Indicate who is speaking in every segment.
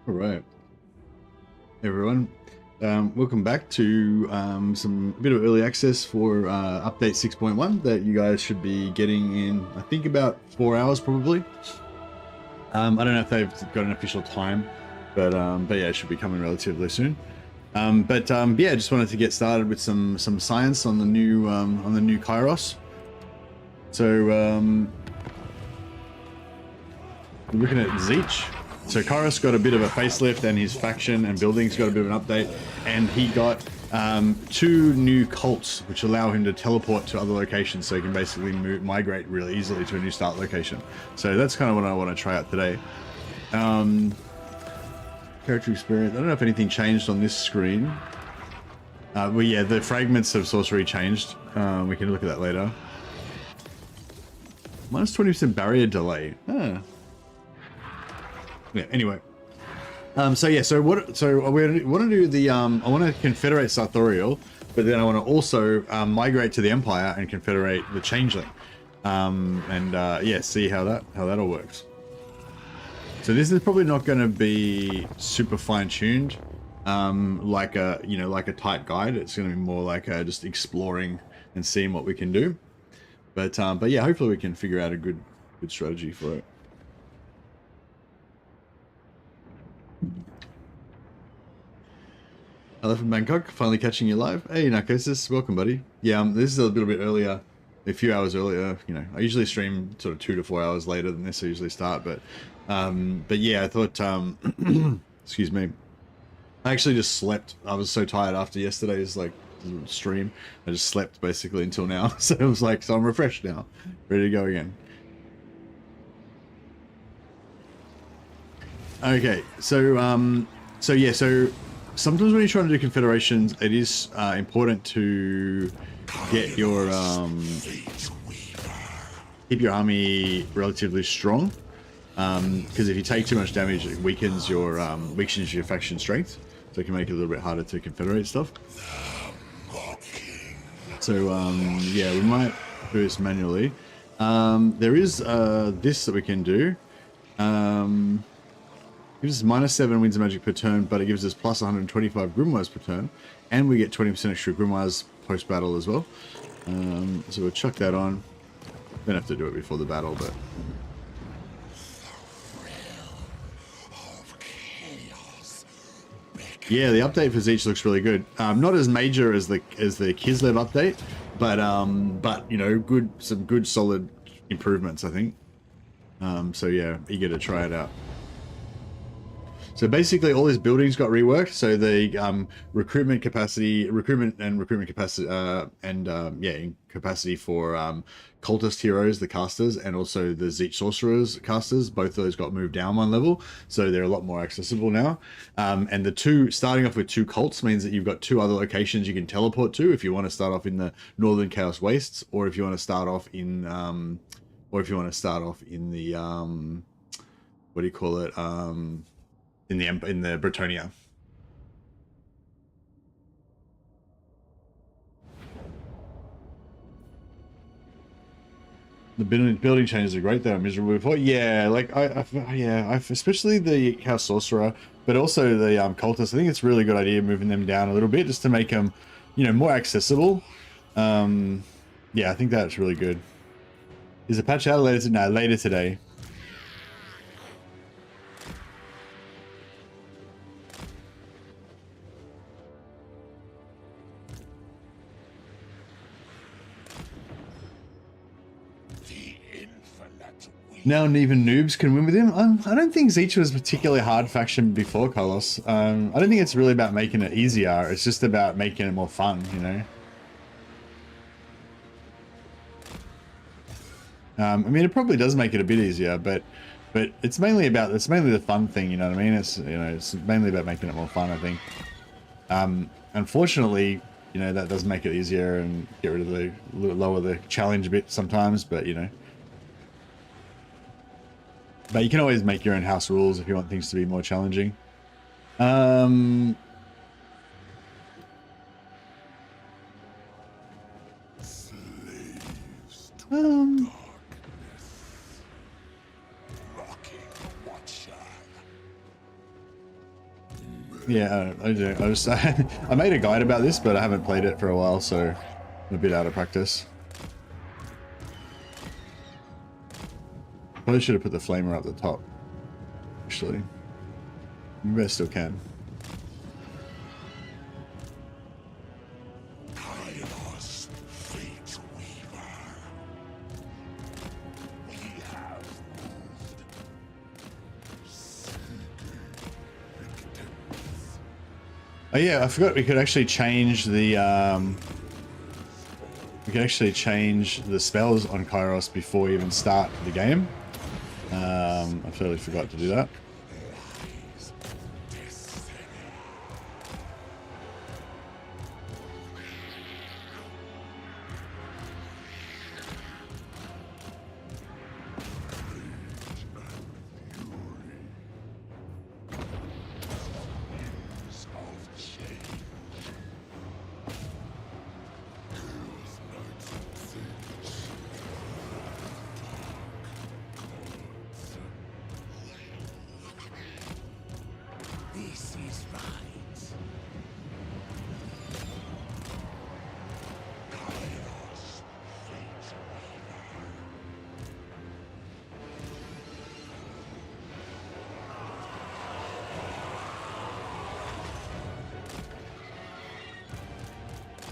Speaker 1: All right, everyone. Welcome back to some bit of early access for update 6.1 that you guys should be getting in, I think, about 4 hours probably. I don't know if they've got an official time, but yeah, it should be coming relatively soon. Yeah, just wanted to get started with some science on the new Kairos. So we're looking at Zeech. So Kairos got a bit of a facelift, and his faction and buildings got a bit of an update, and he got 2 new cults which allow him to teleport to other locations, so he can basically migrate really easily to a new start location. So that's kind of what I want to try out today. Character experience, I don't know if anything changed on this screen. Well, yeah, the fragments of sorcery changed. We can look at that later. Minus 20% barrier delay. Huh. Yeah, anyway. So we want to do the I want to confederate Sarthoreal, but then I want to also migrate to the Empire and confederate the Changeling. Yeah, see how that all works. So this is probably not going to be super fine-tuned, like a tight guide. It's going to be more like just exploring and seeing what we can do. But yeah, hopefully we can figure out a good strategy for it. Hello from Bangkok, finally catching you live. Hey Narcosis, welcome buddy. Yeah, this is a little bit earlier, a few hours earlier. You know, I usually stream sort of 2 to 4 hours later than this. I usually start, but yeah, I thought, excuse me, I actually just slept. I was so tired after yesterday's stream. I just slept basically until now. So it was like, so I'm refreshed now, ready to go again. Okay, so yeah, so sometimes when you're trying to do confederations, it is important to get your keep your army relatively strong, because if you take too much damage, it weakens your faction strength, so it can make it a little bit harder to confederate stuff. So yeah, we might do this manually. There is this that we can do. Gives us -7 winds of magic per turn, but it gives us plus 125 grimoires per turn, and we get 20% extra grimoires post-battle as well. So we'll chuck that on. Don't have to do it before the battle, but yeah, the update for Zeech looks really good. Not as major as the Kislev update, but you know, some good solid improvements, I think. So yeah, eager to try it out. So basically, all his buildings got reworked. So the recruitment capacity for cultist heroes, the casters, and also the Zeech sorcerers casters. Both of those got moved down 1 level, so they're a lot more accessible now. And starting off with 2 cults means that you've got 2 other locations you can teleport to if you want to start off in the Northern Chaos Wastes, or if you want to start off in the what do you call it? In the Bretonia. The building changes are great. They are miserable before. Yeah, like I've especially the Chaos Sorcerer, but also the cultists. I think it's a really good idea moving them down a little bit just to make them, you know, more accessible. Yeah, I think that's really good. Is the patch out later? No, later today. Now even noobs can win with him. I don't think Zeech was a particularly hard faction before Kairos. I don't think it's really about making it easier. It's just about making it more fun, you know. I mean, it probably does make it a bit easier, but it's mainly the fun thing, you know what I mean? It's mainly about making it more fun, I think. Unfortunately, you know, that does make it easier and get rid of lower the challenge a bit sometimes, but you know. But you can always make your own house rules if you want things to be more challenging. Yeah, I do. I just I made a guide about this, but I haven't played it for a while, so I'm a bit out of practice. Probably should have put the flamer up the top. Actually, maybe I still can.
Speaker 2: Kairos, fate weaver. We have moved.
Speaker 1: Oh yeah, I forgot we could actually change the spells on Kairos before we even start the game. I totally forgot to do that.
Speaker 2: This is right. Kairos, fate weaver.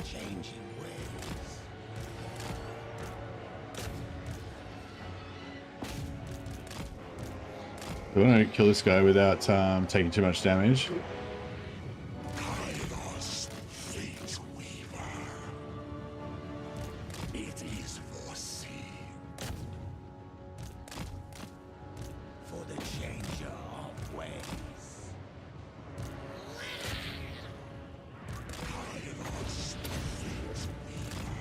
Speaker 2: Changing ways.
Speaker 1: I want to kill this guy without taking too much damage.
Speaker 2: Kairos, fate weaver. It is foreseen. For the changer of ways. Kairos, fate weaver.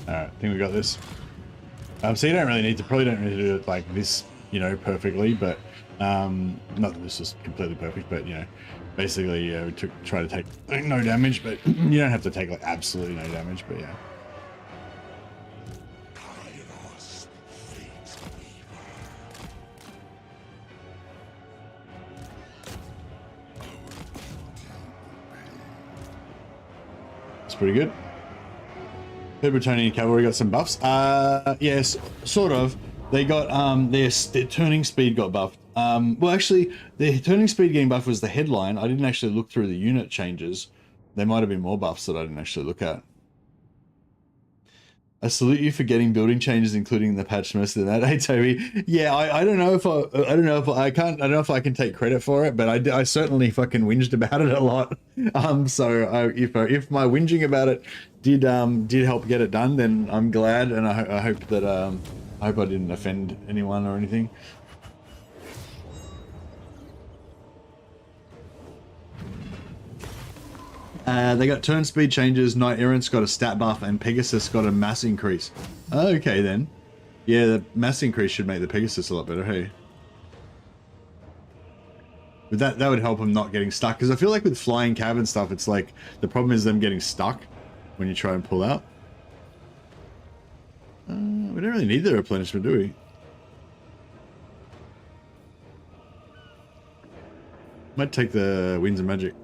Speaker 1: Alright, I think we got this. So you don't really need to, probably don't really do it like this, you know, perfectly, but not that this is completely perfect, but you know, basically we try to take no damage, but you don't have to take like absolutely no damage, but yeah.
Speaker 2: Kairos, fate weaver.
Speaker 1: It's pretty good. The Bretonian cavalry got some buffs. Yes, sort of. They got their turning speed got buffed. Well, actually, their turning speed getting buffed was the headline. I didn't actually look through the unit changes. There might have been more buffs that I didn't actually look at. I salute you for getting building changes, including the patch most of that. Hey Toby, yeah, I don't know if I don't know if I can take credit for it, but I certainly fucking whinged about it a lot. So if my whinging about it did help get it done, then I'm glad, and I hope that I hope I didn't offend anyone or anything. They got turn speed changes, Knight Errant's got a stat buff, and Pegasus got a mass increase. Okay then. Yeah, the mass increase should make the Pegasus a lot better, hey? But that would help them not getting stuck, because I feel like with flying cab and stuff, it's like, the problem is them getting stuck when you try and pull out. We don't really need the replenishment, do we? Might take the Winds of Magic.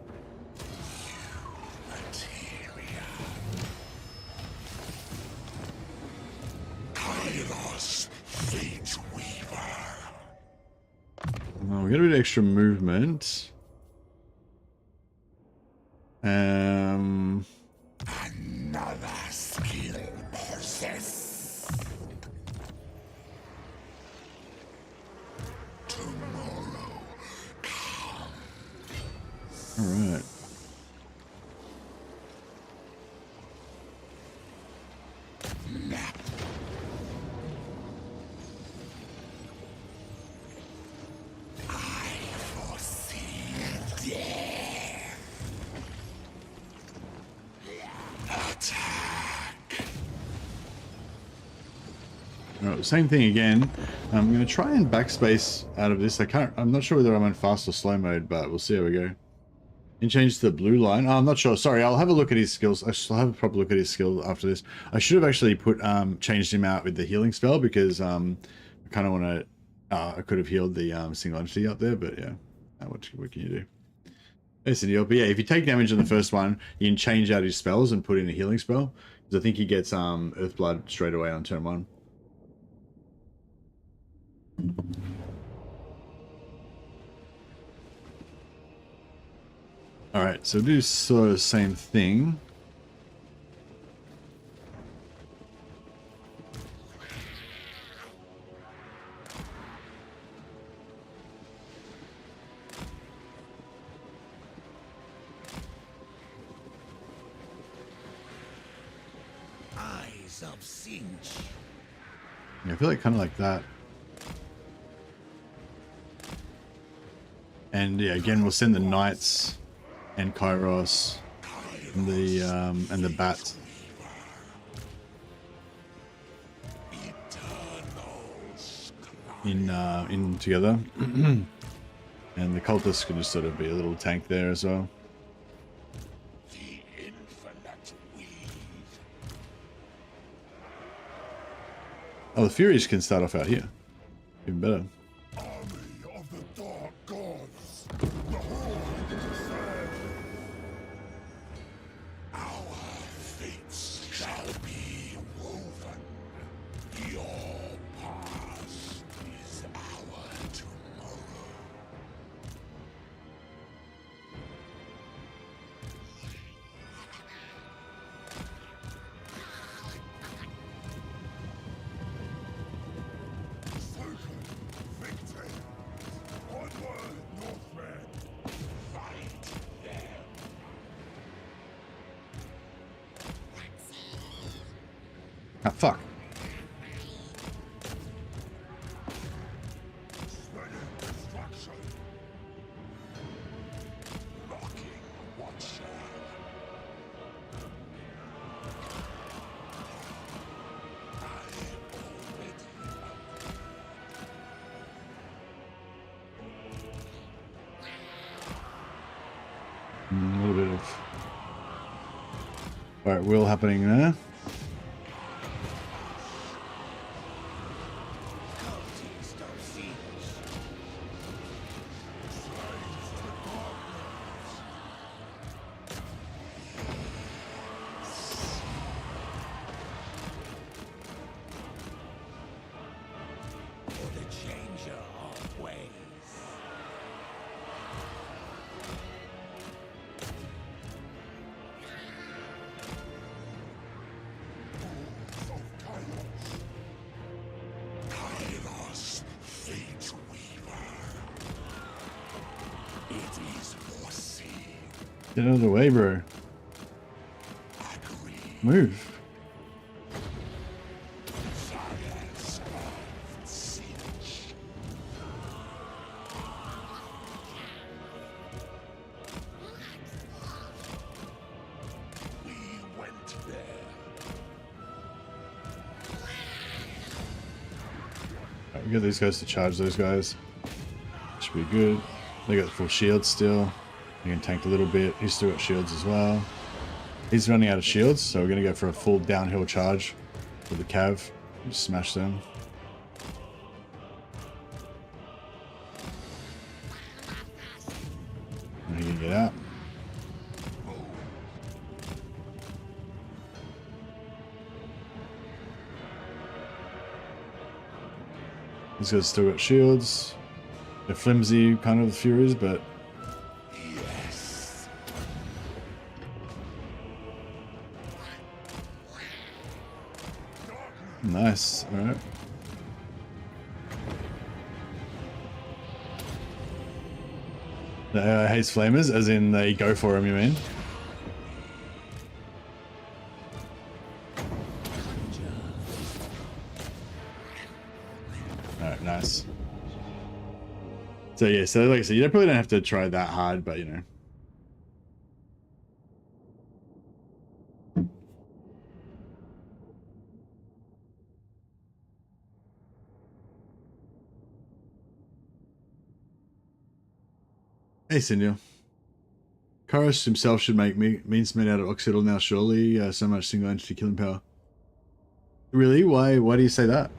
Speaker 1: Oh, we got a bit of extra movement.
Speaker 2: Another skill process. Tomorrow comes.
Speaker 1: All right. Alright, same thing again. I'm going to try and backspace out of this. I'm not sure whether I'm on fast or slow mode, but we'll see how we go. And change to the blue line. Oh, I'm not sure. Sorry, I'll have a look at his skills. I'll have a proper look at his skill after this. I should have actually changed him out with the healing spell because I kind of want to. I could have healed the single entity up there, but yeah. What can you do? Listen, but yeah, if you take damage on the first one, you can change out his spells and put in a healing spell. Because I think he gets Earthblood straight away on turn 1. Alright, so do sort of the same thing.
Speaker 2: Eyes of Singe.
Speaker 1: Yeah, I feel like kind of like that. And yeah, again, we'll send the Knights and Kairos and the Bat. In together. And the cultists can just sort of be a little tank there as well. Oh, the Furies can start off out here. Even better.
Speaker 2: Army of the dark gods. The horde said, our fates shall be woven. Your past is our tomorrow.
Speaker 1: Ah, fuck. A little bit of Alright, will happening there. Get out of the way, bro. Move. Alright, we get these guys to charge those guys. Should be good. They got full shields still. He can tank a little bit. He's still got shields as well. He's running out of shields, so we're going to go for a full downhill charge with the cav. Just smash them. And he can get out. These guys still got shields. They're flimsy, kind of the Furies, but nice. All right. Haze flamers, as in they go for him, you mean? Alright, nice. So yeah, so like I said, you probably don't have to try that hard, but you know. Hey, Cindy. Kairos himself should make means made out of Occidental now, surely. So much single entity killing power. Really? Why do you say that?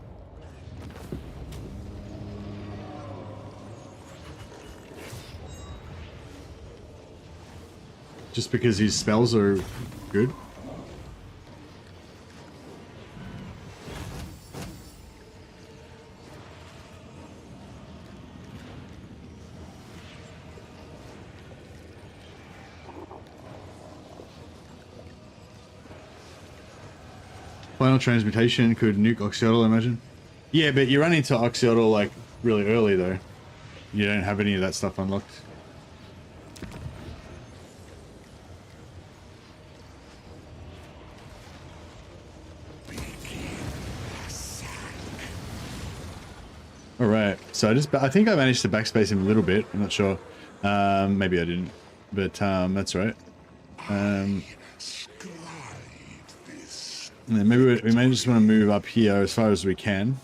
Speaker 1: Just because his spells are good? Final transmutation could nuke Oxyodal, I imagine. Yeah, but you run into Oxyodal like really early though. You don't have any of that stuff unlocked. Alright, so I think I managed to backspace him a little bit, I'm not sure. Maybe I didn't, but that's right. And maybe we may just want to move up here as far as we can.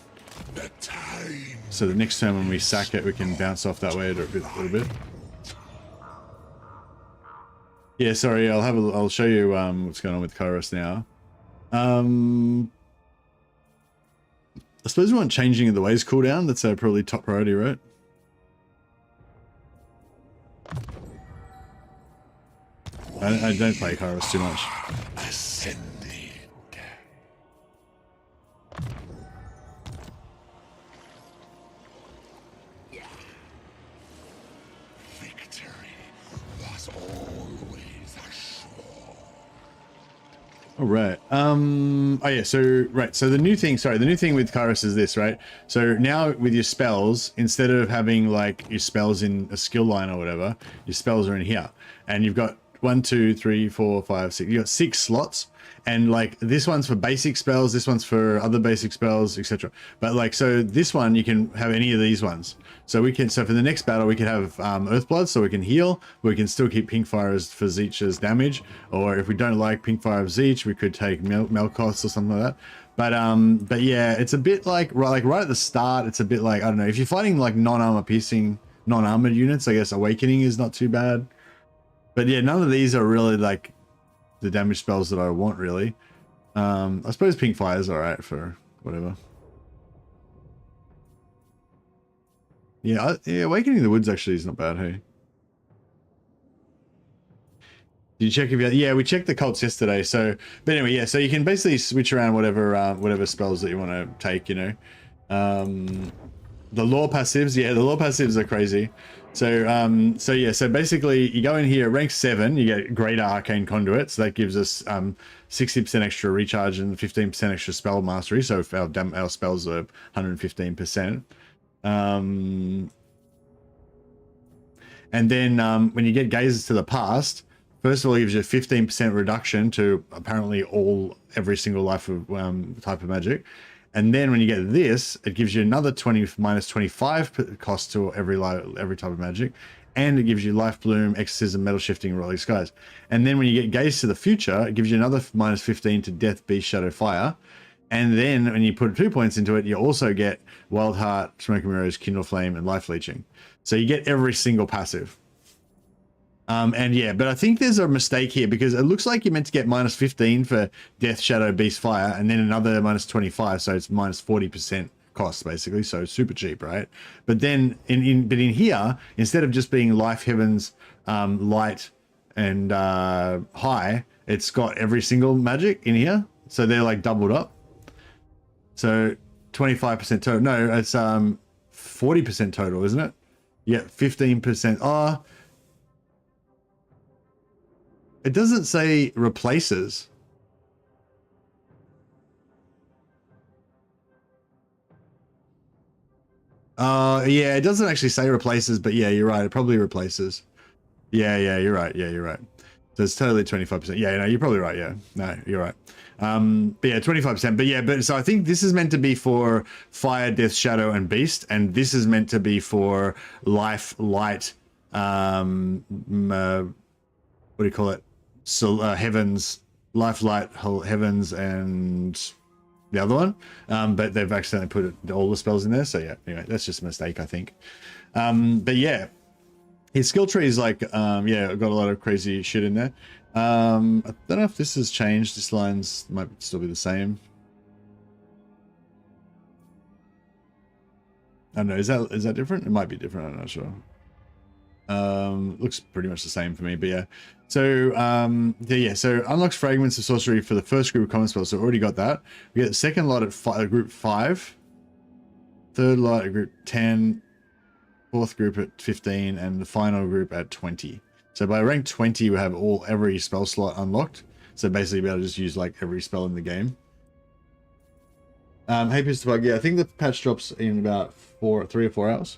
Speaker 1: So the next time when we sack it, we can bounce off that way a little bit. Yeah, sorry, I'll show you what's going on with Kairos now. I suppose we want changing of the ways cooldown. That's probably top priority, right? I don't play Kairos too much. All right. Oh yeah. So the new thing. Sorry, the new thing with Kairos is this, right? So now with your spells, instead of having like your spells in a skill line or whatever, your spells are in here, and you've got 1, 2, 3, 4, 5, 6. You got 6 slots, and like this one's for basic spells, this one's for other basic spells, etc. But like, so this one you can have any of these ones. So we can, so for the next battle we can have Earthblood, so we can heal. We can still keep Pinkfire for Zeech's damage, or if we don't like Pinkfire of Zeech, we could take Melkoth or something like that. But yeah, it's a bit like right at the start. It's a bit like, I don't know, if you're fighting like non-armor piercing, non-armored units, I guess Awakening is not too bad. But yeah, none of these are really like the damage spells that I want, really. I suppose Pinkfire is alright for whatever. Yeah, Awakening the Woods actually is not bad, hey? Did you check if you had, yeah, we checked the cults yesterday, so, but anyway, yeah, so you can basically switch around whatever spells that you want to take, you know. The lore passives, yeah, the lore passives are crazy. So yeah, so basically you go in here, rank 7, you get Greater Arcane Conduit, so that gives us 60% extra recharge and 15% extra spell mastery, so if our spells are 115%. And then when you get Gazes to the Past, first of all, it gives you a 15% reduction to apparently every single life of type of magic. And then when you get this, it gives you another minus 25 cost to every type of magic, and it gives you Life Bloom, Exorcism, Metal Shifting, Rolling Skies. And then when you get Gaze to the Future, it gives you another minus 15 to Death, Beast, Shadow, Fire. And then when you put 2 points into it, you also get Wild Heart, Smoke and Mirrors, Kindle Flame, and Life Leeching. So you get every single passive. And yeah, but I think there's a mistake here because it looks like you're meant to get minus 15 for Death, Shadow, Beast, Fire, and then another minus 25, so it's minus 40% cost basically, so super cheap, right? But then in here, instead of just being Life, Heavens, Light, and High, it's got every single magic in here, so they're like doubled up. So 25% total. No, it's 40% total, isn't it? Yeah, 15%. Oh. It doesn't say replaces. Yeah, it doesn't actually say replaces, but yeah, you're right. It probably replaces. Yeah, you're right. Yeah, you're right. So it's totally 25%. Yeah, no, you're probably right. Yeah, no, you're right. But yeah, 25%. But yeah, but so I think this is meant to be for Fire, Death, Shadow, and Beast, and this is meant to be for Life, Light, what do you call it? So Heavens, Life, Light, Heavens, and the other one. But they've accidentally put all the spells in there. So yeah, anyway, that's just a mistake, I think. But yeah. His skill tree is like, yeah, got a lot of crazy shit in there. I don't know if this has changed. This line's might still be the same. I don't know. Is that different? It might be different. I'm not sure. Looks pretty much the same for me, but yeah. So yeah, so unlocks fragments of sorcery for the first group of common spells. So already got that. We get the second lot at group 5, third lot at group 10, fourth group at 15, and the final group at 20. So by rank 20, we have every spell slot unlocked. So basically, be able to just use like every spell in the game. Hey, Pistol Bug, yeah, I think the patch drops in about 3 or 4 hours,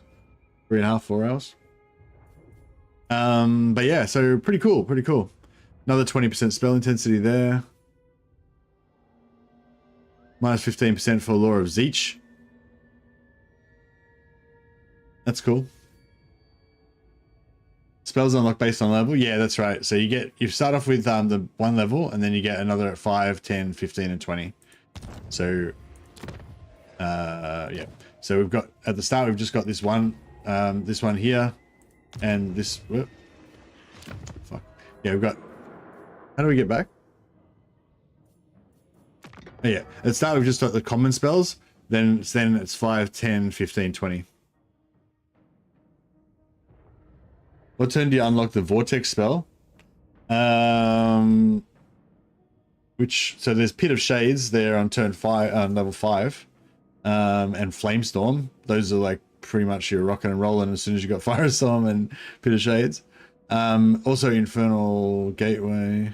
Speaker 1: 3.5, 4 hours. But yeah, so pretty cool, pretty cool. Another 20% spell intensity there. Minus 15% for Law of Zeech. That's cool. Spells unlock based on level. Yeah, that's right. So you start off with the 1 level, and then you get another at 5, 10, 15, and 20. So yeah. So we've got at the start we've just got this one here, and this. Whoop, fuck. Yeah, we've got. How do we get back? Oh, yeah, at the start we've just got the common spells. Then it's 5, 10, 15, 20. What turn do you unlock the Vortex spell? So there's Pit of Shades there on turn 5, level 5, and Flamestorm. Those are like pretty much your rocking and rolling as soon as you got Firestorm and Pit of Shades. Also Infernal Gateway.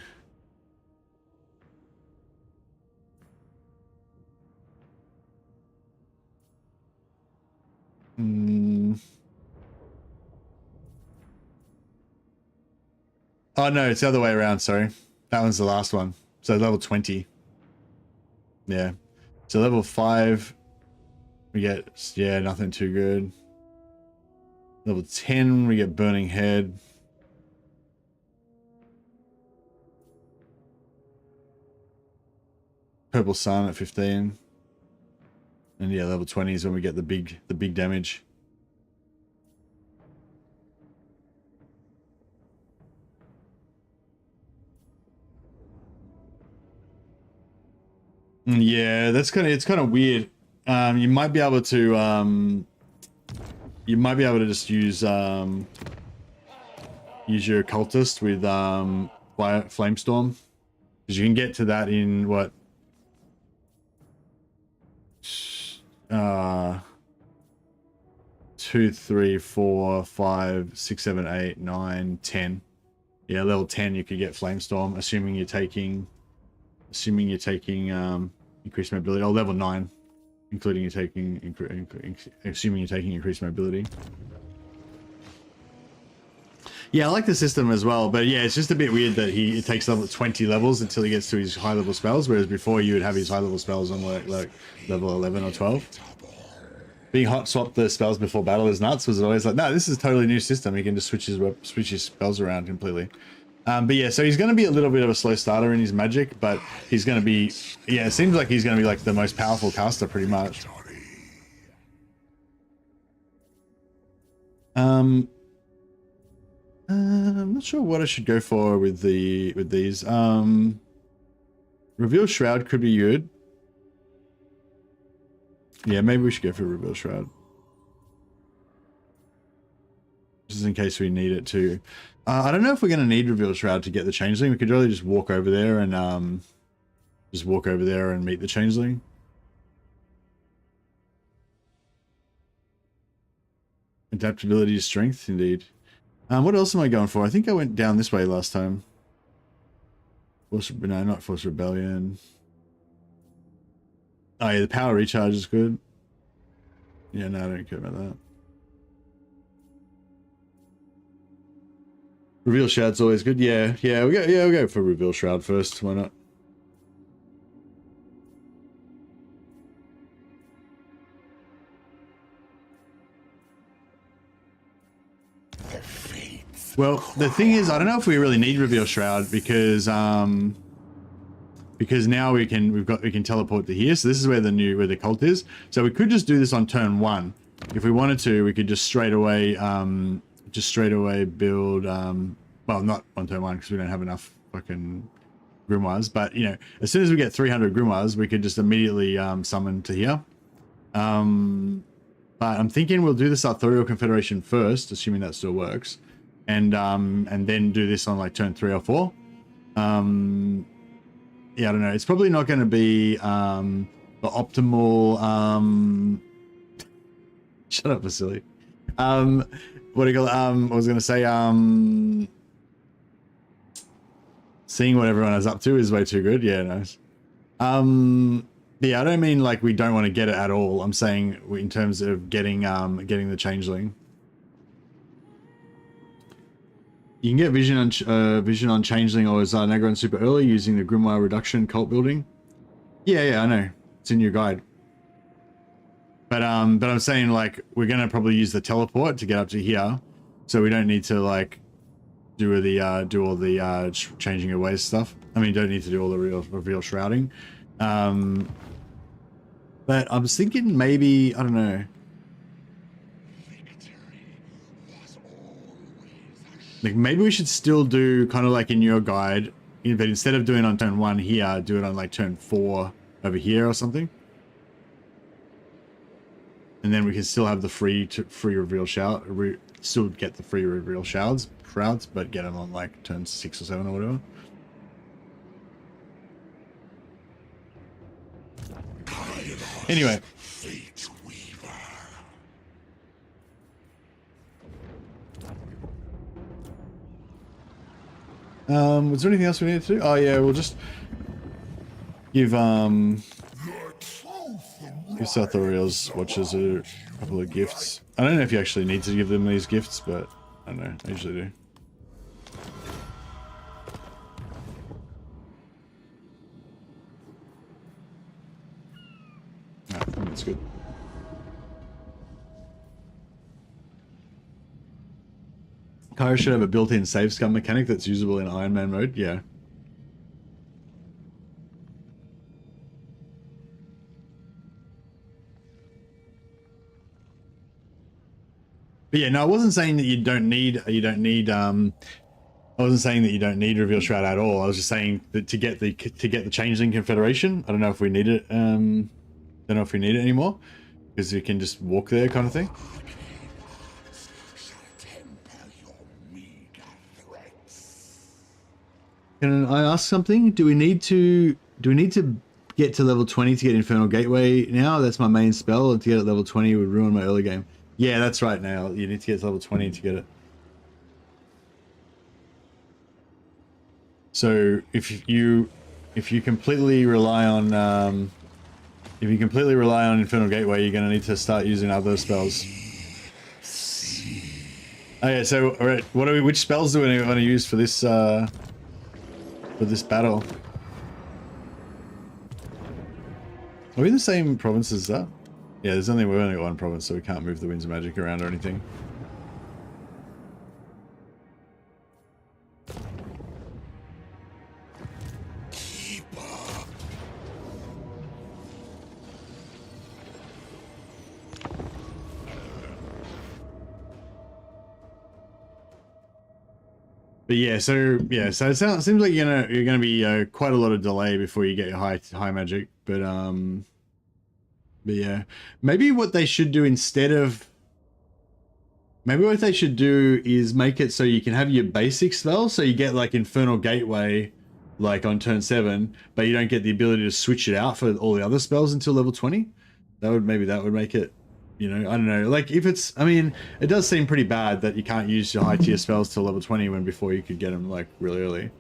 Speaker 1: Oh no, it's the other way around, sorry. That one's the last one. So level 20. Yeah. So level 5, we get, yeah, nothing too good. Level 10, we get Burning Head. Purple Sun at 15. And yeah, level 20 is when we get the big damage. Yeah, it's kind of weird. You might be able to just use your cultist with Flamestorm, because you can get to that in what 2, 3, 4, 5, 6, 7, 8, 9, 10. Yeah, level 10 you could get Flamestorm, assuming you're taking increased mobility. Oh, level 9, including you taking assuming you're taking increased mobility. Yeah, I like the system as well, but yeah, it's just a bit weird that it takes level 20 levels until he gets to his high level spells, whereas before you would have his high level spells on like level 11 or 12. Being hot swap the spells before battle is nuts. Was always like, no, this is a totally new system. He can just switch his spells around completely. But yeah, so he's going to be a little bit of a slow starter in his magic, but he's going to be, yeah, it seems like he's going to be like the most powerful caster pretty much. I'm not sure what I should go for with these. Reveal Shroud could be good. Yeah, maybe we should go for Reveal Shroud. Just in case we need it too. I don't know if we're going to need Reveal Shroud to get the Changeling. We could really just walk over there and meet the Changeling. Adaptability is strength, indeed. What else am I going for? I think I went down this way last time. No, not Force Rebellion. Oh yeah, the power recharge is good. Yeah, no, I don't care about that. Reveal Shroud's always good. Yeah, we'll go for Reveal Shroud first. Why not? Well, the thing is, I don't know if we really need Reveal Shroud because now we can teleport to here. So this is where the cult is. So we could just do this on turn 1. If we wanted to, we could just straight away just straight away build, well, not on turn 1 because we don't have enough fucking grimoires, but you know, as soon as we get 300 grimoires, we could just immediately summon to here. But I'm thinking we'll do the Sarthoreal Confederation first, assuming that still works, and then do this on like turn 3 or 4. Yeah, I don't know. It's probably not going to be the optimal. Shut up, Vasily. What do you call it? I was going to say, seeing what everyone is up to is way too good. Yeah, nice. Yeah, I don't mean like we don't want to get it at all. I'm saying in terms of getting the Changeling. You can get vision on Changeling or Negron super early using the Grimoire reduction cult building. Yeah, I know. It's in your guide. But I'm saying like we're gonna probably use the teleport to get up to here, so we don't need to like do all the changing of ways stuff. I mean, don't need to do all the reveal shrouding. But I was thinking maybe, I don't know. Like maybe we should still do kind of like in your guide, but instead of doing it on turn 1 here, do it on like turn 4 over here or something. And then we can still have the free reveal shout, still get the free reveal shrouds, but get them on like turn 6 or 7 or whatever. Anyway. Was there anything else we needed to do? Oh yeah, we'll just give Sarthoreal's watchers a couple of gifts. I don't know if you actually need to give them these gifts, but I don't know, I usually do. I think that's good. Kairos should have a built-in save scum mechanic that's usable in Iron Man mode. Yeah. But yeah, no, I wasn't saying that you don't need I wasn't saying that you don't need Reveal Shroud at all. I was just saying that to get the Changeling Confederation, I don't know if we need it. Don't know if we need it anymore because you can just walk there, kind of thing. Can I ask something? Do we need to get to level 20 to get Infernal Gateway now? That's my main spell, and to get it level 20 would ruin my early game. Yeah, that's right. Now you need to get to level 20 to get it. So if you completely rely on Infernal Gateway, you're going to need to start using other spells. Okay, so all right, which spells do we want to use for this battle? Are we in the same province as that? Yeah, we've only got one province, so we can't move the Winds of Magic around or anything. But yeah, so it seems like you're gonna be quite a lot of delay before you get your high magic. But yeah, maybe what they should do instead of is make it so you can have your basic spell, so you get like Infernal Gateway like on turn 7, but you don't get the ability to switch it out for all the other spells until level 20. That would make it. You know, I don't know, like if it's, I mean, it does seem pretty bad that you can't use your high tier spells till level 20 when before you could get them like really early.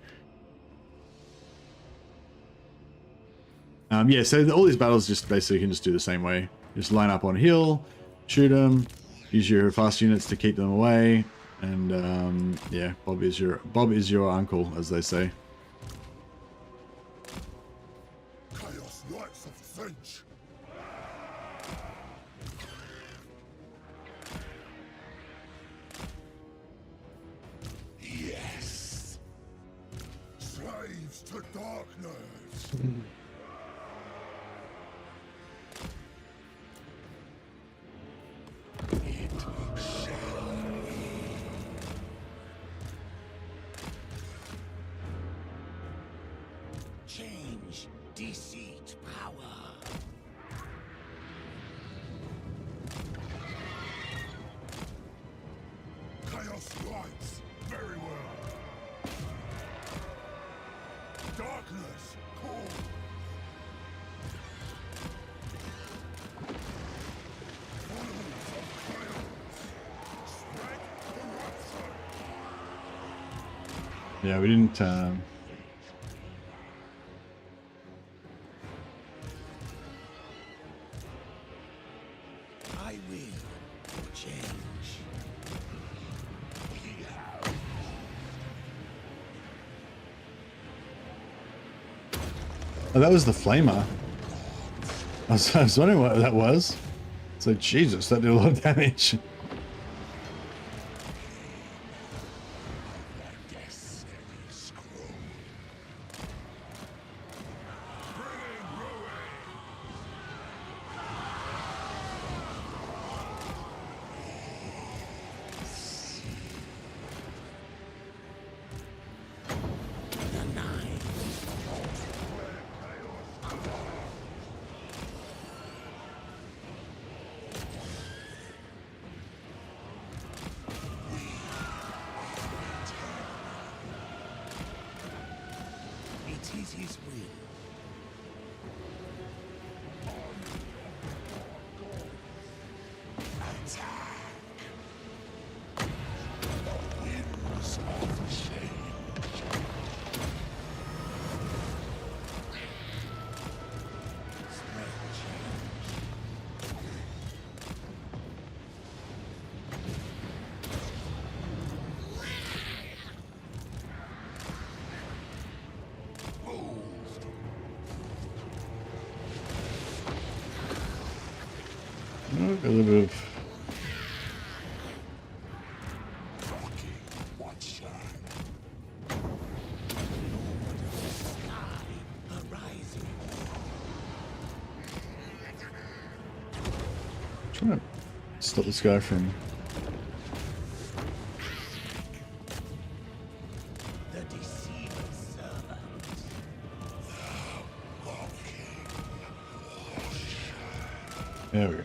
Speaker 1: Yeah, so all these battles just basically can just do the same way. Just line up on a hill, shoot them, use your fast units to keep them away, and yeah, Bob is your uncle, as they say.
Speaker 2: Chaos Knights of the Finch. Yes. Slaves to darkness.
Speaker 1: Yeah, we didn't.
Speaker 2: I will change.
Speaker 1: Oh, that was the flamer. I was wondering what that was. It's like, Jesus, that did a lot of damage.
Speaker 2: It is his will.
Speaker 1: Oh, a little bit of. Trying to stop this guy from.
Speaker 2: The deceiver's servant.
Speaker 1: There we go.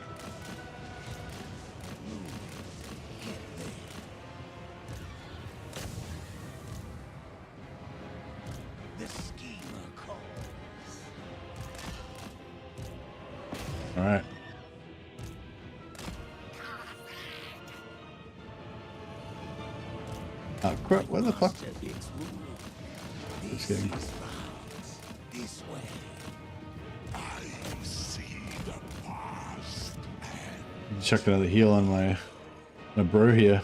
Speaker 2: The schemer calls.
Speaker 1: All right. Oh crap! Where the fuck? Just kidding.
Speaker 2: This way. I see the past.
Speaker 1: Chuck another heal on my bro here.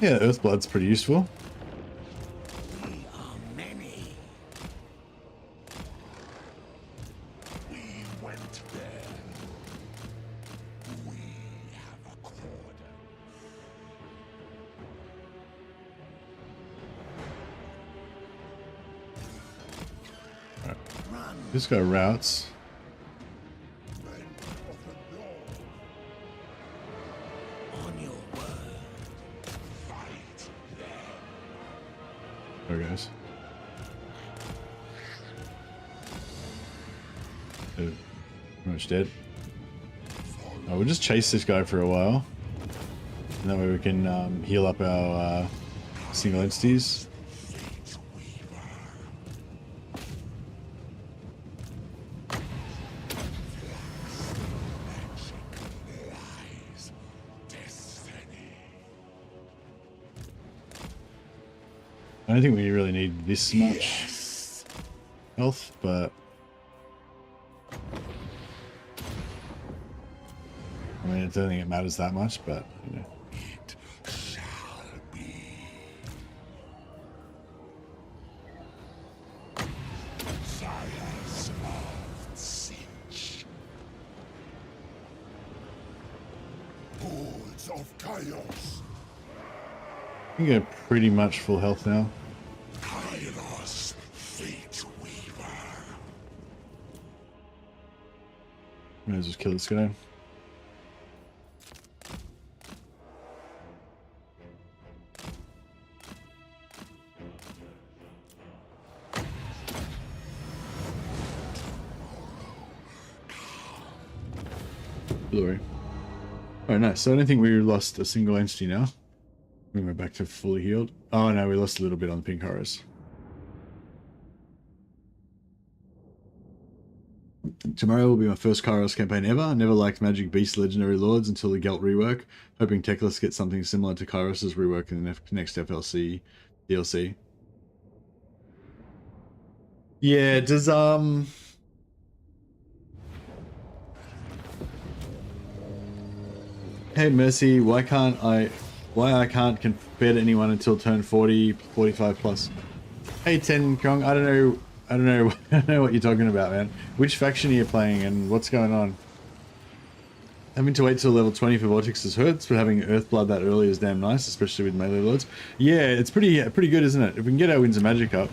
Speaker 1: Yeah, Earthblood's pretty useful.
Speaker 2: We are many. We went there. We have a quarter. Run.
Speaker 1: This guy routes.
Speaker 2: On your word. Fight them.
Speaker 1: There he goes. Pretty much dead. Oh, we'll just chase this guy for a while. And that way we can heal up our single entities. I don't think we really need this much health, but I mean, I don't think it matters that much, but you know.
Speaker 2: It shall be. Sires of Sinch. Hordes of Kairos.
Speaker 1: I think we're pretty much full health now.
Speaker 2: Kairos, Fate Weaver.
Speaker 1: Might as well just kill this guy. Glory. Alright, nice. So I don't think we lost a single entity now. We're back to fully healed. Oh no, we lost a little bit on the pink horrors. Tomorrow will be my first Kairos campaign ever. Never liked Magic Beast Legendary Lords until the Gelt rework. Hoping Teclis gets something similar to Kairos' rework in the next FLC DLC. Yeah, does Hey Mercy, why I can't confed anyone until turn 40, 45 plus. Hey Ten Kong, I don't know what you're talking about, man. Which faction are you playing and what's going on? Having to wait till level 20 for Vortexes hurts, but having Earthblood that early is damn nice, especially with melee lords. Yeah, it's pretty good, isn't it? If we can get our Winds of Magic up.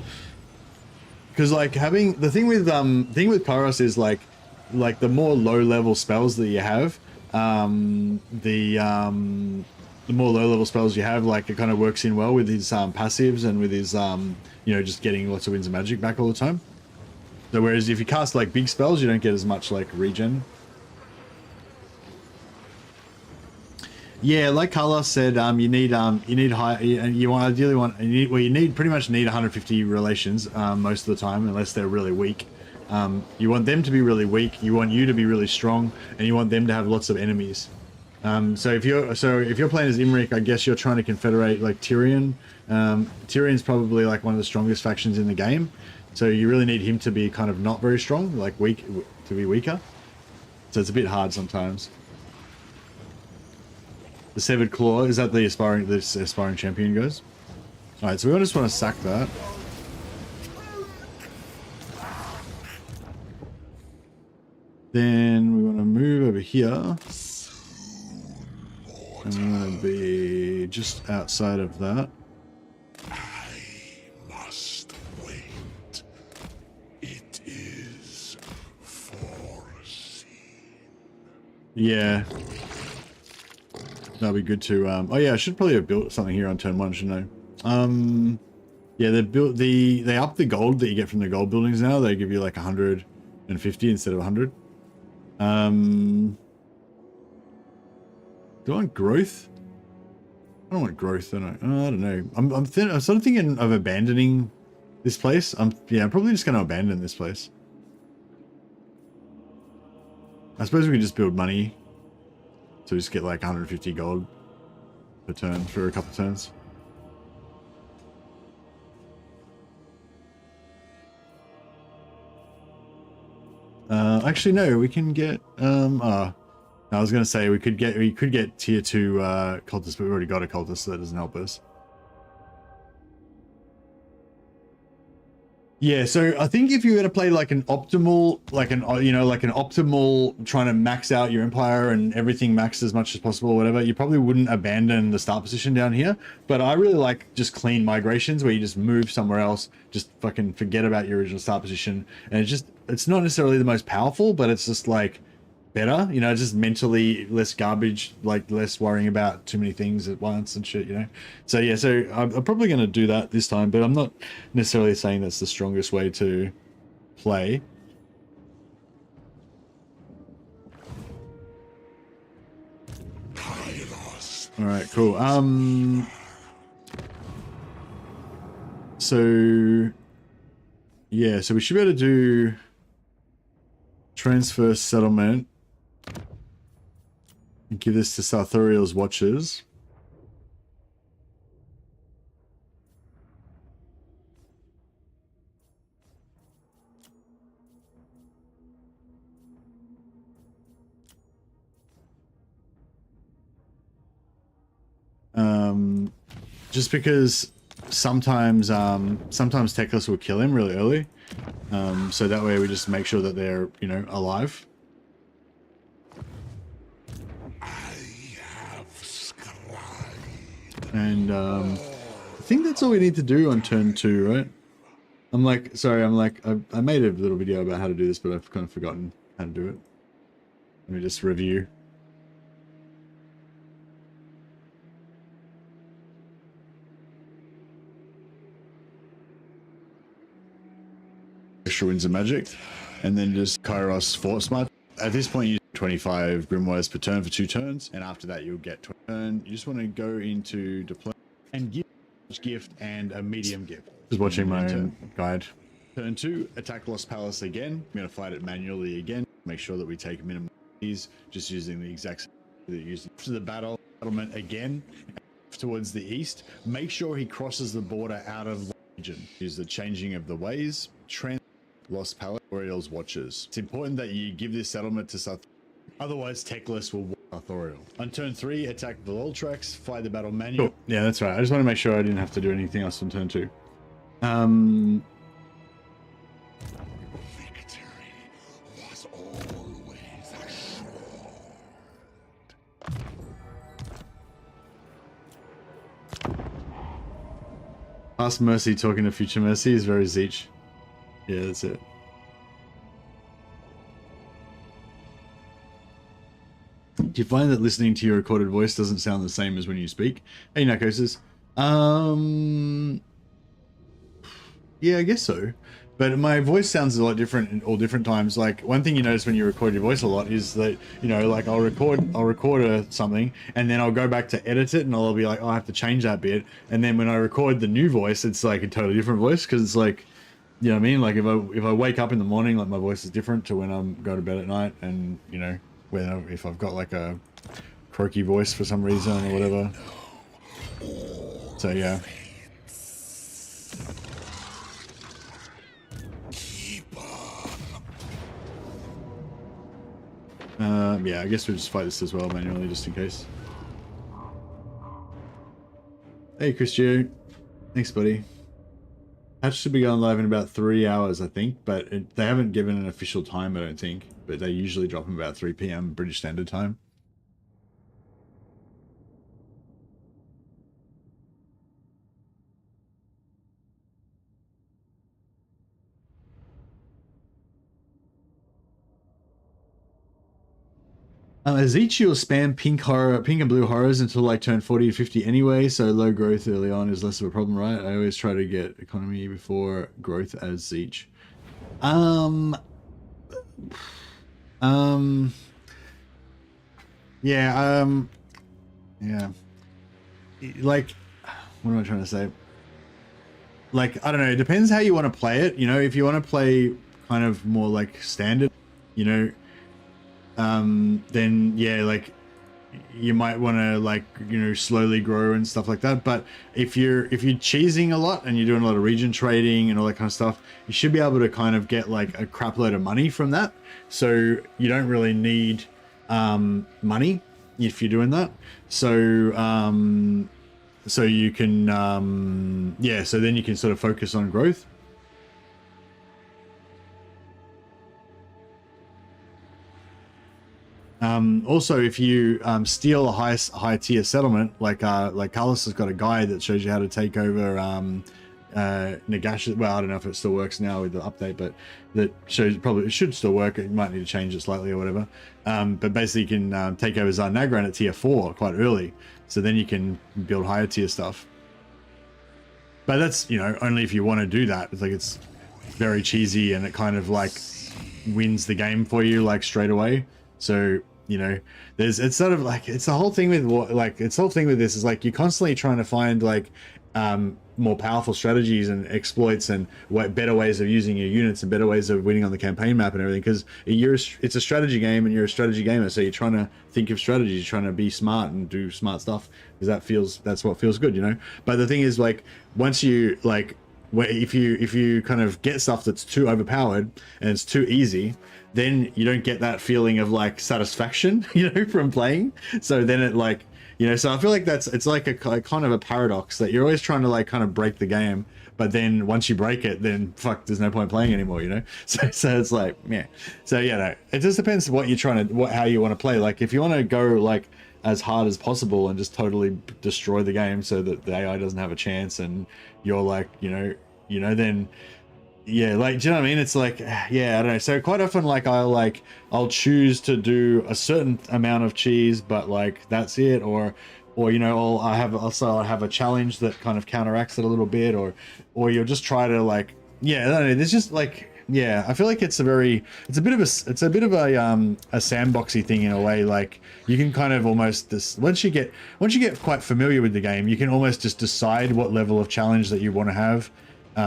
Speaker 1: Because like having the thing with Kairos is like the more low level spells that you have, the more low level spells you have, like it kind of works in well with his passives and with his you know, just getting lots of Winds of Magic back all the time. So whereas if you cast like big spells, you don't get as much like regen. Yeah, like Carlos said, you need high, you pretty much need 150 relations most of the time, unless they're really weak. You want them to be really weak, you want you to be really strong, and you want them to have lots of enemies. So if you're playing as Imrik, I guess you're trying to confederate like Tyrion. Tyrion's probably like one of the strongest factions in the game, so you really need him to be kind of not very strong, like weak, to be weaker. So it's a bit hard sometimes. The Severed Claw, is that the aspiring champion goes? Alright, so we just want to sack that. Then we want to move over here. And we want to be just outside of that.
Speaker 2: I must wait. It is foreseen.
Speaker 1: Yeah. That'll be good to, oh yeah, I should probably have built something here on turn 1, shouldn't I? Yeah, they up the gold that you get from the gold buildings now. They give you like 150 instead of 100. Do I want growth? I don't want growth, don't I? Oh, I don't know. I'm sort of thinking of abandoning this place. Yeah, I'm probably just going to abandon this place. I suppose we could just build money. So just get like 150 gold per turn for a couple turns. Actually, no, we can get. I was gonna say we could get tier 2 cultists, but we already got a cultist, so that doesn't help us. Yeah, so I think if you were to play like an optimal, like an optimal trying to max out your empire and everything maxed as much as possible or whatever, you probably wouldn't abandon the start position down here. But I really like just clean migrations where you just move somewhere else, just fucking forget about your original start position. And it's not necessarily the most powerful, but it's just like better, you know, just mentally less garbage, like less worrying about too many things at once and shit, you know. So yeah, so I'm probably going to do that this time, but I'm not necessarily saying that's the strongest way to play. All right, cool. So yeah, so we should be able to do transfer settlement. Give this to Sarthoreal's watchers. Just because sometimes Teclis will kill him really early. So that way we just make sure that they're, you know, alive. And I think that's all we need to do on turn 2, right? I made a little video about how to do this, but I've kind of forgotten how to do it. Let me just review. Extra Winds of Magic, and then just Kairos Fort Smart. At this point, you use 25 Grimoires per turn for 2 turns, and after that, you'll get 20 turn. You just want to go into deploy and give a gift and a medium gift. Just watching my own guide. Turn 2, attack Lost Palace again. I'm going to fight it manually again. Make sure that we take minimum these, just using the exact same that using to the battlement again towards the east. Make sure he crosses the border out of the region. Use the changing of the ways. Lost Palace, Sarthoreal's watchers. It's important that you give this settlement to Sarthoreal. Otherwise, Techless will Sarthoreal. On turn 3, attack the wall tracks, fight the battle manual. Cool. Yeah, that's right. I just want to make sure I didn't have to do anything else on turn 2.
Speaker 2: Victory was always assured.
Speaker 1: Past Mercy talking to future Mercy is very Zeech. Yeah, that's it. Do you find that listening to your recorded voice doesn't sound the same as when you speak? Hey, Narcosis. Yeah, I guess so. But my voice sounds a lot different in all different times. Like, one thing you notice when you record your voice a lot is that, you know, like I'll record something and then I'll go back to edit it and I'll be like, oh, I have to change that bit. And then when I record the new voice, it's like a totally different voice because it's like, you know what I mean? Like if I wake up in the morning, like my voice is different to when I'm going to bed at night, and you know, if I've got like a croaky voice for some reason or whatever. So yeah. Yeah, I guess we'll just fight this as well manually, just in case. Hey, Christio. Thanks, buddy. Hatch should be going live in about 3 hours, I think, but they haven't given an official time, I don't think. But they usually drop them about 3 p.m. British Standard Time. Ezechi will spam pink and blue horrors until like turn 40 to 50 anyway, so low growth early on is less of a problem, right? I always try to get economy before growth as Zeech. Yeah. Like, what am I trying to say? Like, I don't know, it depends how you want to play it. You know, if you want to play kind of more like standard, you know, then yeah, like you might want to like, you know, slowly grow and stuff like that. But if you're cheesing a lot and you're doing a lot of region trading and all that kind of stuff, you should be able to kind of get like a crap load of money from that. So you don't really need money if you're doing that. So so you can yeah, so then you can sort of focus on growth. Also, if you steal a high tier settlement, like Carlos has got a guide that shows you how to take over Nagash. Well, I don't know if it still works now with the update, but that shows probably it should still work. It might need to change it slightly or whatever. But basically, you can take over Zarnagran at tier 4 quite early, so then you can build higher tier stuff. But that's, you know, only if you want to do that. It's like it's very cheesy and it kind of like wins the game for you like straight away. So, you know, it's sort of like, it's the whole thing with what, like, it's the whole thing with this is like, you're constantly trying to find like, more powerful strategies and exploits and better ways of using your units and better ways of winning on the campaign map and everything. Because it's a strategy game and you're a strategy gamer. So you're trying to think of strategies, you're trying to be smart and do smart stuff because that's what feels good, you know? But the thing is like, once you like, if you kind of get stuff that's too overpowered and it's too easy, then you don't get that feeling of like satisfaction, you know, from playing. So then it like, you know, so I feel like it's like a kind of a paradox that you're always trying to like kind of break the game, but then once you break it, then fuck, there's no point playing anymore, you know? So it's like, yeah. So yeah, no, it just depends what you're trying to, how you want to play. Like if you want to go like as hard as possible and just totally destroy the game so that the AI doesn't have a chance and you're like, you know, then yeah, like, do you know what I mean? It's like, yeah, I don't know. So quite often, like, I'll choose to do a certain amount of cheese, but like that's it, or you know, I have a challenge that kind of counteracts it a little bit, or you'll just try to like, yeah, I don't know. There's just like, yeah, I feel like it's a bit of a sandboxy thing in a way. Like you can kind of almost once you get quite familiar with the game, you can almost just decide what level of challenge that you want to have.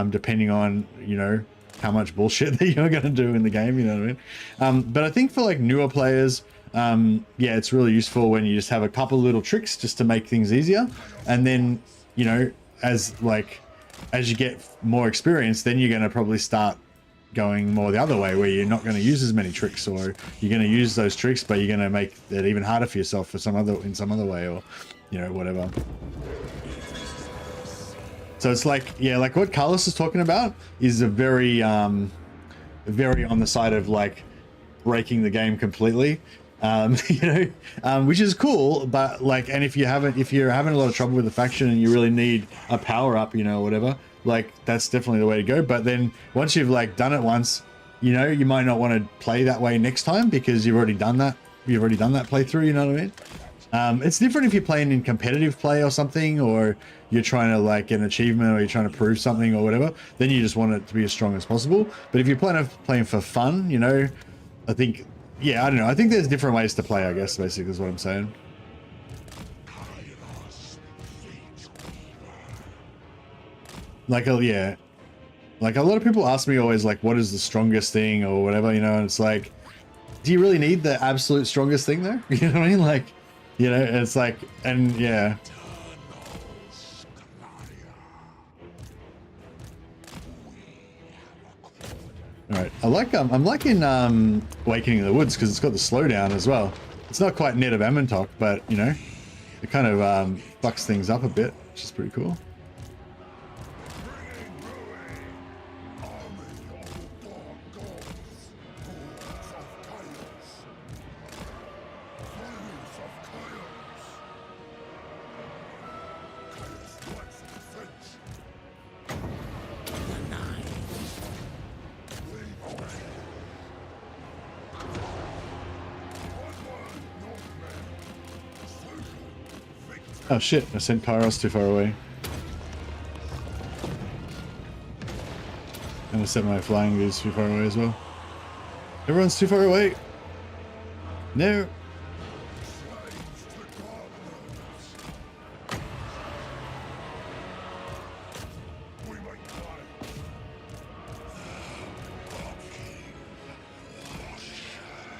Speaker 1: Depending on, you know, how much bullshit that you're going to do in the game, you know what I mean? But I think for like newer players, yeah, it's really useful when you just have a couple little tricks just to make things easier. And then, you know, as you get more experience, then you're going to probably start going more the other way, where you're not going to use as many tricks, or you're going to use those tricks, but you're going to make it even harder for yourself for in some other way, or, you know, whatever. So it's like, yeah, like what Carlos is talking about is a very, very on the side of like breaking the game completely. You know, which is cool, but like, and if you're having a lot of trouble with the faction and you really need a power up, you know, whatever, like that's definitely the way to go. But then once you've like done it once, you know, you might not want to play that way next time because you've already done that. You've already done that playthrough, you know what I mean? It's different if you're playing in competitive play or something, or you're trying to like get an achievement, or you're trying to prove something or whatever, then you just want it to be as strong as possible. But if you're playing for fun, you know, I think, yeah, I don't know. I think there's different ways to play, I guess, basically is what I'm saying. Like, yeah. Like, a lot of people ask me always, like, what is the strongest thing or whatever, you know, and it's like, do you really need the absolute strongest thing there? You know what I mean? Like, you know, it's like, and yeah. All right, I'm liking Awakening in the Woods because it's got the slowdown as well. It's not quite Net of Amontok, but you know, it kind of fucks things up a bit, which is pretty cool. Oh shit, I sent Kairos too far away. And I sent my flying goose too far away as well. Everyone's too far away. No.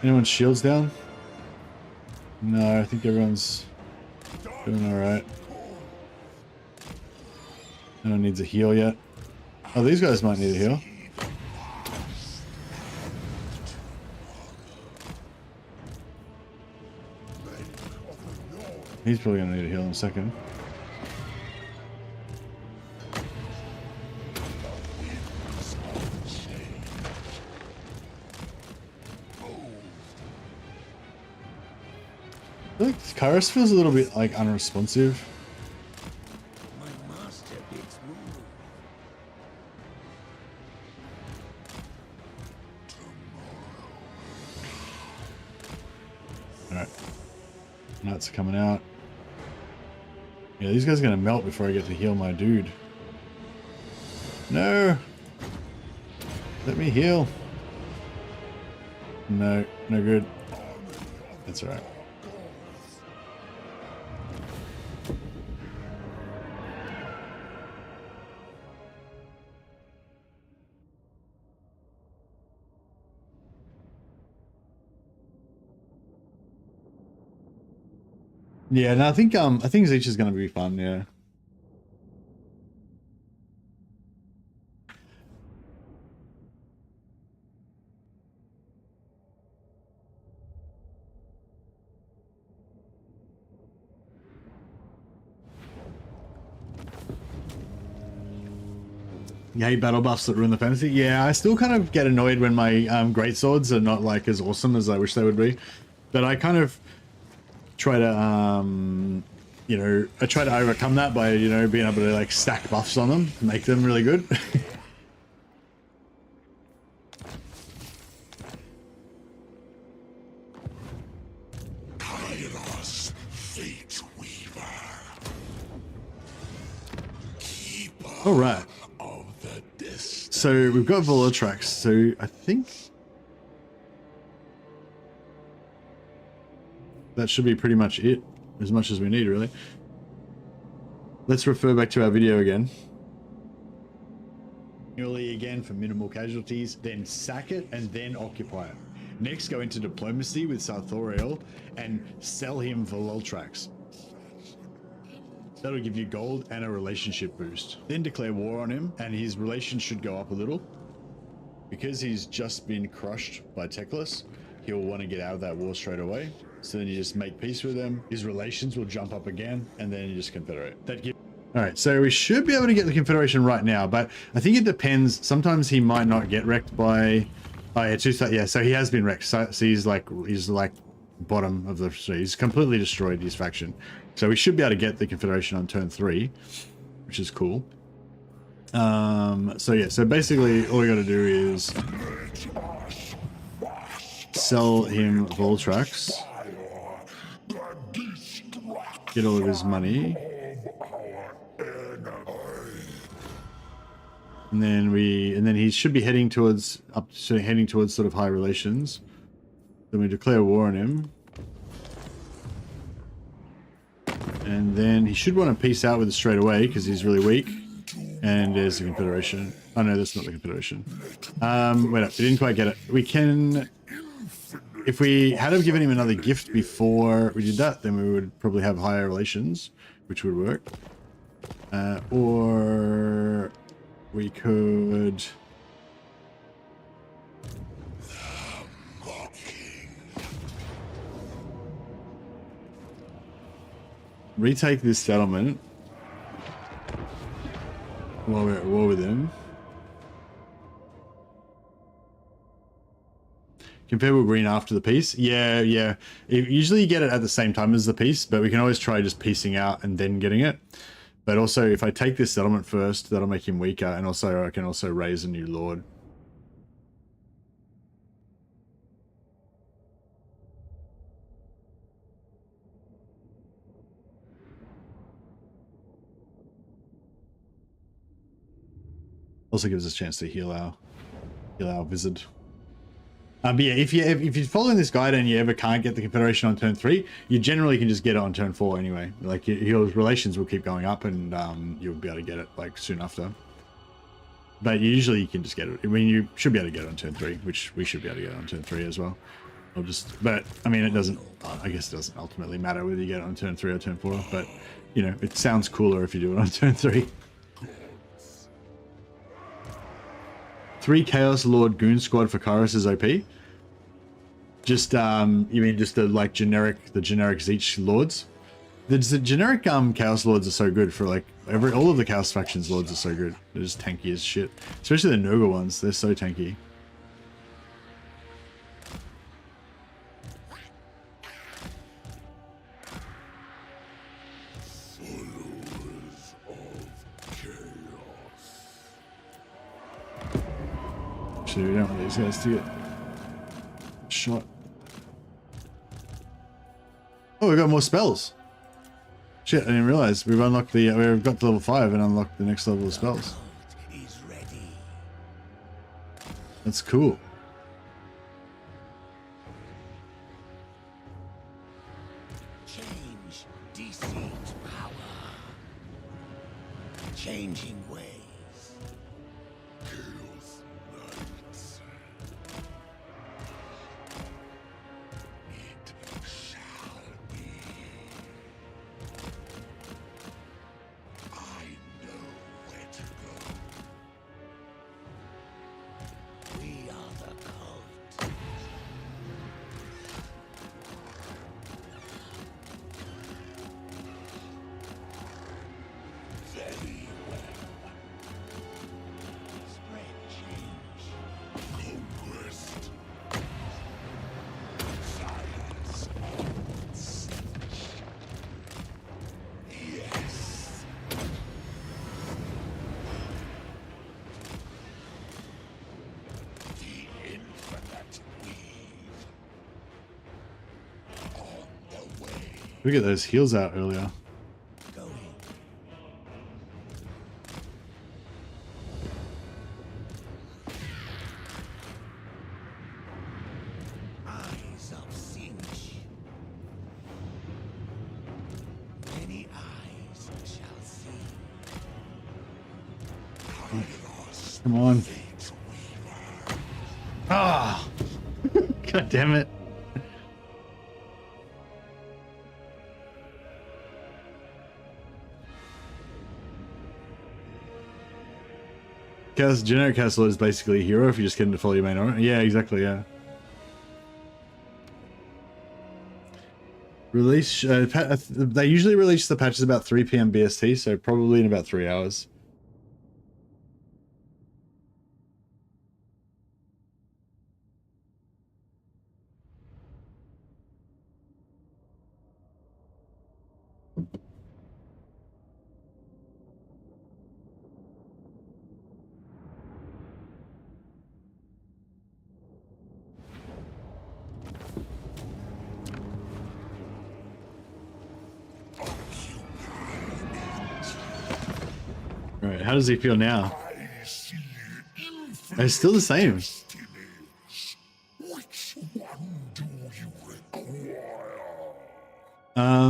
Speaker 1: Anyone's shields down? No, I think everyone's doing alright. No one needs a heal yet. Oh, these guys might need a heal. He's probably gonna need a heal in a second. I think Kairos feels a little bit like unresponsive.
Speaker 3: My master bids move.
Speaker 1: Alright. Nuts coming out. Yeah, these guys are gonna melt before I get to heal my dude. No! Let me heal. No, no good. That's alright. Yeah, no, I think Zeech is gonna be fun, yeah. You hate battle buffs that ruin the fantasy? Yeah, I still kind of get annoyed when my greatswords are not like as awesome as I wish they would be. But I kind of try to you know, I try to overcome that by, you know, being able to like stack buffs on them, make them really good.
Speaker 2: Kairos, Fate Weaver. Keeper
Speaker 1: All right.
Speaker 2: of the distance.
Speaker 1: So we've got Volotrax. So I think that should be pretty much it, as much as we need, really. Let's refer back to our video again. Manually again for minimal casualties, then sack it and then occupy it. Next, go into diplomacy with Sarthoreal and sell him Volultrax. That'll give you gold and a relationship boost. Then declare war on him and his relations should go up a little. Because he's just been crushed by Teclis, he'll want to get out of that war straight away. So then you just make peace with him. His relations will jump up again and then you just confederate. All right, so we should be able to get the Confederation right now, but I think it depends. Sometimes he might not get wrecked by... Oh yeah, yeah, so he has been wrecked. So he's like bottom of the... So he's completely destroyed his faction. So we should be able to get the Confederation on turn 3, which is cool. So yeah, so basically all we got to do is sell him Voltrax, get all of his money, and then he should be heading towards sort of high relations. Then we declare war on him. And then he should want to peace out with us straight away because he's really weak. And there's the Confederation. Oh no, that's not the Confederation. Wait up, we didn't quite get it. We can... If we had have given him another gift before we did that, then we would probably have higher relations, which would work. Or we could... retake this settlement while we're at war with him. Confederate green after the peace. Yeah. Usually you get it at the same time as the peace, but we can always try just piecing out and then getting it. But also, if I take this settlement first, that'll make him weaker, and also I can also raise a new lord. Also gives us a chance to heal our wizard. But yeah, if you're following this guide and you ever can't get the Confederation on turn 3, you generally can just get it on turn 4 anyway. Like your relations will keep going up, and you'll be able to get it like soon after. But usually you can just get it. I mean, you should be able to get it on turn 3, which we should be able to get on turn 3 as well. But I mean, it doesn't. I guess it doesn't ultimately matter whether you get it on turn 3 or turn 4. But you know, it sounds cooler if you do it on turn 3. 3 Chaos Lord Goon Squad for Kairos is OP. Just you mean just the generic Zeech Lords? The generic Chaos Lords are so good for like all of the Chaos factions Lords are so good. They're just tanky as shit. Especially the Noga ones, they're so tanky. Actually, we don't want these guys to get shot. Oh, we got more spells. Shit, I didn't realize we've unlocked we've got to level 5 and unlocked the next level of spells. That's cool.
Speaker 3: Change, deceit, power. Changing ways.
Speaker 2: Chaos Knights. It shall be. I know where to go.
Speaker 3: We are the cult.
Speaker 2: Very well.
Speaker 3: Spread change.
Speaker 2: Conquest. Silence. Yes. The infinite weave. On the way.
Speaker 1: We get those heals out earlier.
Speaker 3: Going. Eyes of Sinch. Many eyes shall see.
Speaker 2: Kairos
Speaker 1: Come on. Ah! God damn it. Generic Castle is basically a hero if you just get him to follow your main armor. Yeah, exactly, yeah. Release, they usually release the patches about 3 PM BST, so probably in about 3 hours. Right, how does he feel now? It's still the same.
Speaker 2: Which one do you require?
Speaker 1: I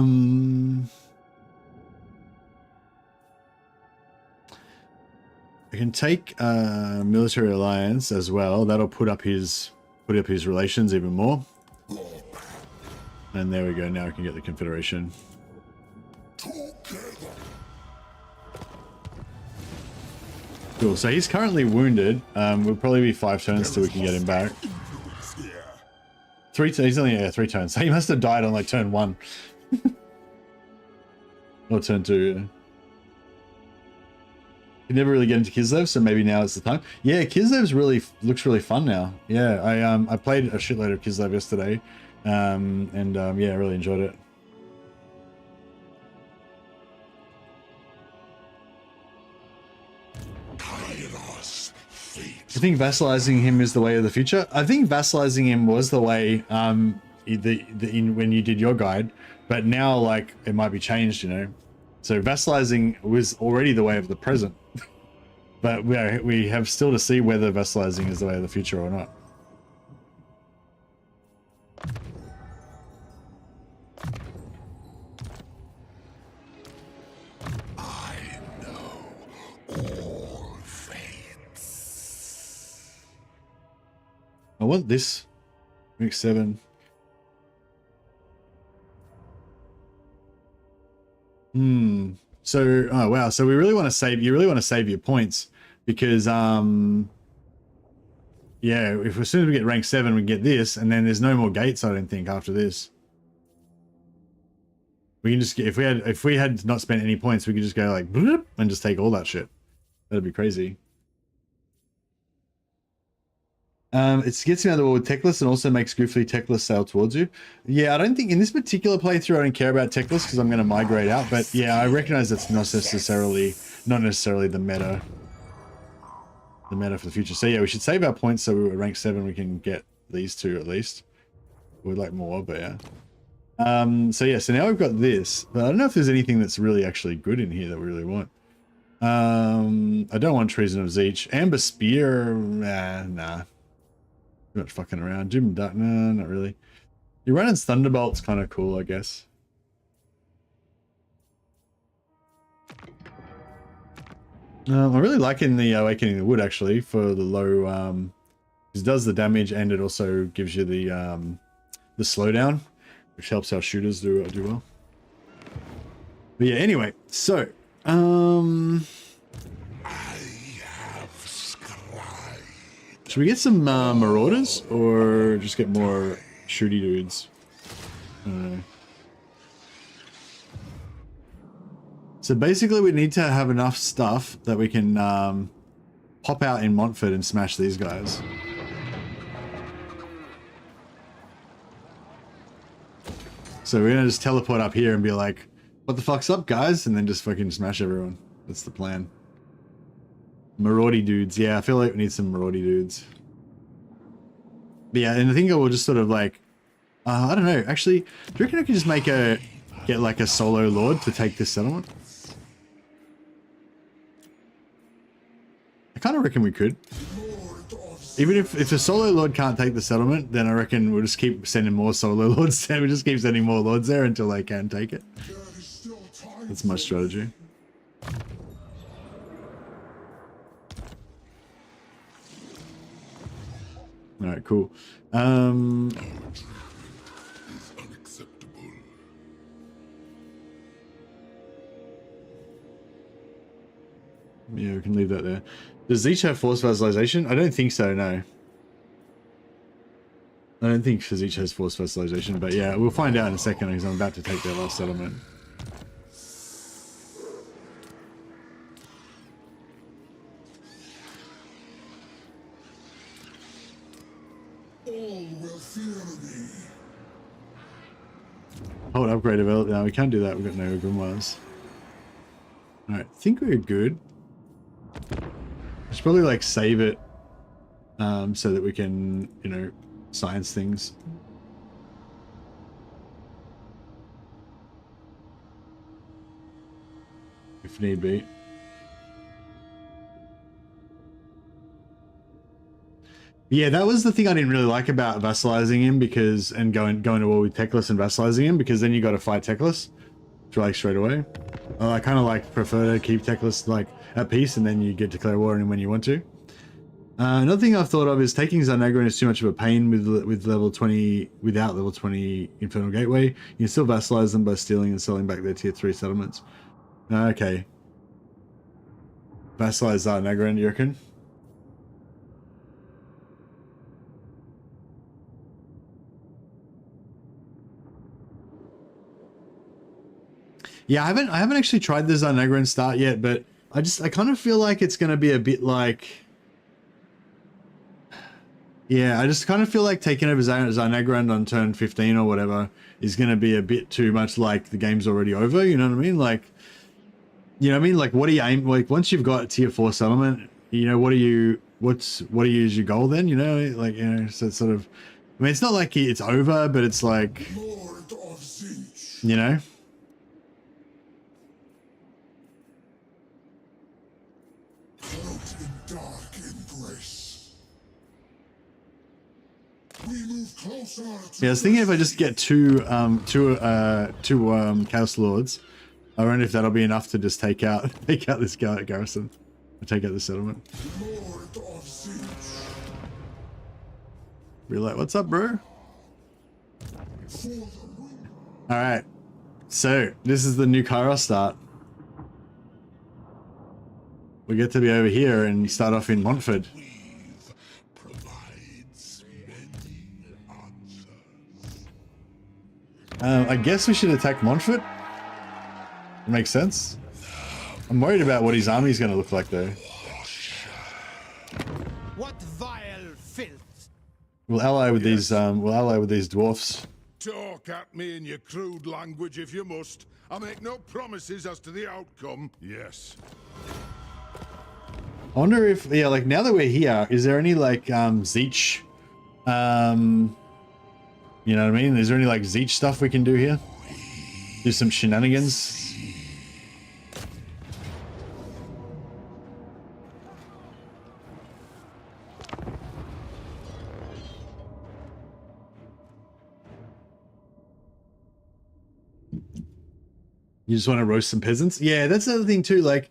Speaker 1: can take military alliance as well. That'll put up his relations even more. And there we go. Now we can get the Confederation. Cool. So he's currently wounded. We'll probably be 5 turns till we can get him back. 3 turns. He's only 3 turns. So he must have died on like turn 1 or turn 2. You never really get into Kislev, so maybe now it's the time. Yeah, Kislev's looks really fun now. Yeah, I played a shitload of Kislev yesterday, yeah, I really enjoyed it.
Speaker 2: Kairos, fate.
Speaker 1: I think vassalizing him is the way of the future. I think vassalizing him was the way when you did your guide, but now like it might be changed, you know. So vassalizing was already the way of the present, but we have still to see whether vassalizing is the way of the future or not.
Speaker 2: I know all fates.
Speaker 1: I want this. Mix 7. So, oh wow. So we really want to save, you really want to save your points because, yeah, if as soon as we get rank 7, we get this, and then there's no more gates, I don't think, after this. We can just get, if we had not spent any points, we could just go like, bloop, and just take all that shit. That'd be crazy. It gets you out of the wall with techless and also makes goofy techless sail towards you. Yeah, I don't think in this particular playthrough I don't care about techless because I'm going to migrate out. But yeah, I recognize that's not necessarily the meta. The meta for the future. So yeah, we should save our points so we were rank 7. We can get these 2 at least. We'd like more, but yeah. So yeah, so now we've got this, but I don't know if there's anything that's really actually good in here that we really want. I don't want Treason of Zeech. Amber Spear, nah. Too much fucking around. Jim and Duck, no, not really. Your Runnin's Thunderbolt's kind of cool, I guess. I'm really liking the Awakening the Wood actually for the low. It does the damage and it also gives you the slowdown, which helps our shooters do well. But yeah, anyway, so should we get some Marauders or just get more shooty dudes? I don't know. So basically we need to have enough stuff that we can pop out in Montfort and smash these guys. So we're gonna just teleport up here and be like, what the fuck's up guys? And then just fucking smash everyone. That's the plan. Maraudy dudes. Yeah, I feel like we need some maraudy dudes. But yeah, and I think I will just sort of like, I don't know. Actually, do you reckon I could just get like a solo lord to take this settlement? I kind of reckon we could. Even if a solo lord can't take the settlement, then I reckon we'll just keep sending more solo lords there. We just keep sending more lords there until they can take it. That's my strategy. All right, cool.
Speaker 2: Is unacceptable.
Speaker 1: Yeah, we can leave that there. Does each have force vassalization? I don't think so, no. I don't think each has force vassalization, but yeah, we'll find out in a second because I'm about to take their last settlement.
Speaker 2: All will fear me.
Speaker 1: Hold upgrade develop. No, we can't do that. We've got no grimoires. Alright, I think we're good. I should probably like save it so that we can, you know, science things. If need be. Yeah, that was the thing I didn't really like about vassalizing him because and going to war with Teclis and vassalizing him because then you got to fight Teclis like straight away. I kind of like prefer to keep Teclis like at peace and then you get to declare war on him when you want to. Another thing I've thought of is taking Zarnagran is too much of a pain with level 20 without level 20 Infernal Gateway. You can still vassalize them by stealing and selling back their tier 3 settlements. Okay. Vassalize Zarnagran, you reckon? Yeah, I haven't actually tried the Zarnagran start yet, but I kind of feel like it's gonna be a bit like, yeah, I just kind of feel like taking over Zarnagran on turn 15 or whatever is gonna be a bit too much like the game's already over. You know what I mean? Like, you know what I mean? Like, what do you aim? Like, once you've got tier 4 settlement, you know, what do you use your goal then? You know, like, you know, so it's sort of, I mean, it's not like it's over, but it's like,
Speaker 2: Lord of Zinch.
Speaker 1: you know.
Speaker 2: Cloaked in dark embrace. We move closer to
Speaker 1: Yeah, I was thinking if I just get two Chaos Lords, I wonder if that'll be enough to just take out this garrison, or take out the settlement.
Speaker 2: Lord of Zinch.
Speaker 1: Be like, what's up, bro?
Speaker 2: For the win.
Speaker 1: All right, so this is the new Kairos start. We get to be over here and start off in Montford.
Speaker 2: Weave provides many answers.
Speaker 1: I guess we should attack Montfort. It makes sense. I'm worried about what his army is going to look like, though.
Speaker 3: What vile filth!
Speaker 1: We'll ally with these. We'll ally with these dwarfs.
Speaker 2: Talk at me in your crude language if you must. I make no promises as to the outcome. Yes.
Speaker 1: I wonder if, yeah, like now that we're here, is there any like Zeech, you know what I mean? Is there any like Zeech stuff we can do here? Do some shenanigans. You just want to roast some peasants? Yeah, that's the other thing too. Like,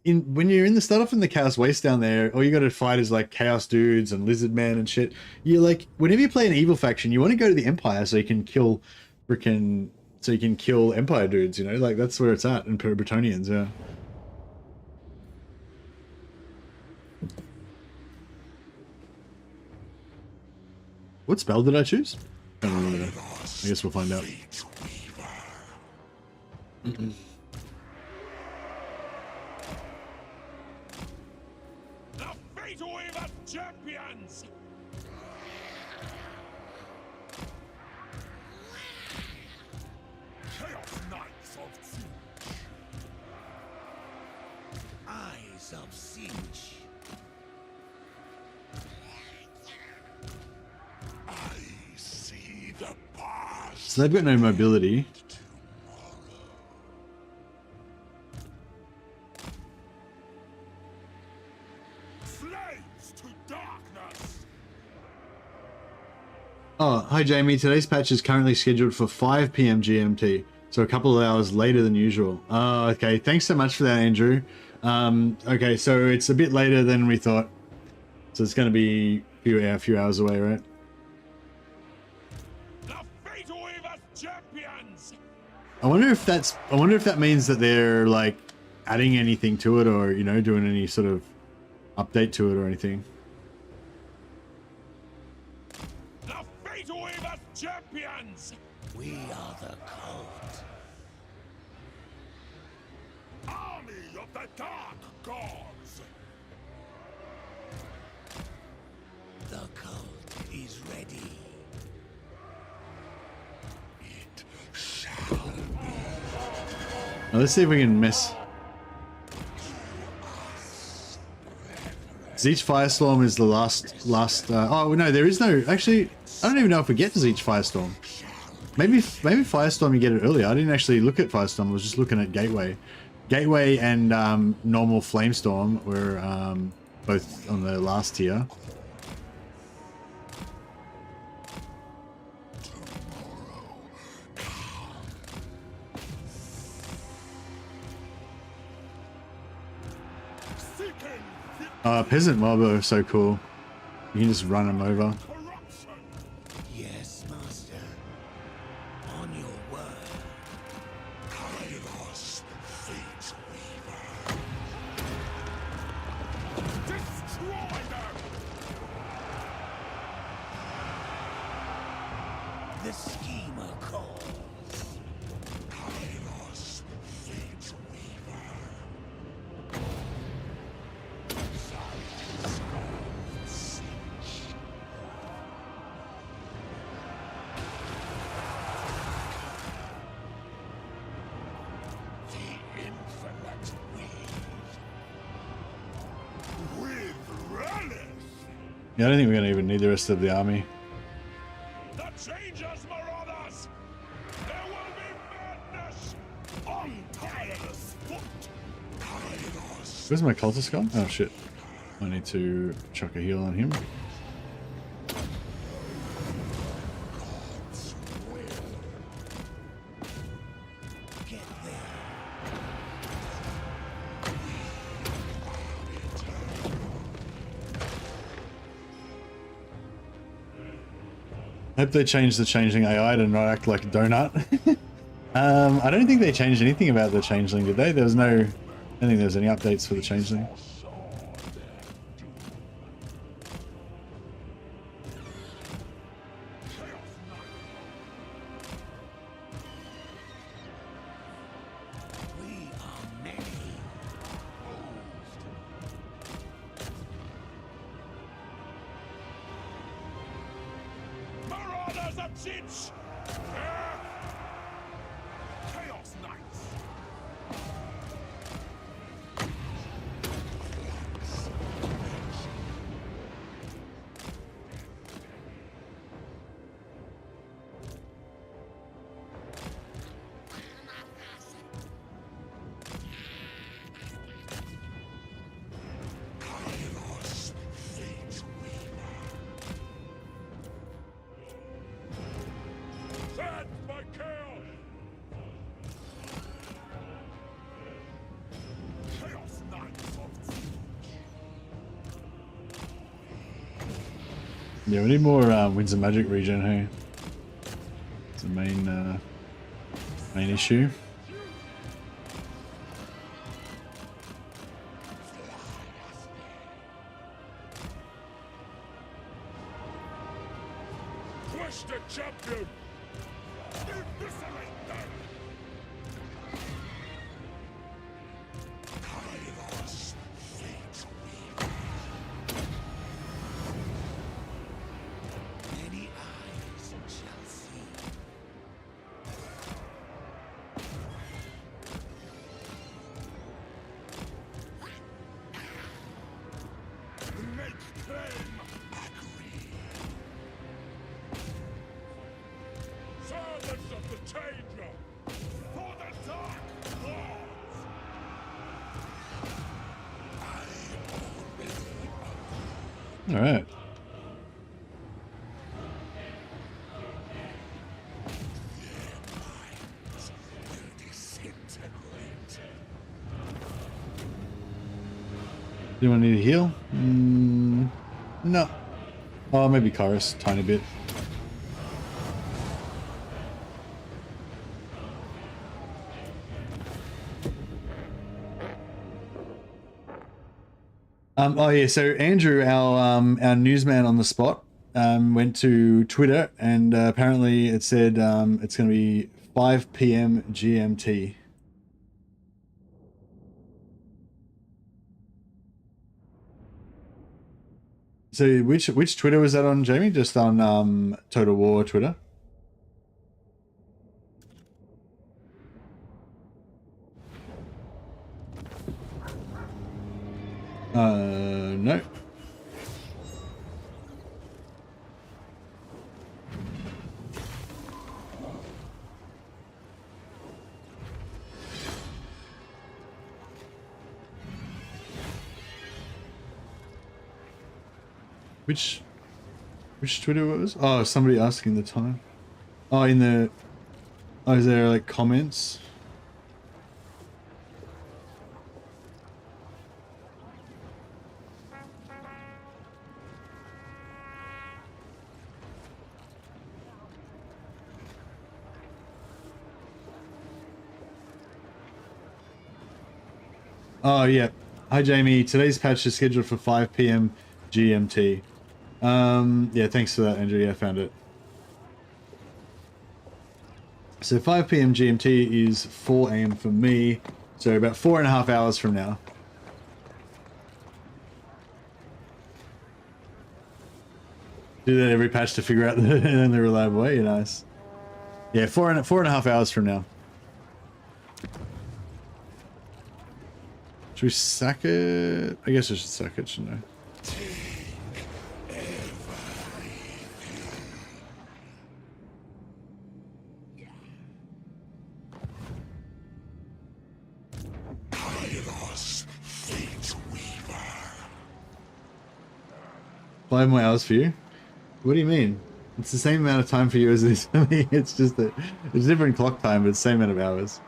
Speaker 1: when you're in the start off in the Chaos Waste down there, all you got to fight is like Chaos dudes and Lizard Man and shit. You like whenever you play an evil faction, you want to go to the Empire so you can kill Empire dudes. You know, like that's where it's at in Bretonians. Yeah. What spell did I choose? I don't remember that. I guess we'll find out.
Speaker 2: The Fate Weaver champions! Chaos Knights of Zinch.
Speaker 3: Eyes of Sinch.
Speaker 2: I see the past.
Speaker 1: So they've got no mobility.
Speaker 2: Flames to darkness.
Speaker 1: Oh, hi Jamie. Today's patch is currently scheduled for 5 PM GMT, so a couple of hours later than usual. Oh, okay. Thanks so much for that, Andrew. Okay, so it's a bit later than we thought. So it's going to be A few hours away, right?
Speaker 3: The Fatal Weaver's champions!
Speaker 1: I wonder if that means that they're like adding anything to it, or you know, doing any sort of update to it or anything.
Speaker 3: The Fatal Weaver's champions! We are the cult. Army of the Dark Gods! The cult is ready. It shall be.
Speaker 1: Now let's see if we can mess. Zeech Firestorm is the last. Oh no, there is no. Actually, I don't even know if we get to Zeech Firestorm. Maybe Firestorm you get it earlier. I didn't actually look at Firestorm. I was just looking at Gateway. Gateway and normal Flamestorm were both on the last tier. Peasant mob are so cool. You can just run them over.
Speaker 3: Yes, master. On your word. Kairos, Fate Weaver. Destroy them! The schemer calls. Kairos, Fate Weaver.
Speaker 1: Yeah, I don't think we're gonna even need the rest of the army.
Speaker 3: The Changers, marauders! There will be madness on tireless foot! Kairos!
Speaker 1: Where's my cultist gone? Oh shit. I need to chuck a heal on him.
Speaker 3: Get there.
Speaker 1: I hope they changed the Changeling AI to not act like a donut. I don't think they changed anything about the Changeling, did they? There was no... I don't think there was any updates for the Changeling.
Speaker 3: We are many. Marauders of Zinch! Chaos Knights! Kairos, Fate Weaver. Send my chaos! Chaos Knights of Zinch.
Speaker 1: Yeah, we need more Winds of Magic regen, hey? It's the main issue.
Speaker 3: Push the champion! Eviscerate them! Kairos, Fate Weaver. Many eyes shall see. Make claim! Agree. Servants of the Changer! For the Dark Lords!
Speaker 1: Alright. Do you want to need a heal? No. Oh, maybe Kairos, tiny bit. Oh yeah, so Andrew, our newsman on the spot, went to Twitter and apparently it said it's going to be 5 p.m. GMT. So which Twitter was that on, Jamie? Just on Total War Twitter? No. Which Twitter was? Oh, somebody asking the time. Oh, in the... Oh, is there like comments? Oh, yeah. Hi, Jamie. Today's patch is scheduled for 5 p.m. GMT. Yeah, thanks for that, Andrew. Yeah, I found it. So 5 p.m. GMT is 4 a.m. for me. So about 4.5 hours from now. Do that every patch to figure out the reliable way. Nice. Yeah, 4.5 hours from now. Should we sack it? I guess I should sack it, shouldn't I?
Speaker 2: Kairos, Fate Weaver.
Speaker 1: 5 more hours for you? What do you mean? It's the same amount of time for you as it is for me. It's just that it's different clock time, but it's the same amount of hours.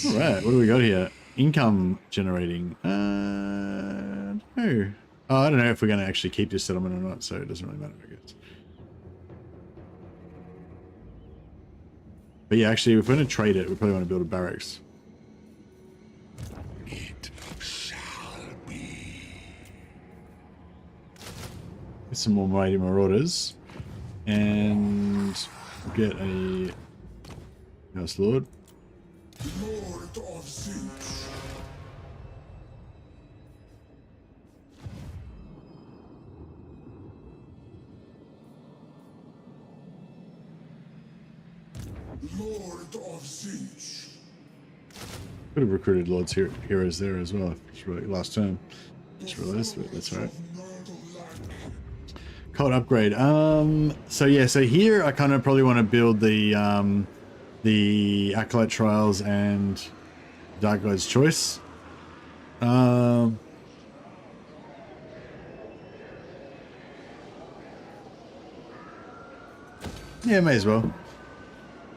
Speaker 1: Alright, what do we got here? Income generating. No. Oh, I don't know if we're going to actually keep this settlement or not, so it doesn't really matter, I guess. But yeah, actually, if we're going to trade it, we probably want to build a barracks.
Speaker 2: It shall be.
Speaker 1: Get some more mighty marauders. And get a House Lord.
Speaker 2: Lord of Zeus. Lord of Zeus.
Speaker 1: Could have recruited Lords Heroes there as well. It's really last turn. Just realized, but that's right. Code upgrade. So yeah, so here I kind of probably want to build the Acolyte Trials and Dark God's Choice. Yeah, may as well.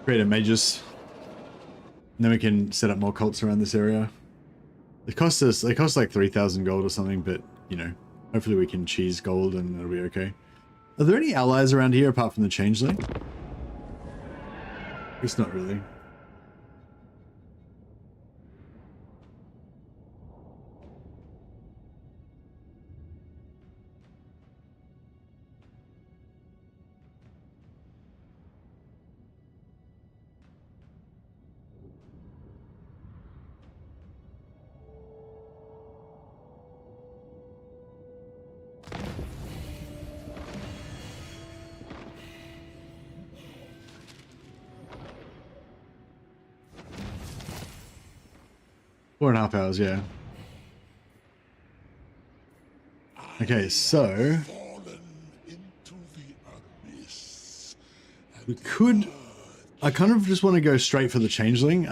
Speaker 1: Create a mages. And then we can set up more cults around this area. They cost like 3,000 gold or something, but you know, hopefully we can cheese gold and it'll be okay. Are there any allies around here apart from the Changeling? It's not really. Four and a half hours, yeah. Okay, so we could. I kind of just want to go straight for the Changeling.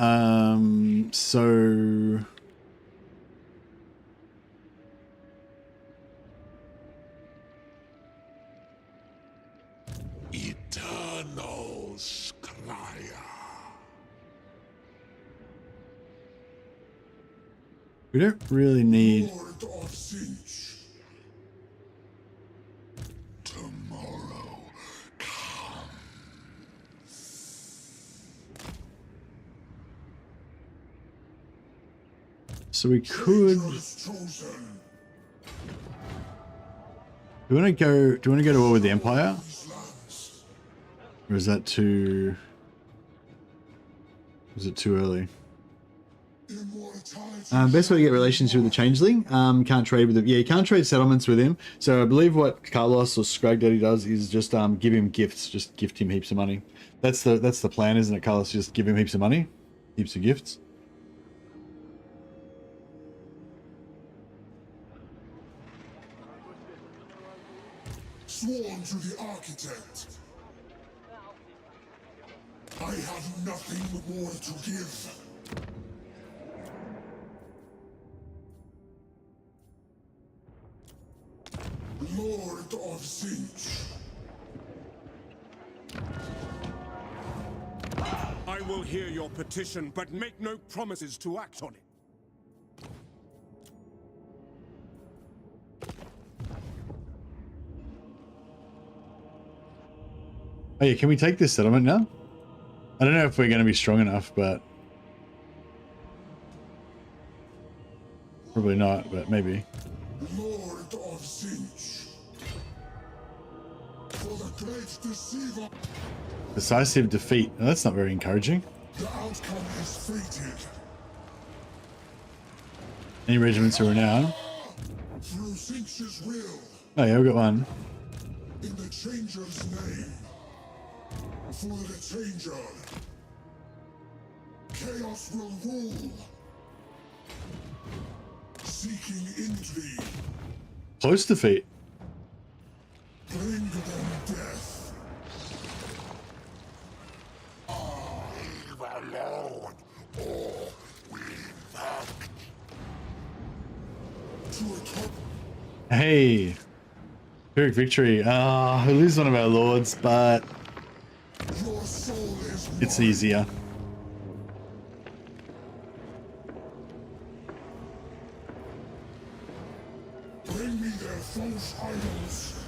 Speaker 1: So
Speaker 2: Eternal Scryer.
Speaker 1: We don't really need...
Speaker 2: Lord of Siege. Tomorrow come.
Speaker 1: So we could...
Speaker 2: Chosen.
Speaker 1: Do you want to go to war with the Empire? Or is that too... Is it too early? Best way to get relations with the Changeling. Can't trade with him. Yeah, you can't trade settlements with him. So I believe what Carlos or Scrag Daddy does is just give him gifts. Just gift him heaps of money. That's the plan, isn't it, Carlos? Just give him heaps of money, heaps of gifts.
Speaker 2: Sworn to the Architect. I have nothing more to give. Lord of Siege.
Speaker 3: I will hear your petition, but make no promises to act on it.
Speaker 1: Oh yeah, can we take this settlement now? I don't know if we're going to be strong enough, but... Probably not, but maybe.
Speaker 2: Lord of Siege. For the great deceiver.
Speaker 1: Decisive defeat. Oh, that's not very encouraging.
Speaker 2: The outcome is fated.
Speaker 1: Any regiments are renowned.
Speaker 2: Through Sinch's will.
Speaker 1: Oh yeah, we got one.
Speaker 2: In the Changer's name. For the Changer. Chaos will rule. Seeking intrigue.
Speaker 1: Close defeat.
Speaker 2: Bring them death. I, the Lord, or we act. To a top.
Speaker 1: Hey. Pyrrhic victory. Ah, we lose one of our lords, but
Speaker 2: Your soul is
Speaker 1: it's
Speaker 2: mine.
Speaker 1: easier.
Speaker 2: Bring me their false idols.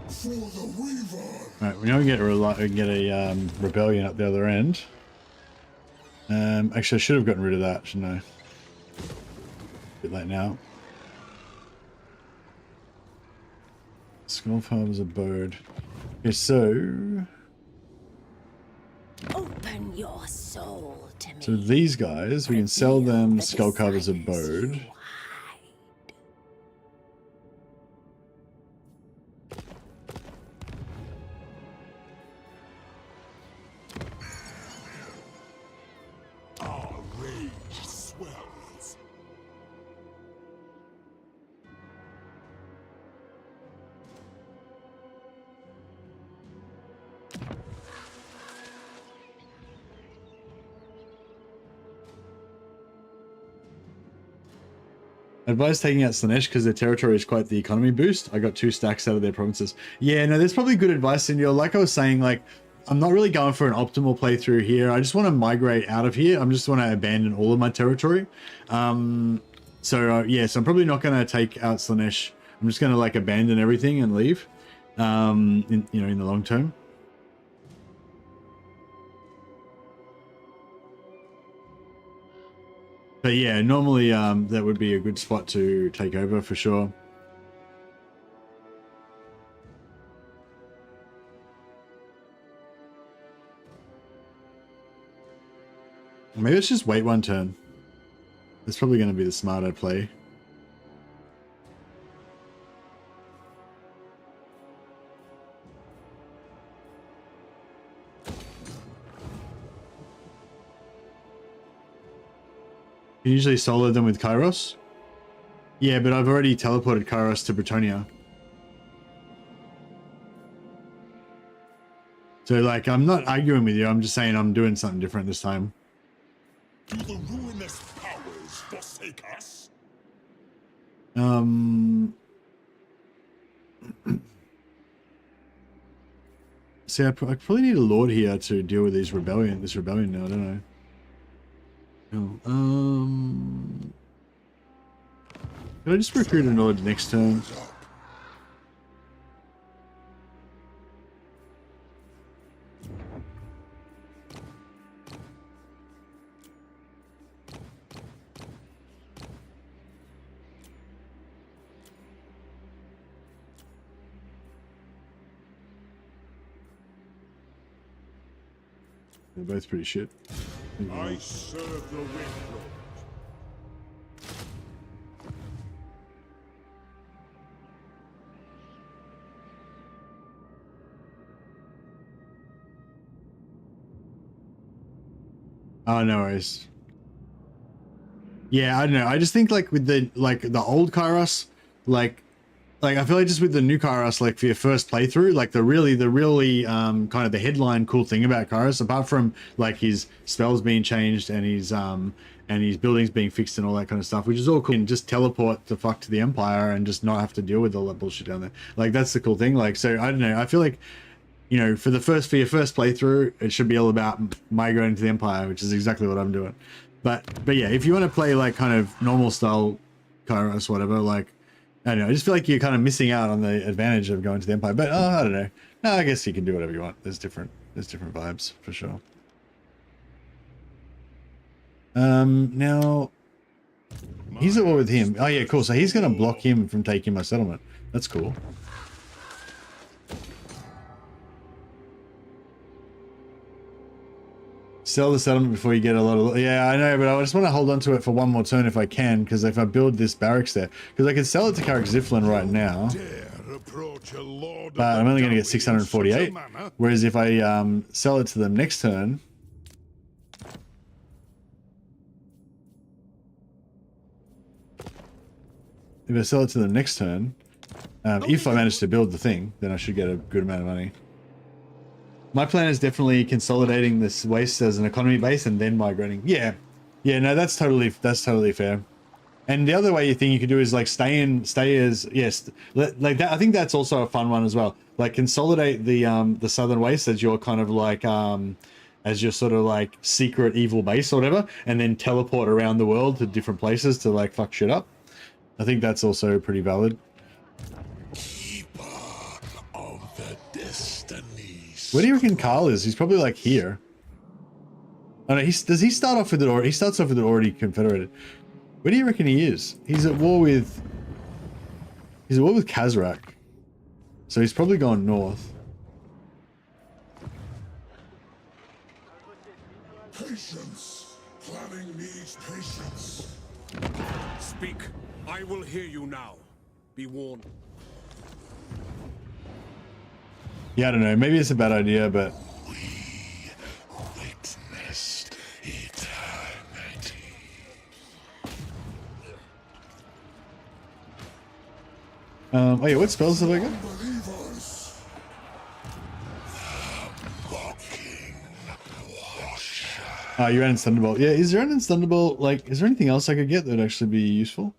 Speaker 2: For the Weaver.
Speaker 1: Right, we know we can get a rebellion up the other end. Actually, I should have gotten rid of that, shouldn't I? Bit late now. Skullcarver's abode. Okay, so
Speaker 4: Open your soul to me.
Speaker 1: so these guys, we can sell them Skullcarver's abode.
Speaker 2: Our rage swells.
Speaker 1: Advise taking out Slanesh because their territory is quite the economy boost. I got 2 stacks out of their provinces. Yeah, no, there's probably good advice in your, like I was saying, like, I'm not really going for an optimal playthrough here. I just want to migrate out of here. I just want to abandon all of my territory. Yeah, so I'm probably not going to take out Slanesh. I'm just going to like abandon everything and leave, in the long term. But yeah, normally that would be a good spot to take over for sure. Maybe let's just wait one turn. That's probably going to be the smarter play. You usually solo them with Kairos? Yeah, but I've already teleported Kairos to Bretonia. So, like, I'm not arguing with you. I'm just saying I'm doing something different this time.
Speaker 2: Do the ruinous powers forsake us?
Speaker 1: see, I probably need a lord here to deal with this rebellion now, don't I? Oh, can I just recruit a lord next turn? They're both pretty shit.
Speaker 2: I serve the wind lord.
Speaker 1: Oh, no worries. Yeah, I don't know. I just think like with the old Kairos, like I feel like just with the new Kairos, like for your first playthrough, like the really kind of the headline cool thing about Kairos, apart from like his spells being changed and his buildings being fixed and all that kind of stuff, which is all cool, and just teleport the fuck to the Empire and just not have to deal with all that bullshit down there. Like that's the cool thing. Like, so I don't know. I feel like, you know, for your first playthrough, it should be all about migrating to the Empire, which is exactly what I'm doing. But yeah, if you want to play like kind of normal style Kairos, whatever, like, I don't know, I just feel like you're kind of missing out on the advantage of going to the Empire. But I don't know. No, I guess you can do whatever you want. There's different vibes for sure. Now he's at war with him. Oh yeah, cool. So he's gonna block him from taking my settlement. That's cool. Sell the settlement before you get a lot of... Yeah, I know, but I just want to hold on to it for one more turn if I can, because if I build this barracks there... Because I can sell it to Carrick Ziflin right now. But I'm only going to get 648. Whereas if I sell it to them next turn... If I sell it to them next turn, if I manage to build the thing, then I should get a good amount of money. My plan is definitely consolidating this waste as an economy base and then migrating. Yeah, no, that's totally fair. And the other way you could do is like stay as, yes, like that. I think that's also a fun one as well. Like consolidate the southern waste as your kind of like as your sort of like secret evil base or whatever, and then teleport around the world to different places to like fuck shit up. I think that's also pretty valid. Where do you reckon Carl is? He's probably like here. Oh no, does he start off with it, or he starts off with it already confederated? Where do you reckon he is? He's at war with Kazrak. So he's probably gone north.
Speaker 2: Patience. Planning needs patience.
Speaker 3: Speak. I will hear you now. Be warned.
Speaker 1: Yeah, I don't know. Maybe it's a bad idea, but...
Speaker 2: We witnessed eternity.
Speaker 1: Oh yeah, what spells have I got? Oh, you ran in Thunderbolt. Yeah, is there an Thunderbolt? Like, is there anything else I could get that would actually be useful?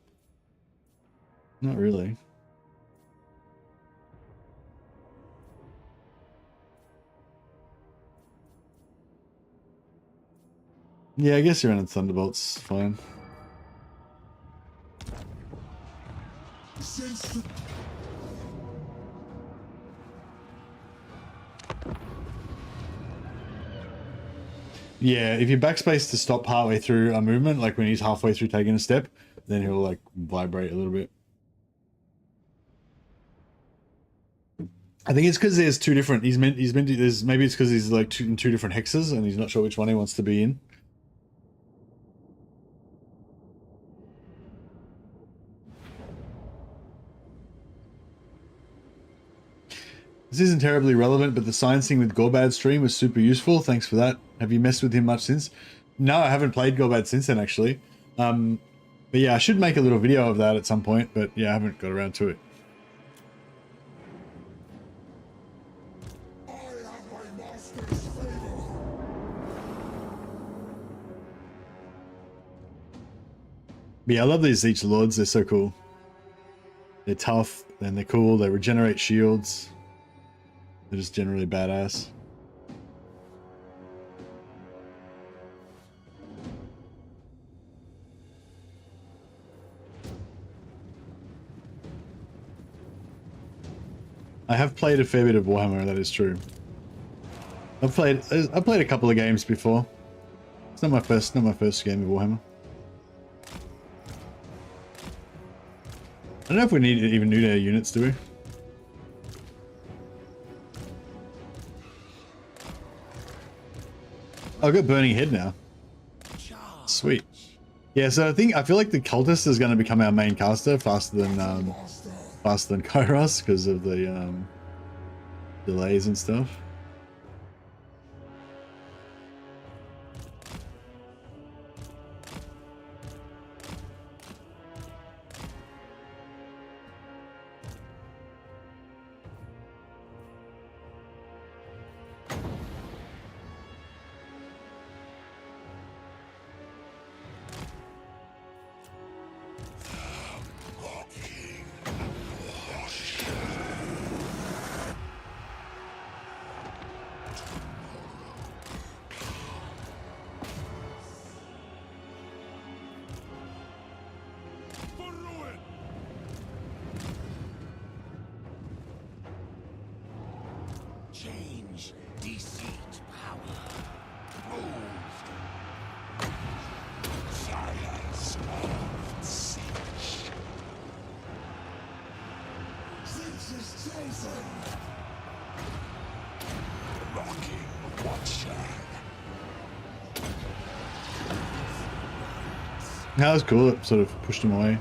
Speaker 1: Not really. Yeah, I guess you're in Thunderbolt's fine. Yeah, if you backspace to stop partway through a movement, like when he's halfway through taking a step, then he'll like vibrate a little bit. I think it's because there's two different. Maybe it's because he's like in two different hexes and he's not sure which one he wants to be in. This isn't terribly relevant, but the sciencing with Gorbad stream was super useful. Thanks for that. Have you messed with him much since? No, I haven't played Gorbad since then, actually. But yeah, I should make a little video of that at some point, but yeah, I haven't got around to it. But yeah, I love these Zeech Lords. They're so cool. They're tough, and they're cool. They regenerate shields. They're just generally badass. I have played a fair bit of Warhammer, that is true. I've played a couple of games before. It's not my first game of Warhammer. I don't know if we even need our units, do we? Oh, I've got Burning Head now. Sweet. Yeah, so I feel like the Cultist is going to become our main caster faster than Kairos because of the delays and stuff.
Speaker 3: Change, deceit, power, rules, silence, siege. Six is chosen. Rocking watcher.
Speaker 1: That was cool. It sort of pushed him away.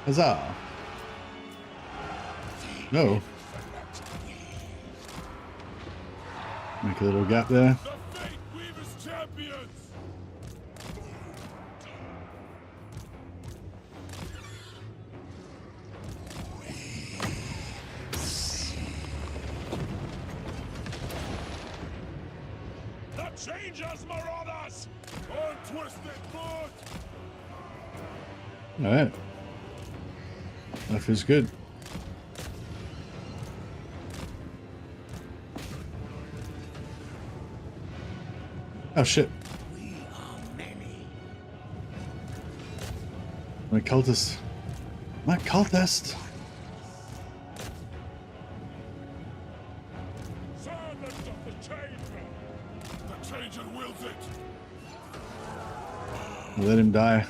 Speaker 1: Huzzah! No. Make a little gap there.
Speaker 2: The Fate Weavers champions! The Changers Marauders! Or Twisted Foot!
Speaker 1: Alright. That feels good. Oh shit.
Speaker 3: We are many.
Speaker 1: My cultist. My cultist!
Speaker 2: Servant of the Changer! The Changer wills it!
Speaker 1: Let him die.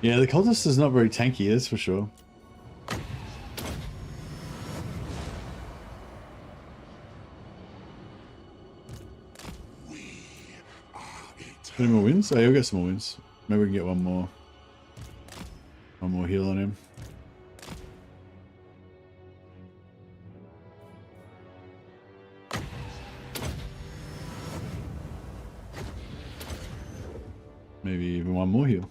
Speaker 1: Yeah, the cultist is not very tanky, that's for sure. Any more wins? Oh yeah, we'll get some more wins. Maybe we can get one more heal on him. Maybe even one more heal.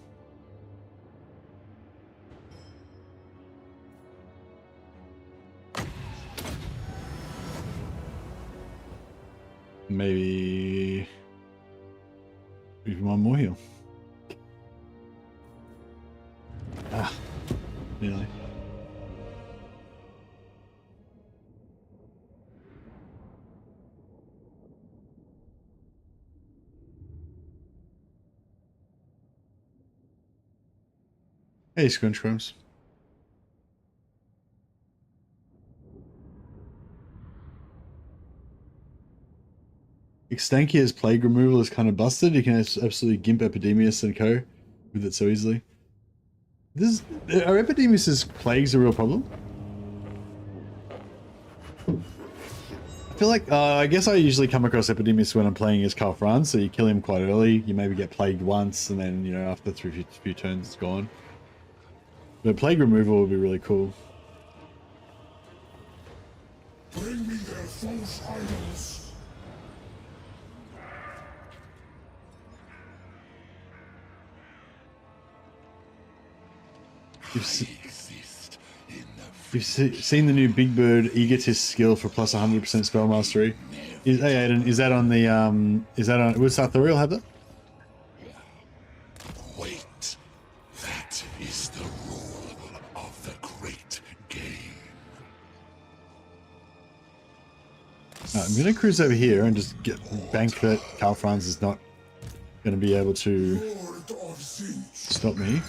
Speaker 1: Maybe even one more heal. Ah, nearly. Hey, Scrunchworms. Extankia's plague removal is kind of busted. You can absolutely gimp Epidemius and co with it so easily. Are Epidemius's plagues a real problem? I feel like, I guess I usually come across Epidemius when I'm playing as Karl Franz, so you kill him quite early. You maybe get plagued once, and then, you know, after a few turns, it's gone. But plague removal would be really cool.
Speaker 2: Bring me their false idols.
Speaker 1: You've seen the new Big Bird Egotist skill for plus 100% spell mastery. Hey Aiden, is that on the would Sarthoreal have that?
Speaker 2: Wait, that is the rule of the great game.
Speaker 1: I'm gonna cruise over here and just bank that Karl Franz is not gonna be able to stop me.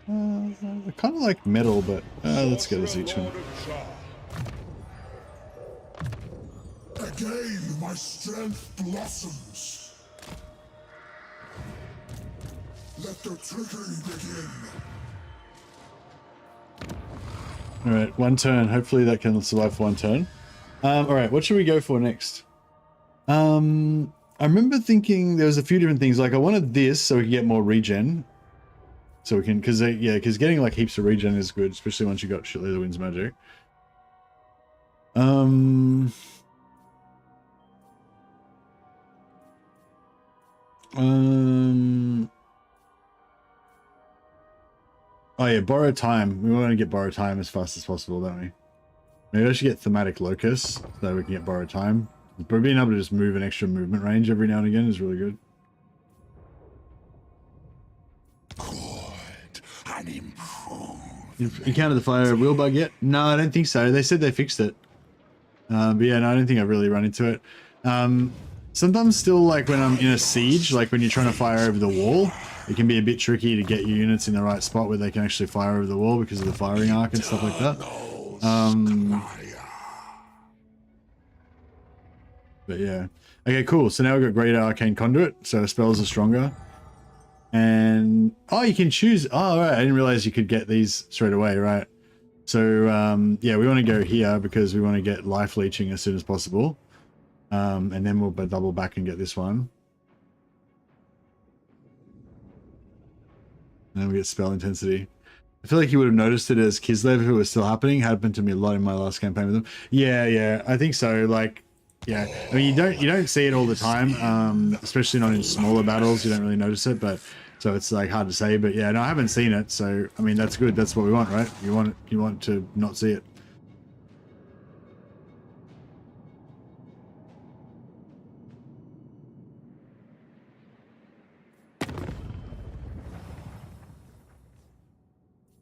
Speaker 1: I kind of like metal, but let's get this each one.
Speaker 2: Again, my strength blossoms. Let the trickery begin.
Speaker 1: Alright, one turn. Hopefully that can survive for one turn. Alright, what should we go for next? I remember thinking there was a few different things. Like I wanted this so we can get more regen. So we can, because getting like heaps of regen is good, especially once you got shitload of Wind's magic. Oh yeah, borrow time. We want to get borrow time as fast as possible, don't we? Maybe I should get thematic locus so we can get borrow time. But being able to just move an extra movement range every now and again is really good. You've encountered the fire wheel bug yet? No, I don't think so. They said they fixed it. But yeah, no, I don't think I've really run into it. Sometimes still, like when I'm in a siege, like when you're trying to fire over the wall, it can be a bit tricky to get your units in the right spot where they can actually fire over the wall because of the firing arc and stuff like that. But yeah. Okay, cool. So now we've got Greater Arcane Conduit, so spells are stronger. And oh, you can choose. Oh, right. I didn't realize you could get these straight away, right? So yeah, we want to go here because we want to get life leeching as soon as possible. And then we'll double back and get this one. And then we get spell intensity. I feel like you would have noticed it as Kislev if it was still happening. Happened to me a lot in my last campaign with them. Yeah, I think so. Like, yeah, I mean, you don't see it all the time, especially not in smaller battles. You don't really notice it, but so it's like hard to say. But yeah, no, I haven't seen it, so I mean that's good. That's what we want, right? You want to not see it.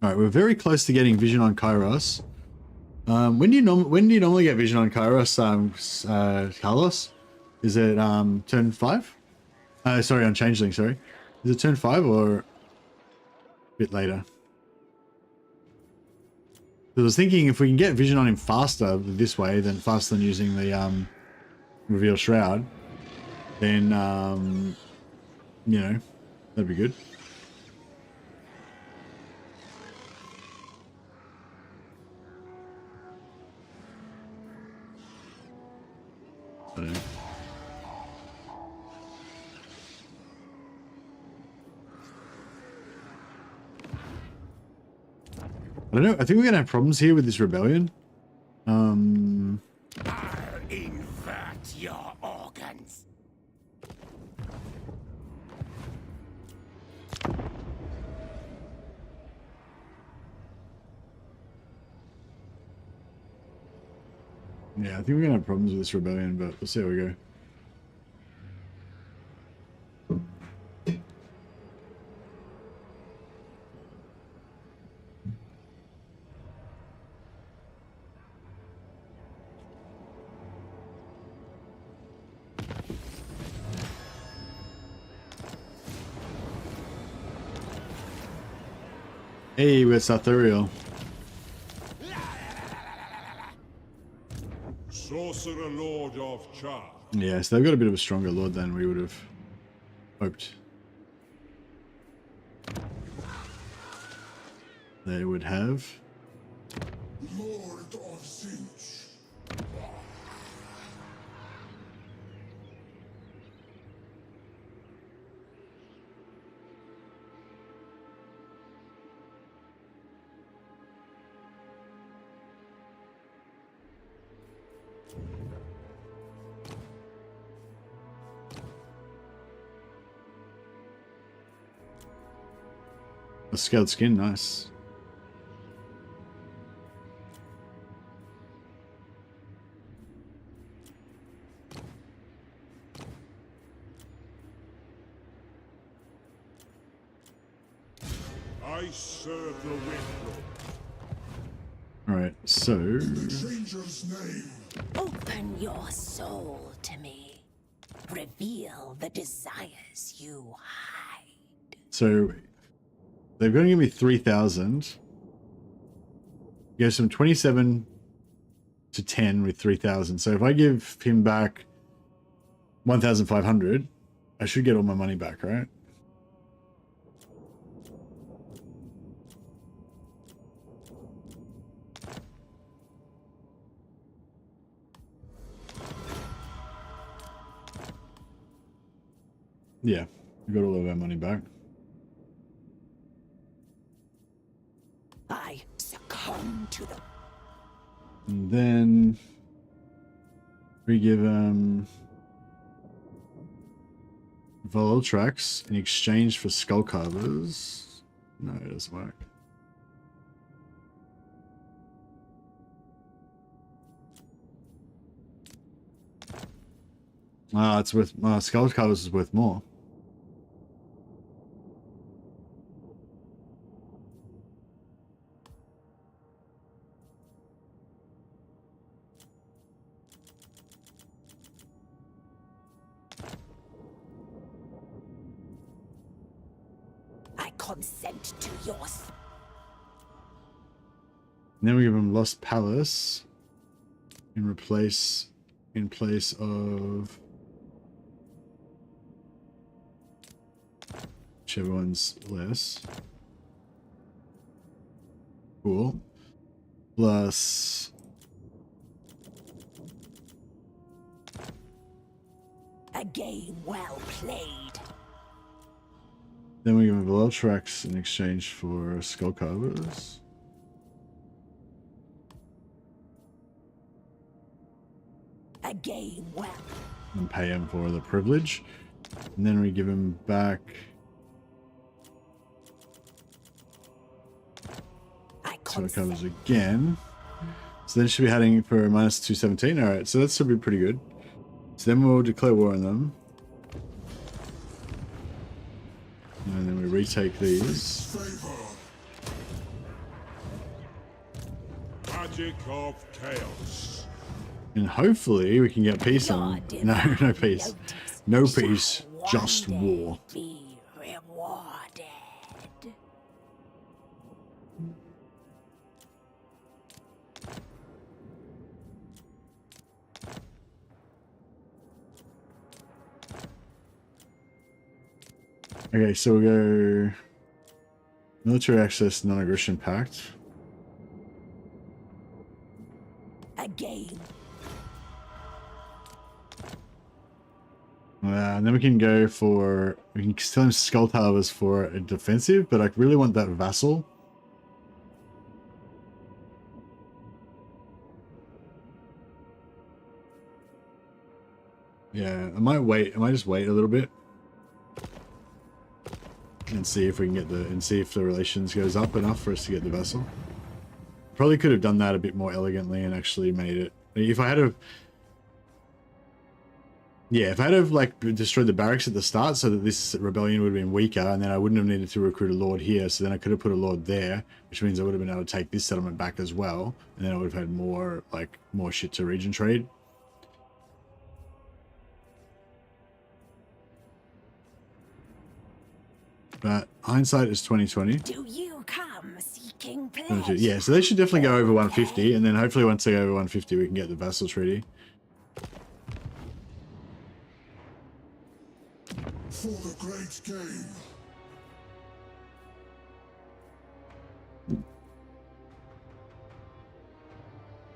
Speaker 1: All right, we're very close to getting vision on Kairos. When do you normally get vision on Kairos, Carlos? Is it turn 5? Sorry, on Changeling, sorry. Is it turn 5 or a bit later? I was thinking if we can get vision on him faster this way, faster than using the Reveal Shroud, then you know, that'd be good. I don't know. I think we're gonna have problems here with this rebellion.
Speaker 3: I'll invert your organs.
Speaker 1: Yeah, I think we're gonna have problems with this rebellion, but we'll see how we go. Hey, we're Sarthoreal.
Speaker 2: Sorcerer Lord of Char.
Speaker 1: Yeah, so they've got a bit of a stronger lord than we would have hoped they would have.
Speaker 2: Lord of Siege.
Speaker 1: A scaled skin, nice.
Speaker 2: I serve the wind.
Speaker 1: Alright, so
Speaker 2: Stranger's name.
Speaker 4: Open your soul to me. Reveal the desires you hide.
Speaker 1: so they're going to give me 3,000. Goes from 27 to 10 with 3,000. So if I give him back 1,500, I should get all my money back, right? Yeah, we got all of our money back.
Speaker 4: I succumb to the
Speaker 1: And then we give Vol tracks in exchange for skull carvers. No, it doesn't work. It's worth skull carvers is worth more.
Speaker 4: I consent to yours.
Speaker 1: And then we give him Lost Palace in place of whichever one's less. Cool. Plus
Speaker 4: A game well played.
Speaker 1: then we give him Below tracks in exchange for skull carvers.
Speaker 4: A game well.
Speaker 1: And pay him for the privilege. And then we give him back
Speaker 4: I
Speaker 1: skull
Speaker 4: consent.
Speaker 1: carvers again. So then should be heading for minus 217. Alright, so that should be pretty good. So then we'll declare war on them. And then we retake these.
Speaker 2: Favor. Magic of Chaos.
Speaker 1: And hopefully we can get peace on. No, no peace. No peace, just war.
Speaker 4: Be rewarded.
Speaker 1: Okay, so we go military access, non-aggression pact.
Speaker 4: A game.
Speaker 1: And then we can go for, we can tell him skull towers for a defensive, but I really want that vassal. Yeah, I might wait. I might just wait a little bit and see if we can get the, and see if the relations goes up enough for us to get the vassal. Probably could have done that a bit more elegantly and actually made it If I had to, yeah, if I had to like destroyed the barracks at the start so that this rebellion would have been weaker, and then I wouldn't have needed to recruit a lord here, so then I could have put a lord there, which means I would have been able to take this settlement back as well, and then I would have had more shit to region trade. But hindsight is 2020.
Speaker 4: Do you come seeking pleasure?
Speaker 1: Yeah, so they should definitely go over 150, and then hopefully once they go over 150, we can get the vassal treaty.
Speaker 2: For the great game.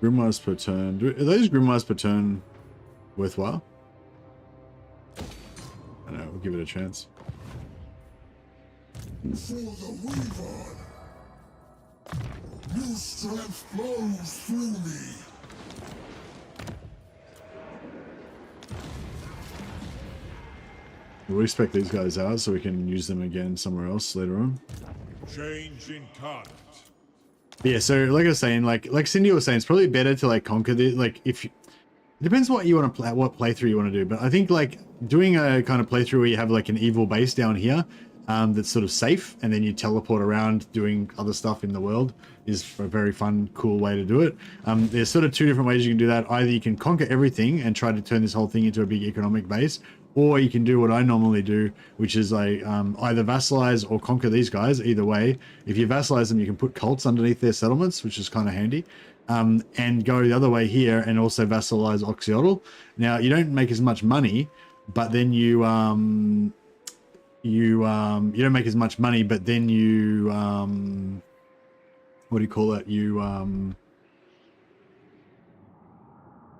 Speaker 1: Grimoires per turn. Are those grimoires per turn worthwhile? I don't know, we'll give it a chance.
Speaker 2: For the Weaver. New strength flows through me.
Speaker 1: We'll expect these guys out so we can use them again somewhere else later on.
Speaker 2: Change incarnate.
Speaker 1: Yeah, so like I was saying, like Cindy was saying, it's probably better to like conquer the if you, it depends what you want to play, what playthrough you want to do. But I think like doing a kind of playthrough where you have like an evil base down here, that's sort of safe, and then you teleport around doing other stuff in the world is a very fun, cool way to do it. There's sort of two different ways you can do that. Either you can conquer everything and try to turn this whole thing into a big economic base, or you can do what I normally do, which is like either vassalize or conquer these guys. Either way, if you vassalize them, you can put cults underneath their settlements, which is kind of handy. And go the other way here and also vassalize Oxyotl. Now you don't make as much money, but then you don't make as much money, but then you what do you call it? You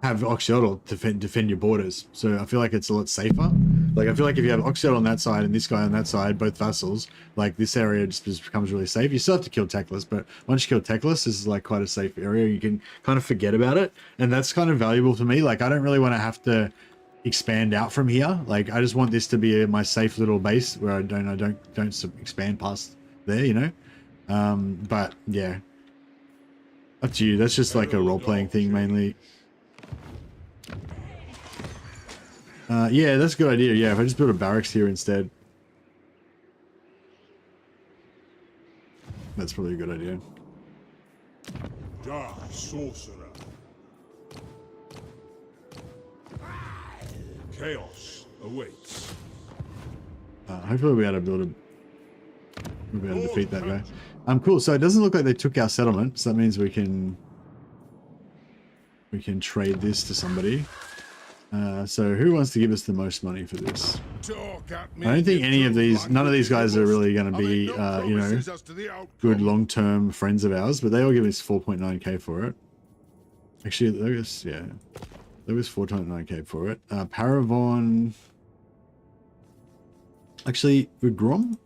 Speaker 1: have Oxyotl defend your borders. So I feel like it's a lot safer. Like I feel like if you have Oxyotl on that side and this guy on that side, both vassals, like this area just becomes really safe. You still have to kill Teclis, but once you kill Teclis, this is like quite a safe area. You can kind of forget about it, and that's kind of valuable for me. Like I don't really want to have to expand out from here. Like I just want this to be my safe little base where I don't expand past there, you know. But yeah, up to you. That's just like a role-playing thing mainly. Yeah, that's a good idea. Yeah, if I just build a barracks here instead, that's probably a good idea.
Speaker 2: Dark sorcerer. Chaos awaits.
Speaker 1: Hopefully we'll be able to build we'll be able to defeat that guy. Cool. So it doesn't look like they took our settlement, so that means we can trade this to somebody. So who wants to give us the most money for this? I don't think any of these, none of these guys are really going to be, you know, good long-term friends of ours, but they all give us 4.9k for it. Actually, there was, yeah, there was 4.9k for it. Paravon. Actually, with Grom?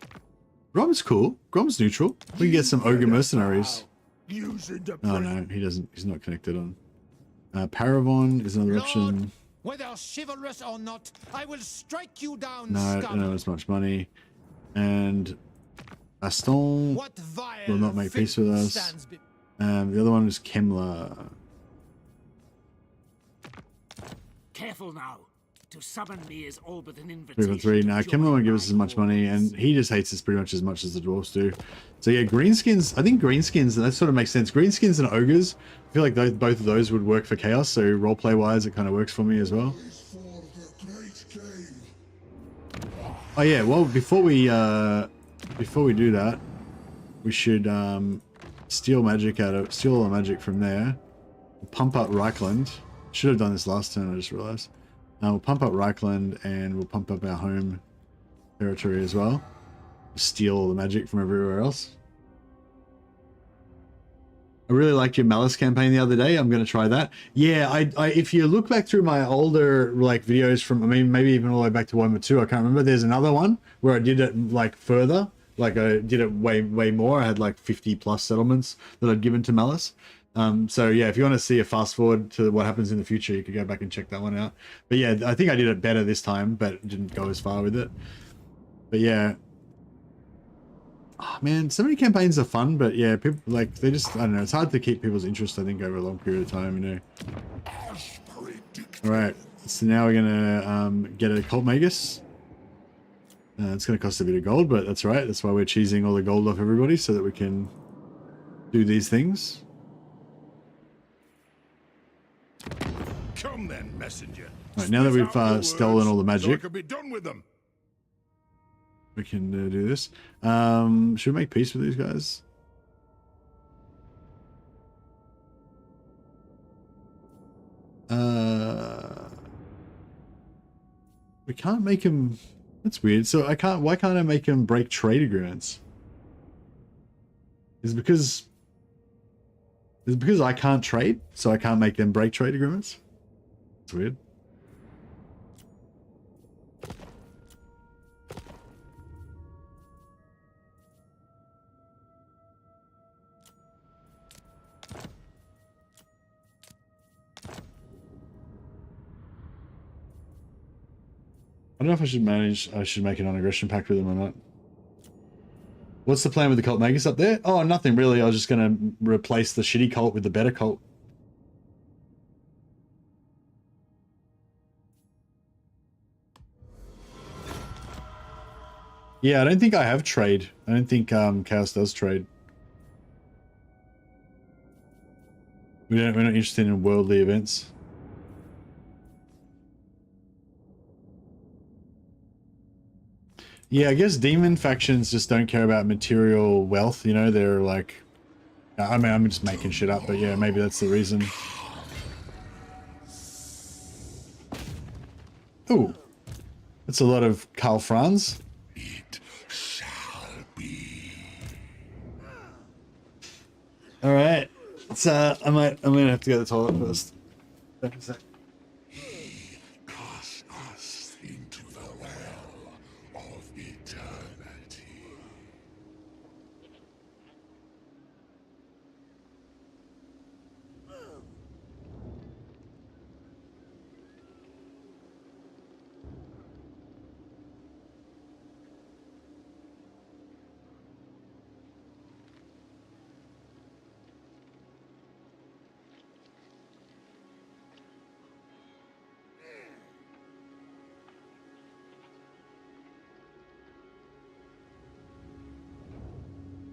Speaker 1: Grom's cool. Grom's neutral. We can get some ogre mercenaries. Oh no, he doesn't, he's not connected on. Paravon is another option.
Speaker 5: Whether chivalrous or not, I will strike you down.
Speaker 1: No, I don't have as much money. And Aston will not make peace with us. The other one is Kemler.
Speaker 3: Careful now. To summon me is all but an invitation.
Speaker 1: 3 for 3. Now, Kemler won't give us as much money, and he just hates us pretty much as the dwarves do. So yeah, greenskins. I think greenskins. That sort of makes sense. Greenskins and ogres. I feel like both of those would work for chaos. So roleplay wise, it kind of works for me as well. Oh yeah. Well, before we do that, we should steal all the magic from there. Pump up Reichland. Should have done this last turn. I just realized. We'll pump up Reichland and we'll pump up our home territory as well. Steal all the magic from everywhere else. I really liked your Malice campaign the other day. I'm going to try that. Yeah, I if you look back through my older like videos from, I mean, maybe even all the way back to 1 or 2, I can't remember. There's another one where I did it like further. Like I did it way more. I had like 50 plus settlements that I'd given to Malice. So yeah, if you want to see a fast forward to what happens in the future, you could go back and check that one out. But yeah, I think I did it better this time, but didn't go as far with it. But yeah, Oh, man, so many campaigns are fun, but yeah, people like they just I don't know. It's hard to keep people's interest. I think over a long period of time, you know. All right, so now we're gonna get a cult magus. It's gonna cost a bit of gold, but that's right. That's why we're cheesing all the gold off everybody so that we can do these things.
Speaker 2: Come then, messenger.
Speaker 1: Right, now that we've stolen all the
Speaker 2: so I
Speaker 1: magic,
Speaker 2: can be done with them.
Speaker 1: we can do this. Should we make peace with these guys? We can't make him. That's weird. So I can't. Why can't I make him break trade agreements? Is it because I can't trade, so I can't make them break trade agreements? It's weird. I don't know if I should make a non-aggression pact with them or not. What's the plan with the cult magus up there? Oh, nothing really. I was just going to replace the shitty cult with the better cult. Yeah, I don't think I have trade. I don't think Chaos does trade. We're not interested in worldly events. Yeah, I guess demon factions just don't care about material wealth, you know, they're like... I mean, I'm just making shit up, but yeah, maybe that's the reason. Ooh. That's a lot of Karl Franz.
Speaker 2: It shall be.
Speaker 1: Alright. It's I'm gonna have to go to the toilet first. Back in a sec.
Speaker 2: Cast us into the well of eternity.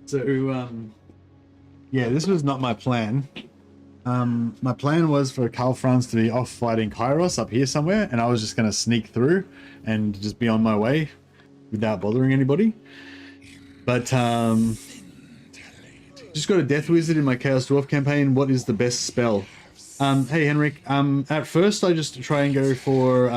Speaker 1: So, yeah, this was not my plan. My plan was for Karl Franz to be off fighting Kairos up here somewhere, and I was just going to sneak through and just be on my way without bothering anybody. But, just got a Death Wizard in my Chaos Dwarf campaign. What is the best spell? Hey, Henrik, at first I just try and go for,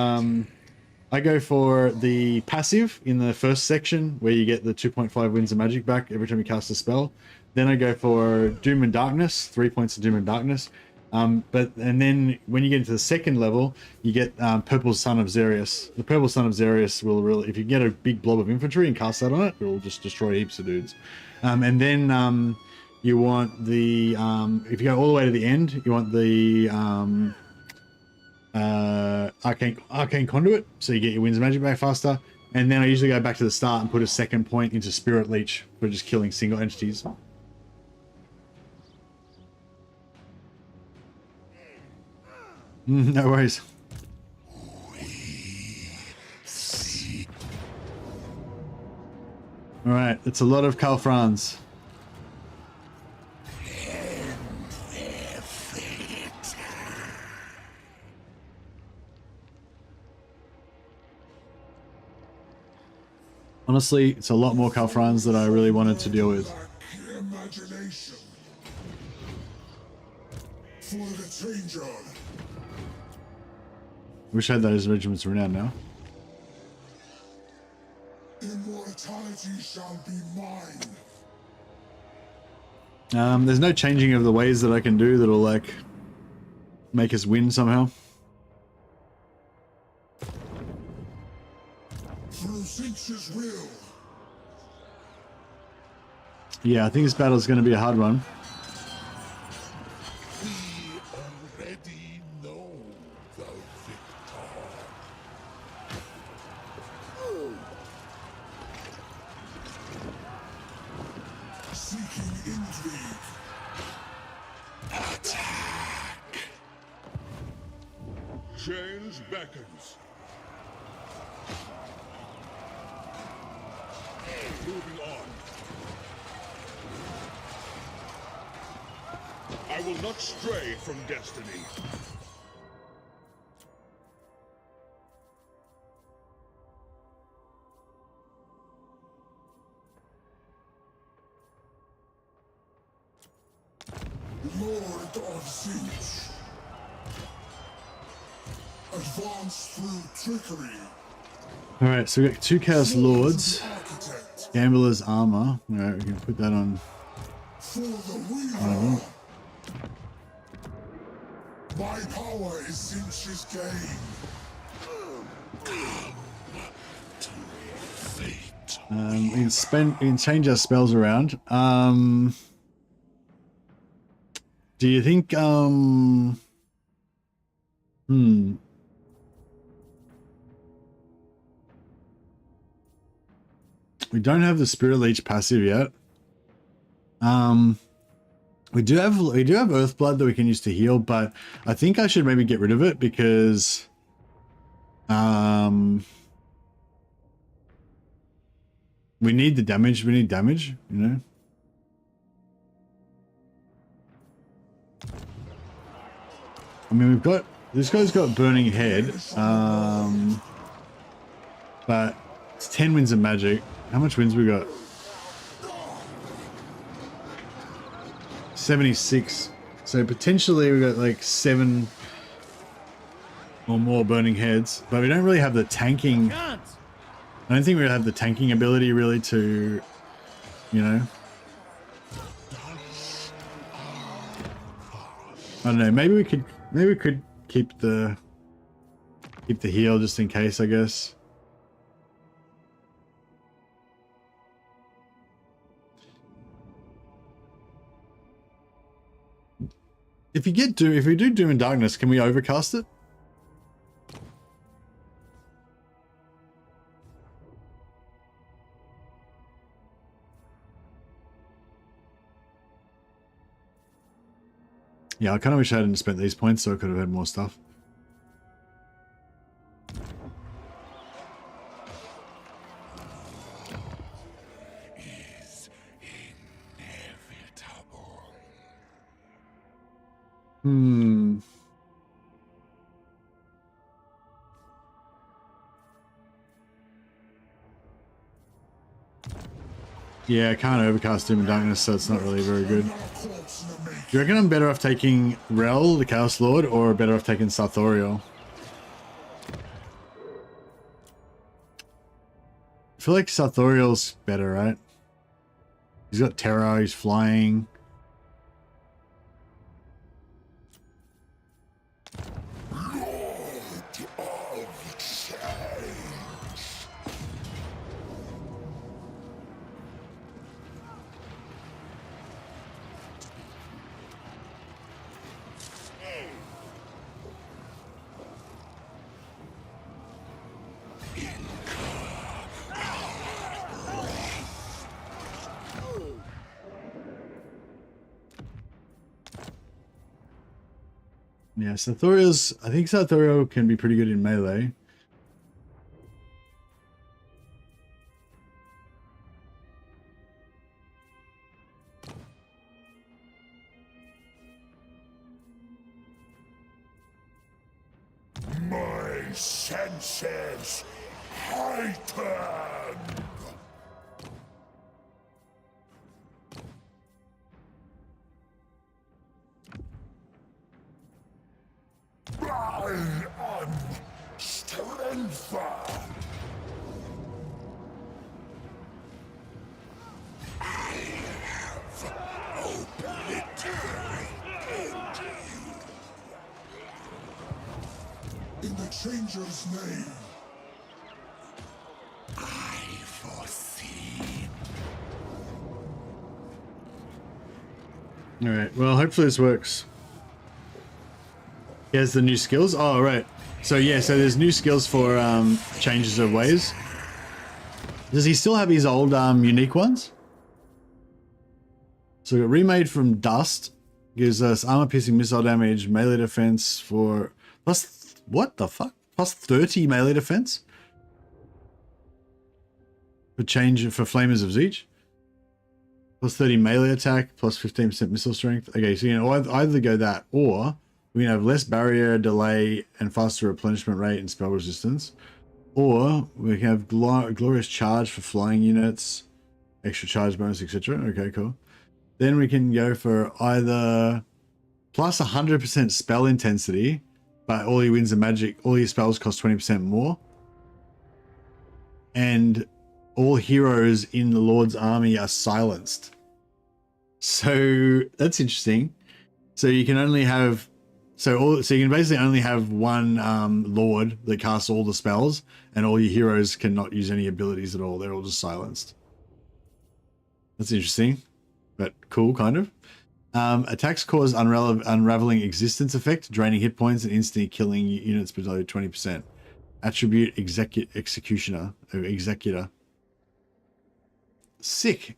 Speaker 1: I go for the passive in the first section where you get the 2.5 Winds of Magic back every time you cast a spell. Then I go for Doom and Darkness, 3 points of Doom and Darkness. And then when you get into the second level, you get Purple Sun of Xerius. The Purple Sun of Xerius will really, if you get a big blob of infantry and cast that on it, it will just destroy heaps of dudes. And then you want the, if you go all the way to the end, you want the Arcane Conduit, so you get your Winds of Magic back faster. And then I usually go back to the start and put a second point into Spirit Leech for just killing single entities. No worries. Alright, it's a lot of Karl Franz. Honestly, it's a lot more Karl Franz that I really wanted to deal with.
Speaker 2: Imagination. For the changer.
Speaker 1: Wish I had those regiments renowned now.
Speaker 2: Immortality shall be
Speaker 1: mine. There's no changing of the ways that I can do that'll like make us win somehow.
Speaker 2: Through Sinch's will.
Speaker 1: Yeah, I think this battle is going to be a hard one.
Speaker 2: We already know the victor. Change beckons. Moving on. I will not stray from destiny.
Speaker 3: Lord of Siege. Advance through trickery.
Speaker 1: All right, so we got 2 Chaos Lords,
Speaker 3: Architect.
Speaker 1: Gambler's Armor. All right, we can put that on.
Speaker 3: For the Weaver. My power is Sinch's gain.
Speaker 1: We can change our spells around. Do you think we don't have the Spirit Leech passive yet. We do have Earthblood that we can use to heal, but I think I should maybe get rid of it because we need the damage. We need damage, you know. I mean, we've got this guy's got Burning Head, but it's 10 Winds of Magic. How much wins we got? 76. So potentially we got like 7 or more Burning Heads, but we don't really have the tanking. I don't think we have the tanking ability really to, you know. I don't know. Maybe we could keep the heal just in case, I guess. If we do Doom and Darkness, can we overcast it? Yeah, I kind of wish I hadn't spent these points so I could have had more stuff.
Speaker 3: Is inevitable.
Speaker 1: Yeah, I can't overcast Doom and Darkness, so it's not really very good. Do you reckon I'm better off taking Rel, the Chaos Lord, or better off taking Sarthoreal? I feel like Sarthoreal's better, right? He's got Terror, he's flying. Yeah, Sarthoreal's... I think Sarthoreal can be pretty good in melee.
Speaker 3: My senses heighten. I am strength. I have obliterated you. In the Changer's name, I foresee.
Speaker 1: All right, well, hopefully this works. Here's the new skills. Oh, right. So yeah, so there's new skills for changes of ways. Does he still have his old unique ones? So we got remade from dust. Gives us armor piercing missile damage, melee defense for Plus, what the fuck? Plus 30 melee defense? For change for Flamers of Zeech? Plus 30 melee attack, plus 15% missile strength. Okay, so you know, either go that, or we can have less barrier, delay, and faster replenishment rate and spell resistance. Or we can have glorious charge for flying units, extra charge bonus, etc. Okay, cool. Then we can go for either plus 100% spell intensity, but all your wins are magic, all your spells cost 20% more. And all heroes in the Lord's army are silenced. So that's interesting. So you can only have, so you can basically only have one Lord that casts all the spells, and all your heroes cannot use any abilities at all. They're all just silenced. That's interesting, but cool, kind of. Attacks cause unraveling existence effect, draining hit points and instantly killing units below 20%. Attribute executioner or executor. Sick.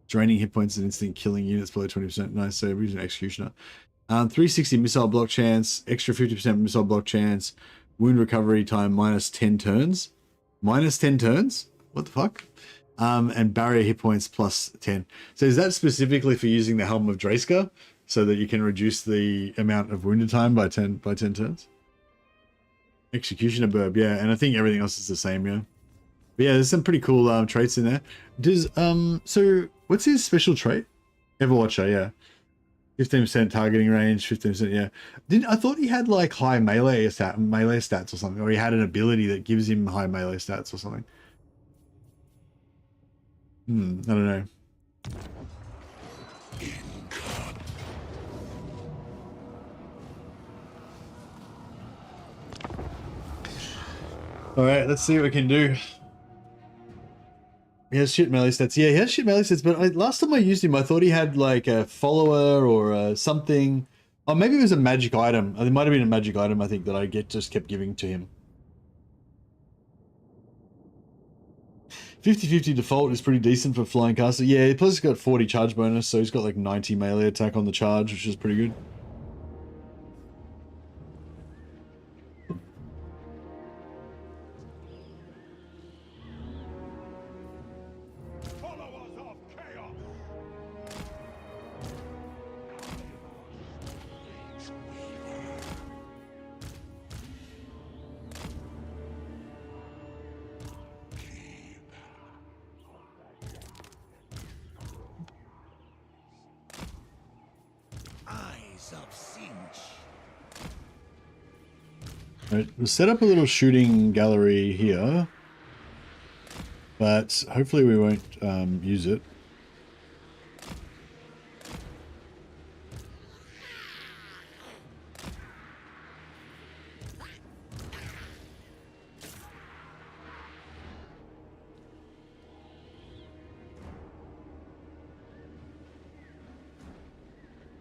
Speaker 1: Draining hit points and instantly killing units below 20%. Nice. So we're using executioner. 360 missile block chance, extra 50% missile block chance, wound recovery time minus 10 turns. Minus 10 turns? What the fuck? And barrier hit points plus 10. So is that specifically for using the Helm of Draiska so that you can reduce the amount of wounded time by 10 turns? Executioner burb, yeah, and I think everything else is the same, yeah. But yeah, there's some pretty cool traits in there. Does so what's his special trait? Everwatcher, yeah. 15% targeting range, 15%, yeah. I thought he had like high melee stats or something, or he had an ability that gives him high melee stats or something. I don't know. All right, let's see what we can do. He has shit melee stats. Yeah, he has shit melee stats, but last time I used him, I thought he had like a follower or something. Oh, maybe it was a magic item. It might have been a magic item, I think, that I just kept giving to him. 50-50 default is pretty decent for flying caster. Yeah, plus he's got 40 charge bonus, so he's got like 90 melee attack on the charge, which is pretty good.
Speaker 3: Followers of chaos.
Speaker 1: Right, we'll set up a little shooting gallery here, but hopefully we won't use it.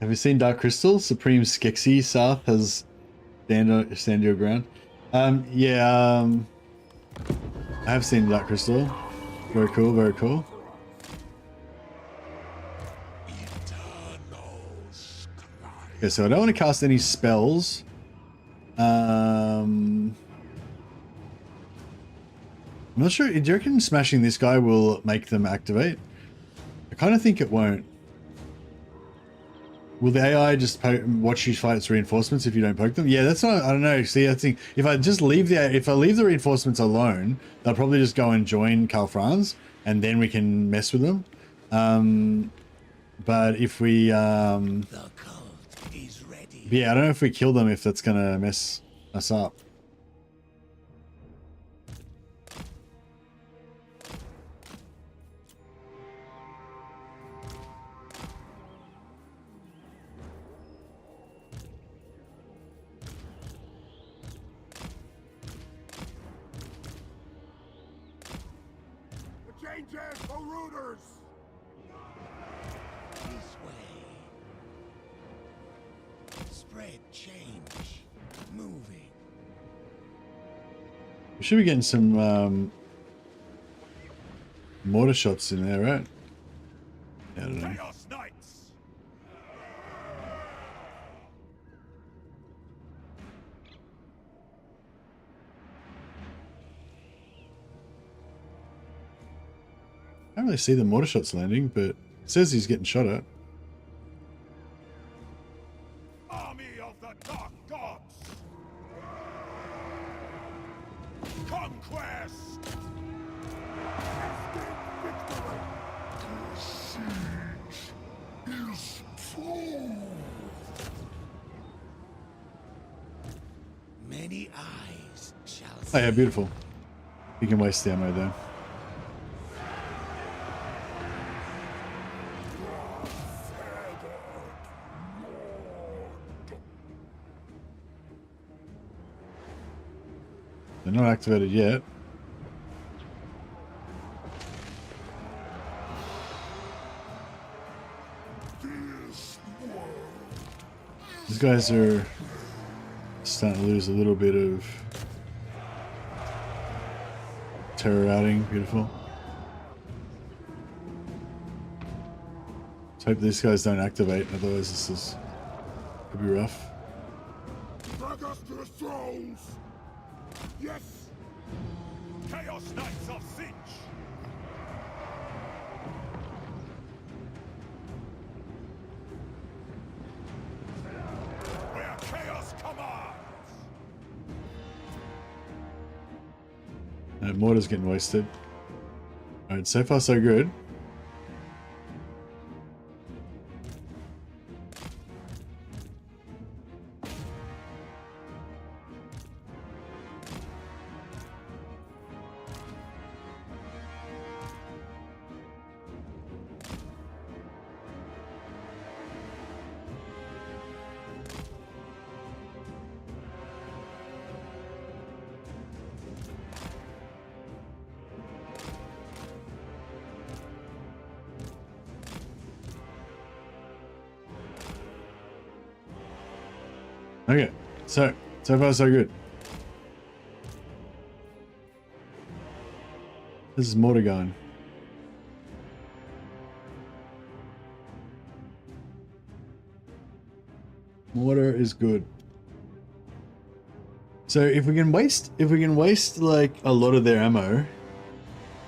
Speaker 1: Have you seen Dark Crystal? Supreme Skeksis Sarth has stand your ground. I have seen Dark Crystal. Very cool, very cool. Okay, so I don't want to cast any spells. I'm not sure. Do you reckon smashing this guy will make them activate? I kind of think it won't. Will the AI just watch you fight its reinforcements if you don't poke them? Yeah, that's not. I don't know. See, I think if I just leave if I leave the reinforcements alone, they'll probably just go and join Karl Franz, and then we can mess with them. But if we,
Speaker 3: The cult is ready.
Speaker 1: yeah, I don't know if we kill them if that's gonna mess us up.
Speaker 3: Changes for rooters.
Speaker 5: This way. Spread change. Moving.
Speaker 1: We should be getting some mortar shots in there, right? Yeah, I don't know.
Speaker 3: Chaos Knights.
Speaker 1: don't really see the mortar shots landing, but it says he's getting shot at.
Speaker 3: Army of the Dark Gods! Conquest!
Speaker 5: Many eyes shall
Speaker 1: Oh yeah, beautiful. You can waste the ammo there. They're not activated yet. These guys are starting to lose a little bit of terror outing. Beautiful. Let's hope these guys don't activate, otherwise this could be rough.
Speaker 3: Drag us to the thrones! Yes! Chaos Knights of Sinch! Where chaos commands!
Speaker 1: Mortar's getting wasted. Alright, so far so good. Okay, so far so good. This is mortar gun. Mortar is good. So if we can waste like a lot of their ammo,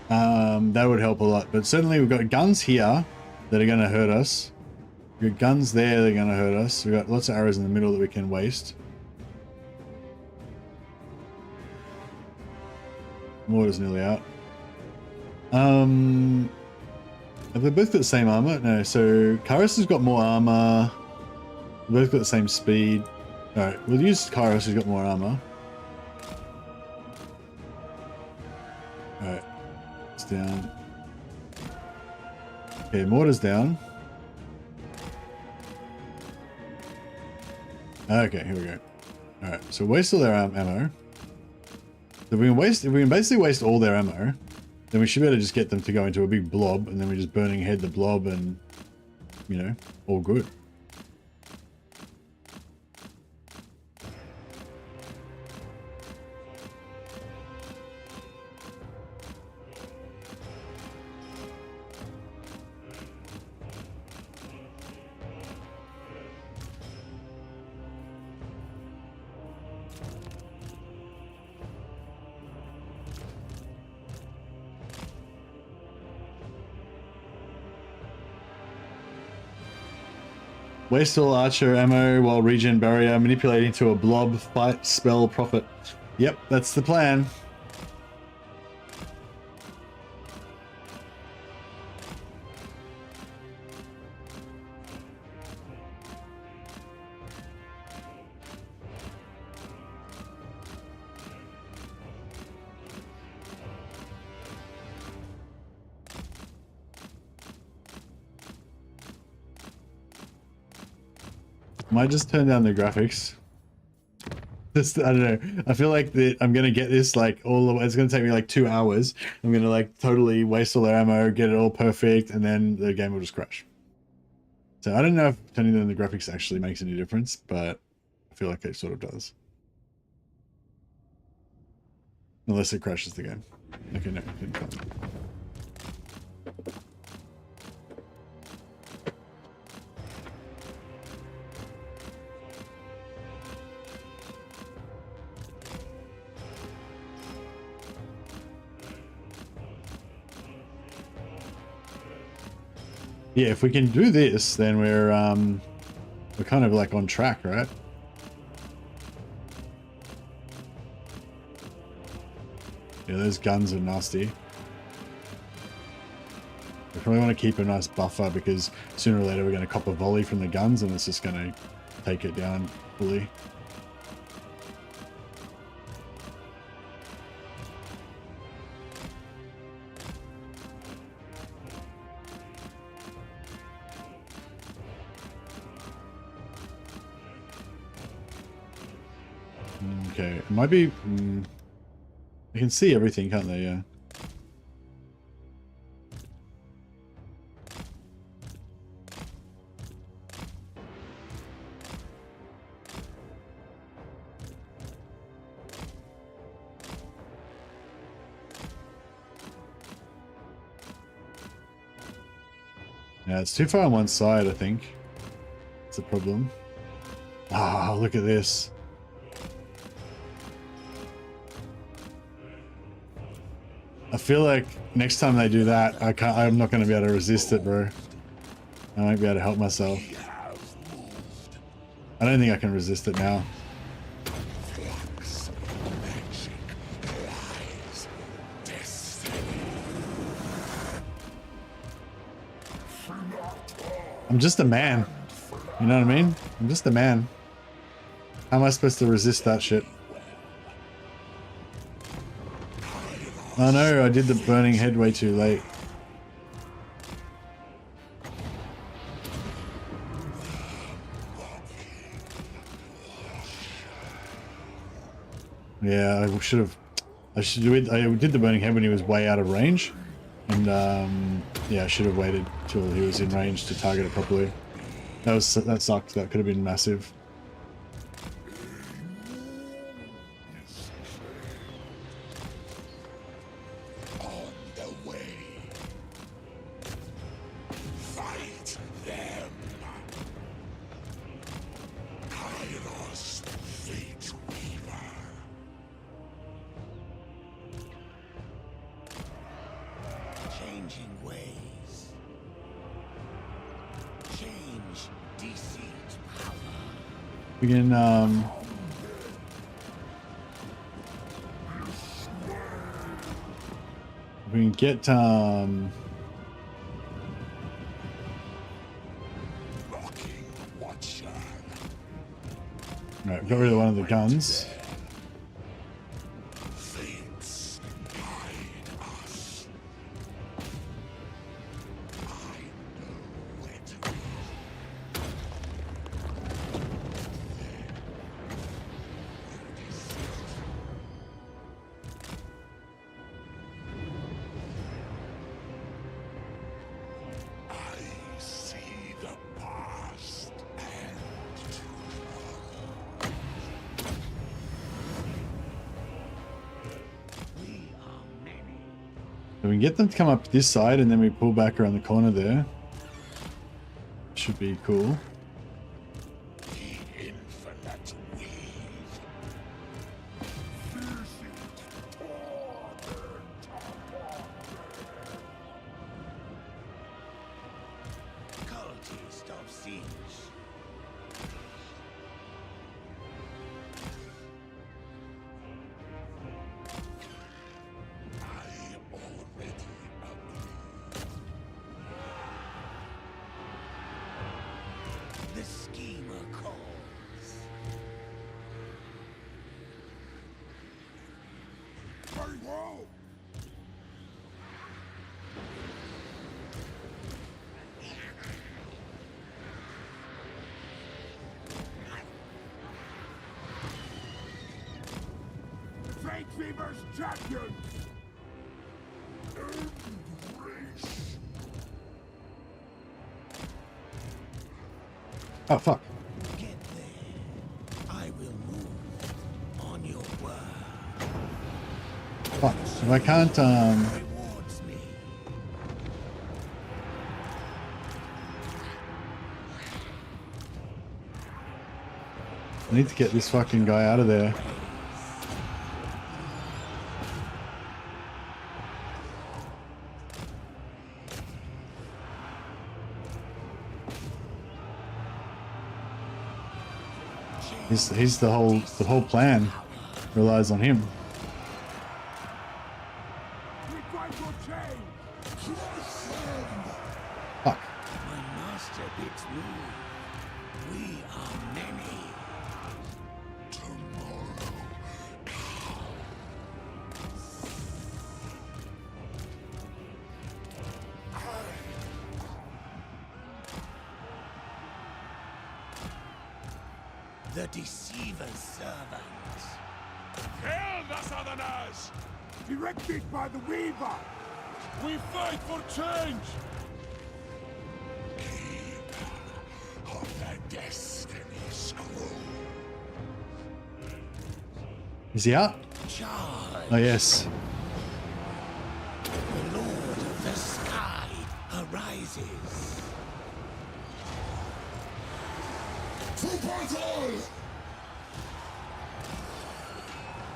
Speaker 1: that would help a lot. But certainly we've got guns here that are going to hurt us. We've got guns there that are going to hurt us. We've got lots of arrows in the middle that we can waste. Mortar's nearly out. Have they both got the same armor? No, so Kairos has got more armor. They both got the same speed. Alright, we'll use Kairos who's got more armor. Alright, it's down. Okay, mortar's down. Okay, here we go. Alright, so waste all their ammo. If we can basically waste all their ammo, then we should be able to just get them to go into a big blob, and then we're just burning ahead the blob, and you know, all good. Waste all archer ammo while regen barrier, manipulating to a blob, fight, spell, profit. Yep, that's the plan. Might just turn down the graphics. Just, I don't know. I feel like I'm gonna get this like all the way. It's gonna take me like 2 hours. I'm gonna like totally waste all their ammo, get it all perfect, and then the game will just crash. So I don't know if turning down the graphics actually makes any difference, but I feel like it sort of does. Unless it crashes the game. Okay, no, it didn't come. Yeah, if we can do this, then we're kind of like on track, right? Yeah, those guns are nasty. We probably want to keep a nice buffer because sooner or later we're going to cop a volley from the guns and it's just going to take it down fully. Okay, it might be... they can see everything, can't they? Yeah. Yeah, it's too far on one side, I think. It's a problem. Ah, look at this. I feel like next time they do that, I'm not going to be able to resist it, bro. I won't be able to help myself. I don't think I can resist it now. I'm just a man. You know what I mean? I'm just a man. How am I supposed to resist that shit? Oh no, I did the burning head way too late. Yeah, I should have. I did the burning head when he was way out of range, and yeah, I should have waited till he was in range to target it properly. That sucked. That could have been massive.
Speaker 2: On the way. Fight them. Kairos, fate weaver. Changing ways. Change deceit power.
Speaker 1: We can we can get
Speaker 2: Blocking watcher.
Speaker 1: right, got rid of one of the guns.
Speaker 2: Fates guide us. I know it. I see the past and tomorrow. We are many.
Speaker 1: So we can get them to come up this side and then we pull back around the corner there. Should be cool.
Speaker 2: The infinite weave. Cultist of siege. I already agree. The schemer calls. Very well. Fate Weaver's champion. Embrace.
Speaker 1: Oh fuck.
Speaker 2: Get there. I will move on your word.
Speaker 1: Fuck. If I can't
Speaker 2: Rewards me.
Speaker 1: I need to get this fucking guy out of there. He's the whole plan relies on him. Fuck.
Speaker 3: My master bids me. We are many. The deceiver's servants.
Speaker 2: Kill the Southerners!
Speaker 3: Directed by the Weaver.
Speaker 2: We fight for change!
Speaker 3: Of the destiny scroll.
Speaker 1: Is he out?
Speaker 3: Charge.
Speaker 1: Oh yes.
Speaker 3: The Lord of the Sky arises.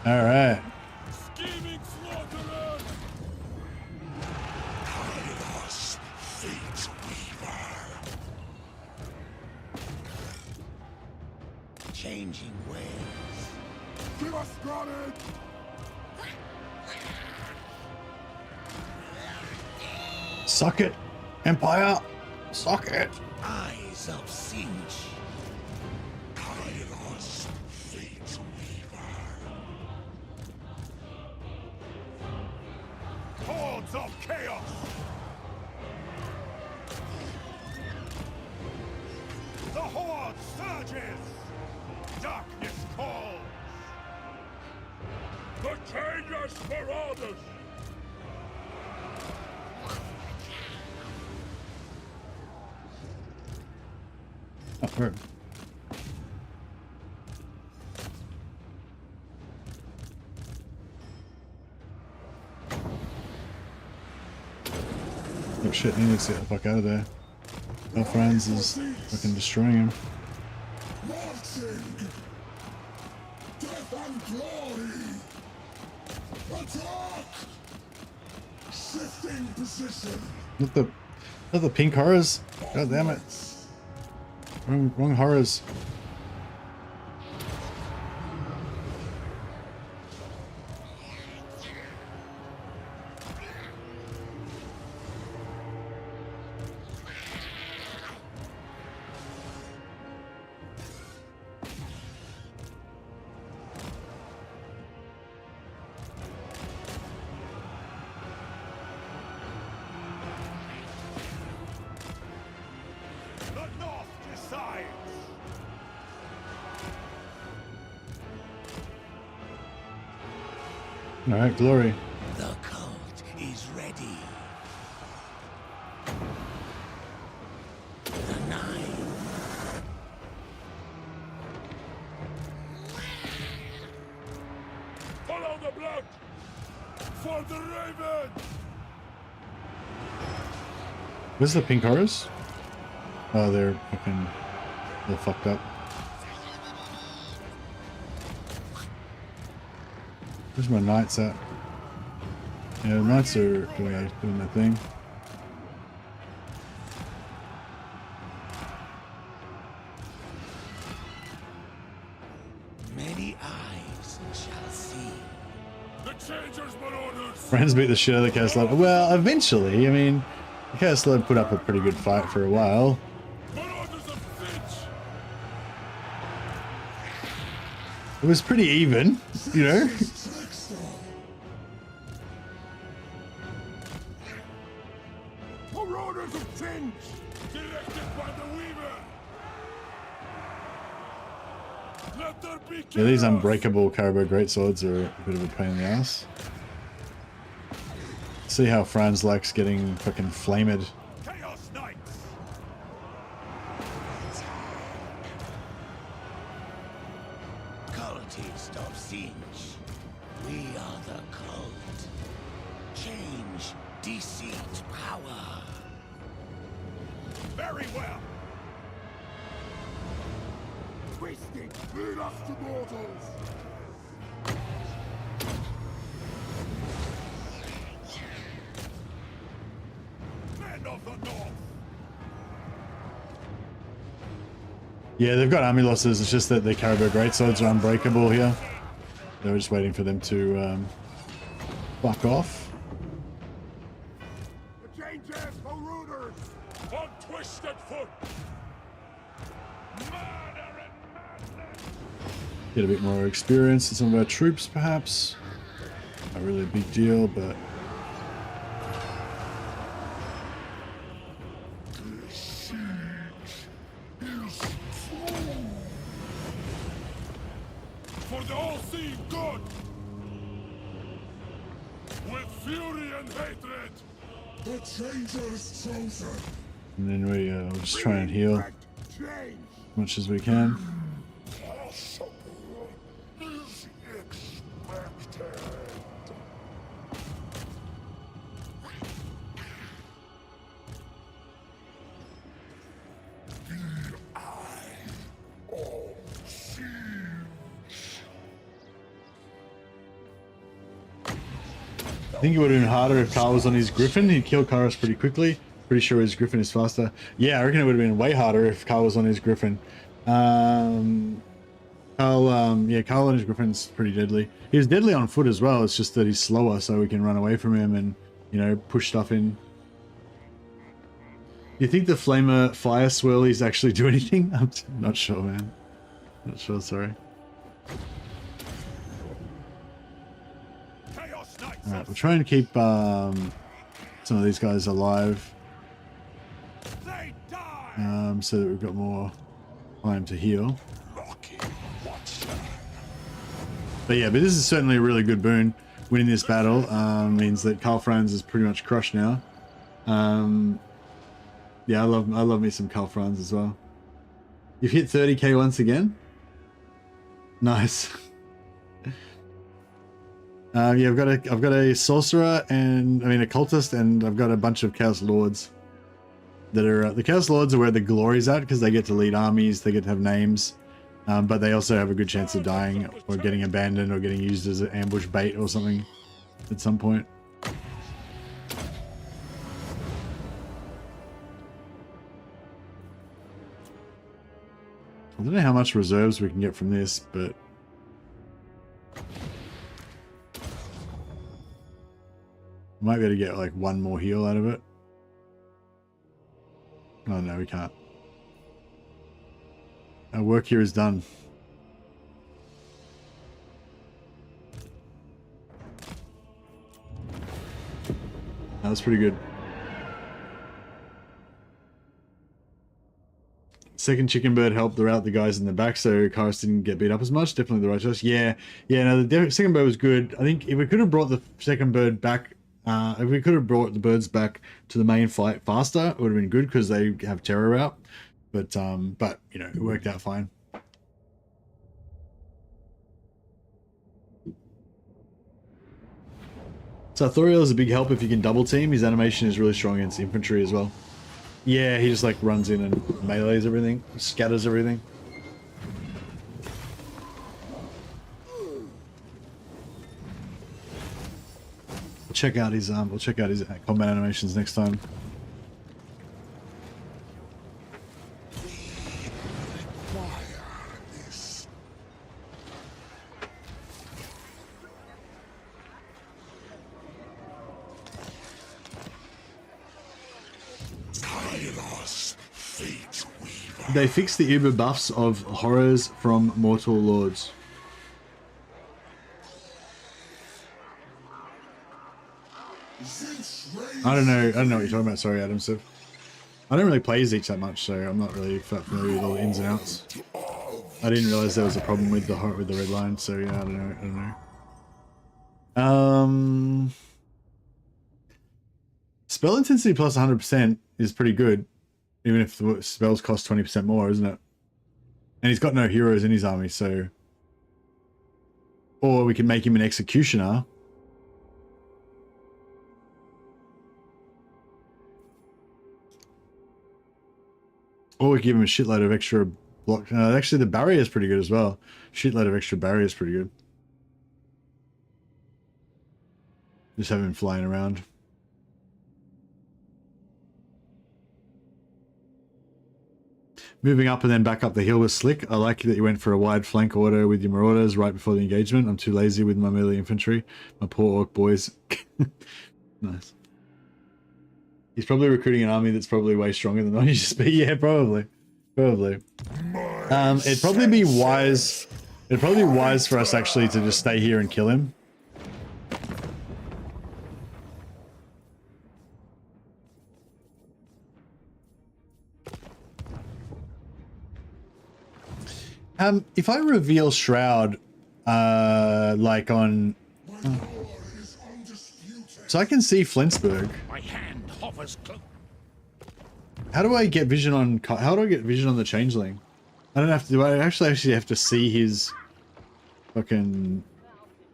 Speaker 1: All right.
Speaker 2: Scheming slaughterers!
Speaker 3: Kairos, fate weaver. Changing ways. Give us started.
Speaker 1: Suck it, Empire. Suck it.
Speaker 3: Eyes of Sinch. Kairos, fate weaver.
Speaker 2: Hordes of chaos! The horde surges! Darkness calls! The Changers marauders!
Speaker 1: Oh, where? Oh shit, he needs to get the fuck out of there. Our friends is fucking destroying him.
Speaker 3: Marching! Death and glory! Attack! Shifting position!
Speaker 1: Not the pink horrors. God damn it. Wrong horrors.
Speaker 2: The North decides!
Speaker 1: Alright, glory.
Speaker 3: The cult is ready. The Nine.
Speaker 2: Follow the blood! For the Raven!
Speaker 1: Where's the pink horrors? Oh, they're fucked up. Where's my knights at? Yeah, the knights are doing their thing.
Speaker 3: Many eyes shall see.
Speaker 2: The Changers marauders!
Speaker 1: Friends beat the shit out of the Chaos Lord. Well, eventually, I mean, the Chaos Lord put up a pretty good fight for a while.
Speaker 2: Marauders of Finch!
Speaker 1: It was pretty even, you know?
Speaker 2: Marauders of Finch! Directed by the Weaver! Let there be chaos!
Speaker 1: Yeah, these unbreakable Caribou Greatswords are a bit of a pain in the ass. See how Franz likes getting fucking flamed.
Speaker 2: Chaos Knights!
Speaker 3: Cultist of Sinch. We are the cult. Change, deceit, power.
Speaker 2: Very well!
Speaker 3: Twisting, lead us to mortals.
Speaker 2: Men of the North!
Speaker 1: Yeah, they've got army losses. It's just that their Caribou Greatswords are unbreakable here. They were just waiting for them to fuck off.
Speaker 2: The changes for rooters! On twisted foot! Murder and madness!
Speaker 1: Get a bit more experience in some of our troops, perhaps. Not really a big deal, but...
Speaker 2: For the all-seeing good! With fury and hatred! The changer's chosen!
Speaker 1: And then we'll just try and heal
Speaker 2: Change!
Speaker 1: as much as we can.
Speaker 2: Possible is expected!
Speaker 1: I think it would have been harder if Carl was on his Griffin. He'd kill Kairos pretty quickly. Pretty sure his Griffin is faster. Yeah, I reckon it would have been way harder if Carl was on his Griffin. Carl on his Griffin's pretty deadly. He's deadly on foot as well. It's just that he's slower, so we can run away from him and, you know, push stuff in. Do you think the Flamer Fire Swirlies actually do anything? I'm not sure, man. Not sure, sorry. Alright, we'll try and keep some of these guys alive. So that we've got more time to heal. But yeah, but this is certainly a really good boon. Winning this battle means that Karl Franz is pretty much crushed now. Yeah, I love me some Karl Franz as well. You've hit 30k once again. Nice. Yeah, I've got a sorcerer and a cultist, and I've got a bunch of Chaos Lords. That are the Chaos Lords are where the glory's at because they get to lead armies, they get to have names, but they also have a good chance of dying or getting abandoned or getting used as an ambush bait or something at some point. I don't know how much reserves we can get from this, but might be able to get like one more heal out of it. Oh no, we can't. Our work here is done. That was pretty good. Second chicken bird helped rout the guys in the back, so Kairos didn't get beat up as much. Definitely the right choice. Yeah, no, the second bird was good. I think if we could have brought the second bird back, if we could have brought the birds back to the main fight faster, it would have been good because they have terror route. But you know, it worked out fine. Sarthoreal is a big help if you can double team. His animation is really strong against infantry as well. Yeah, he just like runs in and melees everything, scatters everything. We'll check out his combat animations next time. They fixed the uber buffs of horrors from Mortal Lords. I don't know what you're talking about. Sorry, Adam. So I don't really play Zeech that much, so I'm not really familiar with all the ins and outs. I didn't realize there was a problem with the red line, so yeah, I don't know. Spell intensity plus 100% is pretty good. Even if the spells cost 20% more, isn't it? And he's got no heroes in his army, so... Or we can make him an executioner. Or we give him a shitload of extra block... actually, the barrier is pretty good as well. Shitload of extra barrier is pretty good. Just have him flying around. Moving up and then back up the hill was slick. I like that you went for a wide flank order with your marauders right before the engagement. I'm too lazy with my melee infantry. My poor orc boys. Nice. He's probably recruiting an army that's probably way stronger than I used to be. Yeah, probably. Probably. It'd probably be wise. It'd probably be wise for us actually to just stay here and kill him. If I reveal Shroud, like on... So I can see Flensburg.
Speaker 3: My hand hovers close.
Speaker 1: How do I get vision on... How do I get vision on the Changeling? I don't have to... Do I actually have to see his fucking,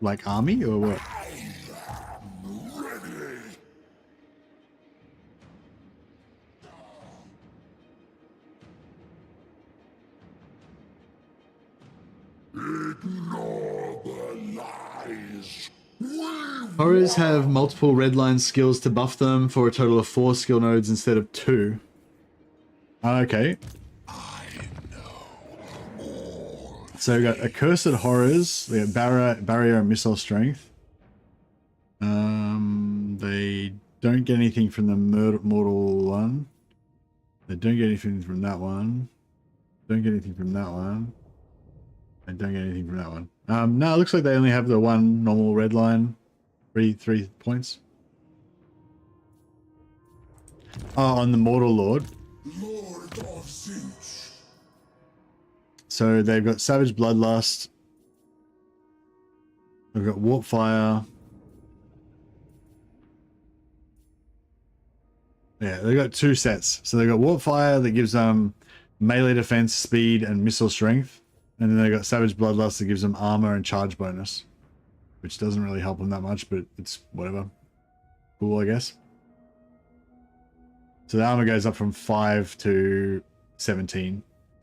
Speaker 1: like, army or what?
Speaker 2: Ignore the lies.
Speaker 1: Horrors have multiple redline skills to buff them for a total of 4 skill nodes instead of 2. Okay. So we got Accursed Horrors, we got barrier and missile strength. They don't get anything from the mortal one. They don't get anything from that one. Don't get anything from that one. I don't get anything from that one. No, it looks like they only have the one normal red line. Three points. Oh, on the Mortal Lord.
Speaker 2: Lord of Zeus.
Speaker 1: So they've got Savage Bloodlust. They've got Warp Fire. Yeah, they've got 2 sets. So they've got Warp Fire that gives them melee defense, speed, and missile strength. And then they've got Savage Bloodlust that gives them armor and charge bonus. Which doesn't really help them that much, but it's whatever. Cool, I guess. So the armor goes up from 5 to 17,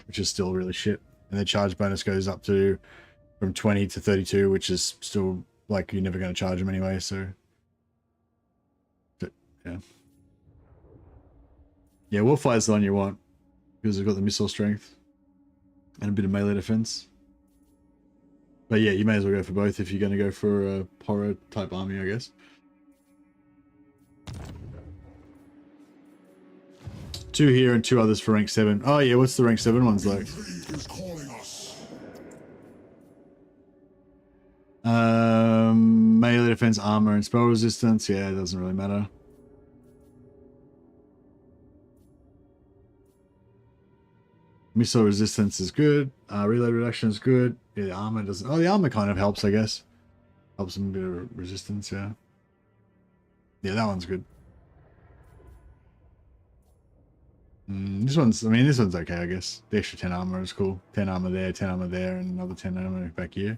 Speaker 1: which is still really shit. And the charge bonus goes up to from 20 to 32, which is still like you're never going to charge them anyway, so. But, yeah. Yeah, Warfire's the one you want because they've got the missile strength and a bit of melee defense. But yeah, you may as well go for both if you're going to go for a horror type army, I guess. 2 here and 2 others for rank 7. Oh yeah, what's the rank 7 ones like? Melee defense, armor, and spell resistance. Yeah, it doesn't really matter. Missile resistance is good. Reload reduction is good. Yeah, the armor doesn't... Oh, the armor kind of helps, I guess. Helps them a bit of resistance, yeah. Yeah, that one's good. This one's... I mean, this one's okay, I guess. The extra 10 armor is cool. 10 armor there, 10 armor there, and another 10 armor back here.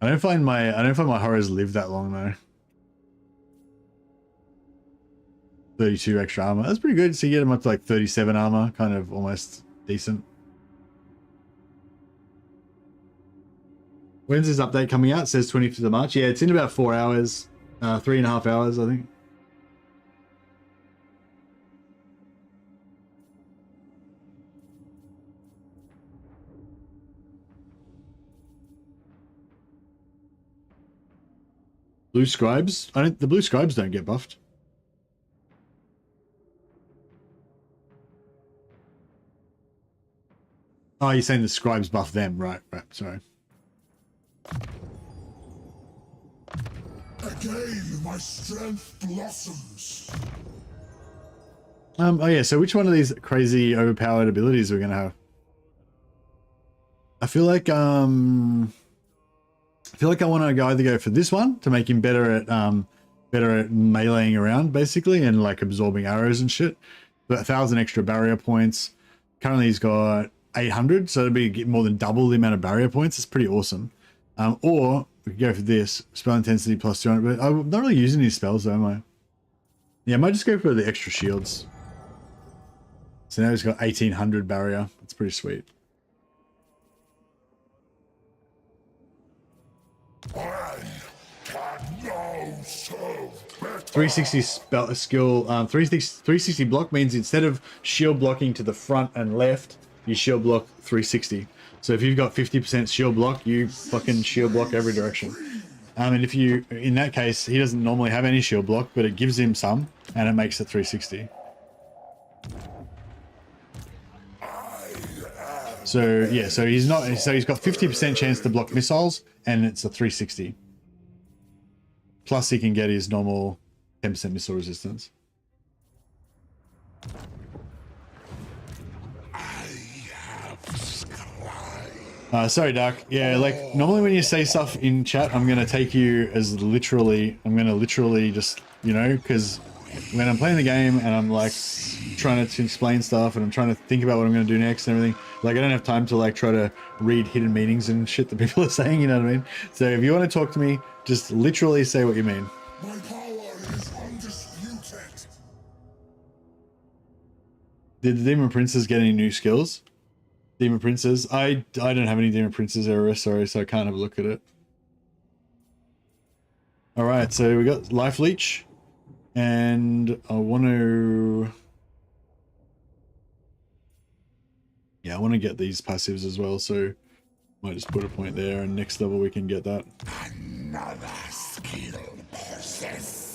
Speaker 1: I don't find my horrors live that long, though. 32 extra armor. That's pretty good. So you get them up to like 37 armor. Kind of almost decent. When's this update coming out? It says 25th of March. Yeah, it's in about 4 hours. 3.5 hours, I think. Blue scribes? The blue scribes don't get buffed. Oh, you're saying the scribes buff them, right? Right. Sorry.
Speaker 2: Again, my strength blossoms.
Speaker 1: Oh yeah. So which one of these crazy overpowered abilities are we gonna have? I feel like I want to either go for this one to make him better at meleeing around basically and like absorbing arrows and shit. But 1,000 extra barrier points. Currently he's got 800, so it'd be more than double the amount of barrier points. It's pretty awesome. Or we could go for this spell intensity plus 200. But I'm not really using these spells though, am I? Yeah, I might just go for the extra shields. So now he's got 1,800 barrier. That's pretty sweet.
Speaker 2: I can now serve better.
Speaker 1: 360 spell skill. 360 block means instead of shield blocking to the front and left, you shield block 360. So if you've got 50% shield block, you fucking shield block every direction. And if you, in that case, he doesn't normally have any shield block, but it gives him some, and it makes it 360. So yeah, so he's got 50% chance to block missiles, and it's a 360. Plus he can get his normal 10% missile resistance. Sorry, Dark. Yeah, like normally when you say stuff in chat, I'm gonna take you as literally. I'm gonna literally just, you know, because when I'm playing the game and I'm like trying to explain stuff and I'm trying to think about what I'm gonna do next and everything, like I don't have time to like try to read hidden meanings and shit that people are saying. You know what I mean? So if you want to talk to me, just literally say what you mean.
Speaker 2: My power is undisputed.
Speaker 1: Did the Demon Princes get any new skills? Demon Princes? I don't have any Demon Princes era, sorry, so I can't have a look at it. Alright, so we got Life Leech. And I want to... Yeah, I want to get these passives as well, so might just put a point there, and next level we can get that.
Speaker 2: Another skill process.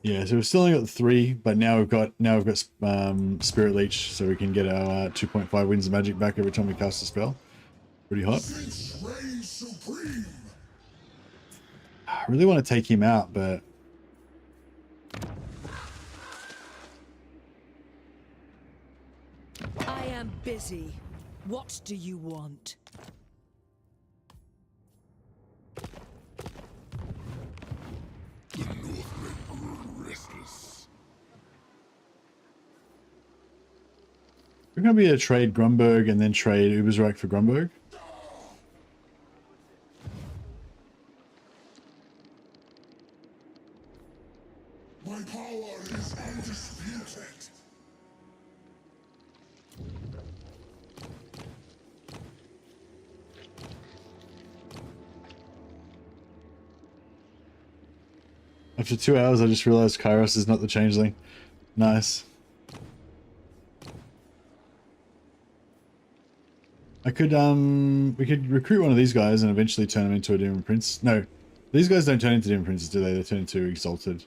Speaker 1: Yeah, so we've still only got 3, but now we've got Spirit Leech, so we can get our 2.5 Winds of Magic back every time we cast a spell. Pretty hot. I really want to take him out, but
Speaker 6: I am busy. What do you want?
Speaker 2: The Northmen grew restless.
Speaker 1: we're going to be able to trade Grunberg and then trade Ubersreich for Grunberg.
Speaker 2: My power is undisputed.
Speaker 1: After 2 hours, I just realized Kairos is not the Changeling. Nice. We could recruit one of these guys and eventually turn them into a Demon Prince. No, these guys don't turn into Demon Princes, do they? They turn into Exalted.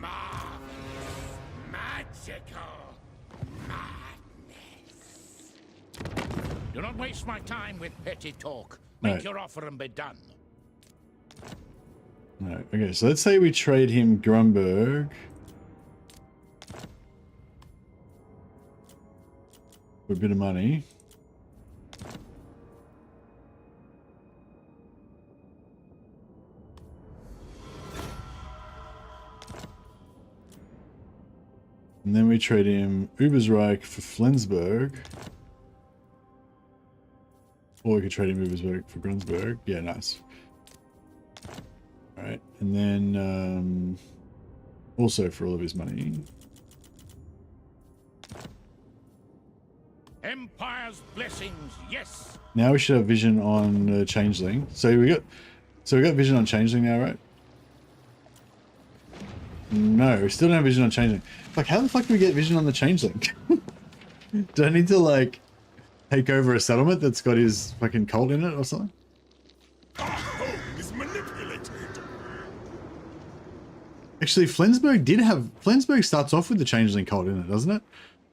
Speaker 5: Magical madness. Do not waste my time with petty talk. Make
Speaker 1: Right.
Speaker 5: your offer and be done.
Speaker 1: Alright, okay, so let's say we trade him Grunberg. For a bit of money. And then we trade him Ubersreich for Flensburg. Or we could trade him Ubersreich for Grunsberg. Yeah, nice. Alright, and then also for all of his money.
Speaker 5: Empire's blessings, yes.
Speaker 1: Now we should have vision on Changeling. So we got vision on Changeling now, right? No, we still don't have vision on Changeling. Like, how the fuck do we get vision on the Changeling? Do I need to like take over a settlement that's got his fucking cult in it or something?
Speaker 2: Is manipulated.
Speaker 1: Actually, Flensburg starts off with the Changeling cult in it, doesn't it?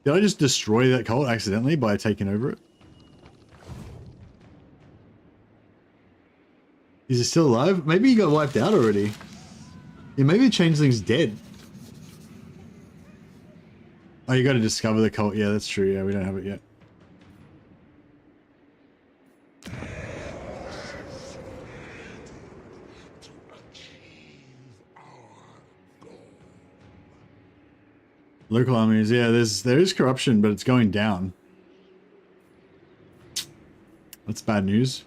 Speaker 1: Did I just destroy that cult accidentally by taking over it? Is he still alive? Maybe he got wiped out already. Yeah, maybe the Changeling's dead. Oh, you got to discover the cult. Yeah, that's true. Yeah, we don't have it yet. Local armies, yeah, there is corruption, but it's going down. That's bad news.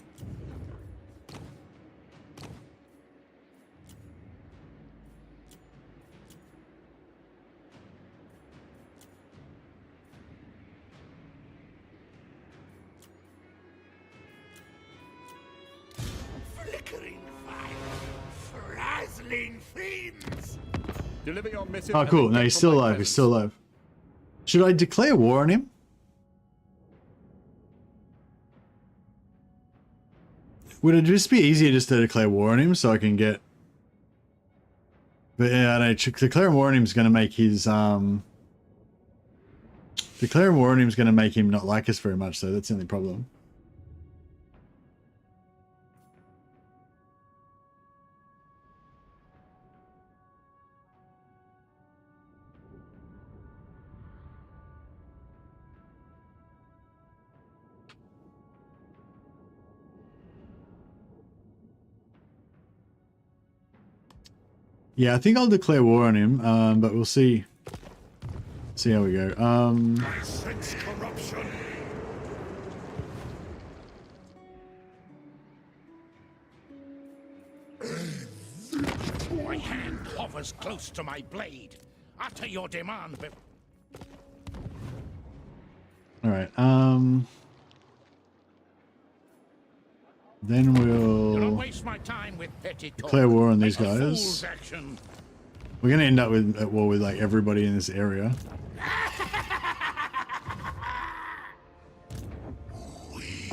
Speaker 3: Flickering fire, frazzling burning fiends!
Speaker 7: Deliver your missive.
Speaker 1: Oh, cool. No, he's still alive. He's still alive. Should I declare war on him? Would it just be easier just to declare war on him so I can get... But yeah, I know, declaring war on him is going to make his... Declaring war on him is going to make him not like us very much, so that's the only problem. Yeah, I think I'll declare war on him, but we'll see. See how we go.
Speaker 2: I sense corruption.
Speaker 5: My hand hovers close to my blade. Utter your demand.
Speaker 1: All right. Then
Speaker 5: Do not
Speaker 1: we'll
Speaker 5: waste my time with petty talk.
Speaker 1: declare war on these
Speaker 5: Make a
Speaker 1: guys.
Speaker 5: fool's action.
Speaker 1: We're gonna end up with at war with like everybody in this area.
Speaker 2: We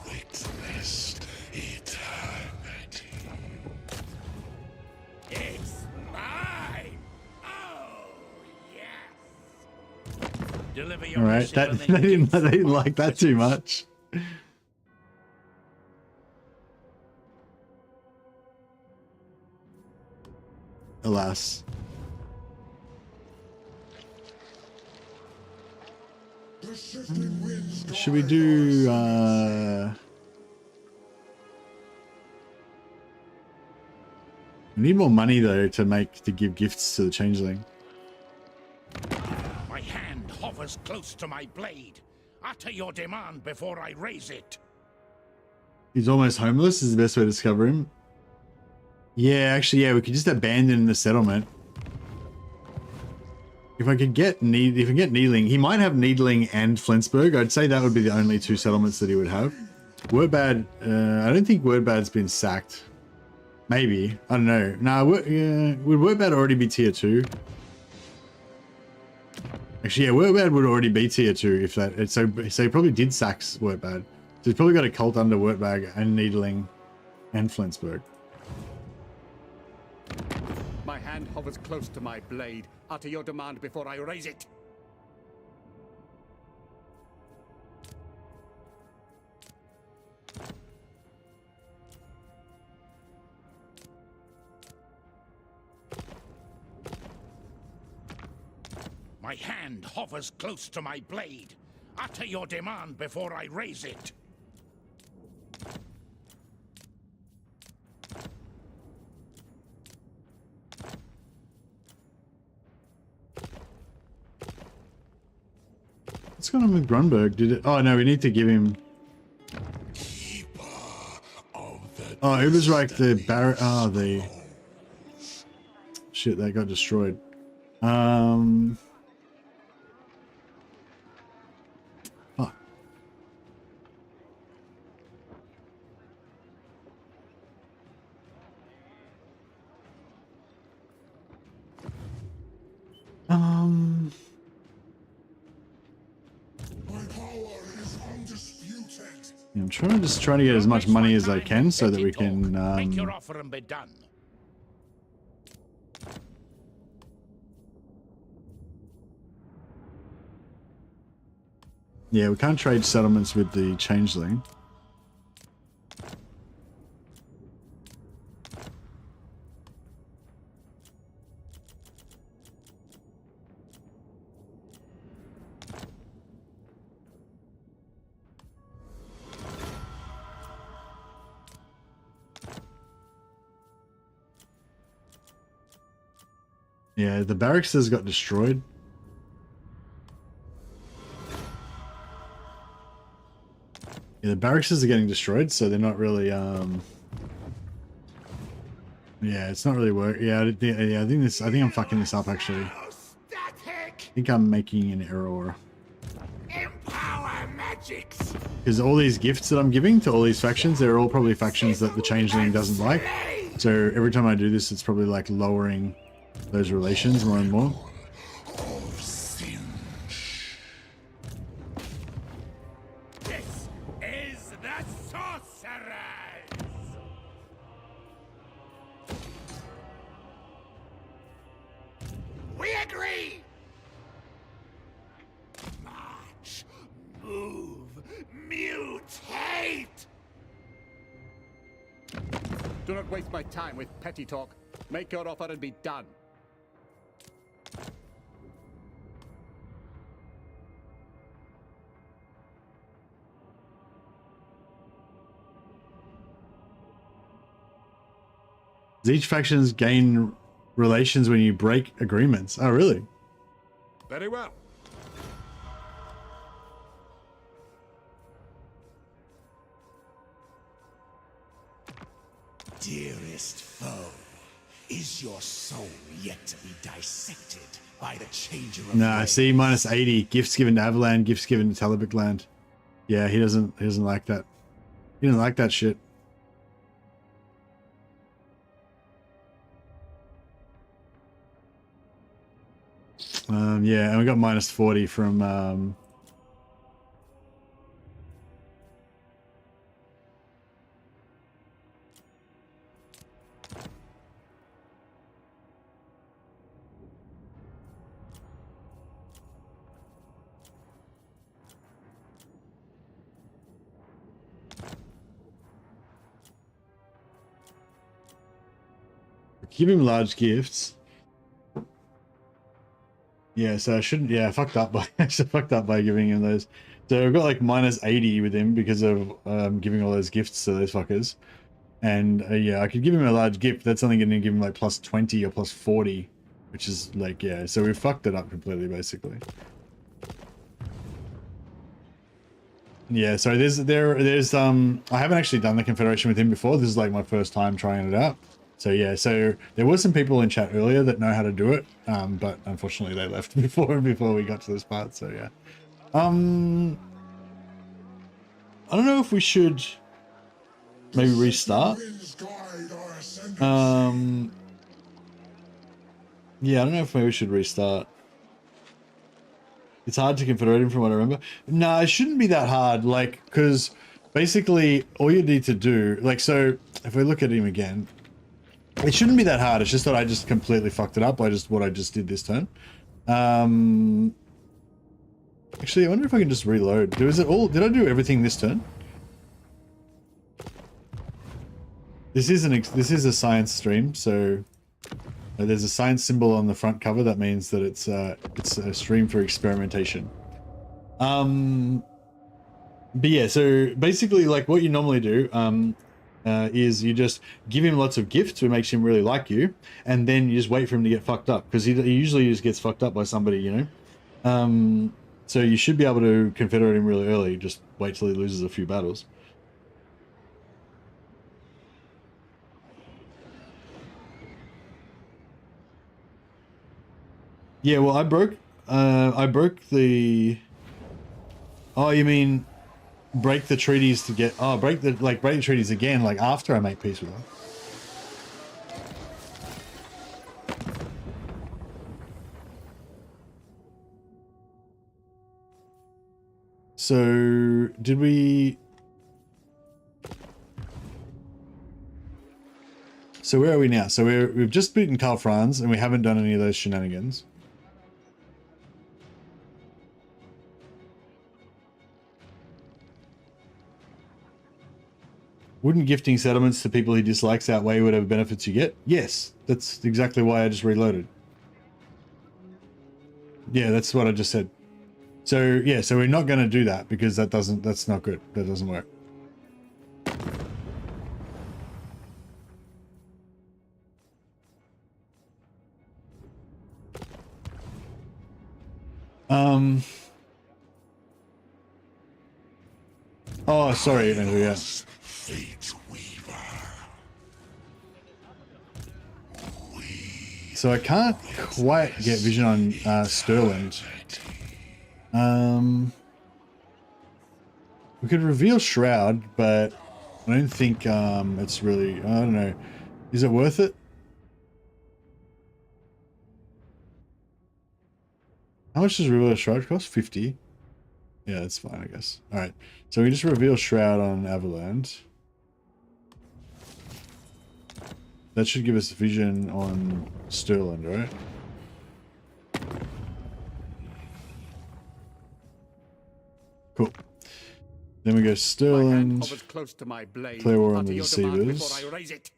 Speaker 2: witnessed eternity.
Speaker 5: It's mine. Oh yes. Deliver your
Speaker 1: All right.
Speaker 5: missive
Speaker 1: That
Speaker 5: and
Speaker 1: they
Speaker 5: then
Speaker 1: didn't
Speaker 5: give
Speaker 1: they didn't
Speaker 5: my
Speaker 1: like that too
Speaker 5: presents.
Speaker 1: much. Alas. Should we do we need more money though to give gifts to the Changeling.
Speaker 5: My hand hovers close to my blade. Utter your demand before I raise it.
Speaker 1: He's almost homeless is the best way to discover him. Yeah, actually, yeah, we could just abandon the settlement. If I could get Needling, he might have Needling and Flinsburg. I'd say that would be the only two settlements that he would have. Wordbad, I don't think Wordbad's been sacked. Maybe, I don't know. Nah, would Wordbad already be tier 2? Actually, yeah, Wordbad would already be tier 2 if that. So he probably did sack Wordbad. So he's probably got a cult under Wordbag and Needling and Flinsburg.
Speaker 7: My hand hovers close to my blade. Utter your demand before I raise it.
Speaker 5: My hand hovers close to my blade. Utter your demand before I raise it.
Speaker 1: What's going on with Grunberg? Did it? Oh no, we need to give him.
Speaker 2: Keeper of the
Speaker 1: Oh, it was like the Barrett. Oh, the shit that got destroyed. Fuck.
Speaker 2: My power is undisputed.
Speaker 1: Yeah, I'm trying to get as much money as I can so that we can.
Speaker 5: Make your offer and be done.
Speaker 1: Yeah, we can't trade settlements with the Changeling. Yeah, the barracks has got destroyed. Yeah, the barracks are getting destroyed, so they're not really, yeah, it's not really work. Yeah, I think I'm fucking this up, actually. I
Speaker 3: Static!
Speaker 1: think I'm making an error.
Speaker 3: Empower magics!
Speaker 1: Because all these gifts that I'm giving to all these factions, they're all probably factions that the Changeling doesn't like. So every time I do this, it's probably like lowering those relations more and more.
Speaker 3: This is the sorcerers! We agree! March, move, mutate!
Speaker 7: Do not waste my time with petty talk. Make your offer and be done.
Speaker 1: Each factions gain relations when you break agreements. Oh, really?
Speaker 2: Very well.
Speaker 3: Dearest foe, is your soul yet to be dissected by the changer of
Speaker 1: Nah,
Speaker 3: ways?
Speaker 1: see, minus 80. Gifts given to Avalan, gifts given to Telebic land. Yeah, he doesn't like that. He doesn't like that shit. Yeah, and we got minus 40 from give him large gifts. Yeah, so I shouldn't. Yeah, I fucked up by I fucked up by giving him those. So I've got like minus 80 with him because of giving all those gifts to those fuckers. And yeah, I could give him a large gift. That's only going to give him like plus 20 or plus 40, which is like, yeah. So we fucked it up completely, basically. Yeah. So there's I haven't actually done the Confederation with him before. This is like my first time trying it out. So yeah, so there were some people in chat earlier that know how to do it, but unfortunately they left before we got to this part. So yeah, I don't know if we should maybe restart. Yeah, I don't know if maybe we should restart. It's hard to confederate him from what I remember. No, it shouldn't be that hard, like, because basically all you need to do, like, so if we look at him again. It shouldn't be that hard. It's just that I just completely fucked it up by just what I just did this turn. Actually, I wonder if I can just reload. Did I do everything this turn? This is a science stream, so there's a science symbol on the front cover. That means that it's a stream for experimentation. But yeah, so basically, like what you normally do, is you just give him lots of gifts, which makes him really like you, and then you just wait for him to get fucked up, because he usually just gets fucked up by somebody, you know. So you should be able to confederate him really early. Just wait till he loses a few battles. Yeah, well, I broke the. Oh, you mean? Break the treaties to get break the treaties again, like after I make peace with them. So did we? So where are we now? So we've just beaten Karl Franz and we haven't done any of those shenanigans. Wouldn't gifting settlements to people he dislikes outweigh whatever benefits you get? Yes, that's exactly why I just reloaded. Yeah, that's what I just said. So yeah, so we're not going to do that because that's not good. That doesn't work. Oh, sorry, Andrew, yeah. So I can't quite get vision on Sterling. We could reveal Shroud, but I don't think it's really, I don't know. Is it worth it? How much does Reveal Shroud cost? 50. Yeah, that's fine, I guess. Alright, so we just reveal Shroud on Avaland. That should give us vision on Sterling, right? Cool. Then we go Sterling.
Speaker 7: Close to my blade.
Speaker 1: Clear War on the Deceivers.
Speaker 7: Before I raise it.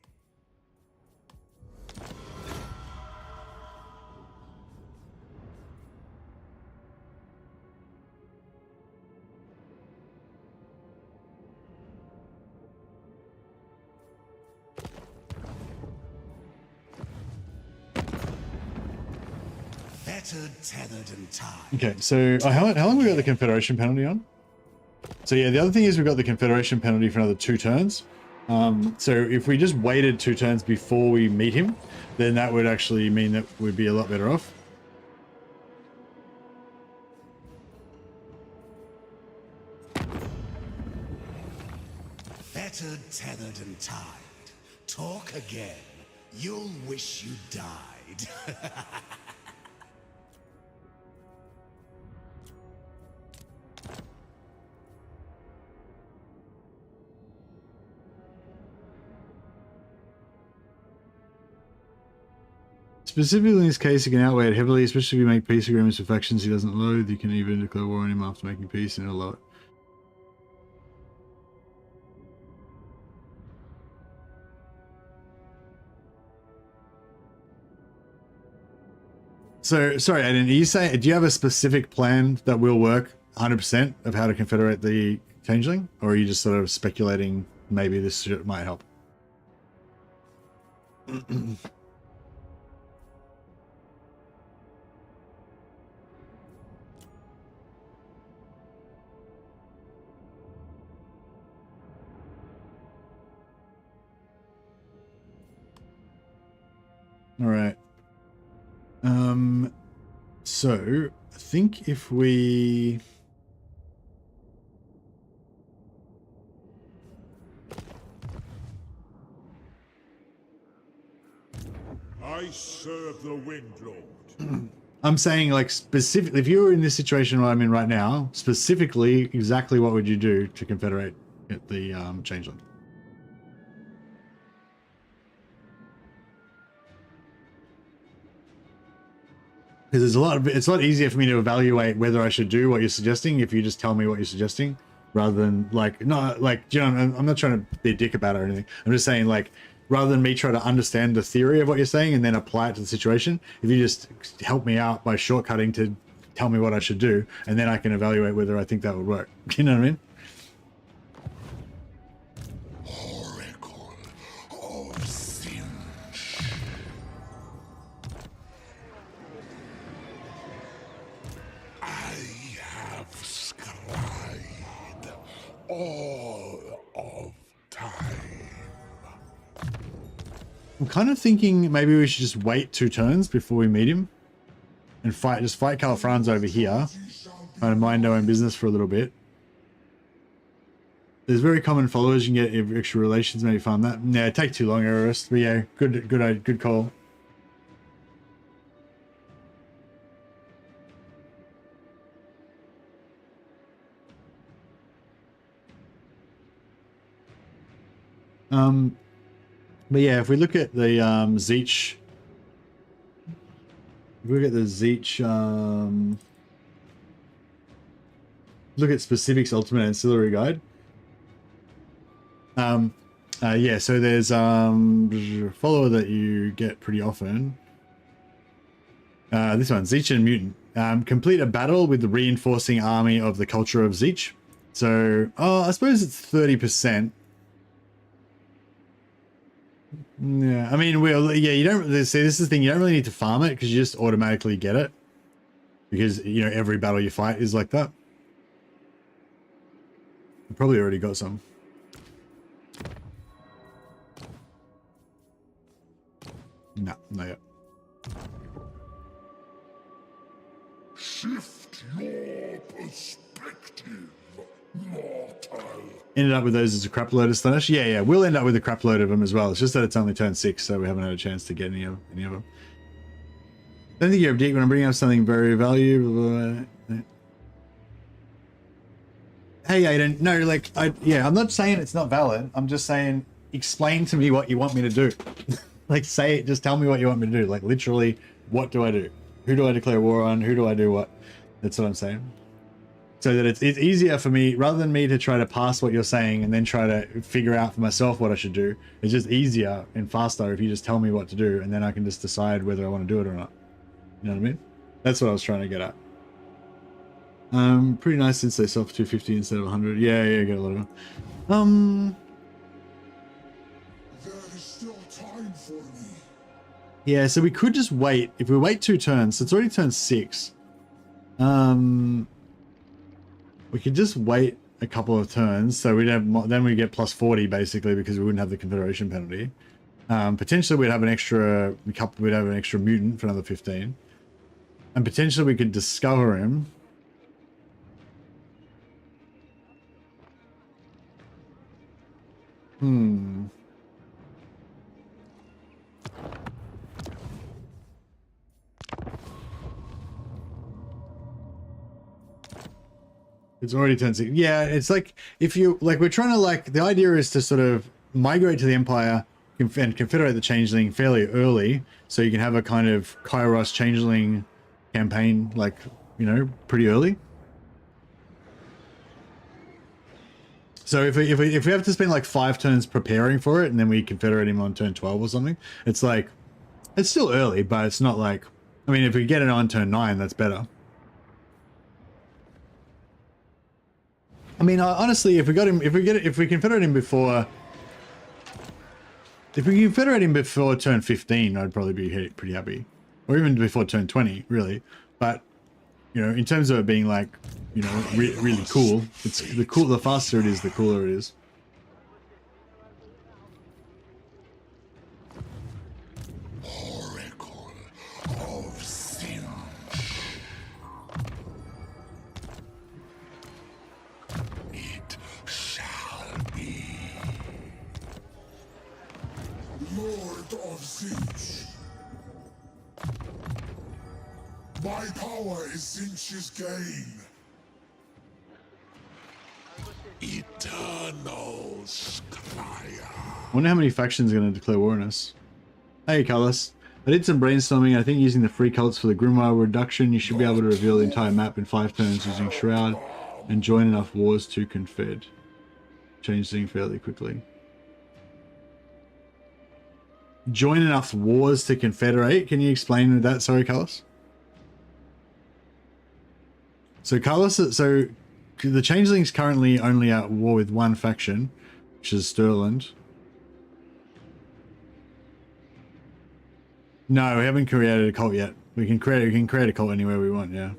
Speaker 3: Fettered, tethered, and tied.
Speaker 1: Okay, so how long we got the Confederation penalty on? So yeah, the other thing is we've got the Confederation penalty for another 2 turns. So if we just waited 2 turns before we meet him, then that would actually mean that we'd be a lot better off.
Speaker 3: Fettered, tethered, and tied. Talk again. You'll wish you died.
Speaker 1: Specifically in this case, you can outweigh it heavily, especially if you make peace agreements with factions he doesn't loathe. You can even declare war on him after making peace and he'll allow it. So, sorry, Aiden, are you saying, do you have a specific plan that will work 100% of how to confederate the Changeling? Or are you just sort of speculating maybe this shit might help? All right. So I think if we
Speaker 2: I serve the Wind Lord.
Speaker 1: I'm saying, like, specifically, if you were in this situation where I'm in right now, specifically, exactly what would you do to confederate the Changeling? Because it's a lot easier for me to evaluate whether I should do what you're suggesting if you just tell me what you're suggesting, rather than like, not like, you know, I'm not trying to be a dick about it or anything. I'm just saying, like, rather than me try to understand the theory of what you're saying and then apply it to the situation, if you just help me out by shortcutting to tell me what I should do, and then I can evaluate whether I think that would work. You know what I mean?
Speaker 2: Oracle of Sin. I have scried all of time.
Speaker 1: I'm kind of thinking maybe we should just wait 2 turns before we meet him and fight Califranz over here, kind of mind our own business for a little bit. There's very common followers. You can get extra relations, maybe farm that. Yeah, take too long, Errorist. But yeah, good call. But yeah, if we look at the Zeech, if we look at the Zeech, look at specifics Ultimate Ancillary Guide. Yeah, so there's a follower that you get pretty often. This one, Zeech and Mutant. Complete a battle with the reinforcing army of the culture of Zeech. So, I suppose it's 30%. Yeah, I mean, well, yeah, you don't see, this is the thing, you don't really need to farm it because you just automatically get it, because, you know, every battle you fight is like that. You probably already got some. No, not yet.
Speaker 2: Shift your perspective, mortal.
Speaker 1: ended up with those as a crap load of Slaanesh. Yeah, we'll end up with a crap load of them as well. It's just that it's only turn 6, so we haven't had a chance to get any of them. Don't think you're a dick when I'm bringing up something very valuable. Hey, Aiden. No, like, I'm not saying it's not valid. I'm just saying, explain to me what you want me to do. Like, say it. Just tell me what you want me to do. Like, literally, what do I do? Who do I declare war on? Who do I do what? That's what I'm saying. So that it's easier for me, rather than me to try to pass what you're saying and then try to figure out for myself what I should do. It's just easier and faster if you just tell me what to do, and then I can just decide whether I want to do it or not. You know what I mean? That's what I was trying to get at. Pretty nice since they sell for 250 instead of 100. Yeah, get a lot of them.
Speaker 2: There is still time for me.
Speaker 1: Yeah, so we could just wait. If we wait 2 turns, so it's already turn 6. We could just wait a couple of turns, so we'd have then we get plus 40 basically because we wouldn't have the Confederation penalty. Potentially we'd have an extra mutant for another 15, and potentially we could discover him. It's already turned 6. Yeah, it's like, if you, like, we're trying to, like, the idea is to sort of migrate to the Empire and confederate the Changeling fairly early, so you can have a kind of Kairos Changeling campaign, like, you know, pretty early. So if we have to spend like 5 turns preparing for it, and then we confederate him on turn 12 or something, it's like, it's still early, but it's not like, I mean, if we get it on turn 9, that's better. I mean, honestly, if we confederate him before, turn 15, I'd probably be pretty happy, or even before turn 20, really. But you know, in terms of it being like, you know, really cool, the faster it is, the cooler it is.
Speaker 2: Oracle of Sin. It shall be. Lord of Zinch. My power is Zinch's gain. Eternal Scryer.
Speaker 1: Wonder how many factions are going to declare war on us. Hey, Carlos. I did some brainstorming. I think using the free cults for the Grimoire reduction, you should be able to reveal the entire map in 5 turns using Shroud and join enough wars to confed. Change things fairly quickly. Join enough wars to confederate? Can you explain that? Sorry, Carlos. So the Changeling's currently only at war with 1 faction, which is Stirland. No, we haven't created a cult yet. We can create a cult anywhere we want, yeah.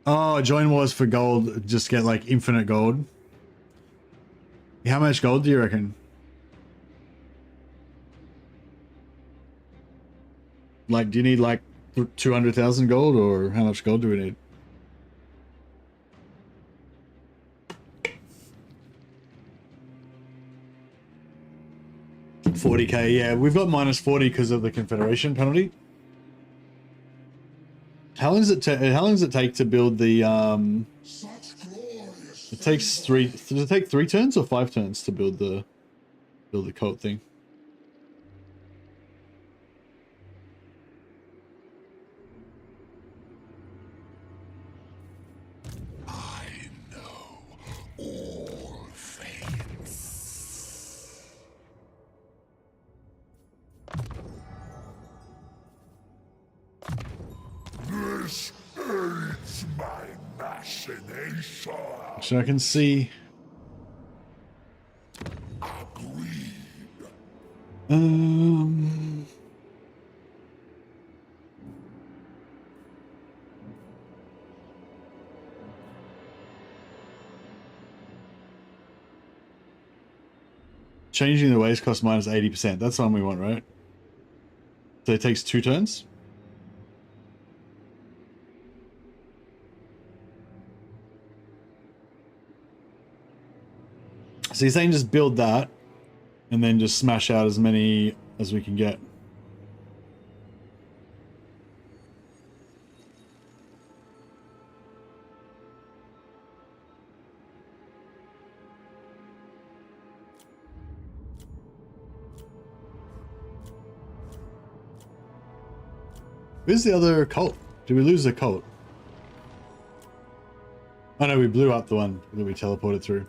Speaker 1: Oh, join wars for gold, just get like infinite gold. How much gold do you reckon? Like, do you need like 200,000 gold, or how much gold do we need? $40k, yeah. We've got minus 40 because of the Confederation penalty. How long does it take to build the It takes 3. Does it take 3 turns or 5 turns to build the cult thing?
Speaker 2: This aids my machination.
Speaker 1: So I can see.
Speaker 2: Agreed.
Speaker 1: Changing the ways costs minus 80%. That's the one we want, right? So it takes 2 turns? So he's saying just build that, and then just smash out as many as we can get. Where's the other cult? Did we lose the cult? Oh no, we blew up the one that we teleported through.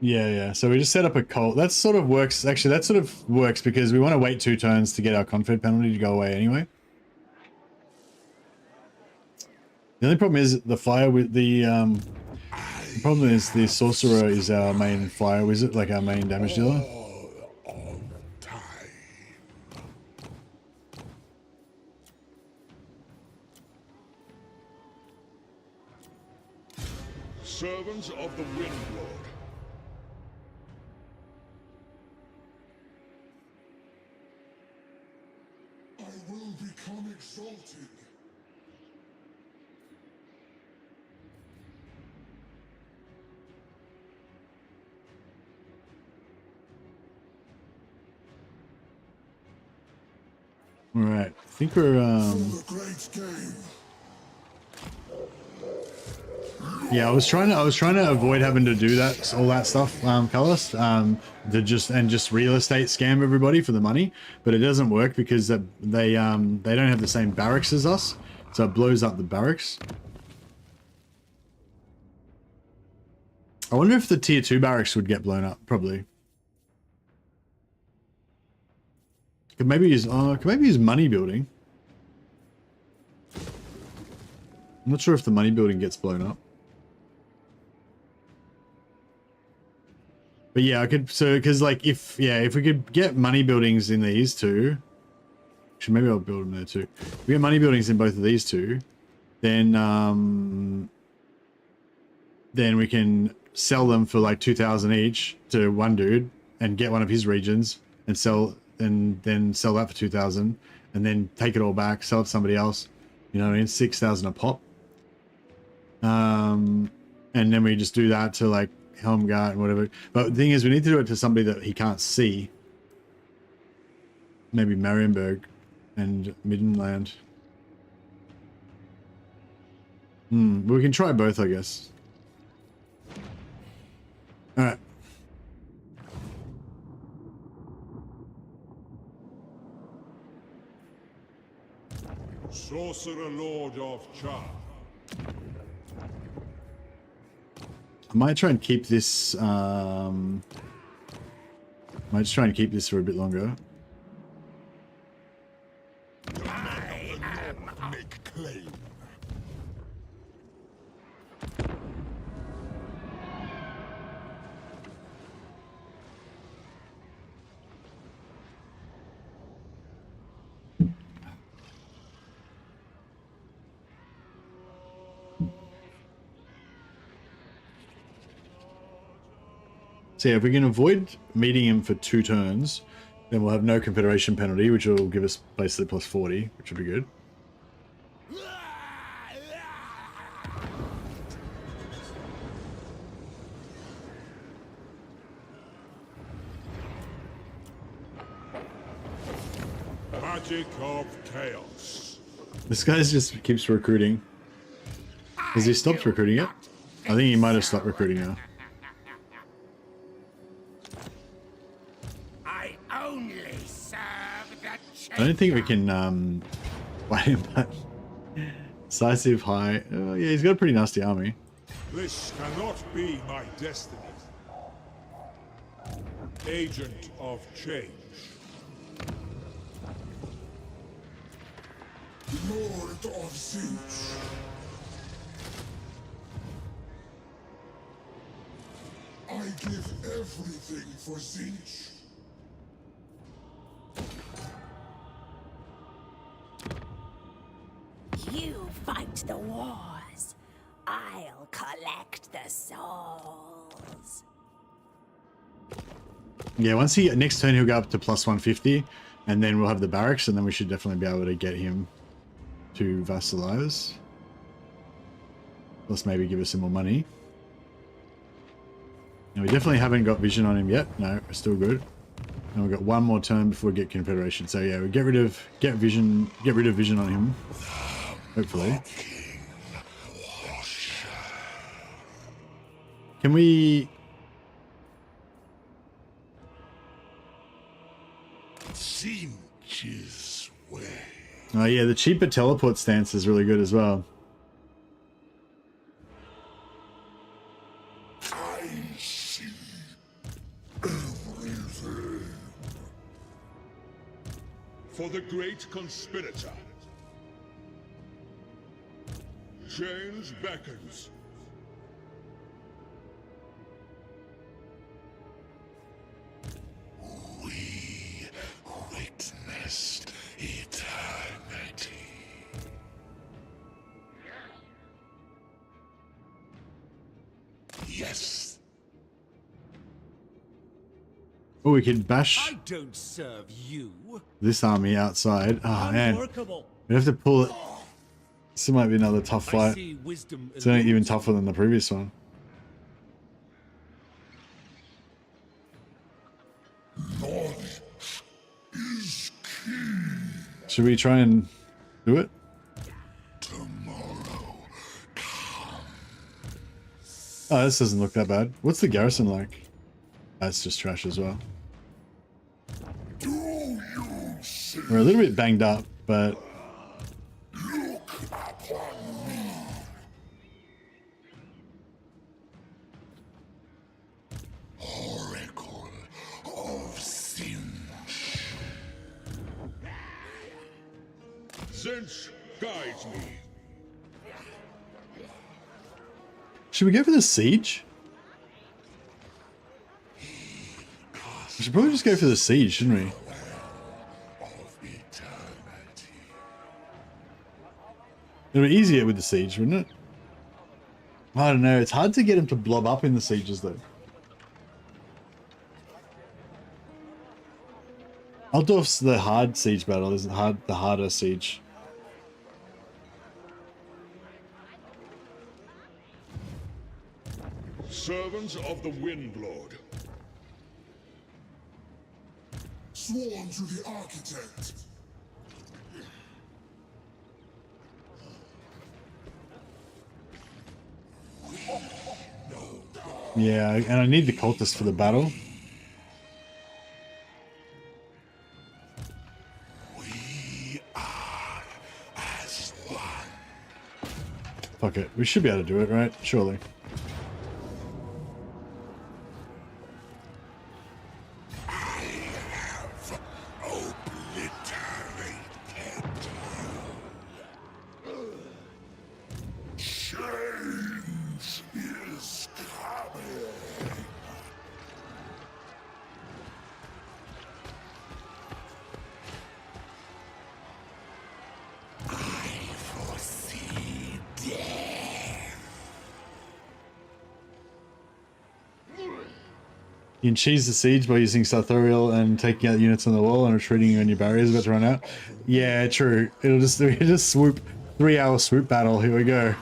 Speaker 1: Yeah. So we just set up a cult. That sort of works. Actually, that sort of works because we want to wait 2 turns to get our Confed penalty to go away anyway. The only problem is the fire with the problem is the sorcerer is our main fire wizard, like our main damage dealer.
Speaker 2: Servants of the Wind Lord. I will become exalted.
Speaker 1: All right, I think we're
Speaker 2: The great game.
Speaker 1: yeah, I was trying to avoid having to do that, all that stuff, Carlos, to just real estate scam everybody for the money, but it doesn't work because they don't have the same barracks as us, so it blows up the barracks. I wonder if the tier 2 barracks would get blown up. Probably. Could maybe use money building. I'm not sure if the money building gets blown up. But yeah, I could, so, because like if we could get money buildings in these two, actually maybe I'll build them there too. If we get money buildings in both of these two, then we can sell them for like 2,000 each to one dude and get one of his regions and sell, and then sell that for 2,000 and then take it all back, sell it to somebody else. You know what I mean? 6,000 a pop. And then we just do that to like Helmgart and whatever. But the thing is, we need to do it to somebody that he can't see. Maybe Marienburg and Middenland. We can try both, I guess. All right.
Speaker 2: Sorcerer Lord of Char.
Speaker 1: I might try and keep this, might just try and keep this for a bit longer.
Speaker 2: Make claim.
Speaker 1: So yeah, if we can avoid meeting him for 2 turns, then we'll have no Confederation penalty, which will give us basically plus 40, which would be good.
Speaker 2: Magic of Chaos.
Speaker 1: This guy just keeps recruiting. Has he stopped recruiting yet? I think he might have stopped recruiting now.
Speaker 5: I only serve the
Speaker 1: I don't think we can fight him back. Decisive high. Yeah, he's got a pretty nasty army.
Speaker 2: This cannot be my destiny. Agent of Change. Lord of Siege. I give everything for Siege.
Speaker 4: You fight the wars. I'll collect the souls.
Speaker 1: Yeah, next turn he'll go up to plus 150, And then we'll have the barracks, and then we should definitely be able to get him to vassalize. Plus maybe give us some more money. And we definitely haven't got vision on him yet. No, we're still good. And we've got one more turn before we get Confederation. So yeah, we get rid of vision on him. Hopefully. Can we...
Speaker 2: Cinch's way.
Speaker 1: Oh yeah, the cheaper teleport stance is really good as well.
Speaker 2: I see everything. For the great conspirator. Change beckons. We witnessed eternity. Yes.
Speaker 1: Oh, we can bash
Speaker 3: I don't serve you.
Speaker 1: this army outside. Oh man,
Speaker 3: Unworkable.
Speaker 1: we have to pull it. This might be another tough
Speaker 3: I
Speaker 1: fight.
Speaker 3: see wisdom
Speaker 1: It's only even tougher than the previous one.
Speaker 2: Knowledge is key.
Speaker 1: Should we try and do it?
Speaker 2: Tomorrow comes.
Speaker 1: Oh, this doesn't look that bad. What's the garrison like? That's just trash as well.
Speaker 2: Do you see?
Speaker 1: We're a little bit banged up, but
Speaker 2: Look upon me. Oracle of Zinch. Zinch guides me.
Speaker 1: should we go for the siege? We should probably just go for the siege, shouldn't we?
Speaker 2: Of eternity.
Speaker 1: It'll be easier with the siege, wouldn't it? I don't know. It's hard to get him to blob up in the sieges, though. Altdorf's the hard siege battle, isn't the harder siege.
Speaker 2: Servants of the Wind Lord. Sworn to the Architect.
Speaker 1: Yeah, and I need the cultist for the battle.
Speaker 2: We are as one.
Speaker 1: Fuck it. We should be able to do it, right? Surely.
Speaker 2: Change is coming. I foresee death.
Speaker 1: You can cheese the siege by using Sarthoreal and taking out units on the wall and retreating when your barrier is about to run out. Yeah, true. It'll just swoop. 3-hour swoop battle. Here we go.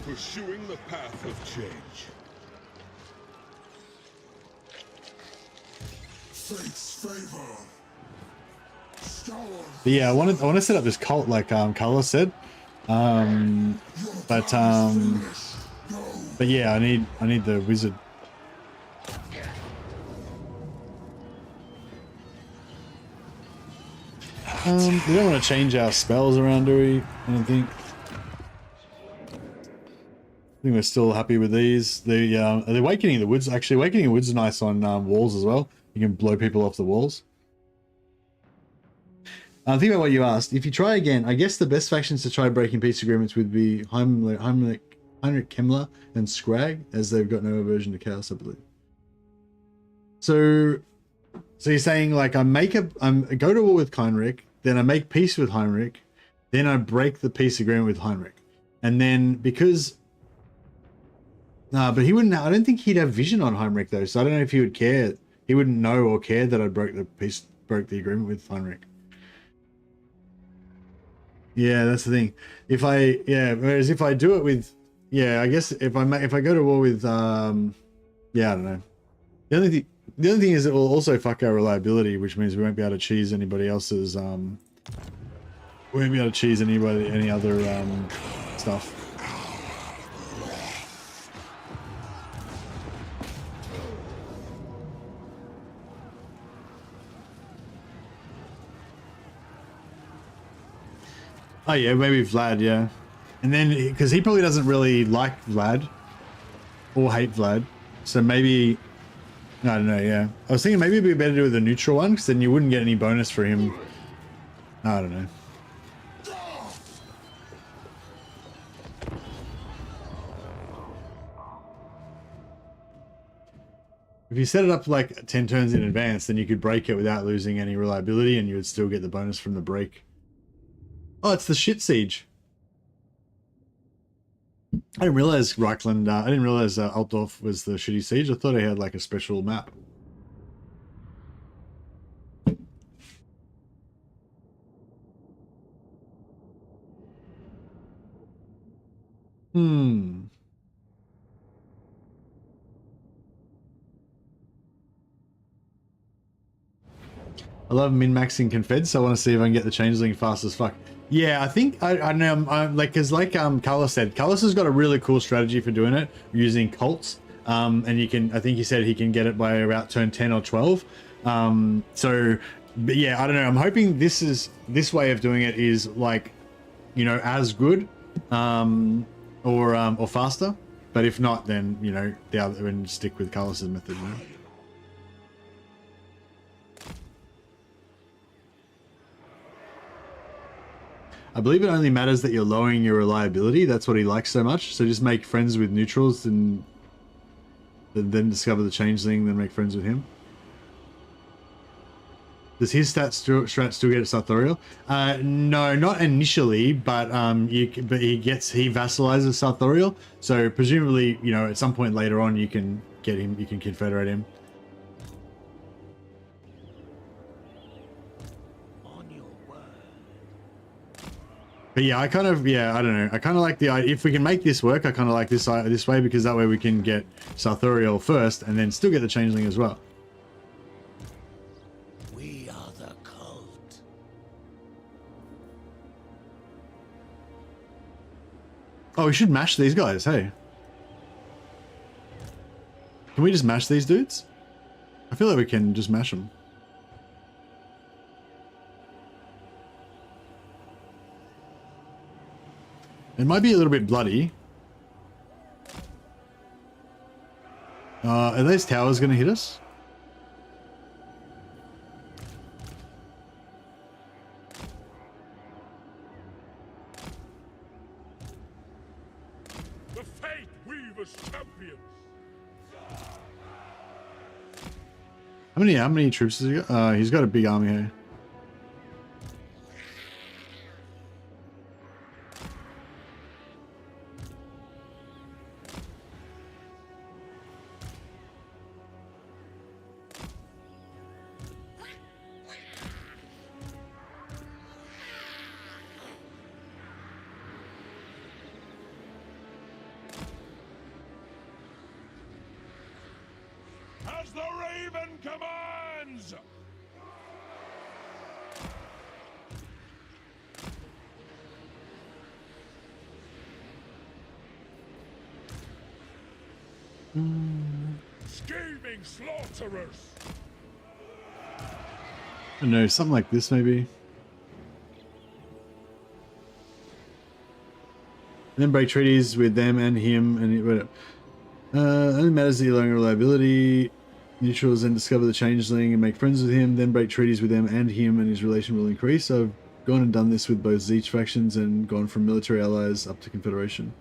Speaker 2: Pursuing the path of change. Fate's favor.
Speaker 1: But yeah, I want to set up this cult like Carlos said. But yeah, I need the wizard. We don't want to change our spells around, do we? I don't think. I think we're still happy with these. The Awakening of the Woods, actually, Awakening of the Woods is nice on walls as well. You can blow people off the walls. Think about what you asked. If you try again, I guess the best factions to try breaking peace agreements would be Heinrich Kemmler and Scrag, as they've got no aversion to chaos, I believe. So you're saying like I go to war with Heinrich, then I make peace with Heinrich, then I break the peace agreement with Heinrich, and then because but he wouldn't. I don't think he'd have vision on Heinrich though, so I don't know if he would care. He wouldn't know or care that I broke the peace broke the agreement with Heinrich. Yeah, that's the thing. If I, yeah, whereas if I do it with, yeah, I guess if I go to war with, yeah, I don't know. The only thing is it will also fuck our reliability, which means we won't be able to cheese anybody else's, we won't be able to cheese any other, stuff. Oh yeah, maybe Vlad, yeah. And then, because he probably doesn't really like Vlad or hate Vlad, so maybe, I don't know, yeah. I was thinking maybe it'd be better to do with a neutral one, because then you wouldn't get any bonus for him. I don't know. If you set it up like 10 turns in advance, then you could break it without losing any reliability, and you would still get the bonus from the break. Oh, it's the shit siege. I didn't realize Reichland, I didn't realize Altdorf was the shitty siege. I thought I had like a special map. I love min-maxing Confed, so I want to see if I can get the Changeling fast as fuck. Yeah, I think, I know, like, because like Carlos said, Carlos has got a really cool strategy for doing it, using cults, and you can, I think he said he can get it by about turn 10 or 12. So, but yeah, I don't know, I'm hoping this way of doing it is like, you know, as good, or faster, but if not, then, you know, the other, and stick with Carlos's method, you know? I believe it only matters that you're lowering your reliability. That's what he likes so much. So just make friends with neutrals and then discover the Changeling, then make friends with him. Does his strat still get Sarthoreal? No, not initially, but he vassalizes Sarthoreal. So presumably, you know, at some point later on, you can get him, you can confederate him. But yeah, I kind of, yeah, I don't know. I kind of like the idea. If we can make this work, I kind of like this way, because that way we can get Sarthoreal first and then still get the Changeling as well.
Speaker 3: We are the cult.
Speaker 1: Oh, we should mash these guys, hey. Can we just mash these dudes? I feel like we can just mash them. It might be a little bit bloody. Are those towers going to hit us?
Speaker 2: The Fate Weavers champions.
Speaker 1: How many troops has he got? He's got a big army here.
Speaker 2: As the Raven commands! Scheming slaughterers!
Speaker 1: I don't know, something like this maybe. And then break treaties with them and him and whatever. Only matters that you're lowering reliability. Neutrals, then discover the Changeling and make friends with him, then break treaties with them and him, and his relation will increase. I've gone and done this with both Zeech factions and gone from military allies up to Confederation.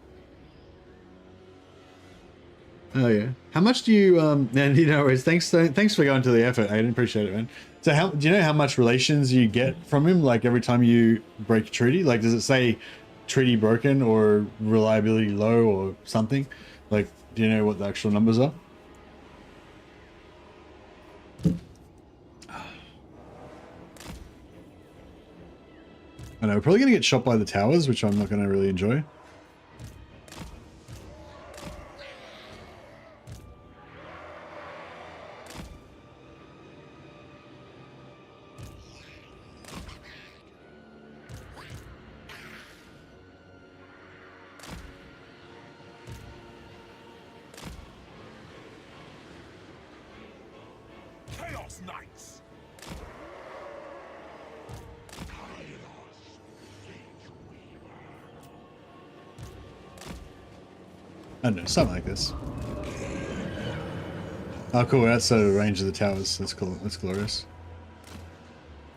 Speaker 1: Oh yeah. How much do you and you know, thanks for going to the effort. I didn't appreciate it, man. So how do you know how much relations you get from him, like every time you break a treaty? Like does it say treaty broken or reliability low or something? Like do you know what the actual numbers are? I know, we're probably going to get shot by the towers, which I'm not going to really enjoy.
Speaker 3: Chaos Knights!
Speaker 1: I don't know, something like this. Oh, cool. We're outside of the range of the towers. That's cool. That's glorious.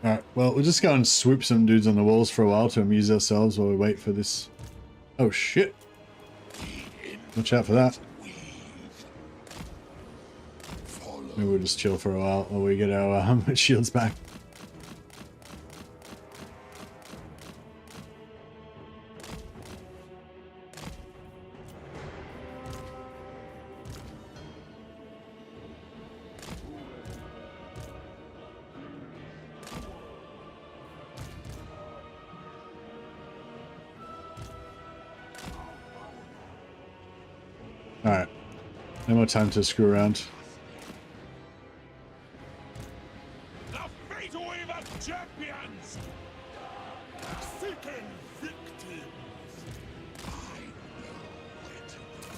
Speaker 1: Alright, well, we'll just go and swoop some dudes on the walls for a while to amuse ourselves while we wait for this. Oh, shit. Watch out for that. Maybe we'll just chill for a while while we get our shields back. Alright. No more time to screw around.
Speaker 3: The Fate Weaver champions! Seeking victims! I know where to go.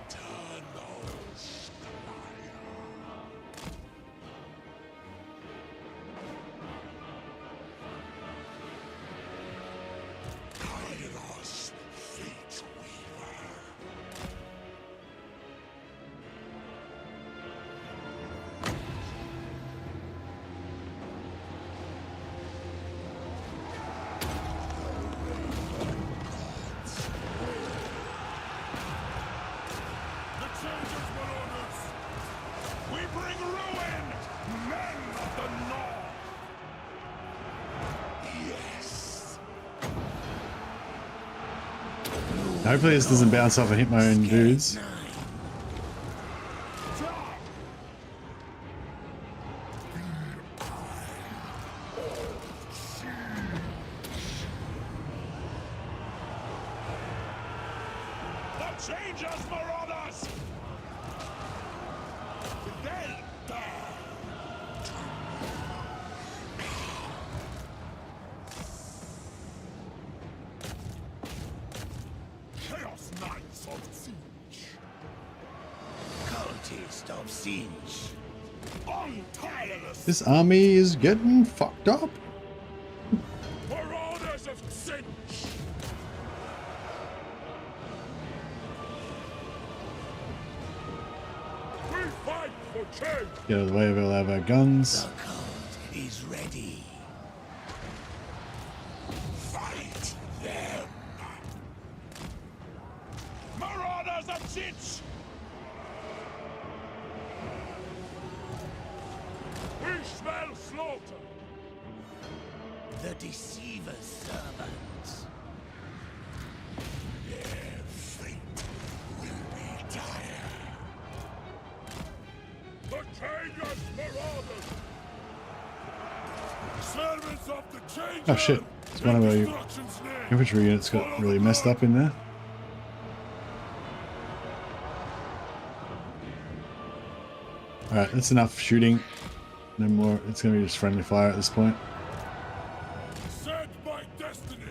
Speaker 3: Eternal Squire. Kairos, Fate Weaver. The changes were orders. We bring ruin, men of the North. Yes.
Speaker 1: Hopefully this doesn't bounce off and hit my own dudes.
Speaker 3: The changes, marauders. Today, Chaos Knights of Siege. Cultist of Siege. Untireless
Speaker 1: This army is getting fucked up.
Speaker 3: marauders of Siege. We fight for change.
Speaker 1: Get out of the way of all of our guns.
Speaker 3: The cult is ready. Fight them. Marauders of Chich! We smell slaughter. The Deceiver's servants. Their fate will be dire. The Changer's marauders. Servants of the Changer.
Speaker 1: Oh shit. It's one of our
Speaker 3: Destruction's name.
Speaker 1: infantry units got really messed up in there. Alright, that's enough shooting. No more. It's going to be just friendly fire at this point.
Speaker 3: Sent by destiny.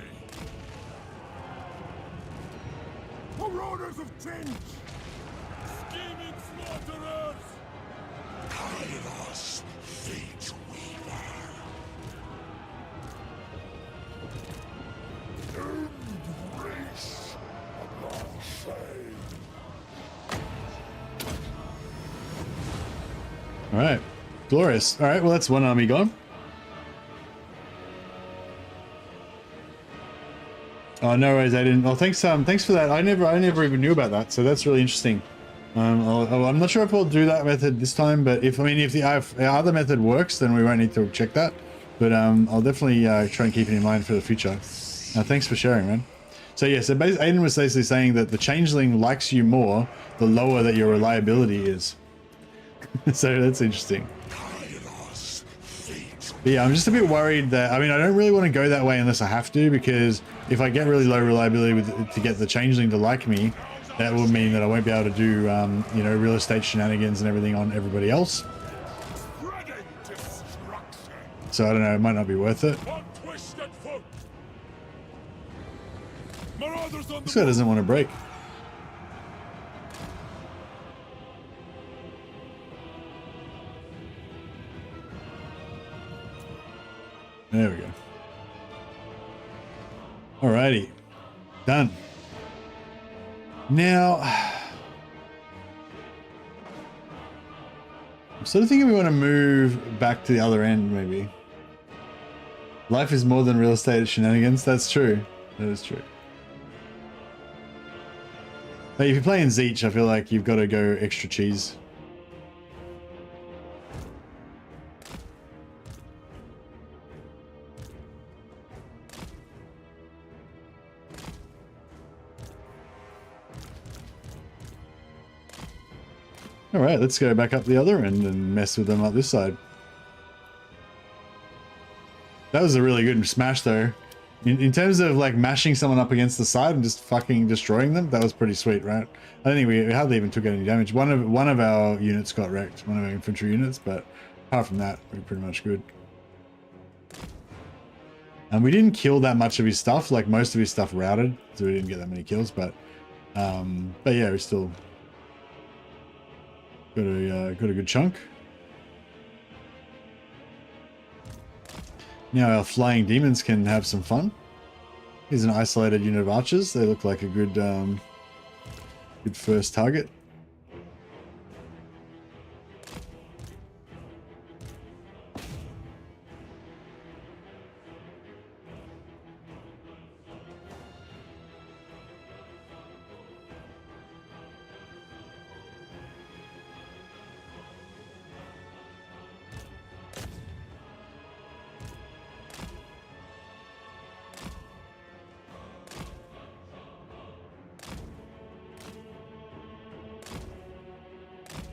Speaker 3: Marauders of Tinge. Scheming slaughterers. Kairos, Fate Weaver. Embrace of our shame.
Speaker 1: Alright. Glorious. Alright, well that's one army gone. Oh, no worries, I didn't. Oh, thanks for that. I never even knew about that, so that's really interesting. I'm not sure if we'll do that method this time, but if the other method works, then we won't need to check that. But I'll definitely try and keep it in mind for the future. Thanks for sharing, man. So yeah, so Aiden was basically saying that the Changeling likes you more the lower that your reliability is. So that's interesting. But yeah, I'm just a bit worried that, I mean, I don't really want to go that way unless I have to, because if I get really low reliability to get the Changeling to like me, that will mean that I won't be able to do, you know, real estate shenanigans and everything on everybody else. So I don't know, it might not be worth it. This guy doesn't want to break. There we go. Alrighty. Done. Now, I'm sort of thinking we want to move back to the other end, maybe. Life is more than real estate shenanigans. That's true. That is true. Like if you're playing Zeech, I feel like you've got to go extra cheese. All right, let's go back up the other end and mess with them up this side. That was a really good smash though. In terms of like mashing someone up against the side and just fucking destroying them, that was pretty sweet, right? I don't think we hardly even took any damage. One of our units got wrecked, one of our infantry units, but apart from that, we were pretty much good. And we didn't kill that much of his stuff, like most of his stuff routed, so we didn't get that many kills, but yeah, we still got a good chunk. Now our flying demons can have some fun. Here's an isolated unit of archers. They look like a good good first target.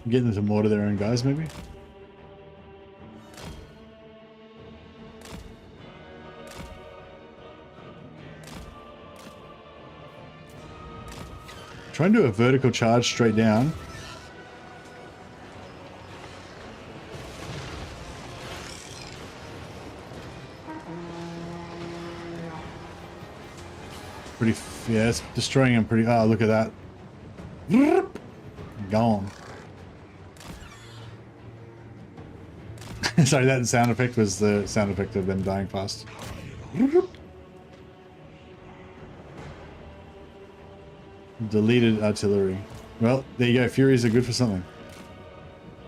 Speaker 1: Getting them to mortar their own guys, maybe. Try and do a vertical charge straight down. Pretty, yeah, it's destroying them pretty. Oh, look at that. Gone. Sorry, that sound effect was the sound effect of them dying fast. Deleted artillery. Well, there you go. Furies are good for something.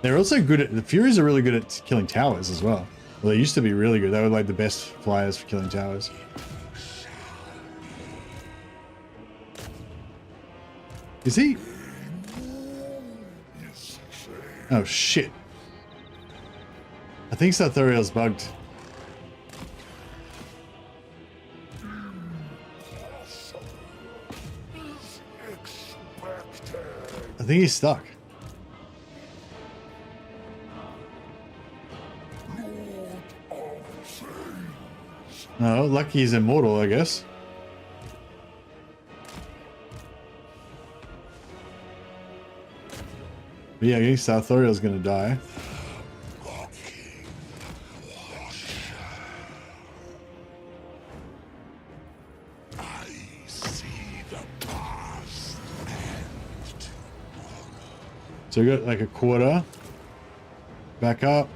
Speaker 1: They're also good at... The Furies are really good at killing towers as well. Well, they used to be really good. They were like the best flyers for killing towers. Is he? Oh, shit. I think Sarthoreal's bugged. I think he's stuck. No, lucky he's immortal, I guess. But yeah, I guess Sarthoreal's gonna die. So we got like a quarter. Back up.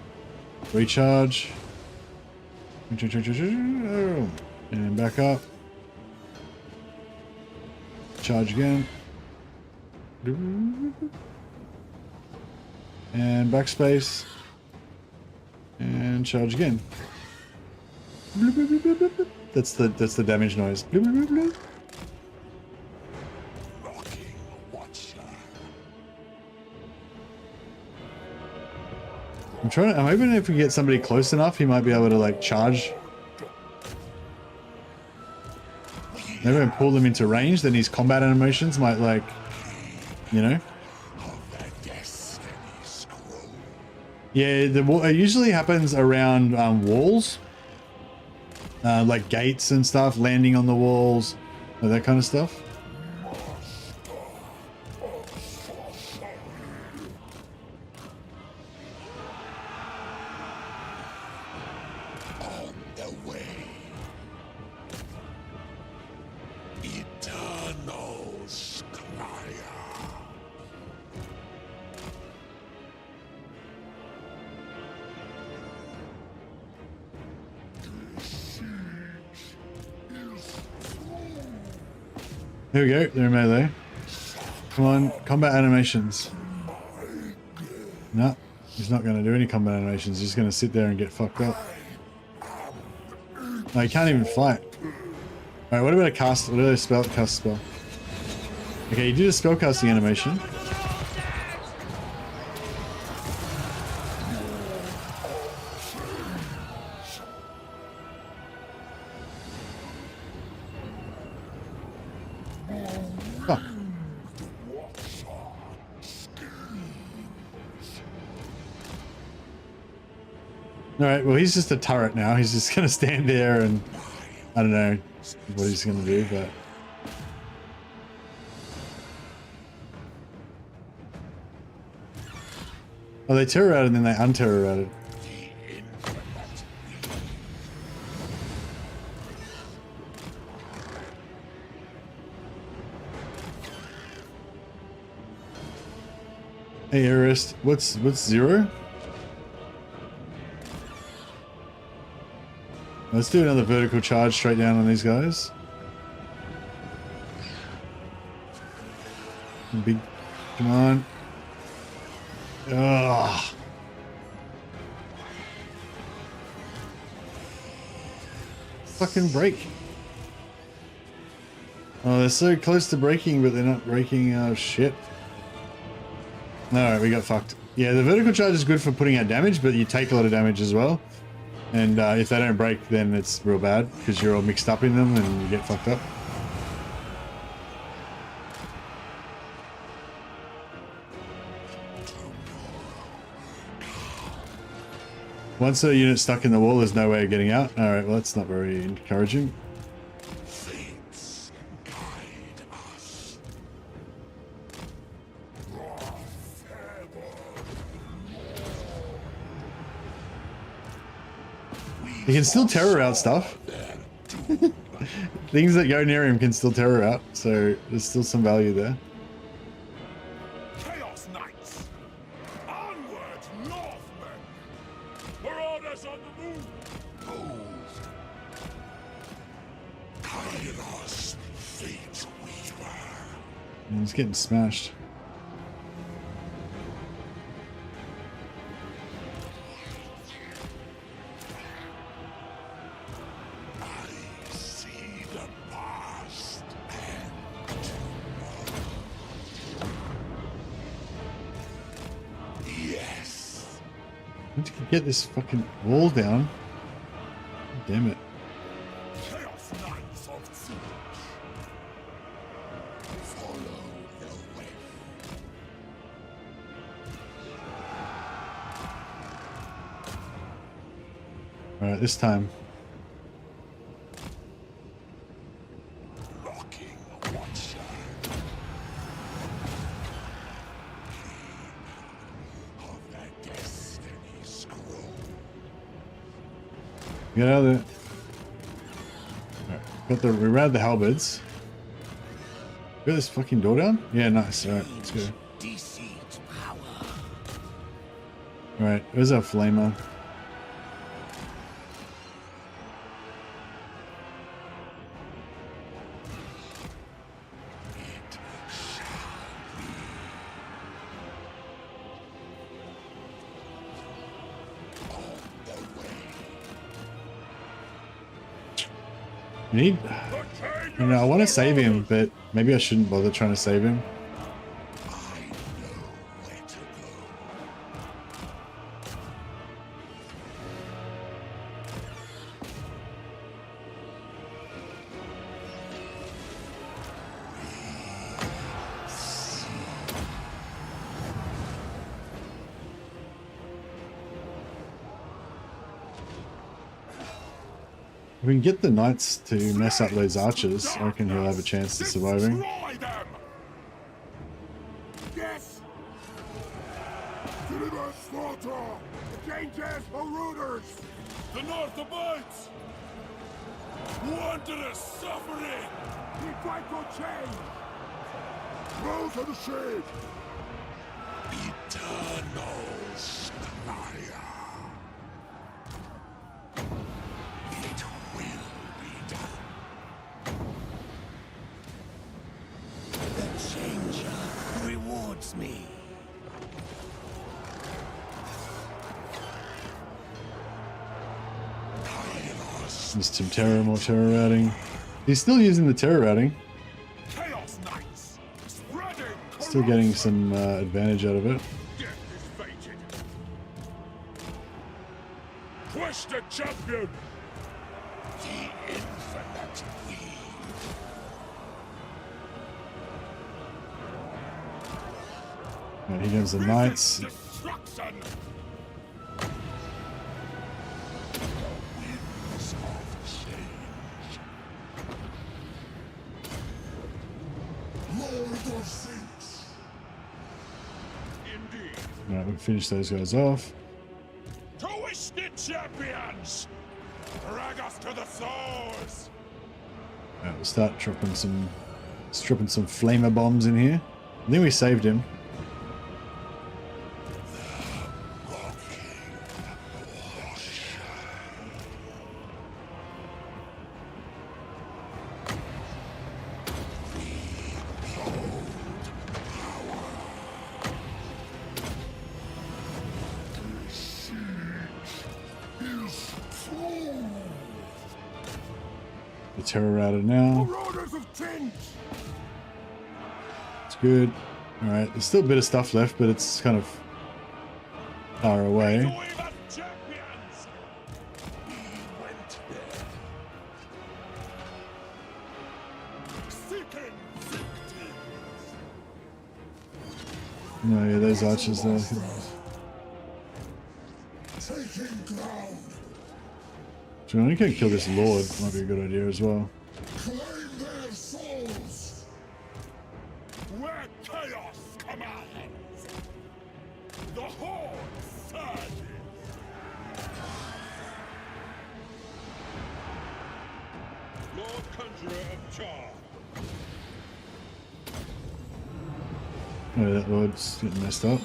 Speaker 1: Recharge. And back up. Charge again. And backspace. And charge again. That's the damage noise. I'm hoping if we get somebody close enough, he might be able to like charge. Maybe when pull them into range, then his combat animations might like, you know. Yeah, it usually happens around walls, like gates and stuff, landing on the walls, that kind of stuff.
Speaker 3: On the way. Eternal Scryer.
Speaker 1: Here we go, they're in melee. Come on, combat animations. No, he's not going to do any combat animations. He's just going to sit there and get fucked up. No, he can't even fight. Alright, what about a cast? What about a spell? Cast spell? Okay, you did a spell casting animation. Oh. Alright, well he's just a turret now. He's just gonna stand there and I don't know what he's gonna do, but oh, they terror routed and then they unterror routed. Hey Arist, what's 0? Let's do another vertical charge straight down on these guys. Big, come on. Ugh. Fucking break. Oh, they're so close to breaking, but they're not breaking. Oh shit. Alright, we got fucked. Yeah, the vertical charge is good for putting out damage, but you take a lot of damage as well. And if they don't break, then it's real bad, because you're all mixed up in them and you get fucked up. Once a unit's stuck in the wall, there's no way of getting out. Alright, well that's not very encouraging. He can still terror out stuff. Things that go near him can still terror out, so there's still some value there.
Speaker 2: Chaos Knights! Onward, Northmen! Marauders on the move!
Speaker 3: Kairos, Fate Weaver.
Speaker 1: And he's getting smashed. Get this fucking wall down. Damn it.
Speaker 3: Chaos Knights of Siege. Follow the way.
Speaker 1: Alright, this time.
Speaker 3: Locking Watcher. Of the Destiny Scroll.
Speaker 1: Get out of there. Alright, got the, we ran the halberds. Got this fucking door down? Yeah, nice. Alright, let's go.
Speaker 3: Deceit power.
Speaker 1: Alright, where's our flamer? I need... You know, I want to save him, but maybe I shouldn't bother trying to save him.
Speaker 3: I know where to go.
Speaker 1: If we can get the knights to mess up those archers, I reckon he'll have a chance to surviving.
Speaker 2: Destroy them! Yes! Deliver slaughter! The changes for rooters! The North abides! Wondrous suffering! We fight for change! Roll to the shade! Eternal Squire! It will be done.
Speaker 3: The Changer rewards me.
Speaker 1: There's some terror, more terror routing. He's still using the terror routing.
Speaker 2: Chaos Knights! Spreading
Speaker 1: Still getting some advantage out of it.
Speaker 2: Death is fated. Twisted champion! The infinite weave.
Speaker 1: Right, here comes the knights.
Speaker 2: Destruction! Winds of change. Lord of Saints. Indeed.
Speaker 1: Right, we'll finish those guys off.
Speaker 2: Twisted champions! Drag us to the swords!
Speaker 1: Right, we'll start dropping some flamer bombs in here. I think we saved him. The terror router now.
Speaker 2: Marauders of Tinge!
Speaker 1: It's good. Alright, there's still a bit of stuff left, but it's kind of far away.
Speaker 2: Wave of champions! We went there. Seeking victims!
Speaker 1: No, yeah, those archers there.
Speaker 2: Taking ground!
Speaker 1: So I think I can kill this lord. Might be a good idea as well.
Speaker 2: Claim their souls! Where chaos commands! The horde surges! Lord Conjurer of Char!
Speaker 1: Oh, that lord's getting messed up.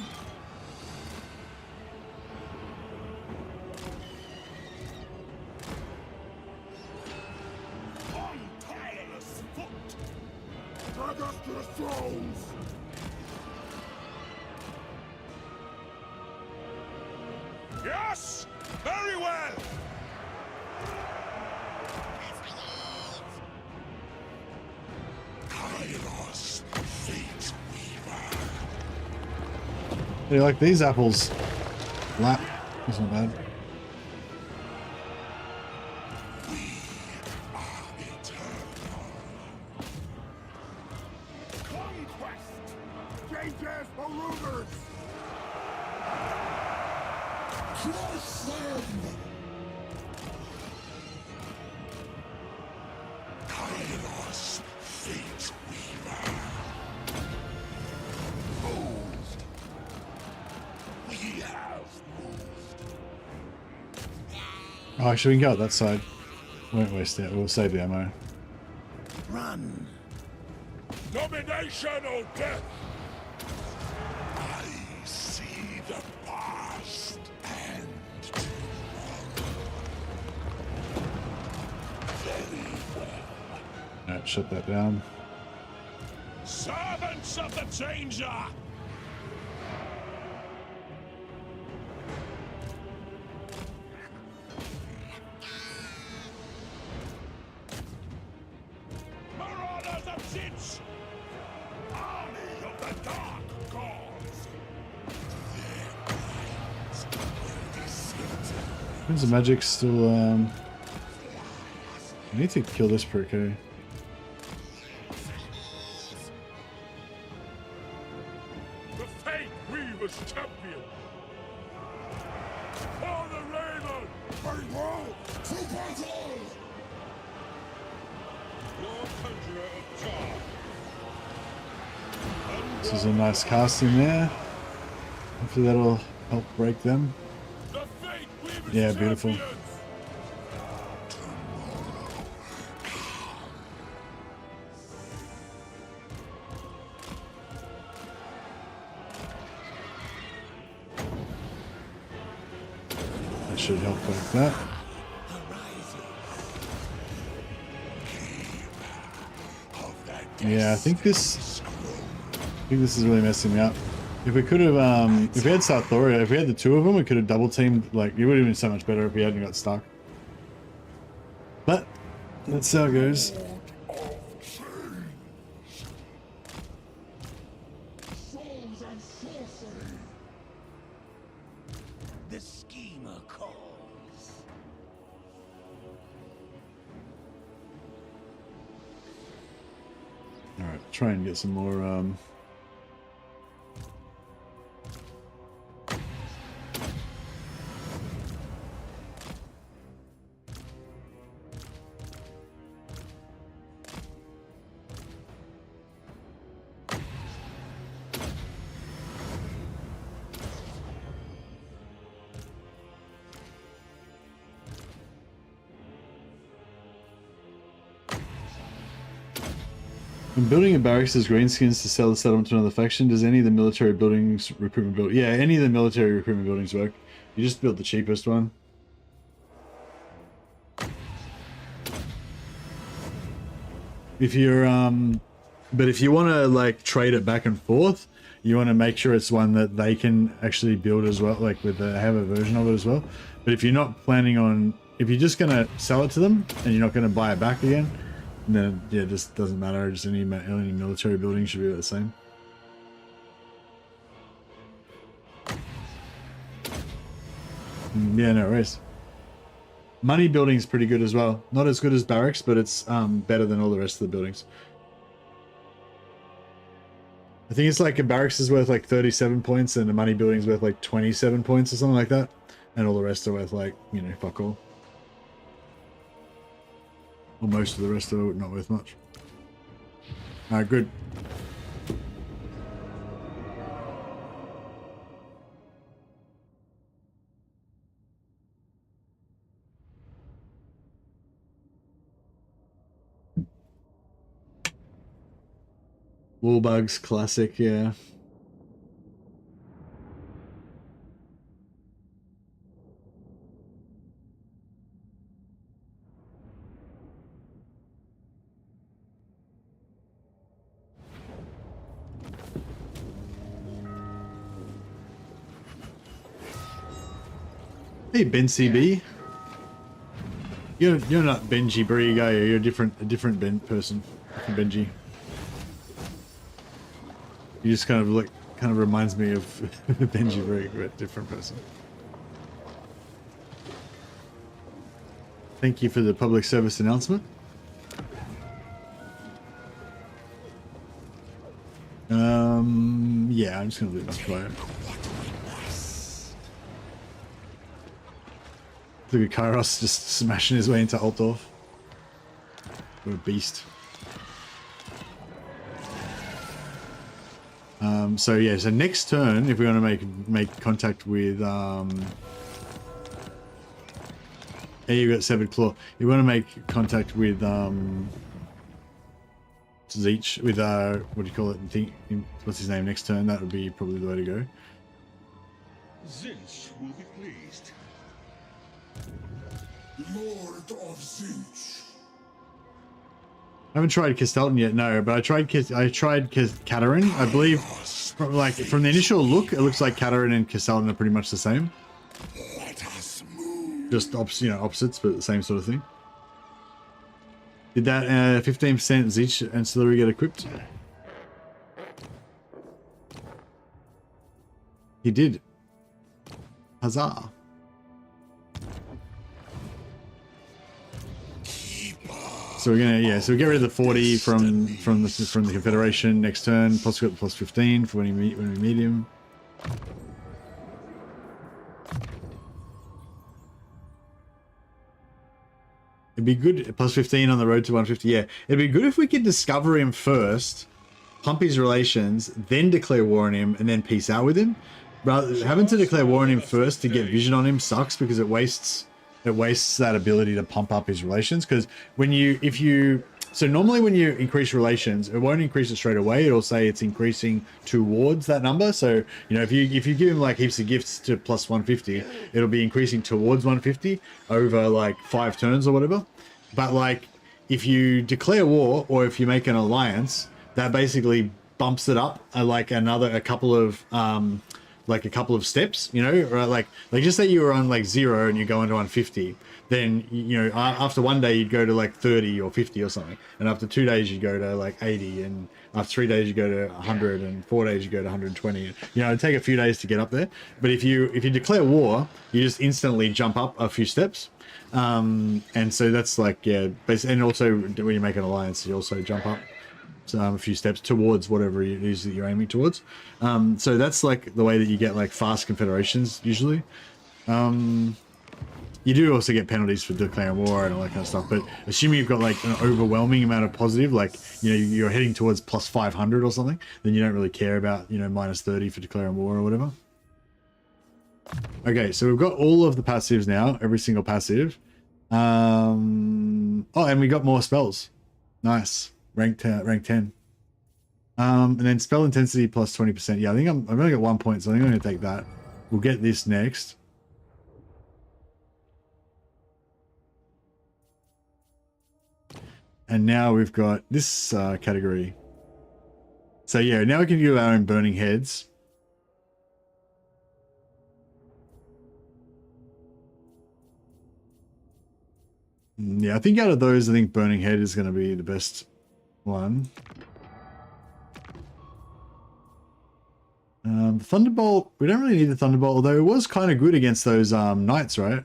Speaker 2: On tireless foot! Drag us to the thrones! Yes! Very well! Kairos, fate weaver!
Speaker 1: Hey, like these apples. Lap. That's not bad.
Speaker 2: Conquest! Changes for rooters! Crush them! Kairos, fate weaver! Moved! We have moved!
Speaker 1: Oh, actually, we can go up that side. Won't waste it. We'll save the ammo.
Speaker 3: Run.
Speaker 2: Domination or death! I see the past and tomorrow. Very well.
Speaker 1: Alright, shut that down.
Speaker 2: Servants of the Changer! Marauders of Sinch! Army of the Dark Gods! Their minds will be sealed.
Speaker 1: When's the magic still, I need to kill this prick, eh?
Speaker 2: The Fate Weaver's champion! For the Raven! Very well! To battle!
Speaker 1: This is a nice casting there. Hopefully that'll help break them. Yeah, beautiful. That should help break that. Yeah, I think this is really messing me up. If we could have, if we had Sarthoreal, if we had the two of them, we could have double teamed. Like, it would have been so much better if we hadn't got stuck. But that's how it goes.
Speaker 3: The schemer calls.
Speaker 1: All right, try and get some more. When building a barracks as greenskins to sell the settlement to another faction, does any of the military buildings recruitment build? Yeah, any of the military recruitment buildings work. You just build the cheapest one. If you're but if you want to like trade it back and forth, you want to make sure it's one that they can actually build as well, like with have a version of it as well. But if you're not planning on, if you're just gonna sell it to them and you're not gonna buy it back again, then yeah, it just doesn't matter. Just any military building should be the same. Yeah, no worries. Money building is pretty good as well. Not as good as barracks, but it's better than all the rest of the buildings. I think it's like a barracks is worth like 37 points and a money building is worth like 27 points or something like that. And all the rest are worth like, you know, fuck all. Or most of the rest are not worth much. Alright, good. Warbugs, classic, yeah. Hey Ben CB, you're not Benji Brig, are you? You're a different Ben person, different Benji. You just kind of reminds me of Benji Brig, but different person. Thank you for the public service announcement. Yeah, I'm just gonna leave this quiet. Look at Kairos just smashing his way into Altdorf. What a beast. So yeah, so next turn, if we want to make contact with hey, you got Severed Claw. You want to make contact with Zeech, with what do you call it? What's his name next turn? That would be probably the way to go.
Speaker 2: Zeech will be pleased.
Speaker 3: Lord of Zeech.
Speaker 1: I haven't tried Castelton yet, no, but I tried Katerin. I believe, from the initial look, it looks like Katerin and Castelton are pretty much the same.
Speaker 3: Let us move.
Speaker 1: Just opposites, but the same sort of thing. Did that 15% Zeech ancillary get equipped? He did. Huzzah. So we're gonna so we get rid of the 40 from the Confederation next turn. Plus we got the plus 15 for when we meet him. it'd be good. Plus 15 on the road to 150. Yeah, it'd be good if we could discover him first, pump his relations, then declare war on him, and then peace out with him. Rather, having to declare war on him first to get vision on him sucks because it wastes that ability to pump up his relations. Because so normally when you increase relations, it won't increase it straight away. It'll say it's increasing towards that number. So, you know, if you give him like heaps of gifts to plus 150, it'll be increasing towards 150 over like 5 turns or whatever. But like if you declare war or if you make an alliance, that basically bumps it up like a couple of steps, you know, right? Like just say you were on like 0 and you go into 150. Then, you know, after 1 day you'd go to like 30 or 50 or something, and after 2 days you go to like 80, and after 3 days you go to 100, and 4 days you go to 120. You know, it'd take a few days to get up there, but if you declare war, you just instantly jump up a few steps. And so that's like, yeah, basically, and also when you make an alliance, you also jump up a few steps towards whatever it is that you're aiming towards. So that's like the way that you get like fast confederations usually. You do also get penalties for declaring war and all that kind of stuff, but assuming you've got like an overwhelming amount of positive, like, you know, you're heading towards plus 500 or something, then you don't really care about, you know, minus 30 for declaring war or whatever. Okay, so we've got all of the passives now, every single passive. Oh, and we got more spells. Nice. Rank 10. And then spell intensity plus 20%. Yeah, I think I've only got 1 point, so I think I'm going to take that. We'll get this next. And now we've got this category. So yeah, now we can do our own burning heads. Yeah, I think out of those, I think burning head is going to be the best one. Thunderbolt, we don't really need the Thunderbolt, although it was kind of good against those knights, right?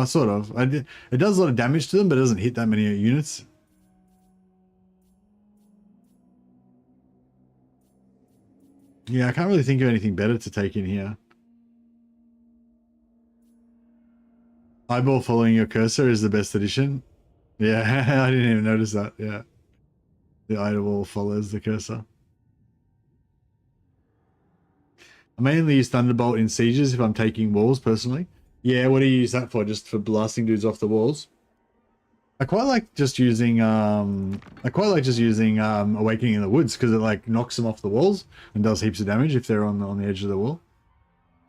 Speaker 1: Sort of. It does a lot of damage to them, but it doesn't hit that many units. Yeah, I can't really think of anything better to take in here. Eyeball following your cursor is the best addition. Yeah, I didn't even notice that. Yeah. The eyeball follows the cursor. I mainly use Thunderbolt in sieges if I'm taking walls personally. Yeah, what do you use that for? Just for blasting dudes off the walls? I quite like just using Awakening in the Woods because it like knocks them off the walls and does heaps of damage if they're on the edge of the wall.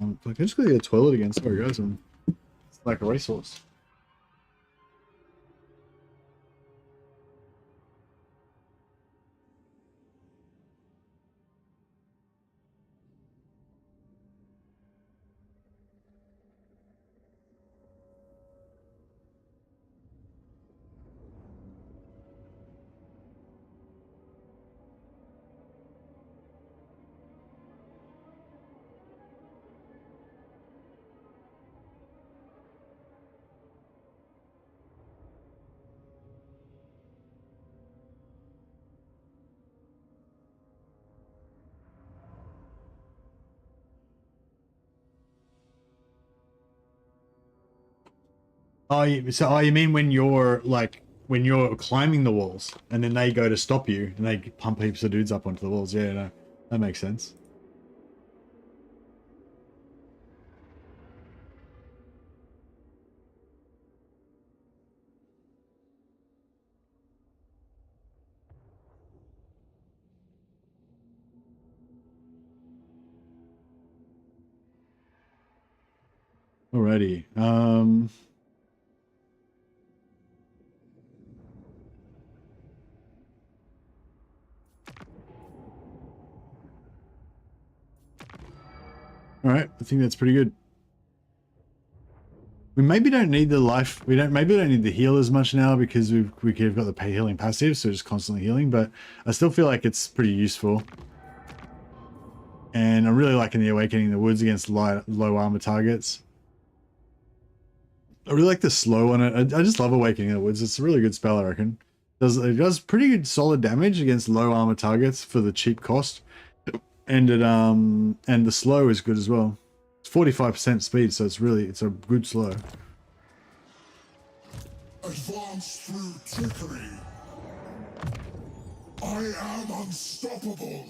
Speaker 1: I'm just gonna get a toilet again. Sorry guys, it's like a racehorse. Oh, you mean when you're climbing the walls and then they go to stop you and they pump heaps of dudes up onto the walls? Yeah, no, that makes sense. Alrighty. All right, I think that's pretty good. We maybe don't need the life. Maybe we don't need the heal as much now because we've got the healing passive, so just constantly healing. But I still feel like it's pretty useful. And I'm really liking the Awakening in the Woods against low armor targets. I really like the slow on it. I just love Awakening in the Woods. It's a really good spell, I reckon. It does pretty good solid damage against low armor targets for the cheap cost. And the slow is good as well. It's 45% speed, so it's a good slow.
Speaker 2: advance through trickery. I am unstoppable.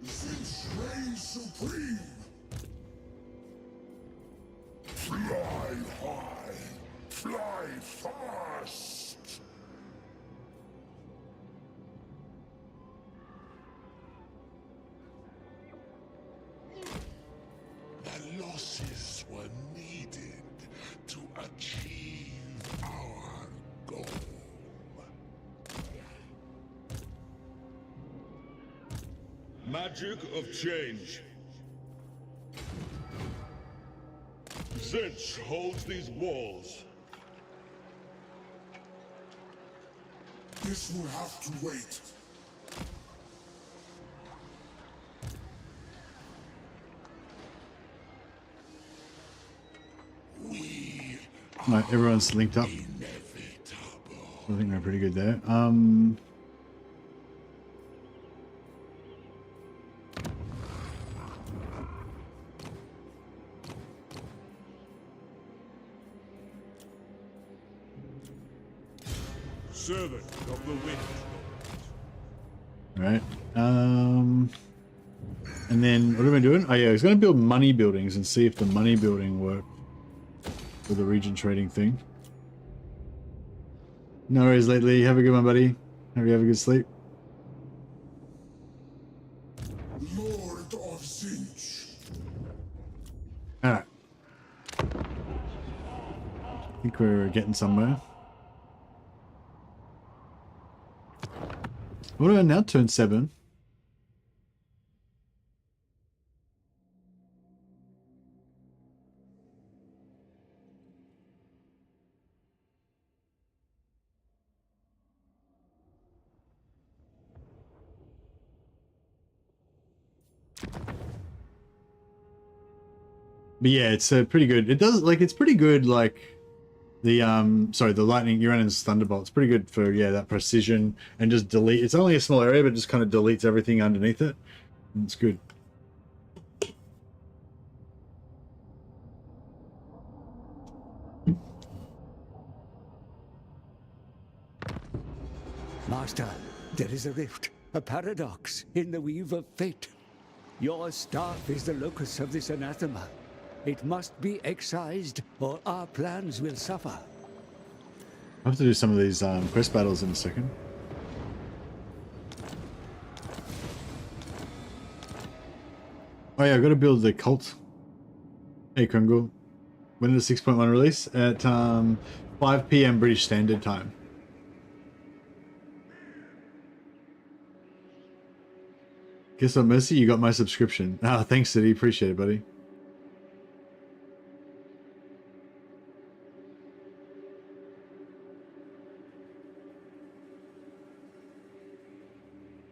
Speaker 2: Since reigns supreme. Fly high, fly fast. The losses were needed to achieve our goal.
Speaker 8: Magic of change. Zinch holds these walls.
Speaker 2: This will have to wait. We
Speaker 1: Right, everyone's linked up.
Speaker 2: inevitable.
Speaker 1: I think we're pretty good there.
Speaker 8: Servant of the wind.
Speaker 1: Right. And then what am I doing? Oh yeah, I was going to build money buildings and see if the money building worked for the region trading thing. No worries lately. Have a good one, buddy. Hope you have a good sleep.
Speaker 2: Lord of Zinch.
Speaker 1: Alright. I think we're getting somewhere. What do I now? Turn 7. But yeah, it's pretty good. It does like it's pretty good. Like the sorry, the lightning Uranus thunderbolt. It's pretty good for that precision and just delete. It's only a small area, but it just kind of deletes everything underneath it. It's good.
Speaker 9: Master, there is a rift, a paradox in the weave of fate. Your staff is the locus of this anathema. It must be excised, or our plans will suffer.
Speaker 1: I have to do some of these quest battles in a second. Oh yeah, I've got to build the cult. Hey Kringle. When did the 6.1 release? At 5 PM British Standard Time. Guess what, Mercy? You got my subscription. Ah, thanks, City. Appreciate it, buddy.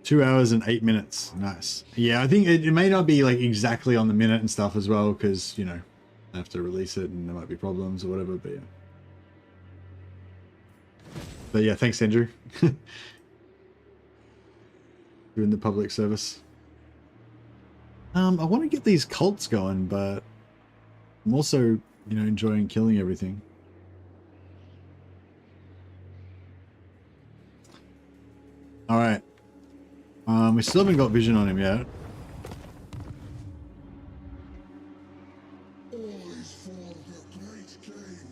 Speaker 1: Two hours and 8 minutes. Nice. Yeah, I think it may not be like exactly on the minute and stuff as well, because, you know, I have to release it and there might be problems or whatever, but yeah. But yeah, thanks, Andrew. Doing the public service. I want to get these cults going, but I'm also, you know, enjoying killing everything. All right. We still haven't got vision on him yet.
Speaker 2: All is for the great game.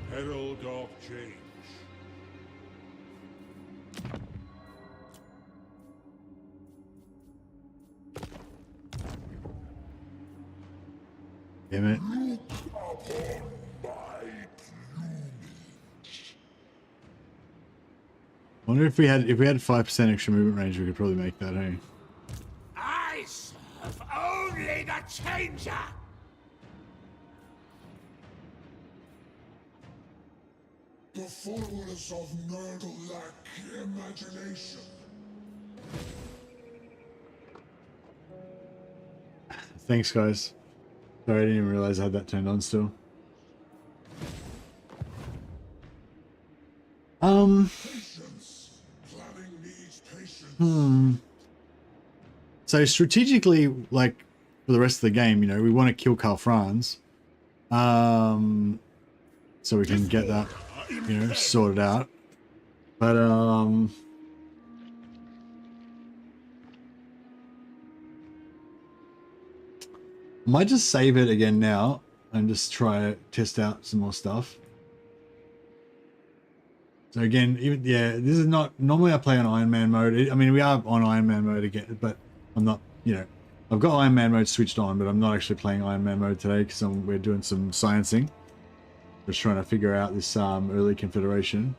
Speaker 8: Herald of change.
Speaker 1: Damn it.
Speaker 2: Look upon my plumage.
Speaker 1: Wonder if we had 5% extra movement range, we could probably make that, hey?
Speaker 5: I serve only the Changer!
Speaker 2: The followers of Nurgle lack imagination.
Speaker 1: Thanks, guys. Sorry, I didn't even realize I had that turned on still.
Speaker 2: Patience, planning
Speaker 1: So strategically, like for the rest of the game, you know, we want to kill Karl Franz, so we can get that, you know, sorted out. But might just save it again now and just try to test out some more stuff. So again, even this is not normally I play on Iron Man mode. I mean, we are on Iron Man mode again, but I'm not. You know, I've got Iron Man mode switched on, but I'm not actually playing Iron Man mode today because we're doing some sciencing. Just trying to figure out this early Confederation.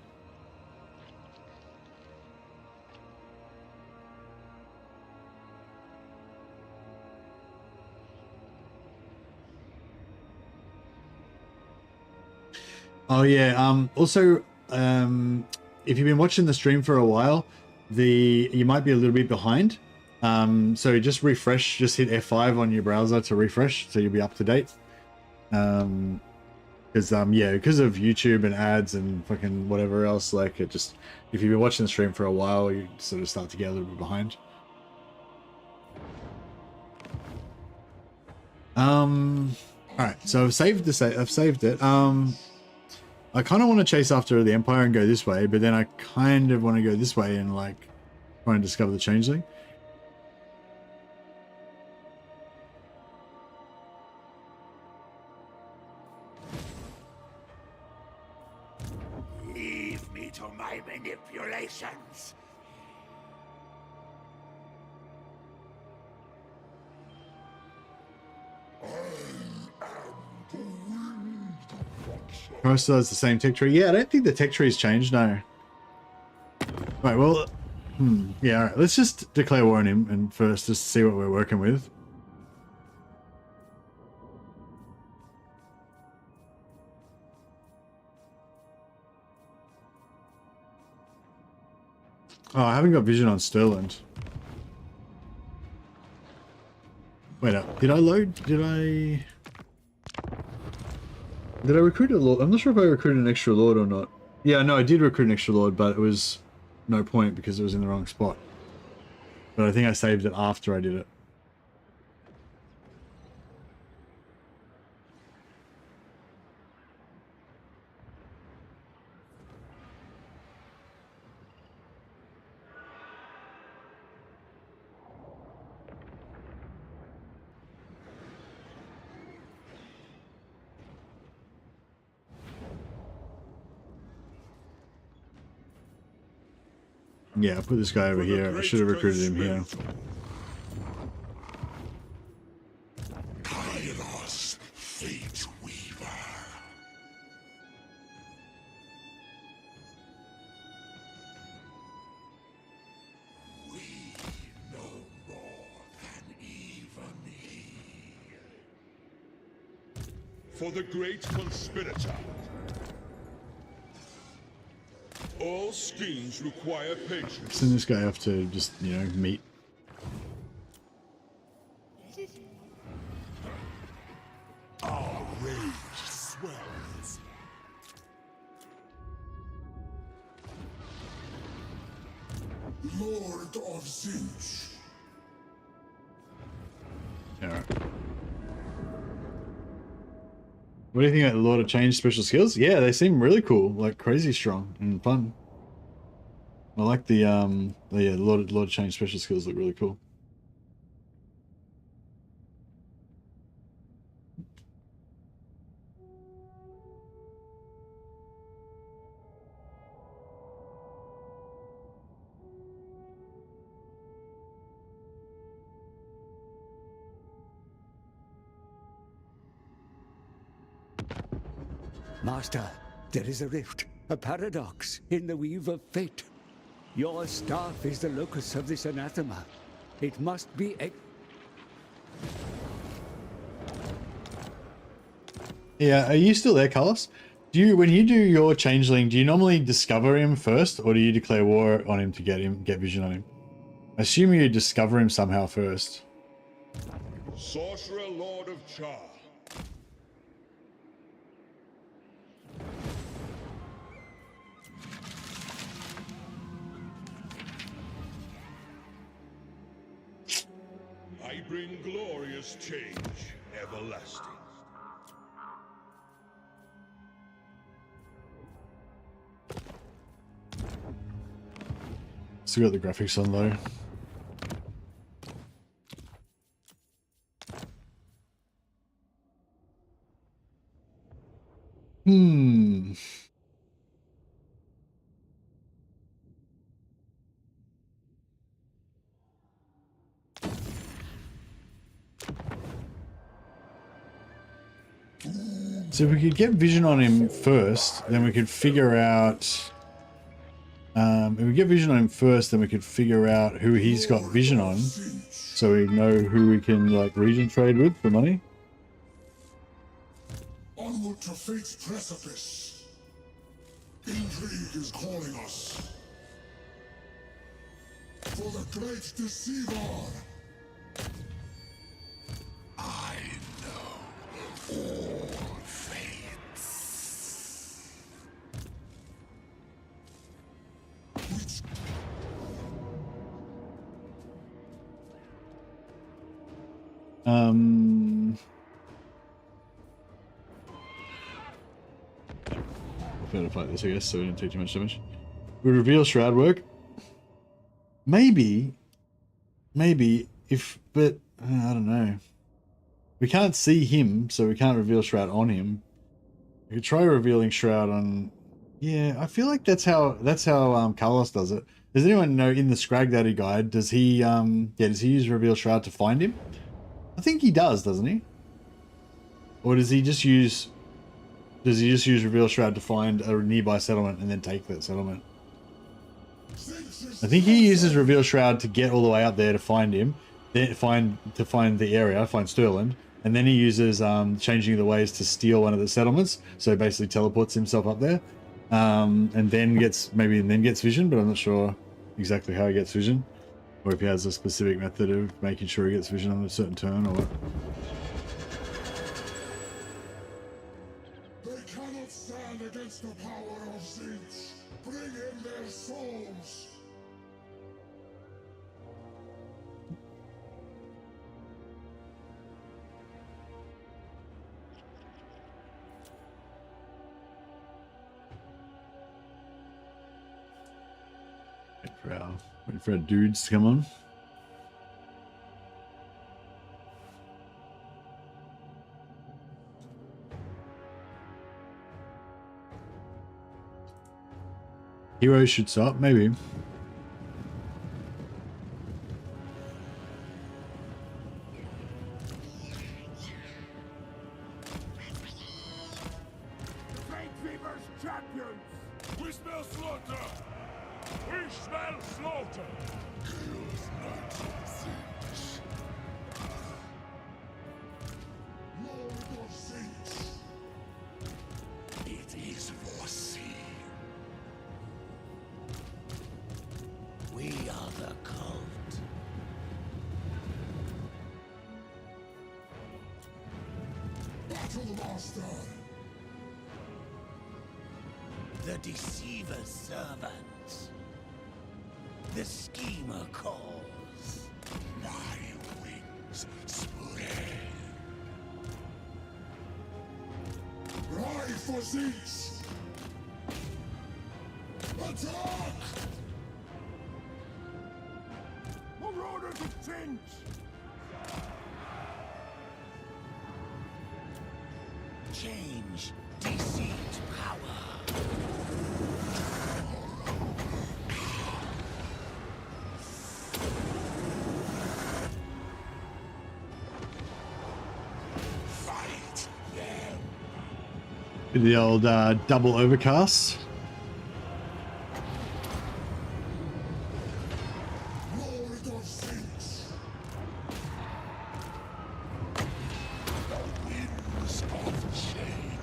Speaker 1: Oh yeah. Also, if you've been watching the stream for a while, you might be a little bit behind. So just refresh. Just hit F5 on your browser to refresh, so you'll be up to date. Because because of YouTube and ads and fucking whatever else, like it just, if you've been watching the stream for a while, you sort of start to get a little bit behind. All right, so I've saved this. I've saved it. I kind of want to chase after the Empire and go this way, but then I kind of want to go this way and like try and discover the Changeling.
Speaker 3: Leave me to my manipulations.
Speaker 1: Kairos still has the same tech tree. Yeah, I don't think the tech tree's changed, no. Right, well, yeah, all right. Let's just declare war on him and first just see what we're working with. Oh, I haven't got vision on Stirland. Wait up, did I load? Did I recruit a lord? I'm not sure if I recruited an extra lord or not. Yeah, no, I did recruit an extra lord, but it was no point because it was in the wrong spot. But I think I saved it after I did it. Yeah, I'll put this guy over here. I should have recruited him here.
Speaker 3: Kairos, Fate Weaver. We know more than even he.
Speaker 8: For the great conspirator. All schemes require patience.
Speaker 1: Send this guy off to just, you know, meet.
Speaker 3: Our rage swells. Lord of Zeus.
Speaker 1: Alright. What do you think about the Lord of Change special skills? Yeah, they seem really cool, like crazy strong and fun. I like the Lord of Change special skills look really cool.
Speaker 9: Master, there is a rift, a paradox in the weave of fate. Your staff is the locus of this anathema. It must be
Speaker 1: Yeah, are you still there, Carlos? When you do your Changeling, do you normally discover him first, or do you declare war on him to get vision on him? I assume you discover him somehow first.
Speaker 8: Sorcerer Lord of Char. glorious change everlasting.
Speaker 1: Still got the graphics on though. So if we could get vision on him first, then we could figure out... if we get vision on him first, then we could figure out who he's got vision on, so we know who we can like region trade with for money.
Speaker 3: Onward to fate's precipice. Intrigue is calling us. For the great deceiver. I know all fates.
Speaker 1: Better fight this, I guess, so we don't take too much damage. We reveal shroud work. Maybe if, but I don't know. We can't see him, so we can't reveal shroud on him. We could try revealing shroud on. Yeah, I feel like that's how Kairos does it. Does anyone know in the Scrag Daddy guide? Does he does he use reveal shroud to find him? I think he does, doesn't he? Or does he just use? Does he just use reveal shroud to find a nearby settlement and then take that settlement? I think he uses reveal shroud to get all the way up there to find him, then find the area, find Sterland, and then he uses changing the ways to steal one of the settlements. So basically teleports himself up there, and then gets vision, but I'm not sure exactly how he gets vision, or if he has a specific method of making sure he gets vision on a certain turn or what.
Speaker 3: They cannot stand against the power of saints. Bring in their souls.
Speaker 1: Wait for our dudes to come on. Heroes should stop, maybe.
Speaker 8: We smell slaughter! We smell slaughter!
Speaker 3: Lord of saints. It is foreseen. We are the cult. Battle master. The deceiver's servants. The schemer calls. My wings spread. Ride for seats. Attack! Marauders of Finch! Change, deceit, power. Fight them.
Speaker 1: The old double overcast.
Speaker 3: Lord of Saints. The winds of change.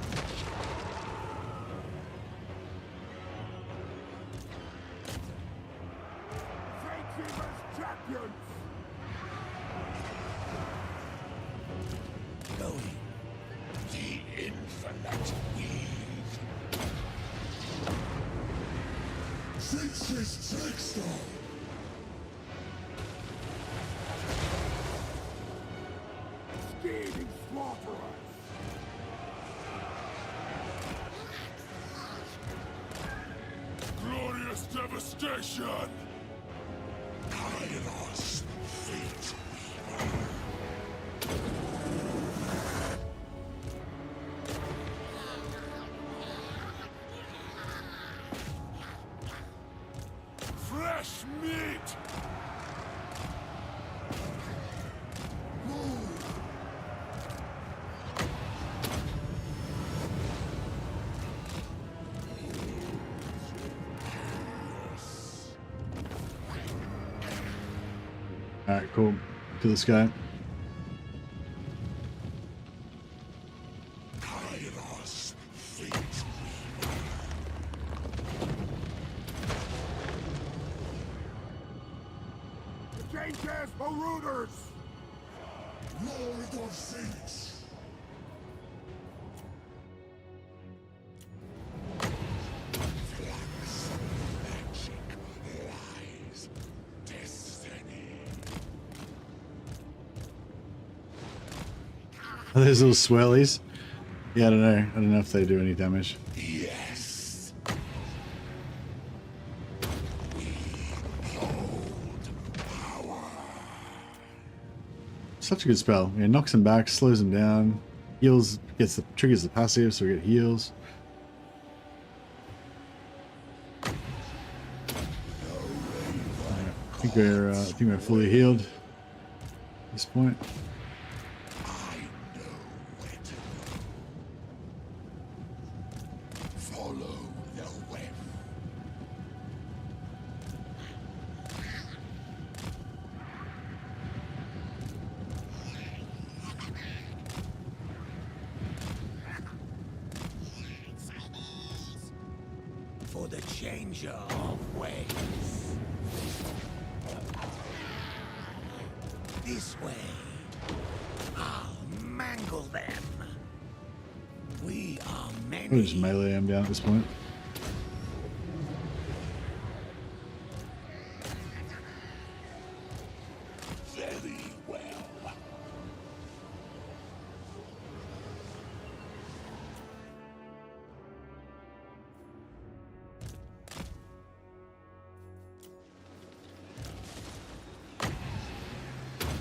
Speaker 3: Fate champions. Going. The infinite weave. Six's trickster.
Speaker 8: Cascading slaughterers. Glorious devastation.
Speaker 3: Kairos, fate
Speaker 8: Fresh meat.
Speaker 1: All right, cool. To this guy.
Speaker 3: Kairos, fate
Speaker 8: Changes, marauders.
Speaker 3: Lord of Saints. Flux, magic, lies, destiny.
Speaker 1: Are those little swirlies? Yeah, I don't know. I don't know if they do any damage.
Speaker 3: Yes. We hold power.
Speaker 1: Such a good spell. Yeah, knocks him back, slows him down, heals, triggers the passive, so we get heals. I think we're fully healed at this point.
Speaker 3: I know where to go. Follow the web. For the changer of ways. This way. I'll mangle them. We are many.
Speaker 1: We'll just melee him down at this point.
Speaker 3: Very well.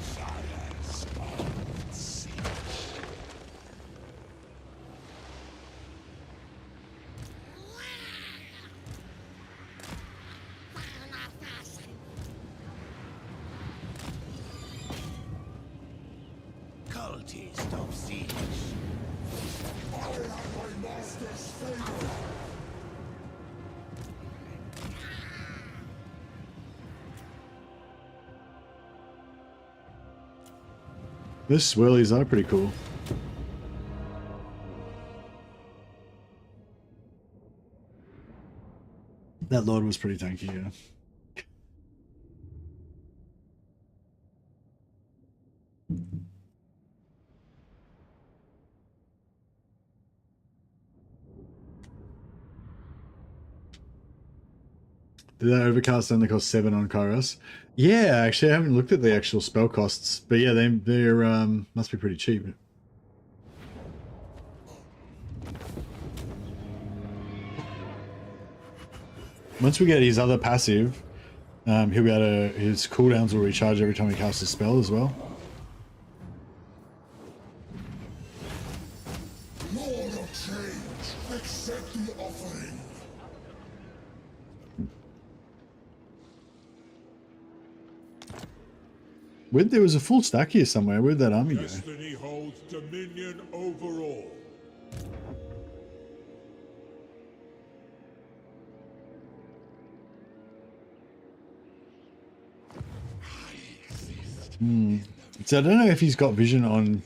Speaker 3: Silence of siege. Cultist of siege. I have my master's favor.
Speaker 1: Those swirlies are pretty cool. That lord was pretty tanky, yeah. Did that overcast only cost 7 on Kairos? Yeah, actually, I haven't looked at the actual spell costs, but yeah, they're must be pretty cheap. Once we get his other passive, he'll be able to, his cooldowns will recharge every time he casts a spell as well.
Speaker 3: Lord of Change, accept the offering.
Speaker 1: There was a full stack here somewhere. Where'd that army go?
Speaker 8: Destiny holds dominion over all.
Speaker 1: So I don't know if he's got vision on...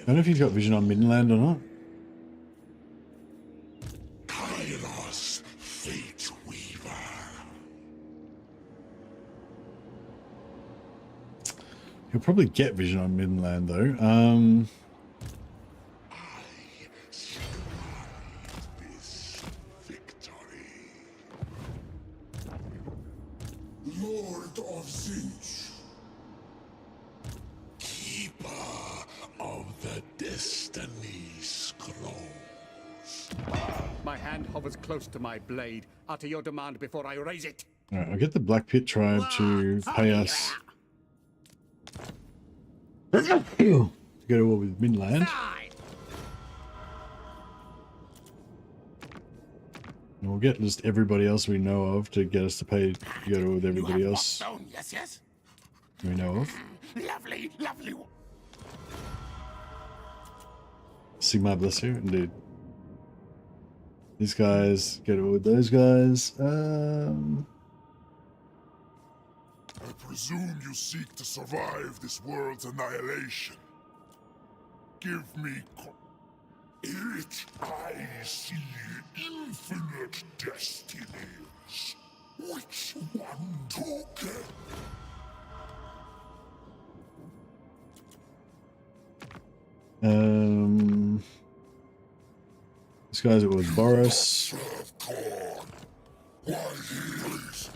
Speaker 1: I don't know if he's got vision on Midland or not.
Speaker 3: Kairos, Fate Weaver.
Speaker 1: He'll probably get vision on Midland though.
Speaker 3: This victory. Lord of Zinch. destiny scrolls.
Speaker 7: My hand hovers close to my blade. Utter your demand before I raise it.
Speaker 1: Alright, I'll get the Black Pit tribe to pay us to go to war with Midland. And we'll get just everybody else we know of to get us to pay to go to war with everybody else
Speaker 5: Yes, yes.
Speaker 1: we know of.
Speaker 5: Lovely, lovely.
Speaker 1: Sigma, bless you, indeed. These guys, go to war with those guys.
Speaker 8: I presume you seek to survive this world's annihilation. Give me it. I see infinite destinies. Which one to get?
Speaker 1: This guy's it with Boris.
Speaker 8: Why heroes?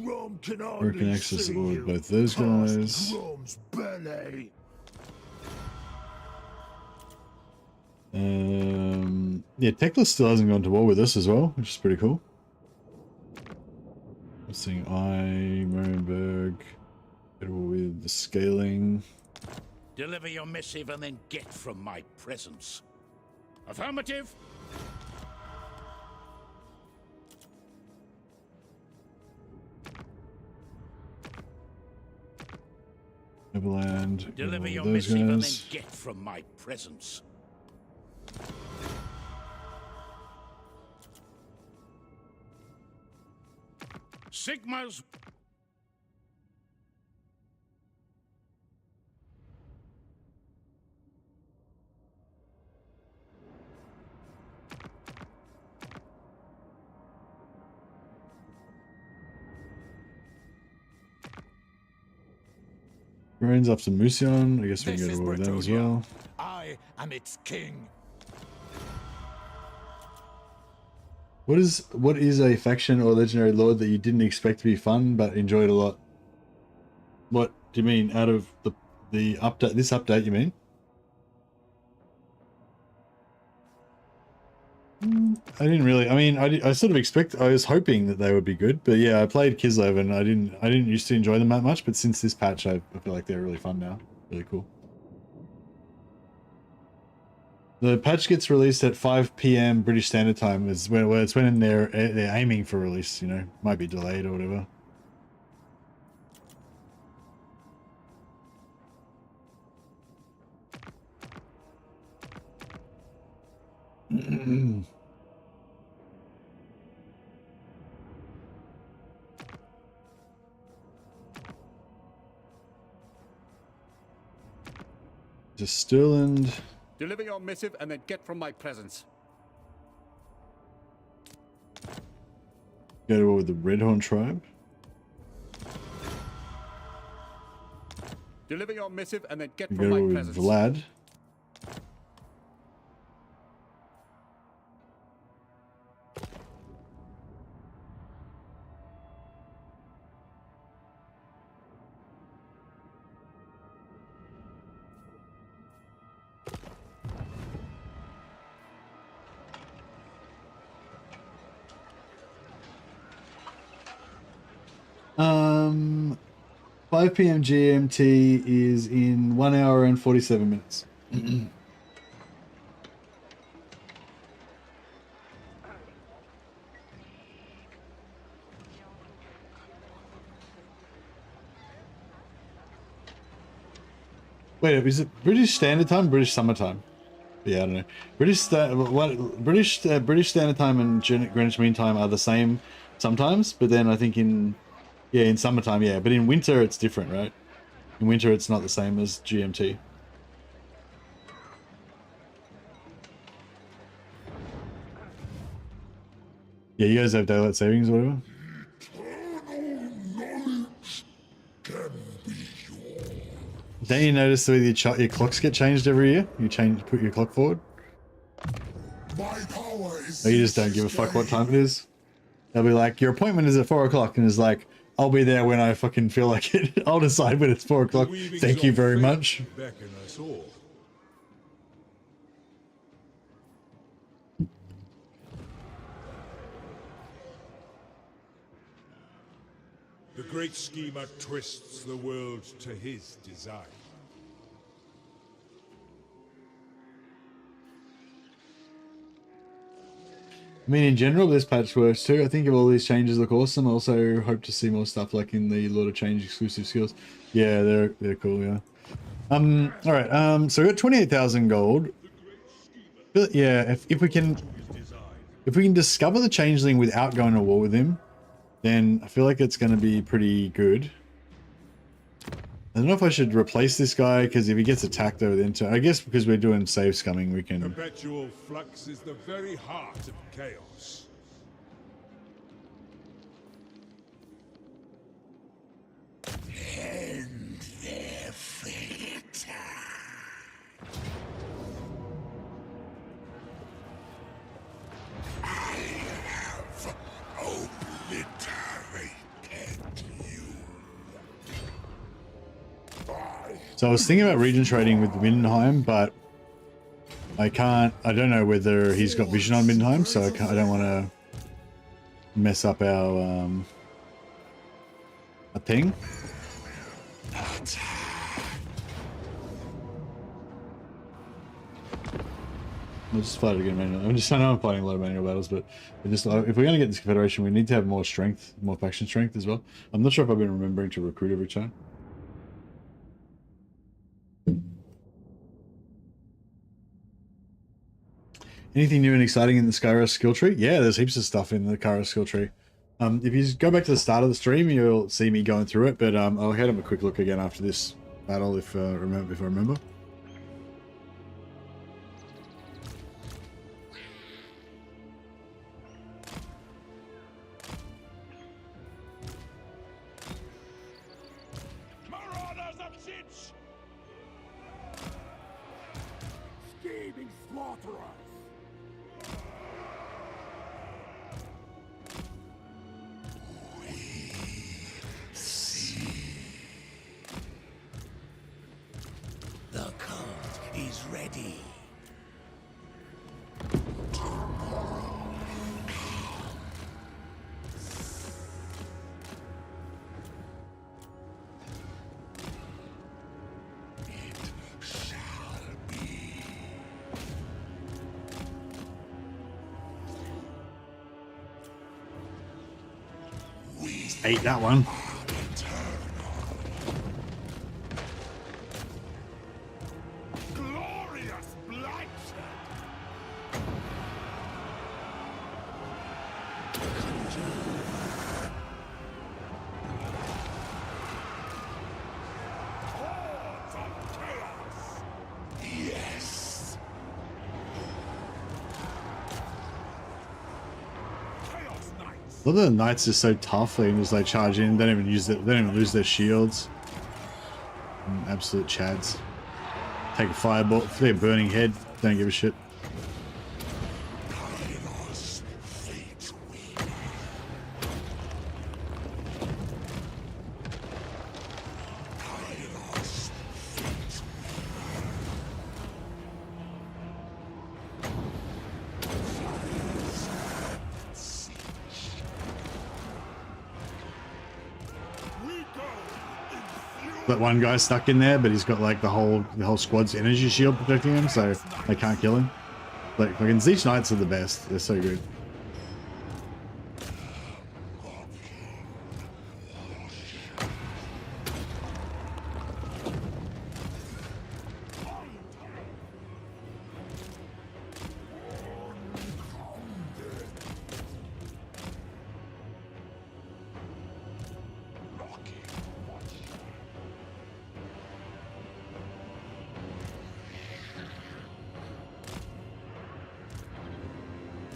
Speaker 8: Drum can
Speaker 1: Broken access to with both those guys.
Speaker 8: Drum's belly.
Speaker 1: Yeah, Tekla still hasn't gone to war with us as well, which is pretty cool. I'm seeing Marienburg, go to war with the Scaling.
Speaker 5: Deliver your missive and then get from my presence. Affirmative.
Speaker 1: Neverland.
Speaker 5: Deliver your
Speaker 1: those
Speaker 5: missive and then
Speaker 1: guys.
Speaker 5: get from my presence. Sigma's.
Speaker 1: Rains up to Musion. I guess we can go to war with them as well.
Speaker 3: I am its king.
Speaker 1: What is a faction or legendary lord that you didn't expect to be fun but enjoyed a lot? What do you mean out of the update? This update, you mean? I didn't really. I mean, I sort of I was hoping that they would be good, but yeah, I played Kislev and I didn't used to enjoy them that much, but since this patch, I feel like they're really fun now. Really cool. The patch gets released at 5 PM British Standard Time. Is when they're aiming for release. You know, might be delayed or whatever. Just Stirland.
Speaker 7: Deliver your missive and then get from my presence.
Speaker 1: Go to war with the Redhorn tribe.
Speaker 7: Deliver your missive and then get
Speaker 1: Go
Speaker 7: from
Speaker 1: to
Speaker 7: my
Speaker 1: war with
Speaker 7: presence.
Speaker 1: Vlad. Um, 5 PM GMT is in 1 hour and 47 minutes. Wait, is it British Standard Time, British Summer Time? Yeah, I don't know. British Standard Time and Greenwich Mean Time are the same sometimes, but then I think in summertime, yeah, but in winter it's different, right? In winter it's not the same as GMT. Yeah, you guys have daylight savings or whatever? Don't you notice the way your clocks get changed every year? You put your clock forward?
Speaker 8: My power is
Speaker 1: Or you just don't give a fuck what time it is? They'll be like, your appointment is at 4 o'clock, and it's like, I'll be there when I fucking feel like it. I'll decide when it's 4 o'clock. Thank you very much.
Speaker 2: Beckon us all. The great schemer twists the world to his design.
Speaker 1: I mean, in general, this patch works too. I think if all these changes look awesome, I also hope to see more stuff like in the Lord of Change exclusive skills. Yeah, they're cool, yeah. All right, so we got 28,000 gold. But yeah, if we can discover the Changeling without going to war with him, then I feel like it's going to be pretty good. I don't know if I should replace this guy, because if he gets attacked over the I guess because we're doing save scumming, we can...
Speaker 2: Perpetual flux is the very heart of chaos.
Speaker 3: End their fate. I have obliterated you.
Speaker 1: So I was thinking about region trading with Mindenheim, but I don't know whether he's got vision on Mindenheim, so I don't want to mess up our thing. I'll just fight it again, man. I know I'm fighting a lot of manual battles, but if we're going to get this Confederation, we need to have more strength, more faction strength as well. I'm not sure if I've been remembering to recruit every time. Anything new and exciting in the Kairos skill tree? Yeah, there's heaps of stuff in the Kairos skill tree. If you go back to the start of the stream, you'll see me going through it, but I'll head up a quick look again after this battle if I remember.
Speaker 2: Marauders of Chich! Scheming slaughterers!
Speaker 3: The cult is ready. It shall be. We
Speaker 1: Ate that one.
Speaker 2: Glorious bloodshed! Hordes of chaos!
Speaker 3: yes.
Speaker 2: Chaos Knights!
Speaker 1: A lot of the knights are so tough, they can just like charge in, they don't even lose their shields. Absolute chads. Take a fireball, take a burning head, don't give a shit.
Speaker 3: Kairos fate we Kairos fate
Speaker 2: We go in fury!
Speaker 1: That one guy stuck in there, but he's got like the whole squad's energy shield protecting him, so they can't kill him. Like fucking Zeech Knights are the best. They're so good.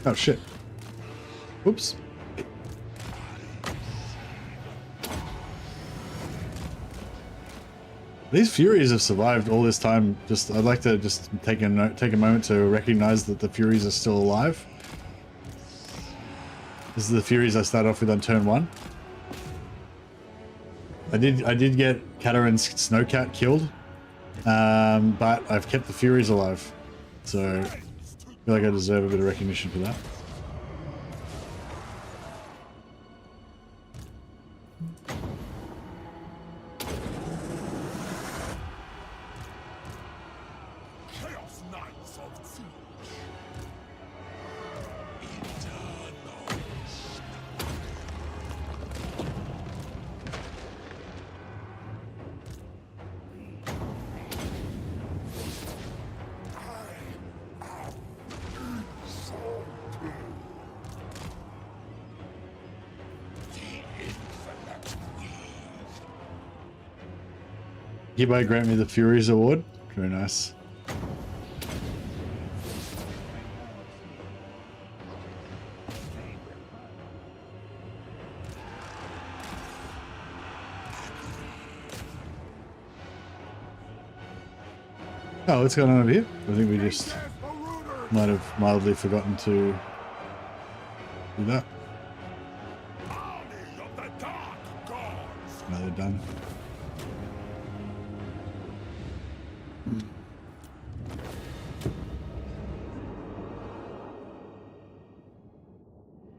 Speaker 1: Oh shit. Oops. These Furies have survived all this time. I'd like to just take a moment to recognize that the Furies are still alive. This is the Furies I started off with on turn 1. I did get Katarin's Snowcat killed, but I've kept the Furies alive, so I feel like I deserve a bit of recognition for that.
Speaker 8: Chaos Knights of Siege.
Speaker 1: Hereby grant me the Furies Award. Very nice. Oh, what's going on over here? I think we just might have mildly forgotten to do that.
Speaker 8: Army of the Dark Gods.
Speaker 1: Now they're done.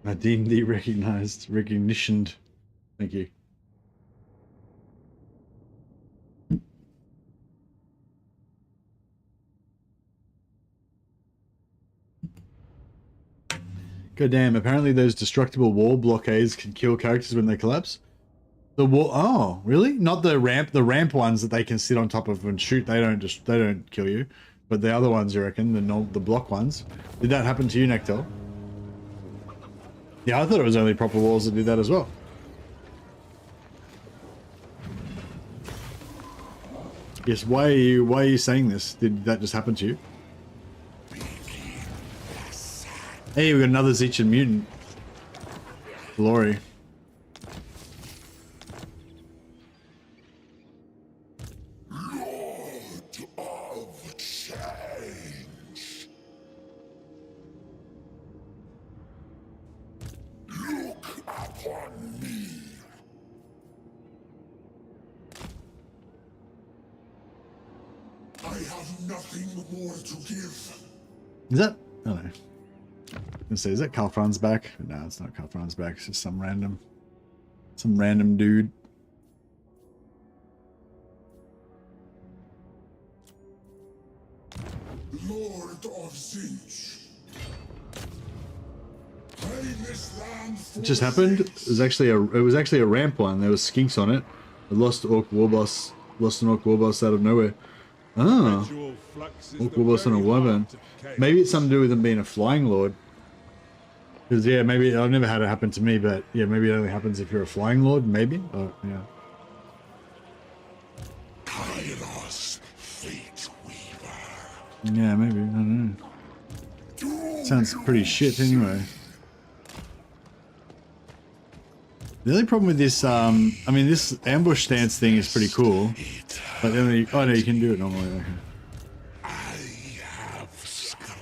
Speaker 1: I deemed thee recognized, recognitioned. Thank you. God damn, apparently those destructible wall blockades can kill characters when they collapse. The wall, oh, really? Not the ramp ones that they can sit on top of and shoot, they don't kill you. But the other ones, you reckon, the block ones. Did that happen to you, Nectel? Yeah, I thought it was only proper walls that did that as well. Yes, why are you saying this? Did that just happen to you? Hey, we got another Zeichan mutant. Glory.
Speaker 8: Lord of Change. Look upon me. I have nothing more to give.
Speaker 1: Is that? Oh no. I was gonna say, is that Kalfran's back? No, it's not Kalfran's back. It's just some random dude.
Speaker 8: Lord of Zinch. This land
Speaker 1: It just happened. It was actually a ramp one. There was skinks on it. I lost Orc Warboss. Lost an Orc Warboss out of nowhere. Ah. Orc Warboss on a Wyvern. Maybe it's something to do with him being a flying lord. Because yeah, maybe I've never had it happen to me, but yeah, maybe it only happens if you're a flying lord. Maybe. Oh yeah.
Speaker 8: Kairos, Fate Weaver.
Speaker 1: Yeah, maybe. I don't know. Sounds pretty shit anyway. The only problem with this, I mean, this ambush stance thing is pretty cool. But then you, oh no, you can do it normally. Okay.
Speaker 8: I have scried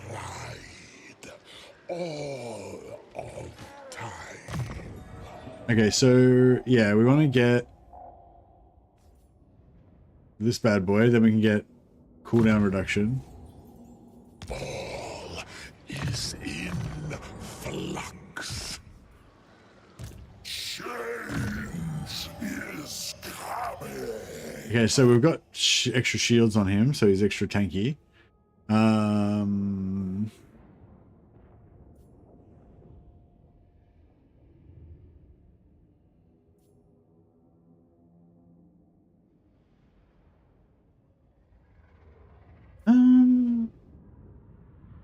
Speaker 8: all of time.
Speaker 1: Okay, so yeah, we want to get this bad boy, then we can get cooldown reduction.
Speaker 8: All is in flux. Change is coming.
Speaker 1: Okay, so we've got extra shields on him, so he's extra tanky.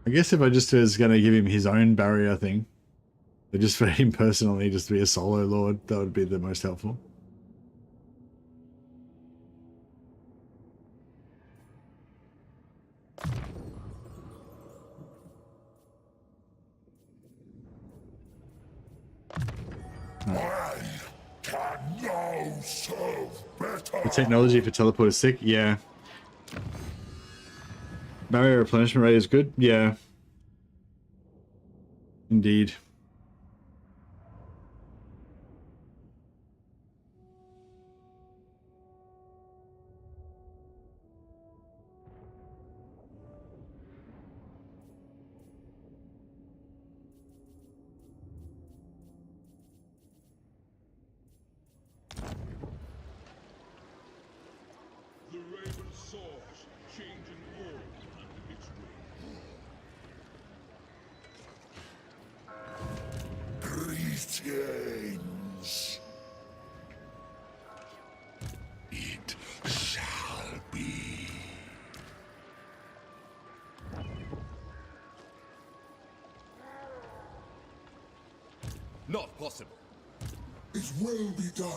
Speaker 1: I guess if I just was going to give him his own barrier thing, but just for him personally, just to be a solo lord, that would be the most helpful.
Speaker 8: I can now serve better.
Speaker 1: The technology for teleport is sick, yeah. Barrier replenishment rate is good, yeah. Indeed.
Speaker 8: change. It shall be.
Speaker 3: Not possible.
Speaker 8: It will be done.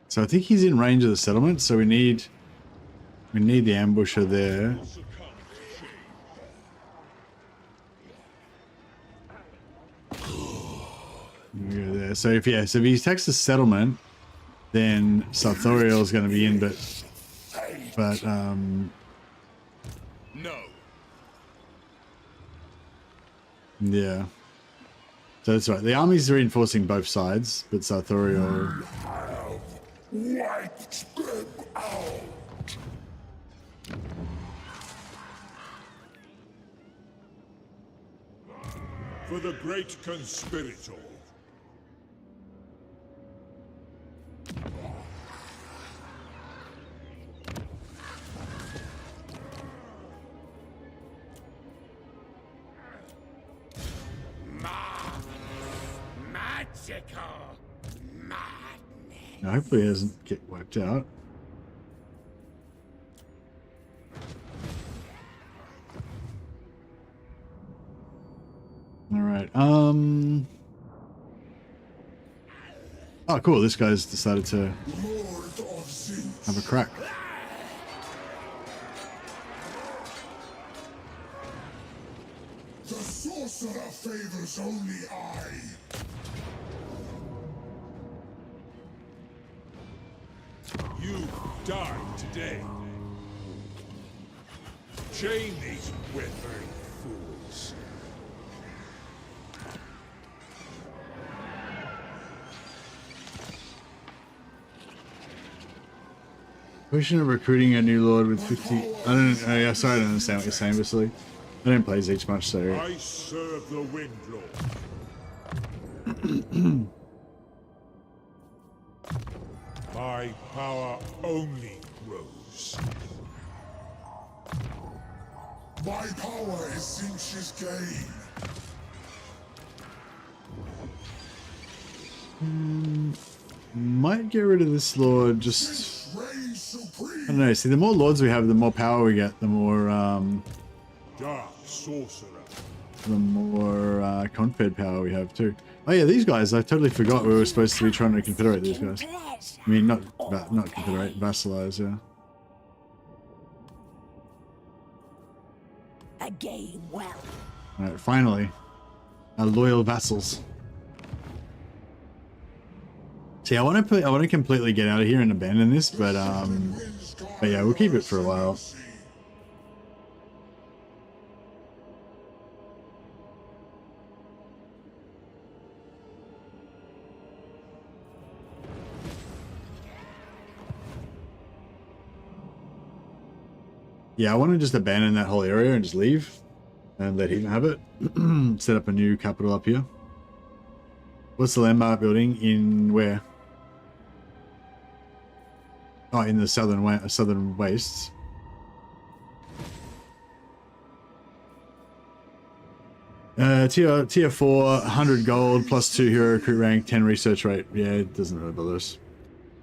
Speaker 1: So I think he's in range of the settlement, so we need the ambusher there. Go there. So if he attacks the settlement, then Sarthoreal is going to be in, but
Speaker 3: No.
Speaker 1: yeah. So that's right. The army's reinforcing both sides, but Sarthoreal.
Speaker 8: Wiped them out.
Speaker 2: For the great conspirator.
Speaker 5: Magical madness.
Speaker 1: Now, hopefully, he doesn't get wiped out. All right. Oh, cool. This guy's decided to
Speaker 8: Lord of Zinch.
Speaker 1: have a crack.
Speaker 8: The sorcerer favors only I.
Speaker 2: You die today. Chain these withering fools.
Speaker 1: Question of recruiting a new lord with 50. I don't. Yeah, sorry, I don't understand what you're saying, Vasily. I don't play Zeech much, so.
Speaker 2: I serve the Wind Lord. My power only grows.
Speaker 8: My power is Zinch's gain.
Speaker 1: Might get rid of this lord. Just
Speaker 8: Reign supreme.
Speaker 1: I don't know. See, the more lords we have, the more power we get. The more
Speaker 2: Dark sorcerer.
Speaker 1: Confed power we have too. Oh yeah, these guys. I totally forgot we were supposed to be trying to confederate these guys. I mean, not confederate, vassalize. Yeah.
Speaker 4: A game well.
Speaker 1: All right, finally, our loyal vassals. See, I want to completely get out of here and abandon this, but yeah, we'll keep it for a while. Yeah, I want to just abandon that whole area and just leave and let him have it. Set up a new capital up here. What's the landmark building in where? Oh, in the southern wastes. Tier 4, 100 gold, plus 2 hero recruit rank, 10 research rate. Yeah, it doesn't really bother us.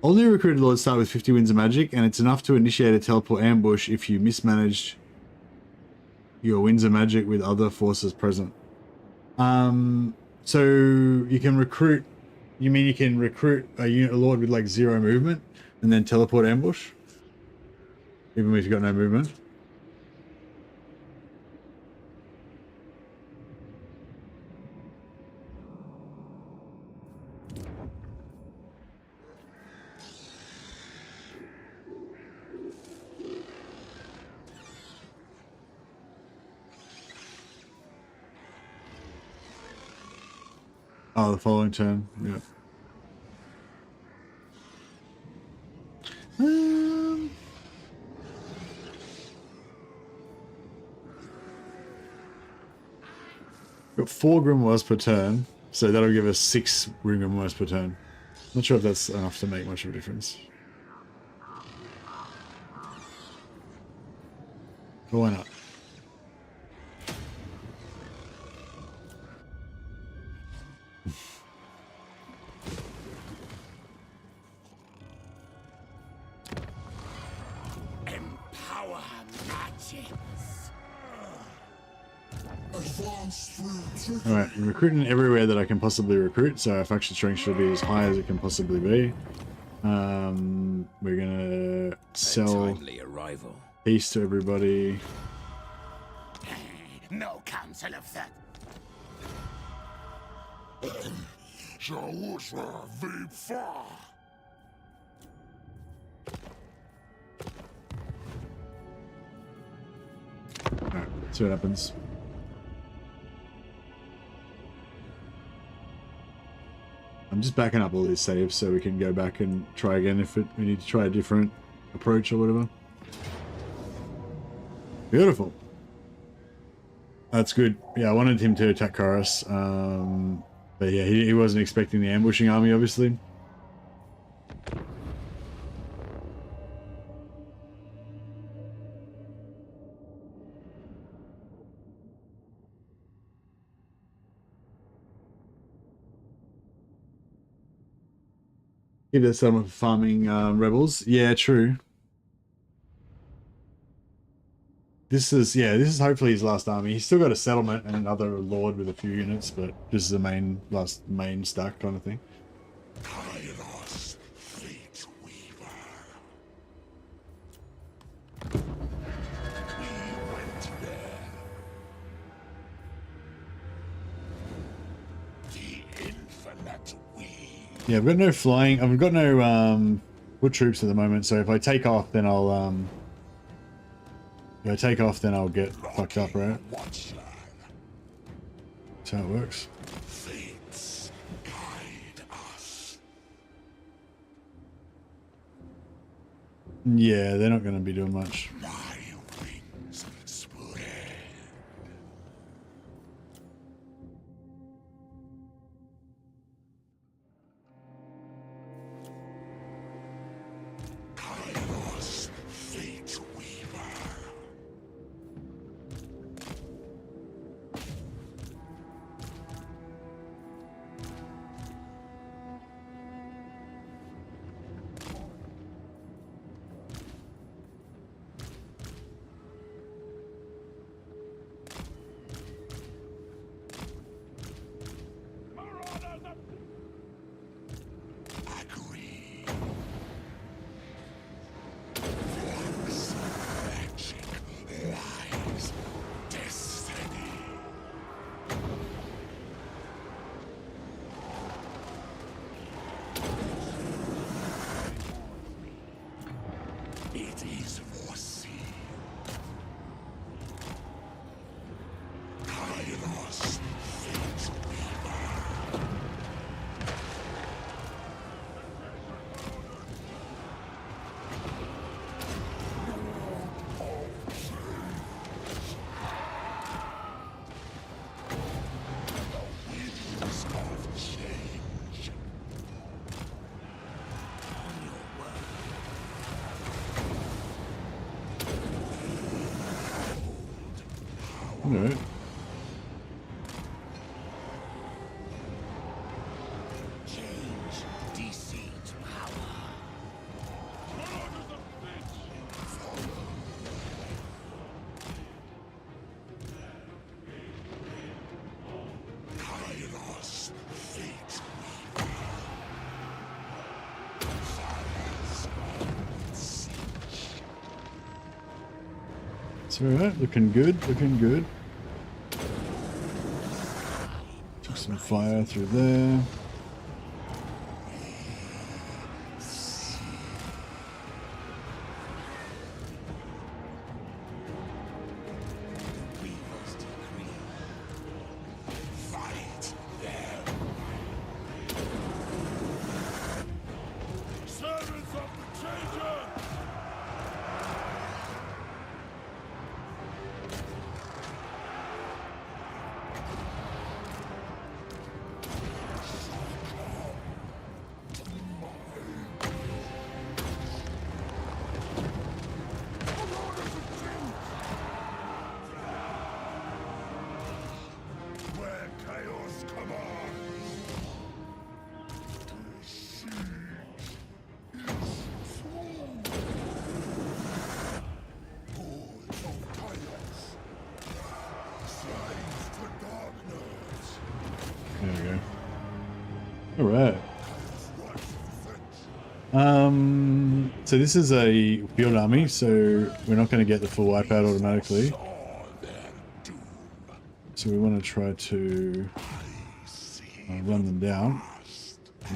Speaker 1: All new recruited lords start with 50 winds of magic, and it's enough to initiate a teleport ambush if you mismanaged your winds of magic with other forces present. So you can recruit. You mean you can recruit a lord with like 0 movement and then teleport ambush, even if you've got no movement? Oh, the following turn, yeah. Got 4 grimoires per turn, so that'll give us 6 grimoires per turn. Not sure if that's enough to make much of a difference. But why not? All right, I'm recruiting everywhere that I can possibly recruit, so our faction strength should be as high as it can possibly be. We're gonna sell peace to everybody.
Speaker 5: No council of that.
Speaker 1: Alright, see what happens. I'm just backing up all these saves so we can go back and try again if we need to try a different approach or whatever. Beautiful. That's good. Yeah, I wanted him to attack Kairos. But yeah, he wasn't expecting the ambushing army, obviously. Give that settlement for farming rebels. Yeah, true. This is hopefully his last army. He's still got a settlement and another lord with a few units, but this is the main stack kind of thing.
Speaker 3: Kairos, Fate Weaver. We went there. The infinite weave.
Speaker 1: Yeah, I've got no flying. I've got no foot troops at the moment. So if I take off, then I'll if I take off, then I'll get fucked up, right? That's how it works.
Speaker 3: Fates guide us.
Speaker 1: Yeah, they're not going to be doing much.
Speaker 3: My wings spread. Kairos, Fate Weaver. Agree. Once magic lies destiny. It is foreseen. Kairos, Fate Weaver. Winds of change. On your word.
Speaker 1: All right.
Speaker 3: Change decedes power. Kairos, Fate Weaver. Fires on siege.
Speaker 1: It's all right. Looking good. Looking good. Took some fire through there.
Speaker 3: Weaver's decree. Fight them.
Speaker 2: Servants of the Changer!
Speaker 1: All right. So this is a field army, so we're not going to get the full wipeout automatically. So we want to try to run them down.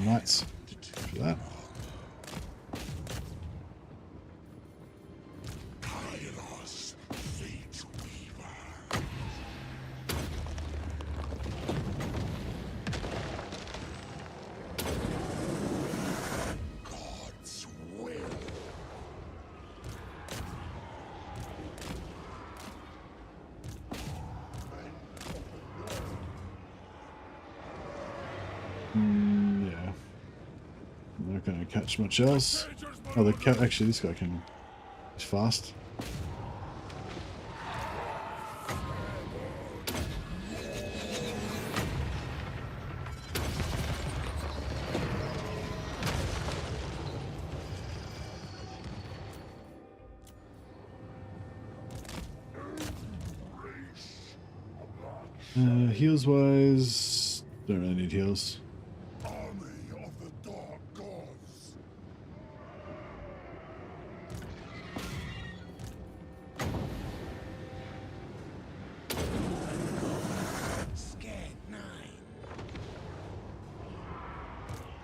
Speaker 1: Knights for that.
Speaker 8: Kairos, fate weaver. God's will.
Speaker 1: Yeah. I'm not going to catch much else. Oh, the cat. Actually, this guy can. He's fast. Heals wise, don't really need heals.
Speaker 8: Army of the dark gods.
Speaker 3: Scared 9.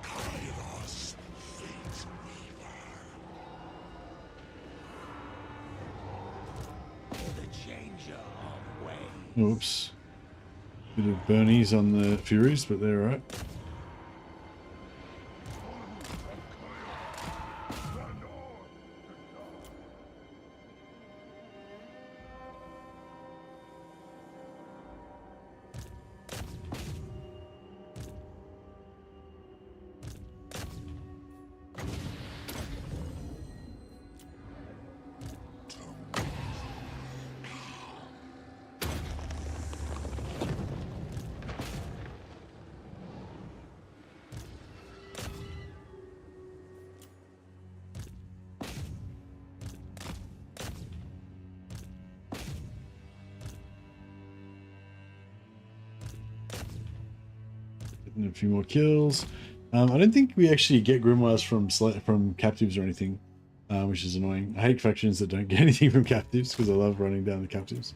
Speaker 8: Kairos, fate weaver.
Speaker 3: The changer of way.
Speaker 1: Oops. Bit of burnies on the Furies, but they're alright. A few more kills. I don't think we actually get grimoires from captives or anything, which is annoying. I hate factions that don't get anything from captives because I love running down the captives.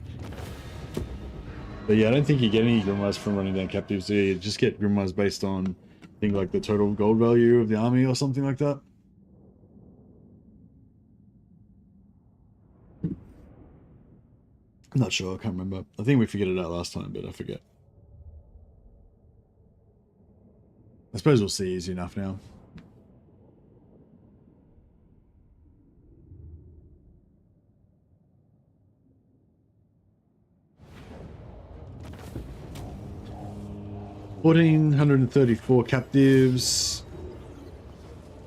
Speaker 1: But yeah, I don't think you get any grimoires from running down captives. So you just get grimoires based on things like the total gold value of the army or something like that. I'm not sure. I can't remember. I think we figured it out last time, but I forget. I suppose we'll see easy enough now. $1,434 captives.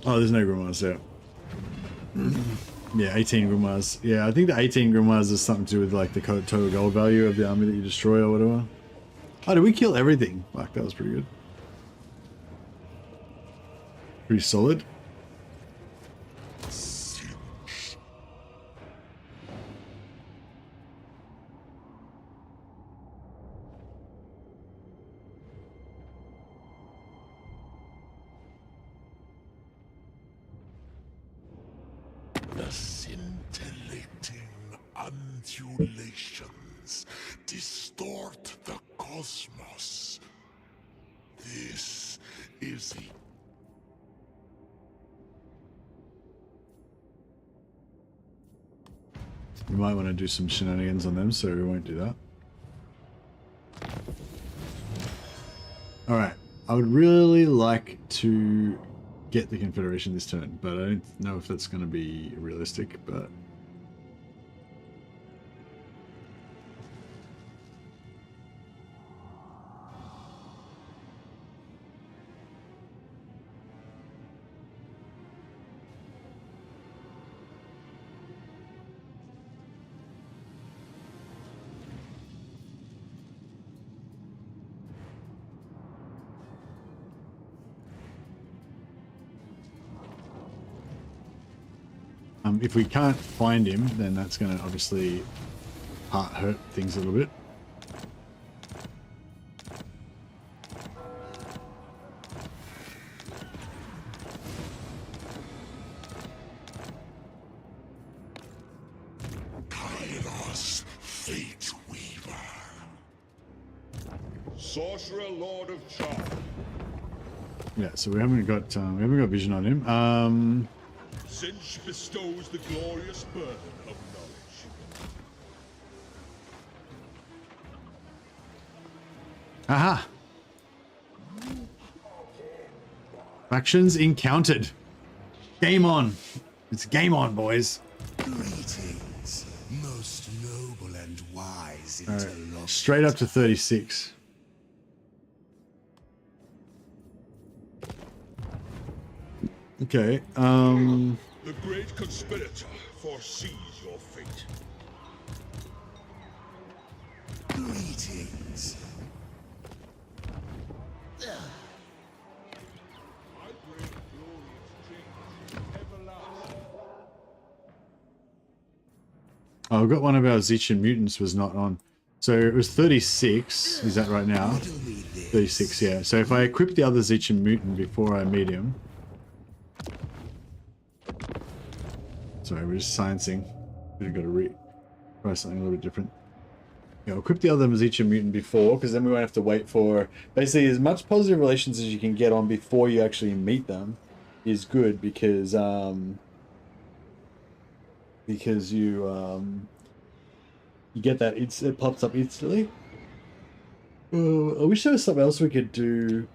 Speaker 1: Oh, there's no grimoires there. Yeah, 18 grimoires. Yeah, I think the 18 grimoires is something to do with like the total gold value of the army that you destroy or whatever. Oh, did we kill everything? Fuck, that was pretty good. Pretty solid.
Speaker 8: The scintillating undulations distort the cosmos. This is the
Speaker 1: We might want to do some shenanigans on them, so we won't do that. Alright, I would really like to get the Confederation this turn, but I don't know if that's going to be realistic, but... if we can't find him, then that's going to obviously hurt things a little bit.
Speaker 2: Sorcerer Lord of Charm.
Speaker 1: Yeah, so we haven't got vision on him.
Speaker 2: Cinch bestows the glorious burden of knowledge.
Speaker 1: Aha! Factions encountered. Game on. It's game on, boys.
Speaker 3: Greetings, most noble and wise
Speaker 1: All right,
Speaker 3: interlocutor.
Speaker 1: straight up to 36. Okay.
Speaker 2: The great conspirator foresees your fate.
Speaker 3: Greetings.
Speaker 1: Oh, I've got one of our Zechian mutants was not on. So it was 36. Is that right now? 36, yeah. So if I equip the other Zechian mutant before I meet him. Sorry, we're just sciencing. We've got to try something a little bit different. Yeah, equip the other Zechian mutant before, because then we won't have to wait for... Basically, as much positive relations as you can get on before you actually meet them is good, because you get that, it pops up instantly. Oh, I wish there was something else we could do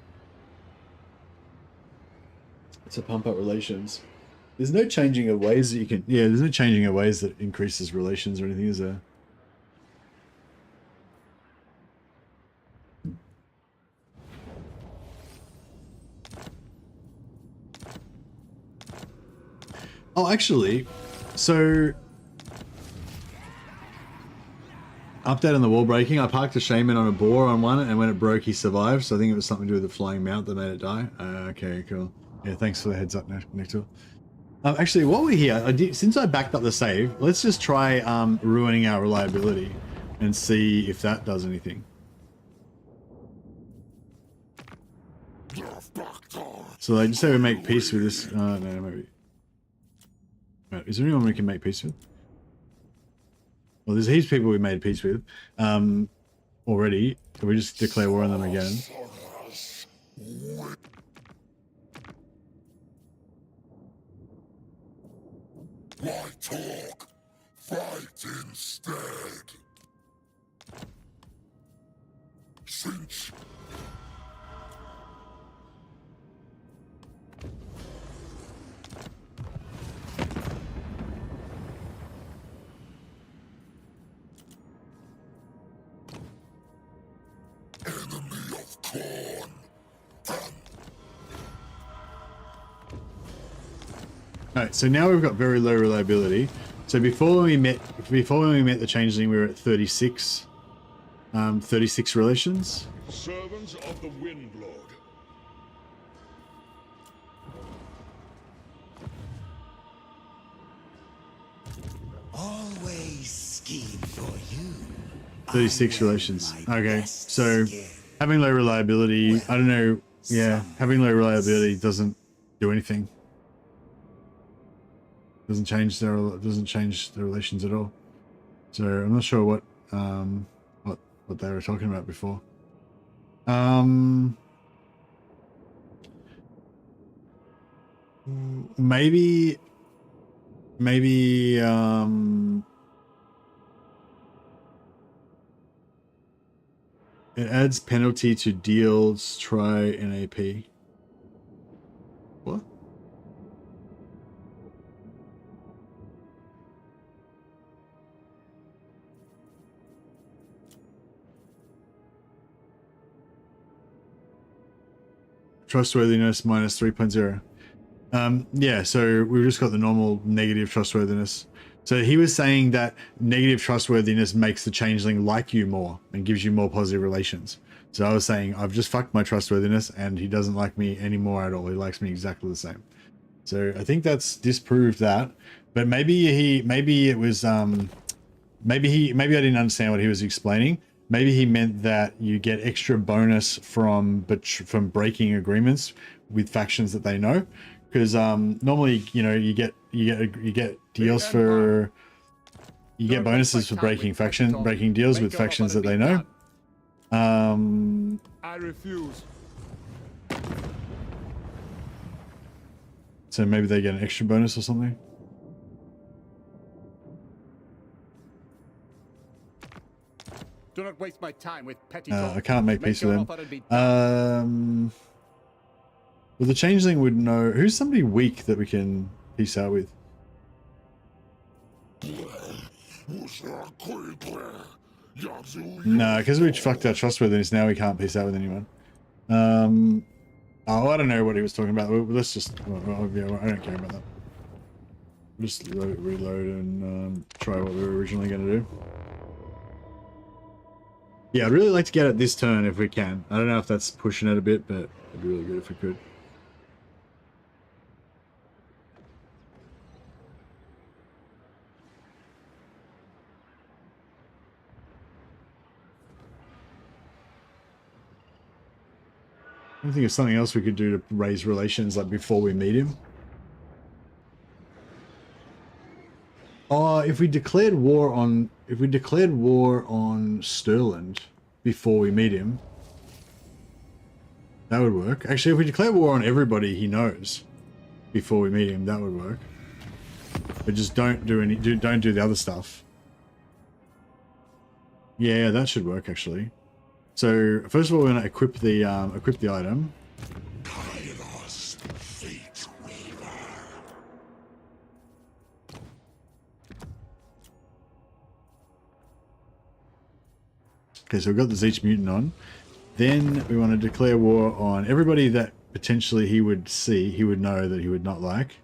Speaker 1: to pump up relations. There's no changing of ways that you can... Yeah, there's no changing of ways that increases relations or anything, is there? Oh, actually, so... Update on the wall breaking. I parked a shaman on a boar on one, and when it broke, he survived. So I think it was something to do with the flying mount that made it die. Okay, cool. Yeah, thanks for the heads up, Nectar. Actually, while we're here, since I backed up the save, let's just try ruining our reliability and see if that does anything. So they just say we make peace with this. No, maybe. Right, is there anyone we can make peace with? Well, there's heaps of people we made peace with already. Can we just declare war on them again?
Speaker 8: Why talk? Fight instead. Cinch. Enemy of corn.
Speaker 1: Alright, so now we've got very low reliability. So before we met the Changeling, we were at 36. 36 relations.
Speaker 2: Servants of the Wind Lord.
Speaker 3: Always scheme for you.
Speaker 1: 36 relations. Okay, so having low reliability, I don't know. Yeah, having low reliability doesn't do anything. Doesn't change the relations at all. So I'm not sure what they were talking about before. Maybe it adds penalty to deals, try NAP. What? Trustworthiness minus 3.0. Yeah, so we've just got the normal negative trustworthiness. So he was saying that negative trustworthiness makes the Changeling like you more and gives you more positive relations. So I was saying I've just fucked my trustworthiness and he doesn't like me anymore at all. He likes me exactly the same. So I think that's disproved that. But maybe I didn't understand what he was explaining. Maybe he meant that you get extra bonus from breaking agreements with factions that they know, because normally you get deals you get bonuses for breaking deals with factions that they know.
Speaker 7: I refuse.
Speaker 1: So maybe they get an extra bonus or something.
Speaker 7: Do not waste my time with petty
Speaker 1: I
Speaker 7: talk.
Speaker 1: can't make peace
Speaker 7: your
Speaker 1: with
Speaker 7: offer and be done.
Speaker 1: Well, the Changeling would know. Who's somebody weak that we can peace out with? No, because we fucked our trustworthiness, now we can't peace out with anyone. Oh, I don't know what he was talking about. Let's just... Well, yeah, I don't care about that. We'll just reload and try what we were originally going to do. Yeah, I'd really like to get it this turn if we can. I don't know if that's pushing it a bit, but it'd be really good if we could. I think of something else we could do to raise relations, like before we meet him. Oh, if we declared war on Sterland before we meet him, that would work. Actually, if we declare war on everybody he knows before we meet him, that would work. But just don't do the other stuff. Yeah, that should work actually. So first of all, we're going to equip the item.
Speaker 8: Kairos, fate weaver.
Speaker 1: Okay, so we've got the Zeech Mutant on. Then we want to declare war on everybody that potentially he would know that he would not like.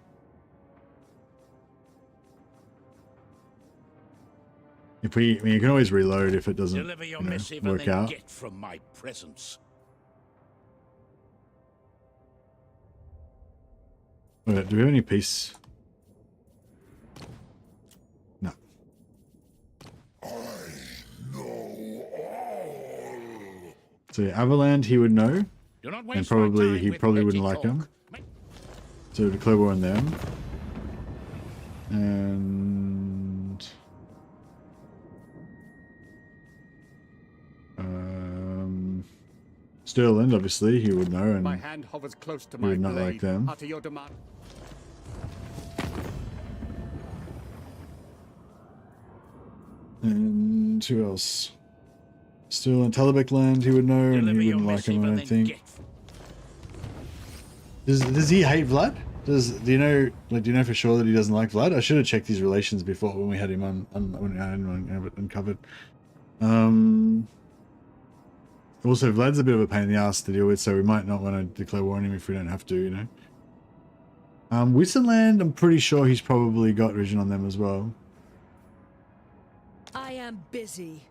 Speaker 1: If we, I mean, you can always reload if it doesn't work out.
Speaker 5: Get from my presence.
Speaker 1: Wait, do we have any peace? No. So yeah, Avaland he would know, and probably he probably wouldn't like him. So declare war on them. And Sterland, obviously, he would know, and
Speaker 7: my hand hovers close to
Speaker 1: he would
Speaker 7: my
Speaker 1: not
Speaker 7: blade.
Speaker 1: like them.
Speaker 7: Utter your demand.
Speaker 1: And who else? Sterland, Talabek land, he would know, and he wouldn't like him, I don't think. Does he hate Vlad? Do you know for sure that he doesn't like Vlad? I should have checked his relations before when we had him when we had him uncovered. Also, Vlad's a bit of a pain in the ass to deal with, so we might not want to declare war on him if we don't have to, you know. Wissenland, I'm pretty sure he's probably got Vision on them as well.
Speaker 6: I am busy.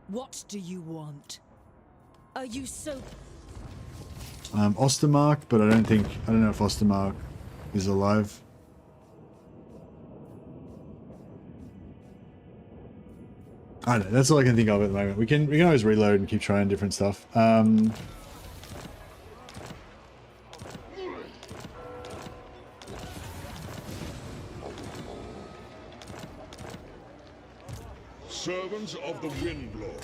Speaker 6: What do you want? Are you so...
Speaker 1: Ostermark, but I don't know if Ostermark is alive. I don't know, that's all I can think of at the moment. We can always reload and keep trying different stuff.
Speaker 2: Servants of the Windlord.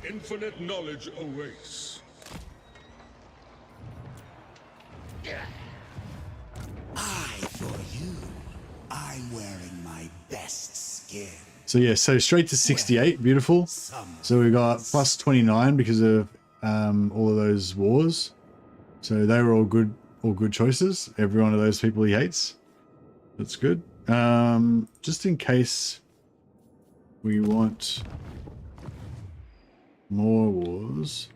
Speaker 2: Infinite knowledge awaits.
Speaker 3: For you, I'm wearing my best skin.
Speaker 1: So yeah, so straight to 68, beautiful. So we got plus 29 because of all of those wars. So they were all good choices. Every one of those people he hates. That's good. Just in case we want more wars.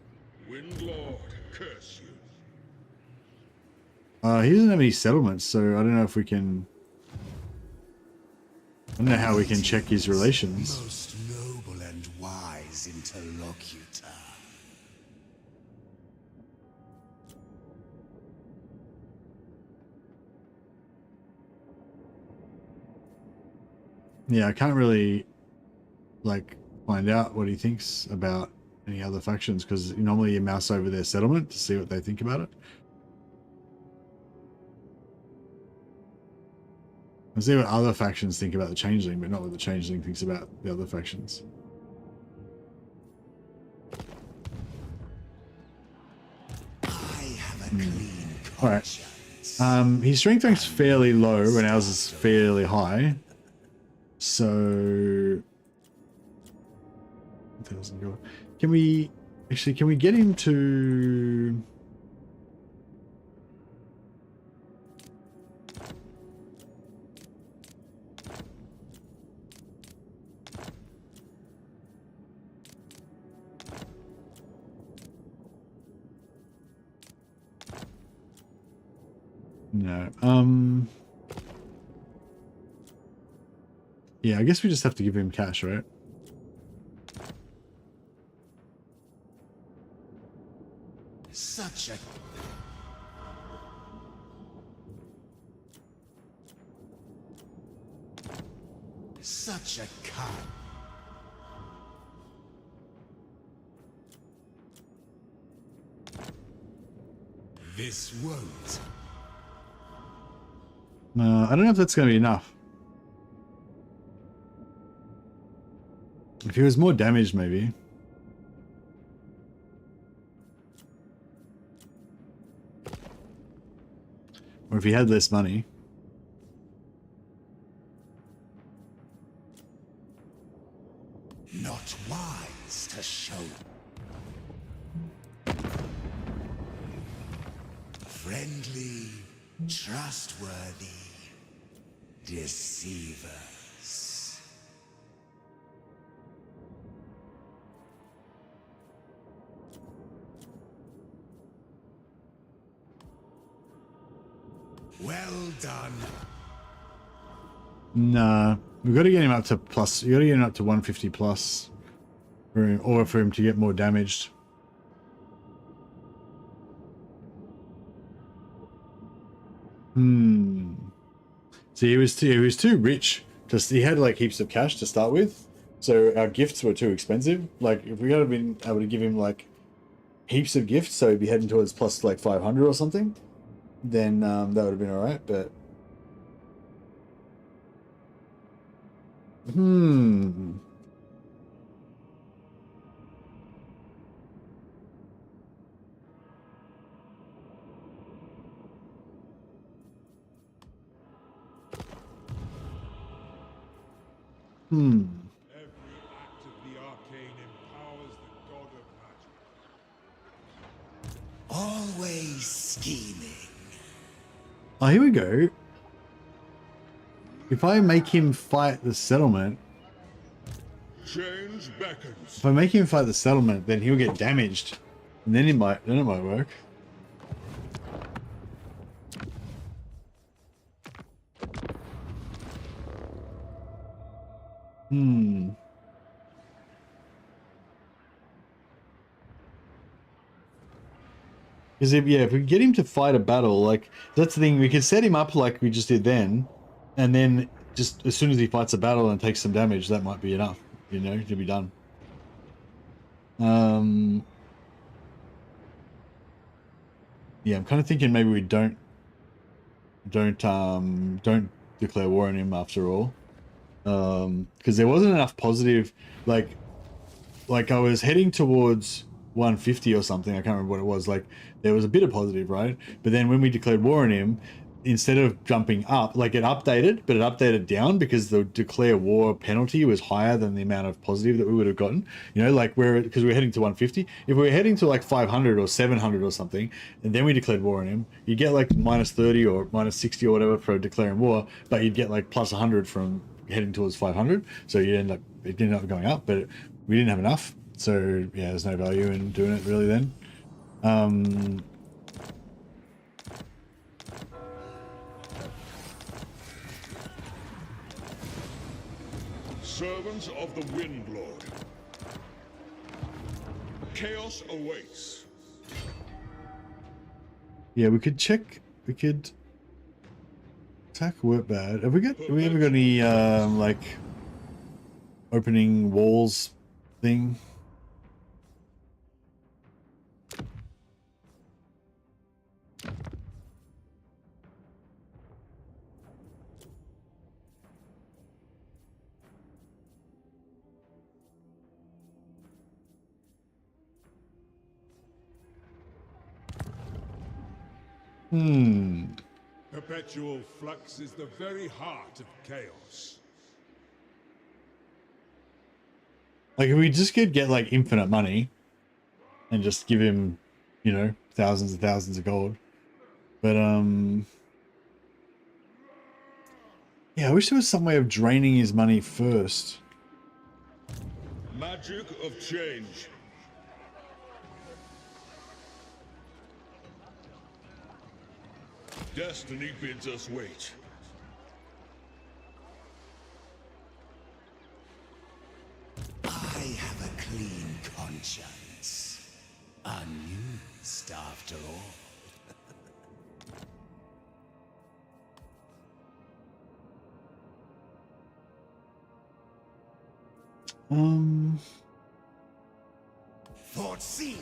Speaker 2: Windlord, curse you.
Speaker 1: He doesn't have any settlements, so I don't know if we can... I don't know how we can check his relations.
Speaker 3: Most noble and wise interlocutor.
Speaker 1: Yeah, I can't really, like, find out what he thinks about any other factions, because normally you mouse over their settlement to see what they think about it. Let's see what other factions think about the Changeling, but not what the Changeling thinks about the other factions.
Speaker 3: I have a clean
Speaker 1: All right.
Speaker 3: conscience.
Speaker 1: His strength rank's fairly low, and ours is fairly high. So, 1,000 gold. Can we actually? Can we get him to? No. Yeah, I guess we just have to give him cash, right?
Speaker 3: Such a coward. This won't.
Speaker 1: I don't know if that's going to be enough. If he was more damaged, maybe. Or if he had less money.
Speaker 3: Not wise to show. Friendly, trustworthy deceivers. Well done.
Speaker 1: Nah, we've got to get him up to plus. You got to get him up to 150 plus, or for him to get more damaged. See, he was too rich. He had like heaps of cash to start with, so our gifts were too expensive. Like if we had been able to give him like heaps of gifts, so he'd be heading towards plus like 500 or something, then that would have been all right. But
Speaker 2: Every act of the arcane empowers the god of magic.
Speaker 3: Always scheming.
Speaker 1: Oh, here we go. If I make him fight the settlement,
Speaker 2: Change beckons.
Speaker 1: if I make him fight the settlement, then he'll get damaged, and then it might work. Because if we get him to fight a battle, like that's the thing, we can set him up like we just did then, and then just as soon as he fights a battle and takes some damage, that might be enough, you know, to be done. Yeah, I'm kind of thinking maybe we don't declare war on him after all, because there wasn't enough positive, like I was heading towards 150 or something. I can't remember what it was. Like there was a bit of positive, right? But then when we declared war on him, instead of jumping up, like it updated, but it updated down because the declare war penalty was higher than the amount of positive that we would have gotten. You know, like because we were heading to 150. If we were heading to like 500 or 700 or something, and then we declared war on him, you get like minus 30 or minus 60 or whatever for declaring war, but you'd get like plus 100 from heading towards 500. So it ended up going up, but we didn't have enough. So yeah, there's no value in doing it really then.
Speaker 2: Servants of the Wind Lord. Chaos awaits.
Speaker 1: Yeah, we could check. We could attack work bad. Have we ever got any like opening walls thing?
Speaker 8: Perpetual flux is the very heart of chaos.
Speaker 1: Like, if we just could get, like, infinite money and just give him, you know, thousands and thousands of gold. But, yeah, I wish there was some way of draining his money first.
Speaker 8: Magic of change. Destiny bids us wait.
Speaker 3: I have a clean conscience. Unused after all. Foreseen.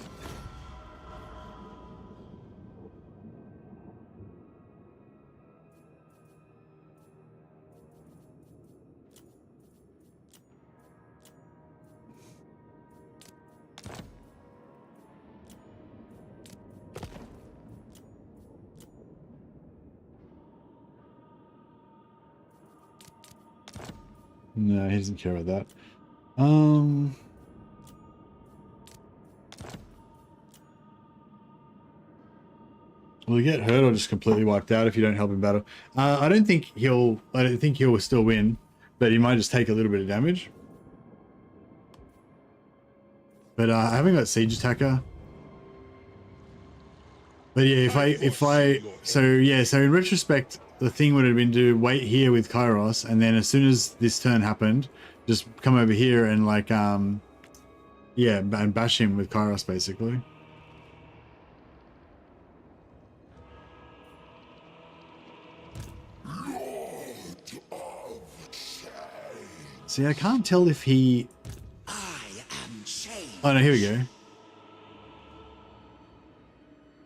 Speaker 1: No, he doesn't care about that. Will he get hurt or just completely wiped out if you don't help him battle? I don't think he'll still win, but he might just take a little bit of damage. But I haven't got siege attacker. But yeah, so in retrospect, the thing would have been to wait here with Kairos, and then as soon as this turn happened, just come over here and like and bash him with Kairos basically. See, I can't tell if he...
Speaker 3: I am change.
Speaker 1: Oh no, here we go.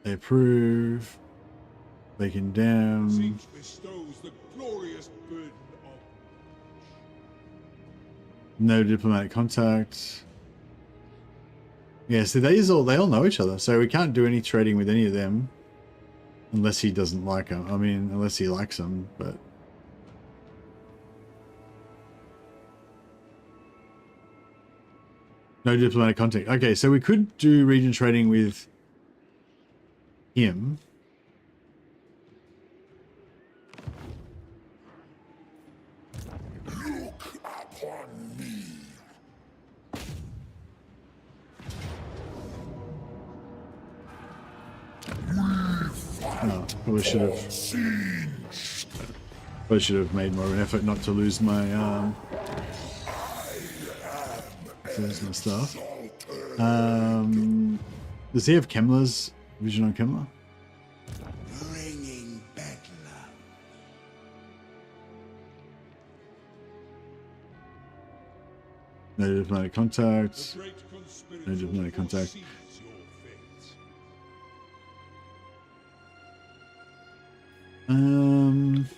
Speaker 1: They approve. They condemn.
Speaker 8: Siege bestows the glorious burden of...
Speaker 1: No diplomatic contact. Yeah, so they all know each other, so we can't do any trading with any of them. Unless he doesn't like them. I mean, unless he likes them, but... No diplomatic contact. Okay, so we could do region trading with him.
Speaker 8: Look upon me.
Speaker 1: Oh, probably should have made more of an effort not to lose my stuff. Does he have Kemmler's vision on Kemmler?
Speaker 3: Bringing bedlam.
Speaker 1: No diplomatic contact.
Speaker 8: The great conspirator
Speaker 1: No diplomatic contact.
Speaker 8: foresees your fate.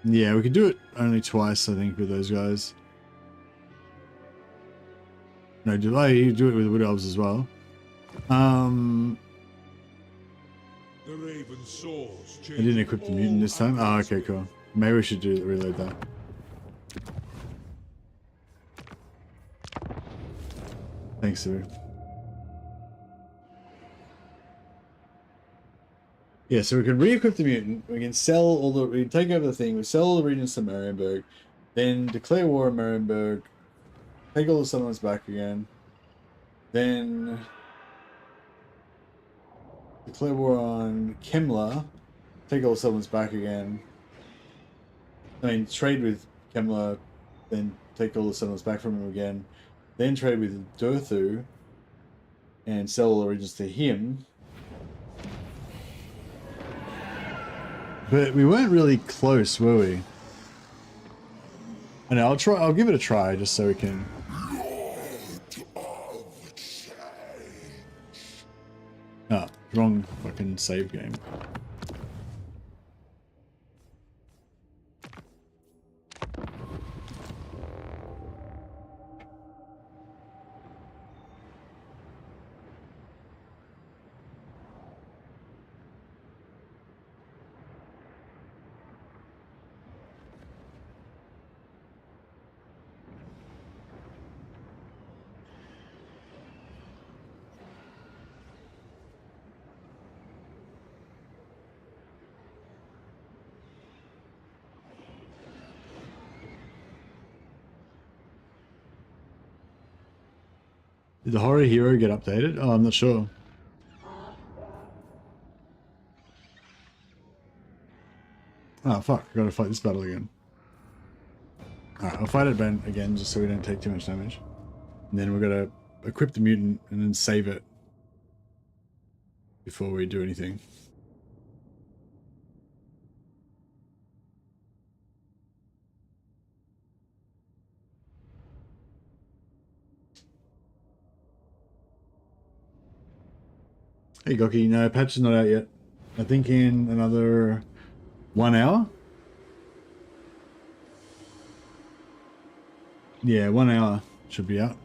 Speaker 1: Yeah, we could do it only twice, I think, with those guys. No, you do it with Wood Elves as well.
Speaker 8: The Raven soars.
Speaker 1: I didn't equip the mutant this time. Oh, okay, cool. Maybe we should reload that. Thanks, Sue. Yeah, so we can re-equip the mutant. We can sell all the. We can take over the thing. We sell all the regions to Marienburg, then declare war on Marienburg. Take all the settlements back again. Then declare war on Kemmler. Take all the settlements back again. I mean, trade with Kemmler, then take all the settlements back from him again. Then trade with Durthu and sell all the regions to him. But we weren't really close, were we? I know, I'll give it a try just so we can. Ah, wrong fucking save game. Did the horror hero get updated? Oh, I'm not sure. Oh fuck, I gotta fight this battle again. Alright, I'll fight it again just so we don't take too much damage. And then we're gonna equip the mutant and then save it before we do anything. Hey Goki, no, patch is not out yet. I think in another 1 hour? Yeah, 1 hour should be out.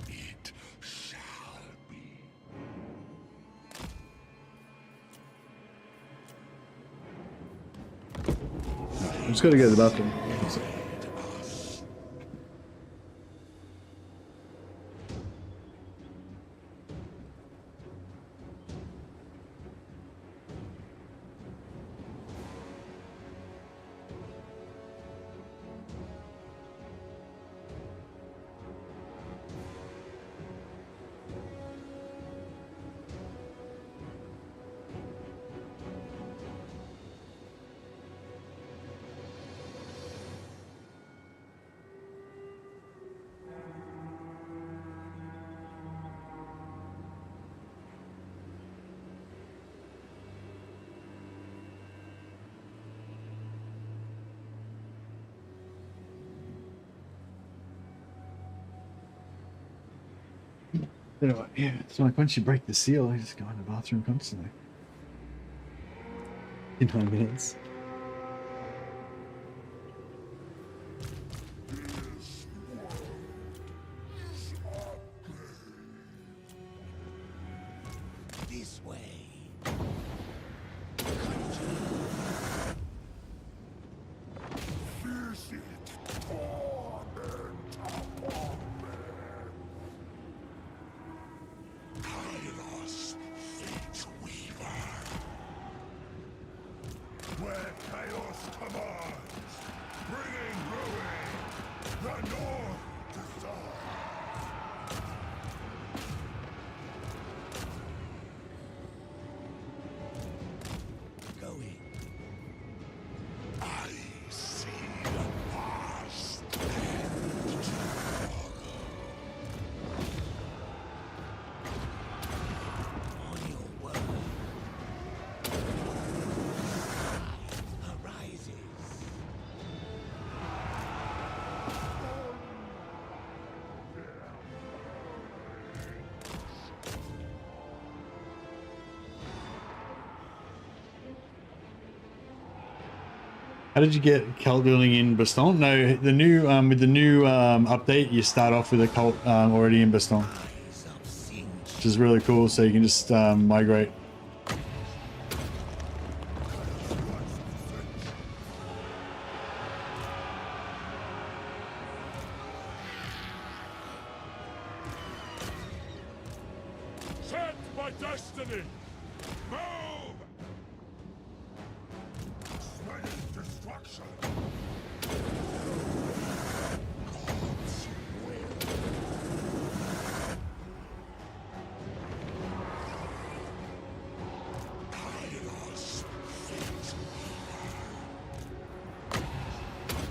Speaker 8: It shall be.
Speaker 1: I just gotta go to the bathroom. Anyway, yeah, it's like once you break the seal, you just go in the bathroom constantly. In 9 minutes.
Speaker 3: This way.
Speaker 8: Kairos, fate weaver. Where chaos commands, bringing ruin, the north to south.
Speaker 3: Going.
Speaker 8: I see the past and tomorrow.
Speaker 3: On your word. Arises.
Speaker 1: How did you get cult building in Baston? No, the new with the new update, you start off with a cult already in Baston,
Speaker 3: Eyes of sin.
Speaker 1: which is really cool. So you can just migrate.
Speaker 8: Set my destiny! Move! Sweating destruction! God's will. Kairos, fate weaver.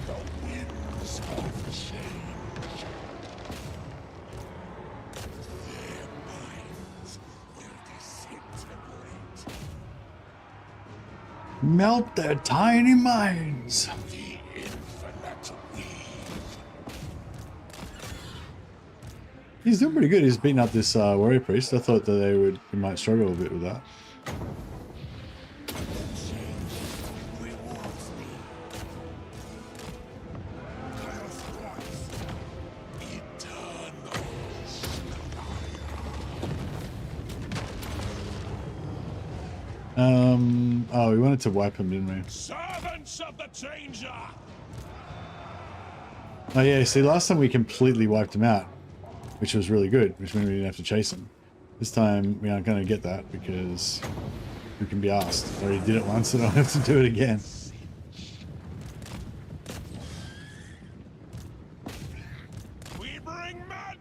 Speaker 8: The winds of change. Their minds will disintegrate.
Speaker 1: Melt their tiny minds.
Speaker 8: The infinite weave.
Speaker 1: He's doing pretty good. He's beating up this warrior priest. I thought that he might struggle a bit with that.
Speaker 3: Rewards me.
Speaker 8: Chaos Christ. Eternal
Speaker 1: Oh, we wanted to wipe him, didn't we?
Speaker 8: servants of the Changer!
Speaker 1: Oh yeah, see, last time we completely wiped him out, which was really good, which meant we didn't have to chase him. This time we aren't going to get that because we can be asked. I already did it once, and I don't have to do it again.
Speaker 8: We bring madness!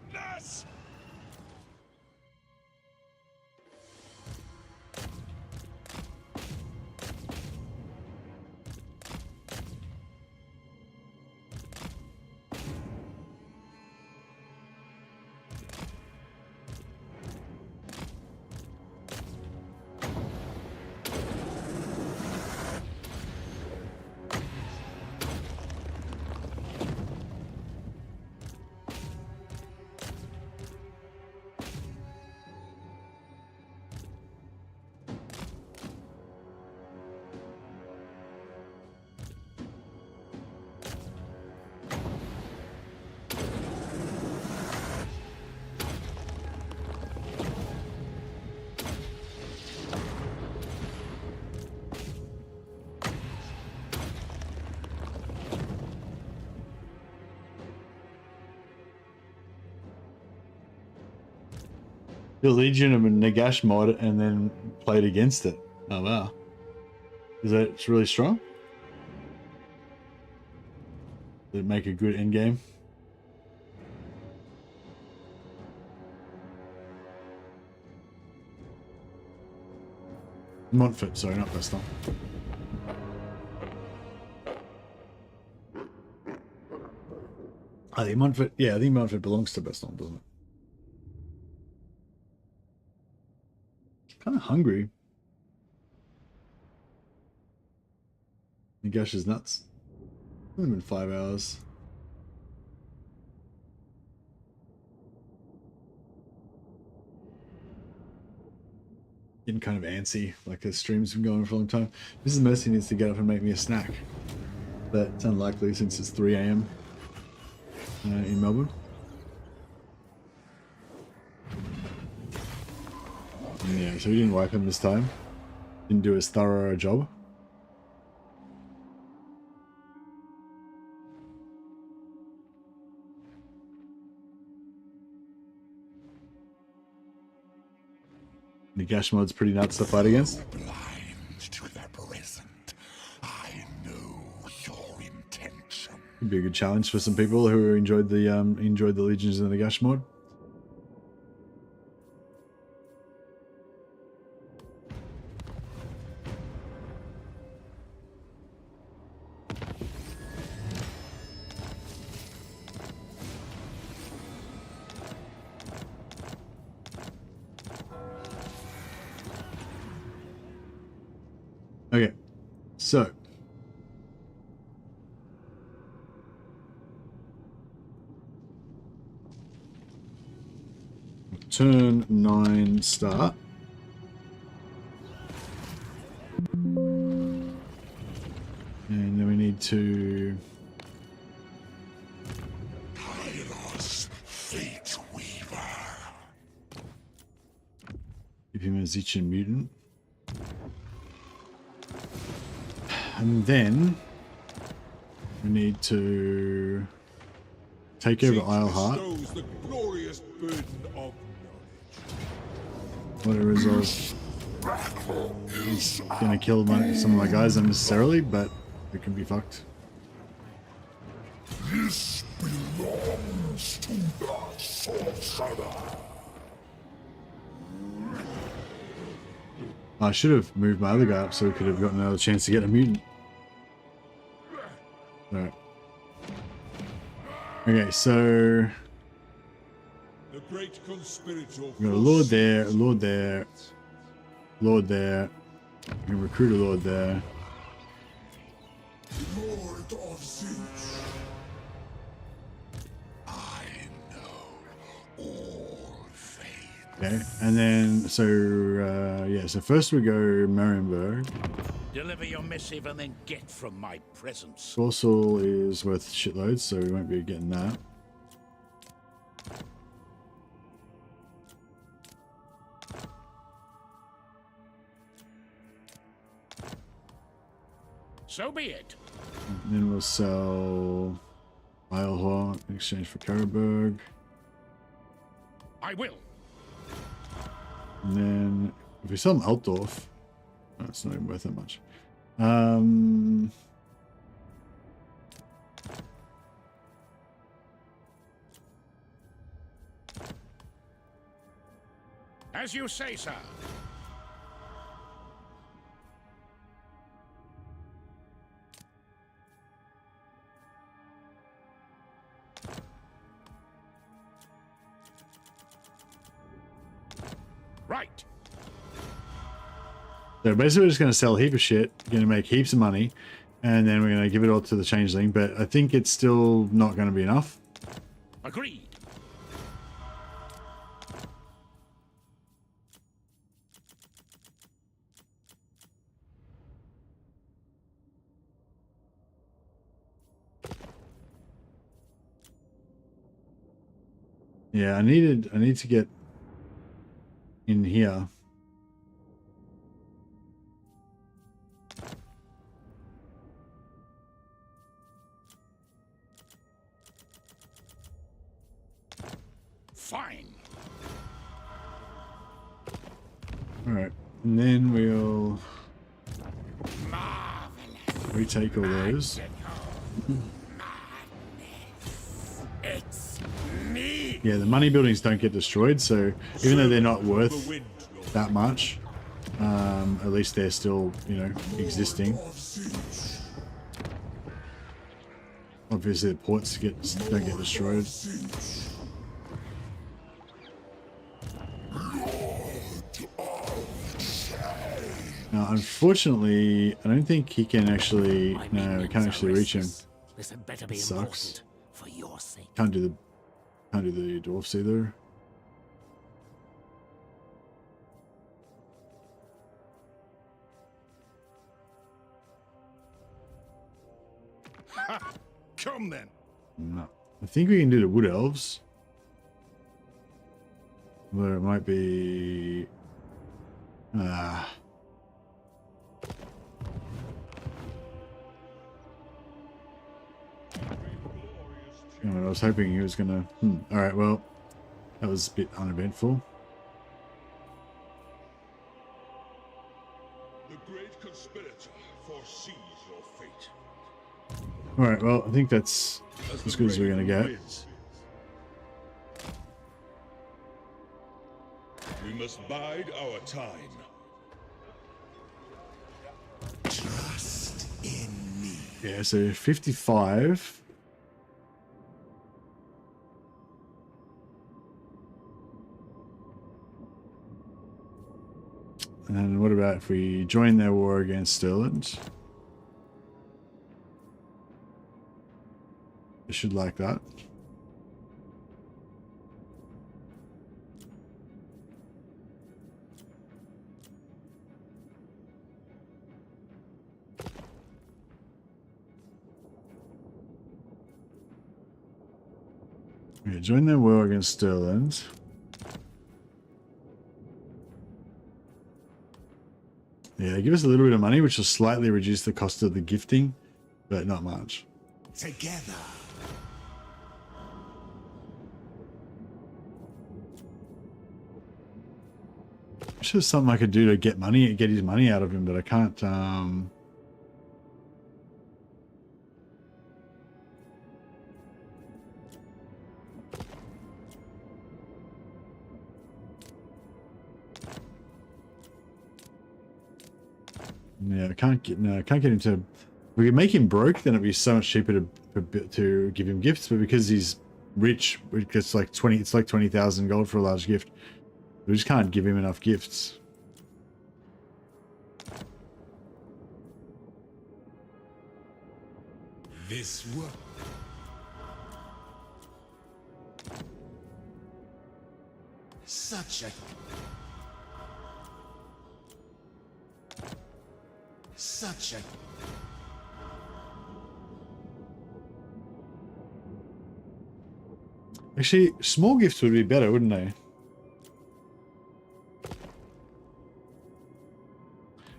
Speaker 1: The Legion of a Nagash mod and then played against it. Oh wow. Is that it's really strong? Did it make a good end game? Montfort, sorry, not Baston. I think Montfort, yeah, I think Montfort belongs to Baston, doesn't it? Kind of hungry. Nagash is nuts. It's only been 5 hours. Getting kind of antsy, like the stream's been going for a long time. Mrs. Mercy needs to get up and make me a snack. But it's unlikely since it's 3 AM in Melbourne. Yeah, so we didn't wipe him this time. Didn't do as thorough a job. The Gash mod's pretty nuts to fight against.
Speaker 8: Blind to the present. I know your intention.
Speaker 1: Could be a good challenge for some people who enjoyed the Legions and the Gash mod. Okay, so turn 9 start. And then we need to
Speaker 8: Kairos, Fate Weaver.
Speaker 1: give him a Zichan mutant. And then we need to take over Isleheart.
Speaker 2: Bestows the glorious burden of
Speaker 1: Whatever is gonna kill some of my guys unnecessarily, but it can be fucked.
Speaker 8: This belongs to the sorcerer.
Speaker 1: I should have moved my other guy up so we could have gotten another chance to get a mutant. Alright. Okay, so
Speaker 2: the great conspirator.
Speaker 1: we got a Lord there, a Lord there, Lord there. We can recruit a Lord there.
Speaker 8: Lord of Zeus. I know all fate.
Speaker 1: Okay, and then so yeah, so first we go Marienburg.
Speaker 5: Deliver your missive and then get from my presence.
Speaker 1: Dorsal is worth shitloads, so we won't be getting that.
Speaker 5: So be it.
Speaker 1: And then we'll sell Isleheart in exchange for Karaberg.
Speaker 5: I will.
Speaker 1: And then if we sell Altdorf, oh, it's not even worth that much.
Speaker 5: As you say, sir. Right.
Speaker 1: So basically we're just going to sell a heap of shit, going to make heaps of money, and then we're going to give it all to the Changeling, but I think it's still not going to be enough.
Speaker 5: Agreed.
Speaker 1: Yeah, I need to get in here.
Speaker 5: Fine.
Speaker 1: Alright, and then we'll retake all those. Yeah, the money buildings don't get destroyed, so even though they're not worth that much, at least they're still, you know, existing. Obviously the ports don't get destroyed. Now, unfortunately, I don't think he can actually. No, we can't actually reach him. It sucks.
Speaker 4: For your sake.
Speaker 1: Can't do the dwarfs either.
Speaker 2: Come then.
Speaker 1: No, I think we can do the wood elves, but it might be. I was hoping he was gonna. Alright, well, that was a bit uneventful.
Speaker 8: The great conspirator foresees your fate.
Speaker 1: Alright, well, I think that's as good as we're gonna get.
Speaker 8: We must bide our time.
Speaker 3: Trust in me.
Speaker 1: Yeah, so 55. And what about if we join their war against Stirland? They should like that. Yeah, join their war against Stirland. Yeah, give us a little bit of money, which will slightly reduce the cost of the gifting, but not much.
Speaker 3: Together.
Speaker 1: Wish there's something I could do to get his money out of him, but I can't. Yeah, I can't get him to. If we could make him broke, then it'd be so much cheaper to give him gifts. But because he's rich, it gets like 20. It's like 20,000 gold for a large gift. We just can't give him enough gifts.
Speaker 3: This work. Such a
Speaker 1: Actually, small gifts would be better, wouldn't they?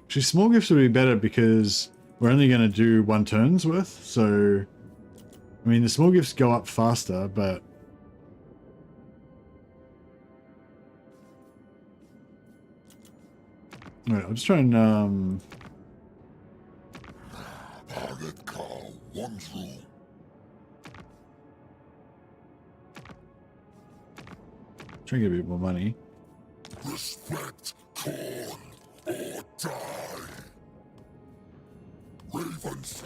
Speaker 1: Actually, small gifts would be better because we're only going to do 1 turn's worth. So, I mean, the small gifts go up faster, but alright, I'll just try and
Speaker 8: Target call 1 through.
Speaker 1: try and get a bit more money.
Speaker 8: Respect Corn or die. Ravens.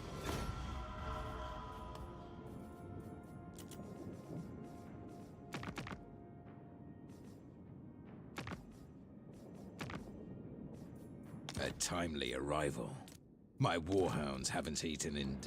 Speaker 10: A timely arrival. My warhounds haven't eaten in...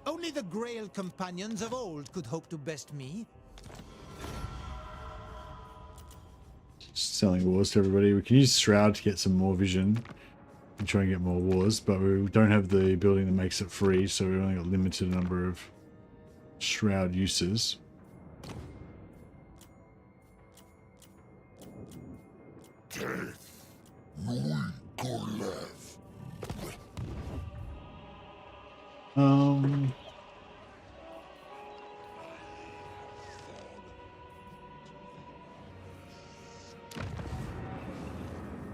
Speaker 11: Only the Grail companions of old could hope to best me.
Speaker 1: Just selling wars to everybody. We can use Shroud to get some more vision and try and get more wars, but we don't have the building that makes it free, so we've only got a limited number of Shroud uses.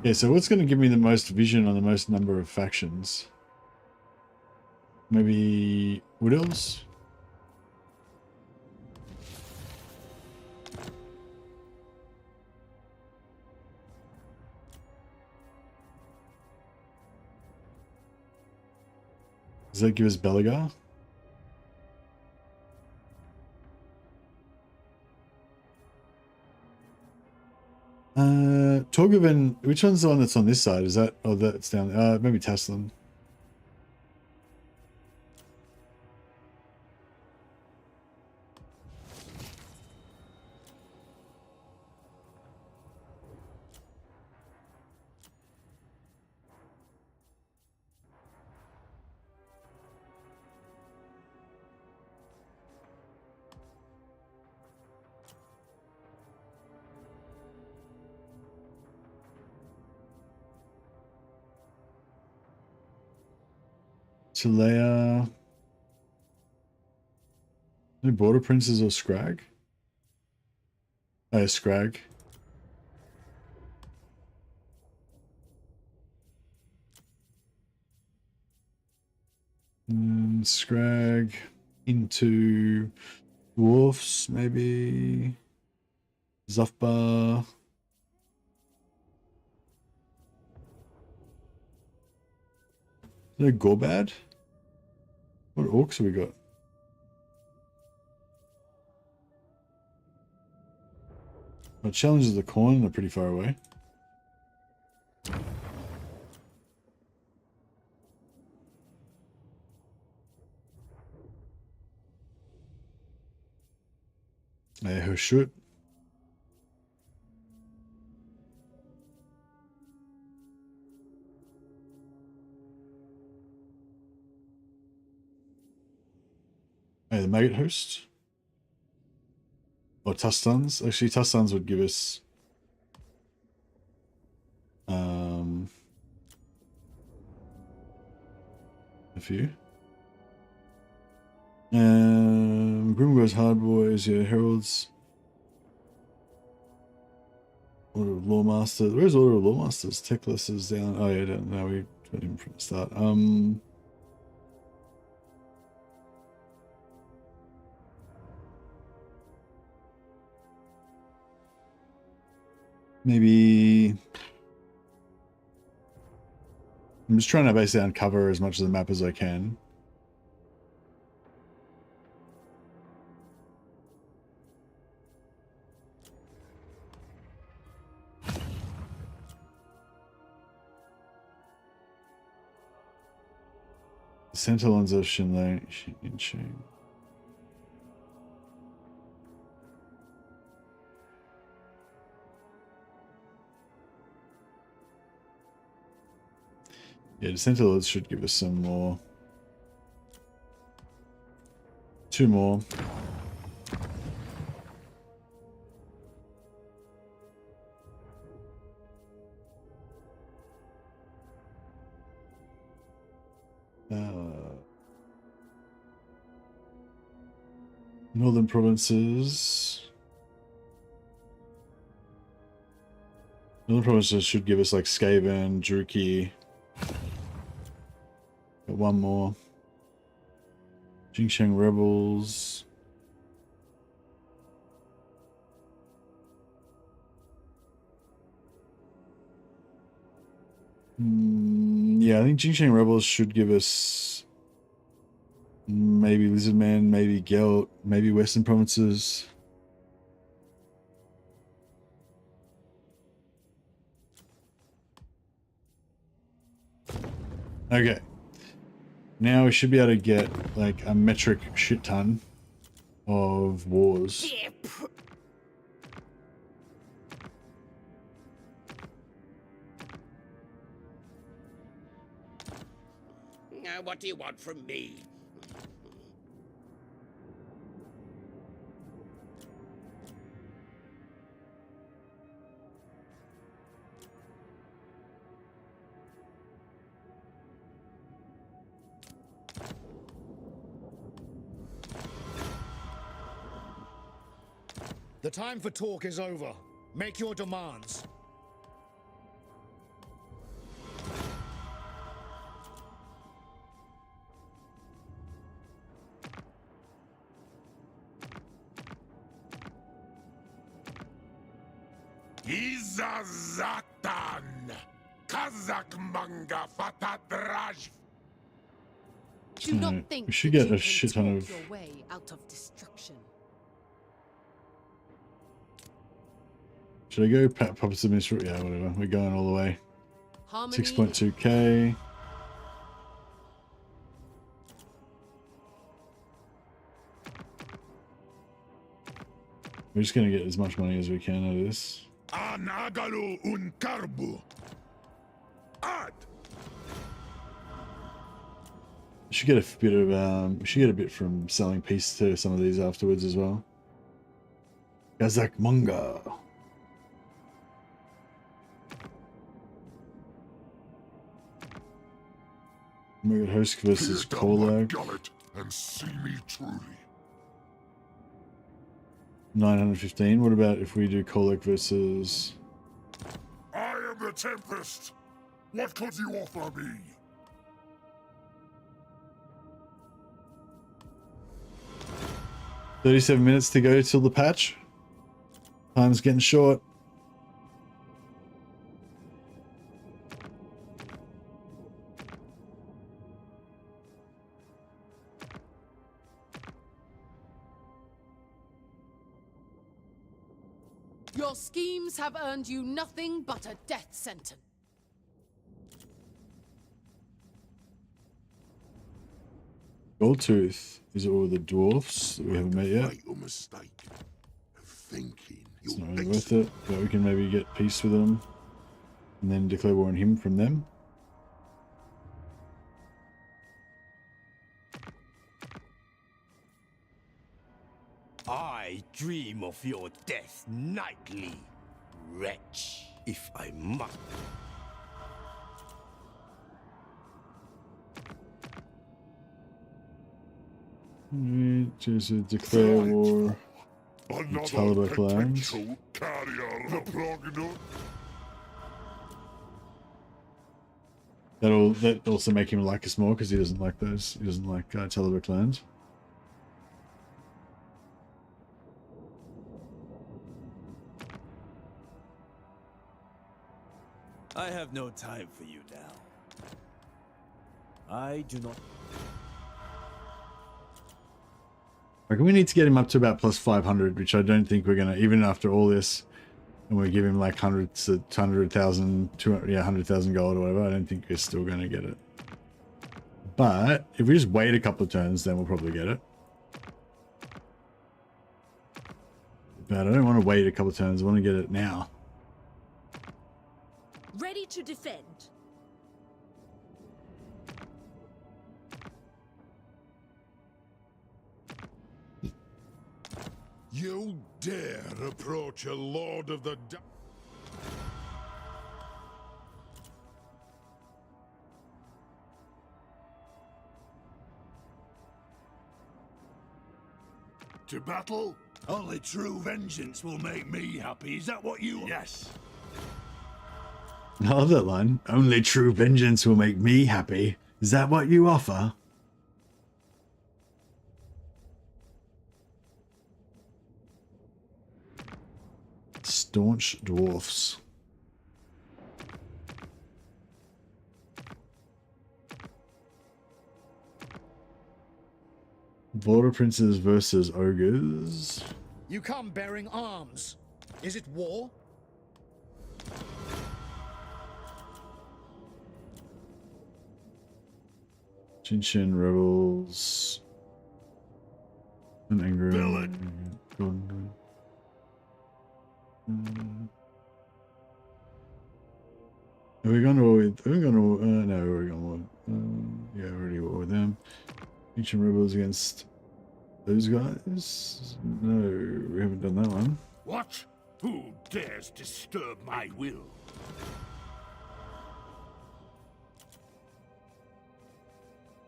Speaker 1: Yeah, so what's going to give me the most vision on the most number of factions? Maybe Wood Elves? Does that give us Belagar? Torgovan, which one's the one that's on this side? Is that, oh, that's down, maybe Taslan. Chilea. Any Border Princes or Scrag? Oh, Scrag. Scrag into Dwarfs, maybe. Zufbar. No Gorbad? What orcs have we got? Well, Challenges of the Corn are pretty far away. Hershut. The Maggot Host. Or Tustans. Actually, Tustans would give us a few. Grimgore's Hard Boys, yeah, Heralds. Order of Lawmasters. Where's Order of Lawmasters? Techless is down. Oh yeah, down. No, we got him from the start. Maybe I'm just trying to basically uncover as much of the map as I can. Centerlands of Shinlane. Yeah, the Sentinels should give us some more. 2 more. Northern provinces. Northern provinces should give us like Skaven, Druki. Got 1 more. Jingsheng Rebels. Yeah, I think Jingsheng Rebels should give us maybe Lizardman, maybe Gelt, maybe Western Provinces. Okay. Now we should be able to get like a metric shit ton of wars.
Speaker 5: What do you want from me? The time for talk is over. Make your demands.
Speaker 2: Izazatan! Kazak manga fatadraj!
Speaker 6: Do not think
Speaker 1: we should
Speaker 6: that
Speaker 1: get
Speaker 6: you
Speaker 1: a
Speaker 6: can
Speaker 1: shit ton
Speaker 6: talk
Speaker 1: of...
Speaker 6: your way out of destruction.
Speaker 1: Should I go puppets administrator? Yeah, whatever. We're going all the way.
Speaker 6: Harmony.
Speaker 1: 6.2k. We're just gonna get as much money as we can out of this.
Speaker 2: Anagalu un karbu! Ad!
Speaker 1: We should get a bit of we should get a bit from selling peace to some of these afterwards as well. Kazakh manga. Omega Host versus Kolag.
Speaker 8: And see me truly.
Speaker 1: 915. What about if we do Kolag versus...
Speaker 8: I am the Tempest. What could you offer me?
Speaker 1: $37 minutes to go till the patch. Time's getting short.
Speaker 6: Your schemes have earned you nothing but a death sentence.
Speaker 1: Goldtooth is all the dwarfs that we haven't met yet.
Speaker 8: Make a mistake of thinking
Speaker 1: It's
Speaker 8: you'll
Speaker 1: not really worth it, but we can maybe get peace with them and then declare war on him from them.
Speaker 3: I dream of your death nightly, wretch, if I must.
Speaker 1: Just declare war on Talibak lands. That also make him like us more because he doesn't like those. He doesn't like Talibak lands.
Speaker 3: I have no time for you now. I do not.
Speaker 1: I reckon we need to get him up to about plus 500, which I don't think we're gonna, even after all this, and we give him like 100,000, 200, yeah, 100,000 gold or whatever. I don't think we're still gonna get it. But if we just wait a couple of turns, then we'll probably get it. But I don't want to wait a couple of turns. I want to get it now.
Speaker 4: Ready to defend.
Speaker 2: You dare approach a Lord of the
Speaker 8: To battle? Only true vengeance will make me happy. Is that what you... Yes.
Speaker 1: I love that line. Only true vengeance will make me happy. Is that what you offer? Staunch dwarfs. Border princes versus ogres.
Speaker 5: You come bearing arms. Is it war?
Speaker 1: Chinchin rebels. An angry. Are we going to war with? Are we going to? No, we're going to war. Yeah, already war with them. Ancient rebels against those guys. No, we haven't done that one.
Speaker 8: What? Who dares disturb my will?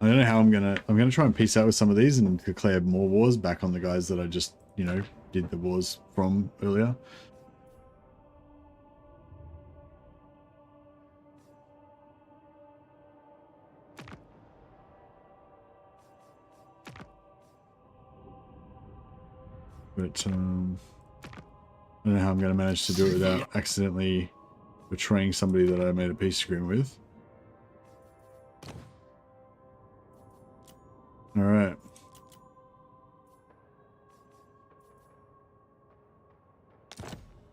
Speaker 1: I don't know how I'm gonna try and peace out with some of these and declare more wars back on the guys that I just, you know, did the wars from earlier. But I don't know how I'm going to manage to do it without accidentally betraying somebody that I made a peace agreement with. All right.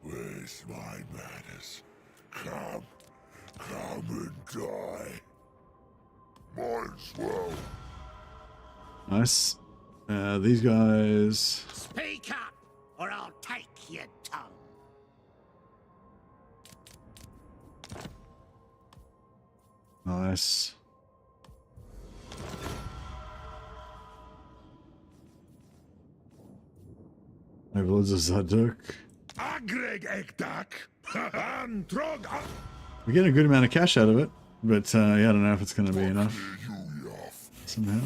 Speaker 2: Where's my manners? Come and die. Mine's well.
Speaker 1: Nice. These guys.
Speaker 5: Speak up, or I'll take your tongue.
Speaker 1: Nice. Overlords of Zadok.
Speaker 2: Agreg Ekdak. And Trog.
Speaker 1: We're getting a good amount of cash out of it, but yeah, I don't know if it's going to be enough somehow.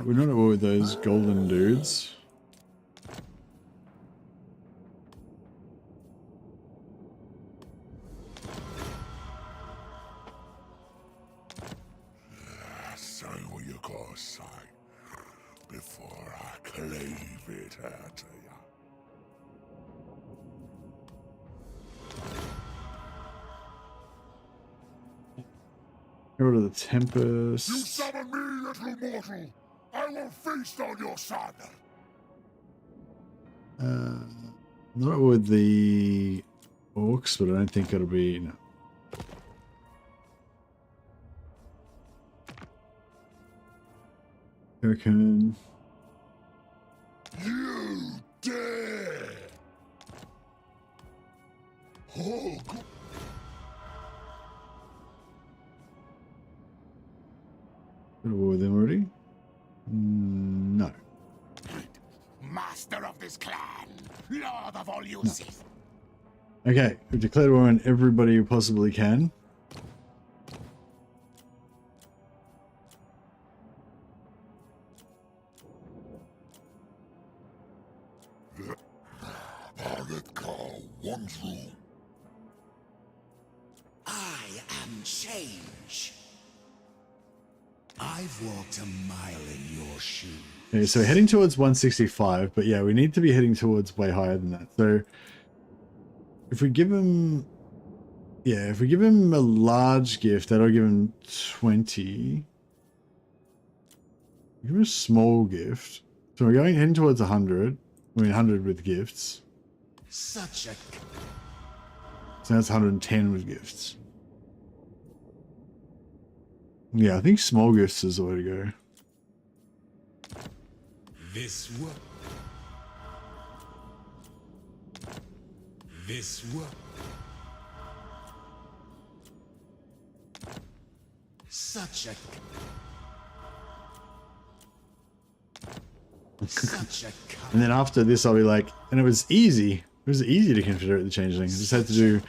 Speaker 1: We're not at war with those golden dudes.
Speaker 2: Say what you gotta say before I cleave it out to you.
Speaker 1: Go to the Tempest.
Speaker 2: You summon me, little mortal. I will feast on your son.
Speaker 1: Not with the orcs, but I don't think it'll be. No. Hurricane.
Speaker 2: You dare! Oh,
Speaker 1: Got a war with them already? No.
Speaker 5: Master of this clan, Lord of all uses.
Speaker 1: Okay, we've declared war on everybody who possibly can.
Speaker 2: one's rule.
Speaker 3: I am change. I've walked a mile in your shoes.
Speaker 1: Okay, so heading towards 165, but yeah, we need to be heading towards way higher than that. So if we give him, yeah, if we give him a large gift, that'll give him 20. Give him a small gift. So we're heading towards 100. I mean 100 with gifts.
Speaker 3: Such a...
Speaker 1: So that's 110 with gifts. Yeah, I think small gifts is the way to go.
Speaker 3: This work. This work. Such a... Such a...
Speaker 1: And then after this, I'll be like, and it was easy. It was easy to confederate the Changeling. I just had to do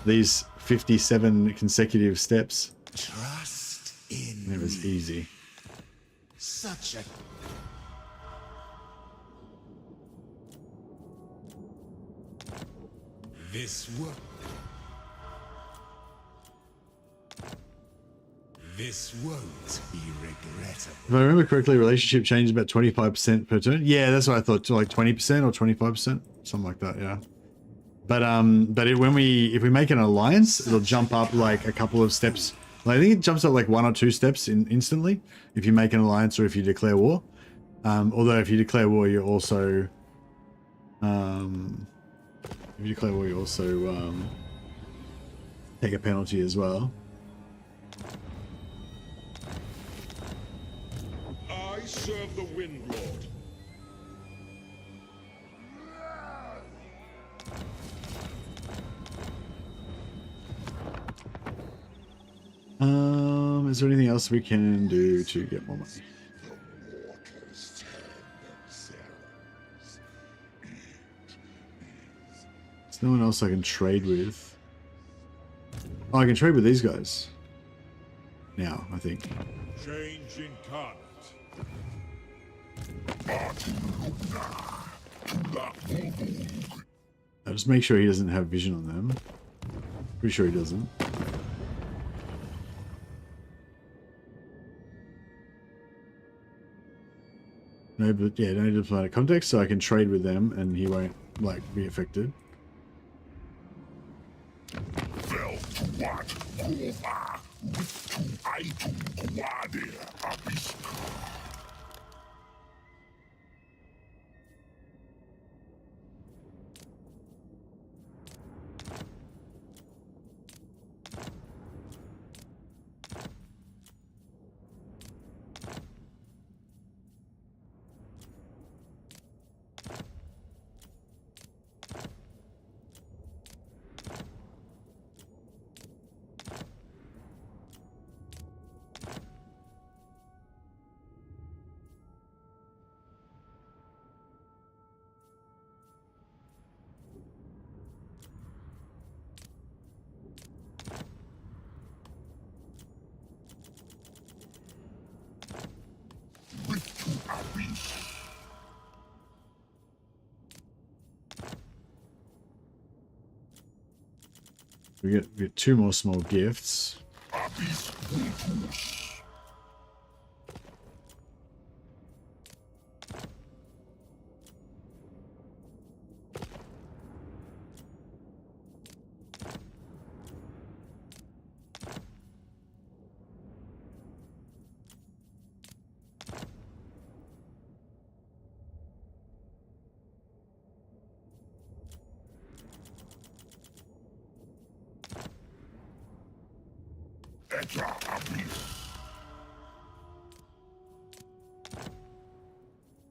Speaker 1: these 57 consecutive steps.
Speaker 3: Trust in
Speaker 1: and it was easy.
Speaker 3: Such a... This work. This won't be regrettable.
Speaker 1: If I remember correctly, relationship changes about 25% per turn. Yeah, that's what I thought. So like 20% or 25%, something like that. Yeah. But if we make an alliance, it'll jump up like a couple of steps. Like, I think it jumps up like 1 or 2 steps instantly if you make an alliance or if you declare war. Although if you declare war, you also take a penalty as well.
Speaker 2: I serve the Wind Lord.
Speaker 1: Is there anything else we can do to get more money? There's no one else I can trade with. Oh, I can trade with these guys. Now, I think.
Speaker 2: Change incarnate.
Speaker 1: I'll just make sure he doesn't have vision on them. Pretty sure he doesn't. No, but yeah, no diplomatic context, so I can trade with them and he won't like be affected. We get 2 more small gifts.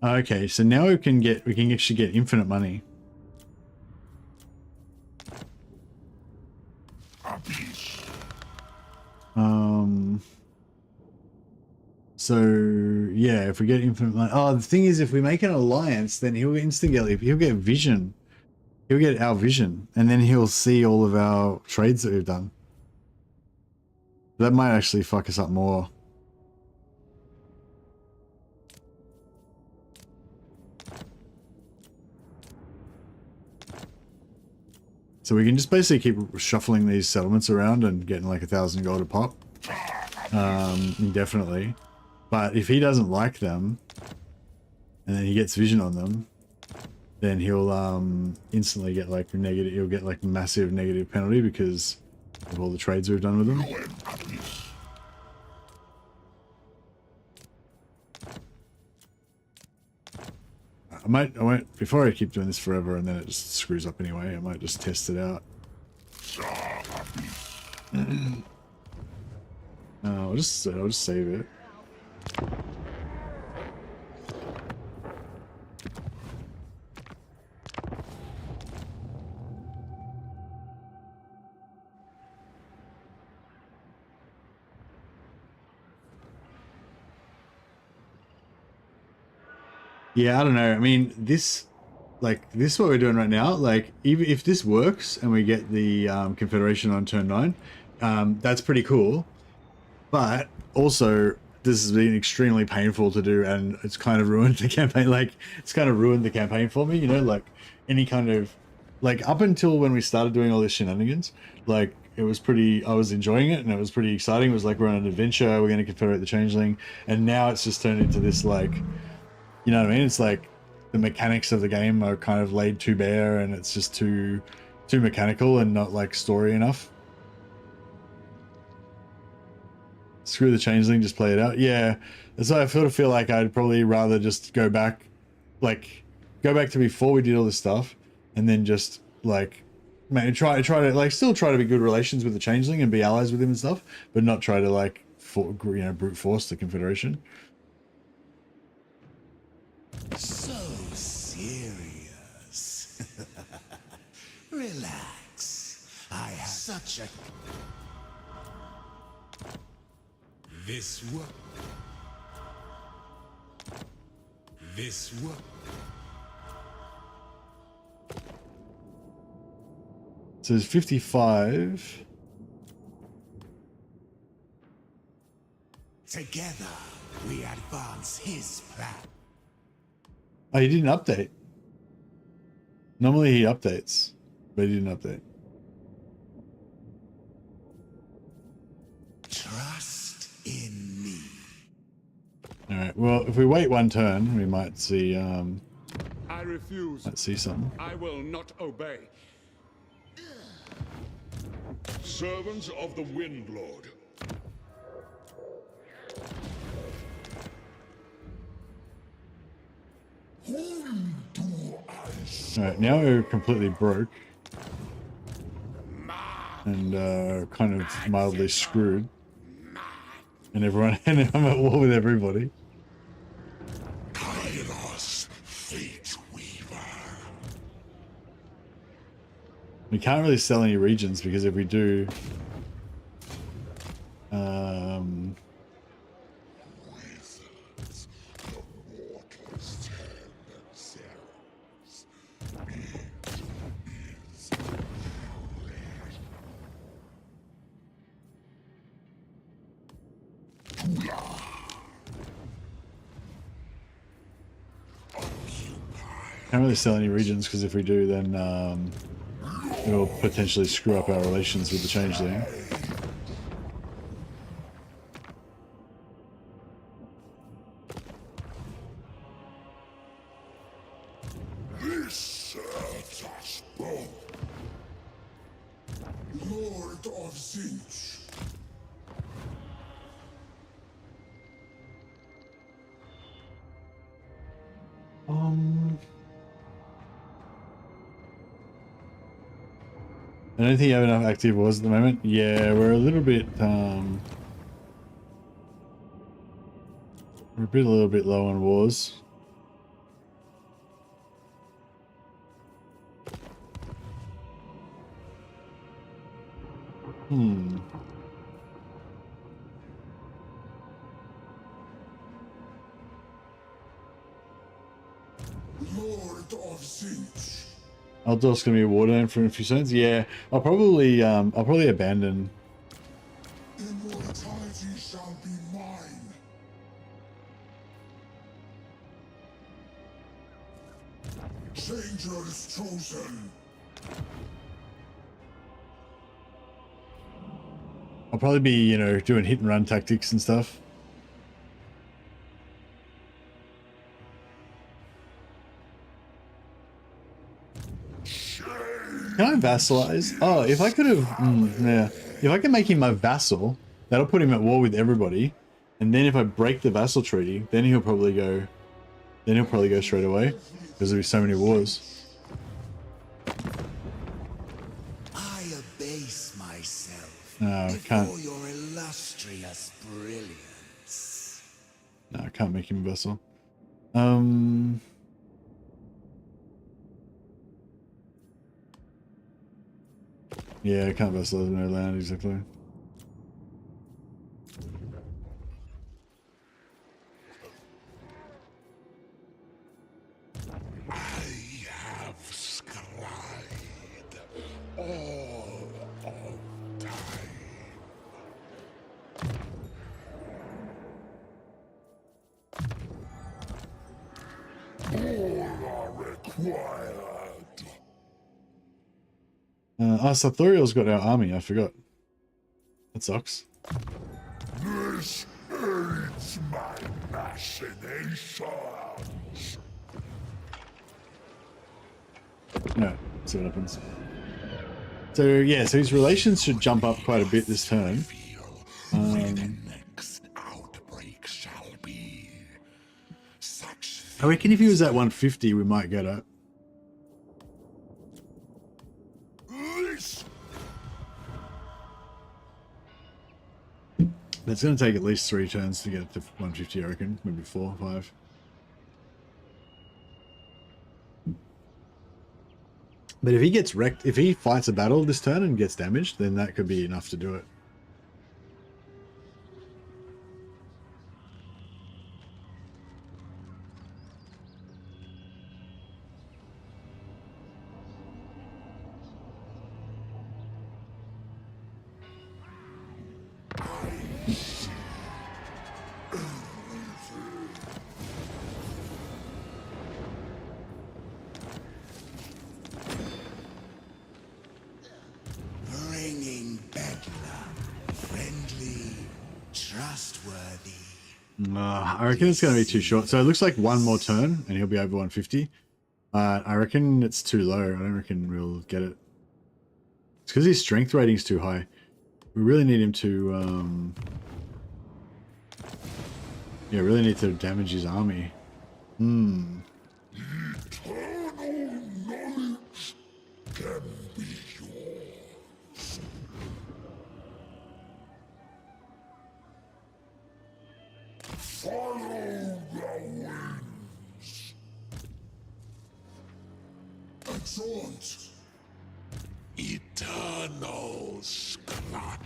Speaker 1: Okay, so now we can actually get infinite money. So yeah, if we get infinite money, oh, the thing is, if we make an alliance, then he'll instantly get vision. He'll get our vision, and then he'll see all of our trades that we've done. That might actually fuck us up more. So we can just basically keep shuffling these settlements around and getting like 1,000 gold a pop. Indefinitely. But if he doesn't like them, and then he gets vision on them, then he'll instantly get like negative, he'll get like massive negative penalty because of all the trades we've done with them. I won't, before I keep doing this forever and then it just screws up anyway, I might just test it out. I'll just save it. Yeah, I don't know. I mean, this what we're doing right now, like, even if this works and we get the Confederation on turn 9, that's pretty cool. But also, this has been extremely painful to do, and it's kind of ruined the campaign. Like, it's kind of ruined the campaign for me, you know, like, any kind of, like, up until when we started doing all this shenanigans, like, it was pretty, I was enjoying it, and it was pretty exciting. It was like, we're on an adventure, we're going to confederate the Changeling, and now it's just turned into this, like, you know what I mean? It's like the mechanics of the game are kind of laid too bare, and it's just too mechanical and not like story enough. Screw the Changeling, just play it out. Yeah, that's why I feel like I'd probably rather just go back to before we did all this stuff, and then just like maybe try to like still try to be good relations with the Changeling and be allies with him and stuff, but not try to like brute force the Confederation.
Speaker 3: So serious. Relax. I have such a... This work.
Speaker 1: So there's 55.
Speaker 3: Together, we advance his plan.
Speaker 1: Oh, you didn't update. Normally he updates, but he didn't update.
Speaker 3: Trust in me.
Speaker 1: Alright, well, if we wait one turn, we might see,
Speaker 7: I refuse.
Speaker 1: let's see something.
Speaker 7: I will not obey.
Speaker 2: Servants of the Wind Lord.
Speaker 1: Alright, now we're completely broke. And kind of mildly screwed. And everyone, and I'm at war with everybody.
Speaker 3: Kairos, Fate Weaver.
Speaker 1: We can't really sell any regions because if we do,
Speaker 3: Wizards, the mortals tell themselves. It is
Speaker 1: can't really sell any regions because if we do, then it'll potentially screw up our relations with the Changeling.
Speaker 3: This serves us both. Lord of Zinch.
Speaker 1: I don't think you have enough active wars at the moment. Yeah, we're a little bit, we're a little bit low on wars.
Speaker 3: Lord of Zinch.
Speaker 1: Eldor's gonna be a war zone for a few turns. Yeah, I'll probably abandon.
Speaker 3: Immortality shall be mine. Changers chosen.
Speaker 1: I'll probably be, you know, doing hit and run tactics and stuff. Can I vassalize? Oh, if I could have, yeah. If I can make him my vassal, that'll put him at war with everybody. And then if I break the vassal treaty, then he'll probably go straight away. Because there'll be so many wars.
Speaker 3: I abase myself
Speaker 1: No, I can't.
Speaker 3: before your illustrious brilliance.
Speaker 1: No, I can't make him a vassal. Yeah, I can't vassalize no land, exactly.
Speaker 3: I have scried all of time. All are required.
Speaker 1: Sarthoreal's got our army, I forgot. That sucks.
Speaker 3: This aids my machinations.
Speaker 1: No, let's see what happens. So yeah, so his relations should jump up quite a bit this turn.
Speaker 3: Where the next outbreak shall be. Such
Speaker 1: I reckon if he was at 150, we might get it.
Speaker 3: this.
Speaker 1: It's going to take at least 3 turns to get to 150, I reckon. Maybe 4 or 5. But if he gets wrecked, if he fights a battle this turn and gets damaged, then that could be enough to do it.
Speaker 3: trustworthy.
Speaker 1: I reckon it's going to be too short. So it looks like one more turn and he'll be over 150. I reckon it's too low. I don't reckon we'll get it. It's because his strength rating's too high. We really need him to, yeah, really need to damage his army.
Speaker 2: Eternal knowledge can be yours. Follow the winds. Exhort. Eternal scrap.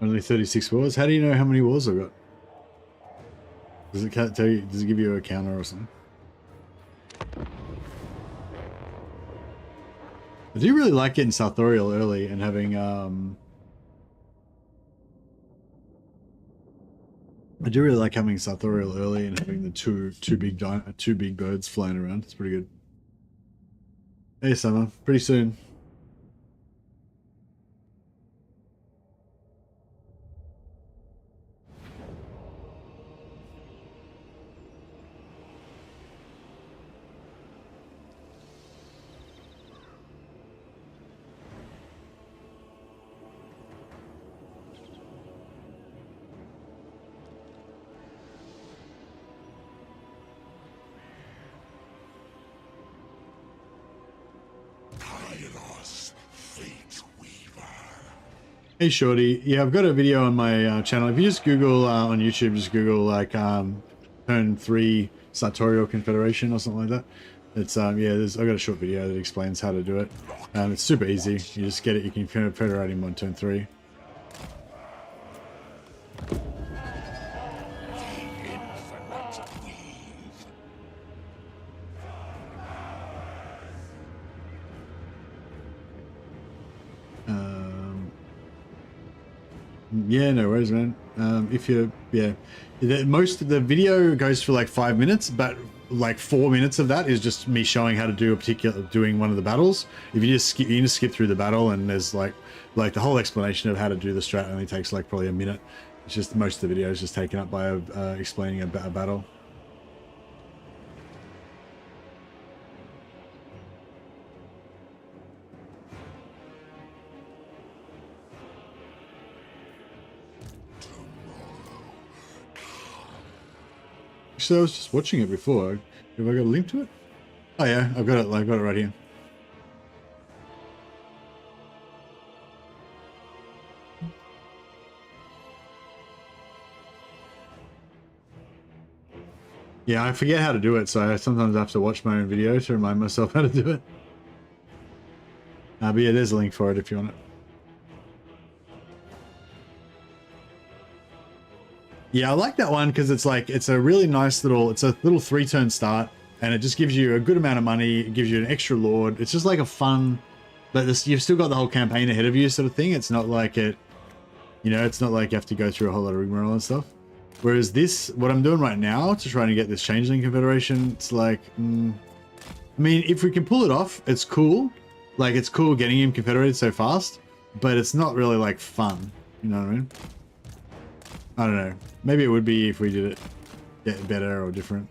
Speaker 1: Only 36 wars? How do you know how many wars I've got? Does it tell you, does it give you a counter or something? I do really like getting Sarthoreal early and having I do really like having Sarthoreal early and having the two big birds flying around. It's pretty good. Hey Summer, pretty soon.
Speaker 2: Kairos, fate weaver.
Speaker 1: Hey Shorty, yeah, I've got a video on my channel. If you just Google on YouTube, just Google like turn 3 Sarthoreal Confederation or something like that. It's yeah, I've got a short video that explains how to do it. It's super easy. You just get it. You can confederate him on turn 3. Yeah, no worries, man. If you're, yeah, most of the video goes for like 5 minutes, but like 4 minutes of that is just me showing how to do doing one of the battles. If you just skip, you can just skip through the battle, and there's like the whole explanation of how to do the strat only takes like probably a minute. It's just most of the video is just taken up by explaining a battle. So I was just watching it before. Have I got a link to it? Oh yeah, I've got it right here. Yeah, I forget how to do it, so I sometimes have to watch my own video to remind myself how to do it. But yeah, there's a link for it if you want it. Yeah, I like that one because it's like, it's a really nice little, it's a little 3-turn start, and it just gives you a good amount of money. It gives you an extra lord. It's just like a fun, but this, you've still got the whole campaign ahead of you sort of thing. It's not like it, you know, it's not like you have to go through a whole lot of rigmarole and stuff. Whereas this, what I'm doing right now to try to get this Changeling Confederation, it's like, I mean, if we can pull it off, it's cool. Like, it's cool getting him confederated so fast, but it's not really like fun. You know what I mean? I don't know. Maybe it would be if we did it get better or different.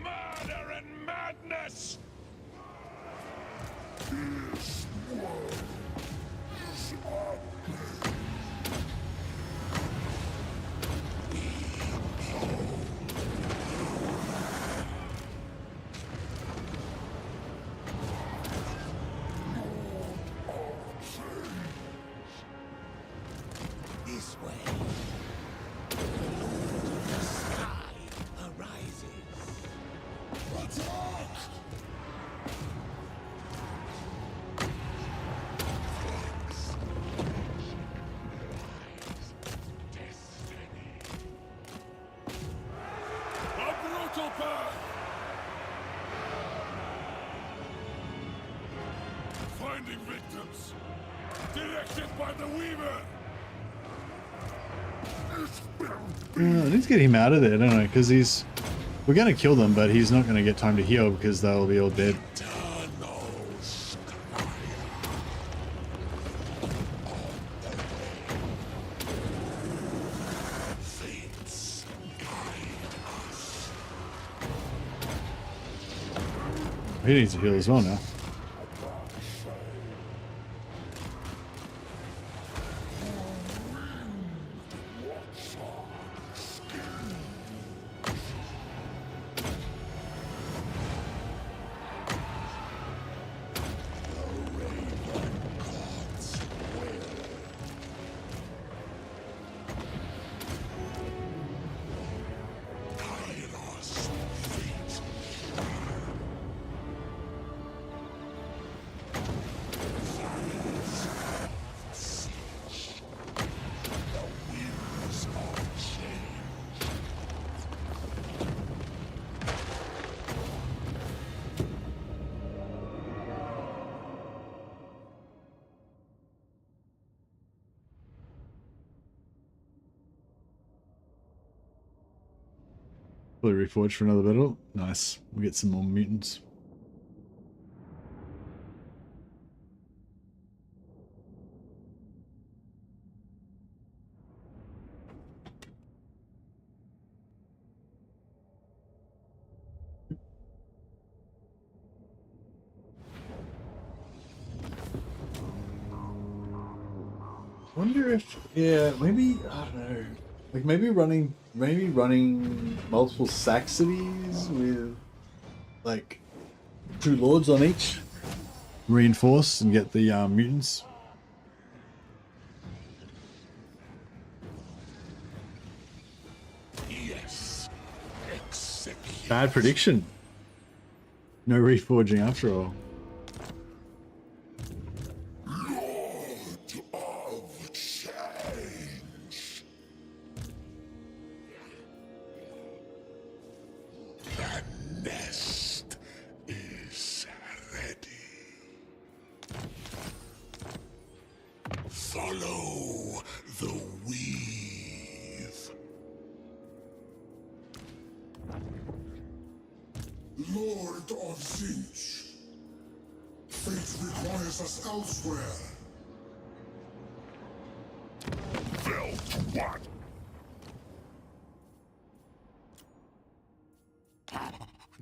Speaker 2: Murder and madness! by the Weaver!
Speaker 1: I need to get him out of there, don't I? Because he's... We're going to kill them, but he's not going to get time to heal because they'll be all dead. He needs to heal as well now. Fully reforged for another battle. Nice. We'll get some more mutants. Wonder if, yeah, maybe, I don't know, like maybe running multiple Saxonies with like 2 lords on each, reinforce and get the mutants.
Speaker 2: Yes. Execute.
Speaker 1: Bad prediction. No reforging after all.
Speaker 2: Follow the weave. Lord of Zinch. Fate requires us elsewhere. Felt what?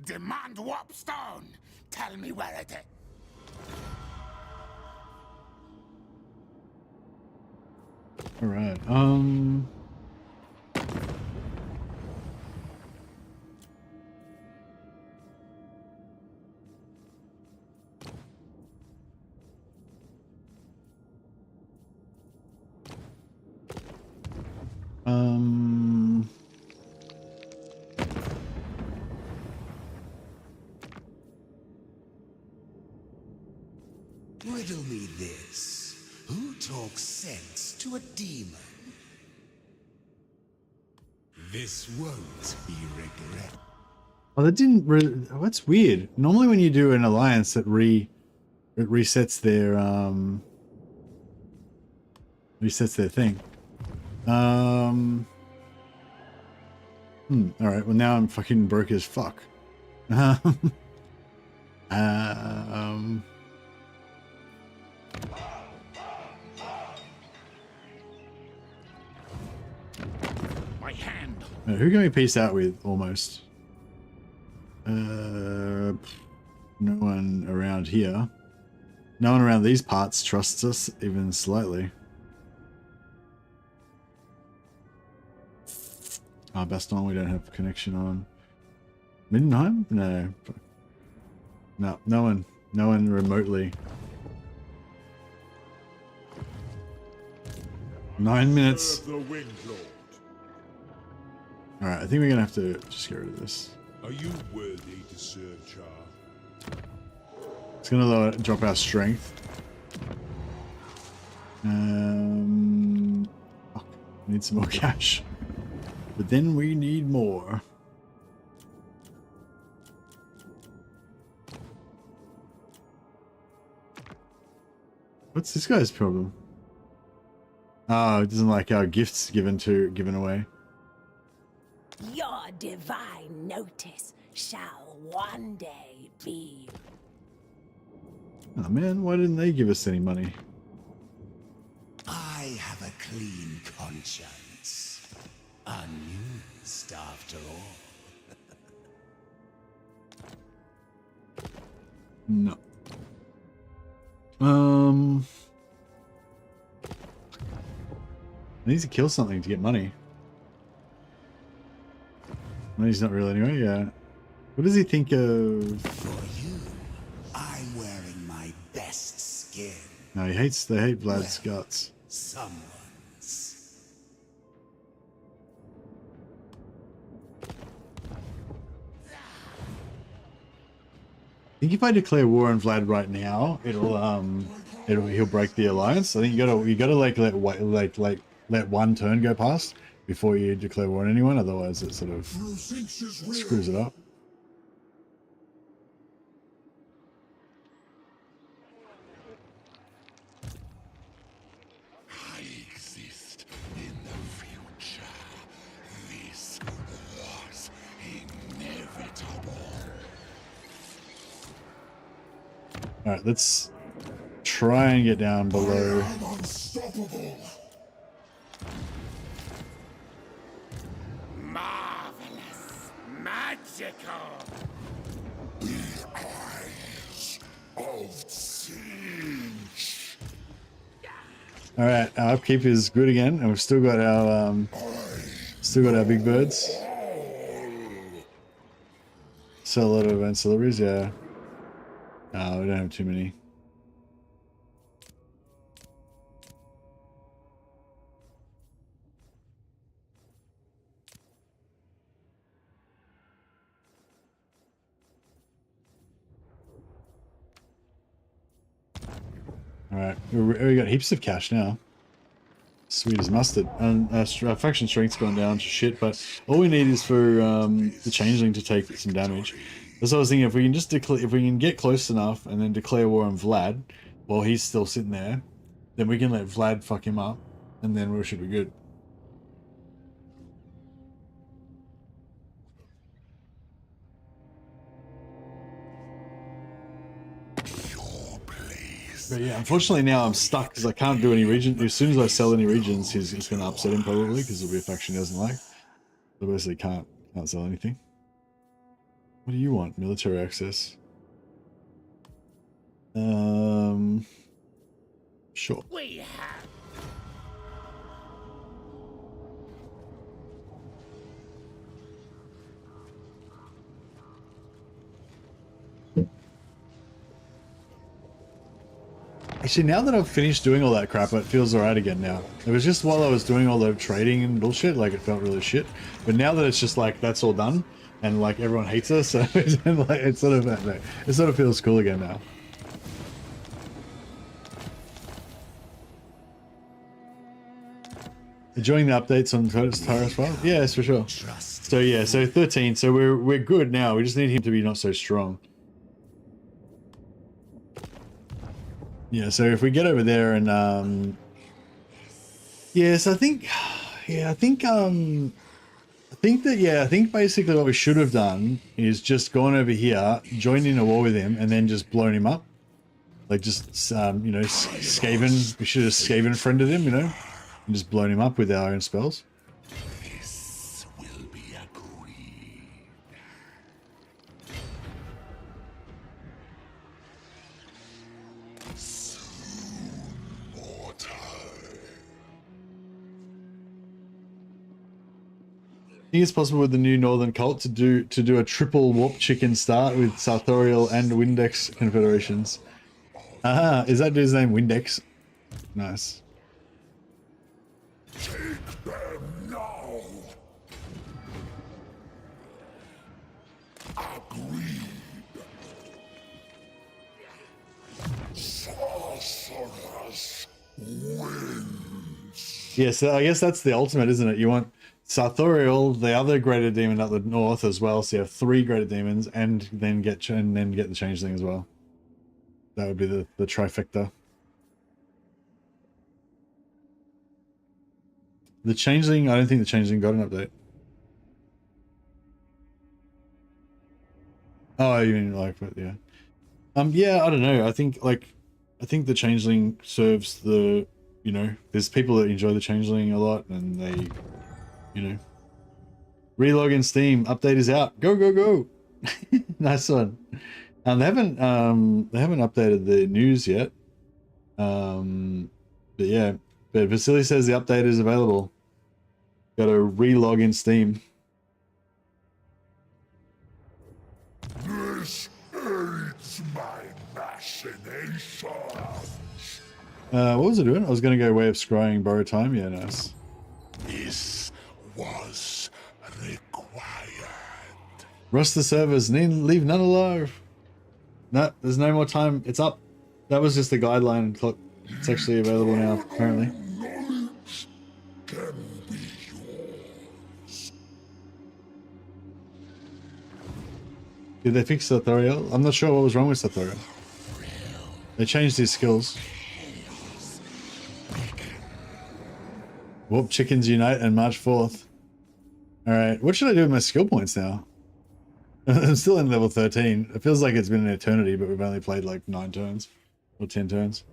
Speaker 5: Demand warp stone. Tell me where it is.
Speaker 1: All right.
Speaker 3: Riddle me this. Who talks sense to a demon? This won't be regret.
Speaker 1: Oh, that didn't really... Oh, that's weird. Normally when you do an alliance, it resets their thing. Alright, well now I'm fucking broke as fuck.
Speaker 5: My hand.
Speaker 1: Who can we peace out with, almost? No one around here. No one around these parts trusts us, even slightly. Ah, Baston, we don't have connection on. Middenheim? No. No, no one remotely. 9 minutes.
Speaker 2: Alright,
Speaker 1: I think we're gonna have to just get rid of this.
Speaker 2: Are you worthy to serve, Char?
Speaker 1: It's gonna drop our strength. Fuck, we need some more cash. But then we need more. What's this guy's problem? Oh, it doesn't like our gifts given away.
Speaker 4: Your divine notice shall one day be.
Speaker 1: Oh man, why didn't they give us any money?
Speaker 3: I have a clean conscience. Unused after all.
Speaker 1: No. I need to kill something to get money. Money's not real anyway, yeah. What does he think of?
Speaker 3: For you, I'm wearing my best skin.
Speaker 1: No, they hate Vlad's guts.
Speaker 3: Someone's.
Speaker 1: I think if I declare war on Vlad right now, he'll break the alliance. I think you gotta like let one turn go past before you declare war on anyone, otherwise it sort of screws it up.
Speaker 2: I exist in the future. This was inevitable.
Speaker 1: Alright, let's try and get down below.
Speaker 2: I'm unstoppable. Marvelous. Magical. The eyes of Siege.
Speaker 1: Alright, our upkeep is good again, and we've still got our big birds. Sell a lot of ancillaries, yeah. No, we don't have too many. Alright, we got heaps of cash now. Sweet as mustard. And our faction strength's gone down to shit, but all we need is for the Changeling to take some damage. That's what I was thinking. If we can just if we can get close enough and then declare war on Vlad while he's still sitting there, then we can let Vlad fuck him up, and then we should be good. But yeah, unfortunately now I'm stuck because I can't do any region. As soon as I sell any regions, he's going to upset him probably because it'll be a faction he doesn't like. So basically can't sell anything. What do you want? Military access. Sure.
Speaker 5: We have.
Speaker 1: Actually, now that I've finished doing all that crap, it feels alright again now. It was just while I was doing all the trading and bullshit, like it felt really shit. But now that it's just like, that's all done, and like everyone hates us, so it sort of feels cool again now. Enjoying the updates on Kairos file? Yes, for sure. So yeah, so 13, so we're good now, we just need him to be not so strong. Yeah, so if we get over there and yes, I think basically what we should have done is just gone over here, joined in a war with him, and then just blown him up. Like just you know, Skaven, we should have Skaven friended him, you know, and just blown him up with our own spells.
Speaker 2: This will be agreed.
Speaker 1: I think it's possible with the new Northern Cult to do a triple warp chicken start with Sarthoreal and Windex confederations. Aha, is that dude's name Windex? Nice.
Speaker 2: Take them now. Agreed. Sorceress wins.
Speaker 1: Yeah, so I guess that's the ultimate, isn't it? You want Sarthoreal, the other greater demon at the north as well, so you have 3 greater demons, and then get the Changeling as well. That would be the trifecta. The Changeling, I don't think the Changeling got an update. Oh, you mean like, yeah. Yeah, I don't know. I think the Changeling serves the, you know, there's people that enjoy the Changeling a lot and they, you know. Relog in Steam, update is out. Go, go, go. Nice one. They haven't updated the news yet. But yeah, but Vasily says the update is available. Got to relog in Steam.
Speaker 8: This aids my machinations.
Speaker 1: What was I doing? I was going to go way of scrying, borrow time. Yeah, nice.
Speaker 8: This was required.
Speaker 1: Rust the servers, leave none alive. No, there's no more time. It's up. That was just the guideline clock. It's actually available now, apparently.
Speaker 8: Knowledge can be yours.
Speaker 1: Did they fix Sarthoreal? I'm not sure what was wrong with Sarthoreal. They changed his skills. Warp Chickens Unite and March 4th. Alright, what should I do with my skill points now? I'm still in level 13. It feels like it's been an eternity, but we've only played like 9 turns. Or 10 turns.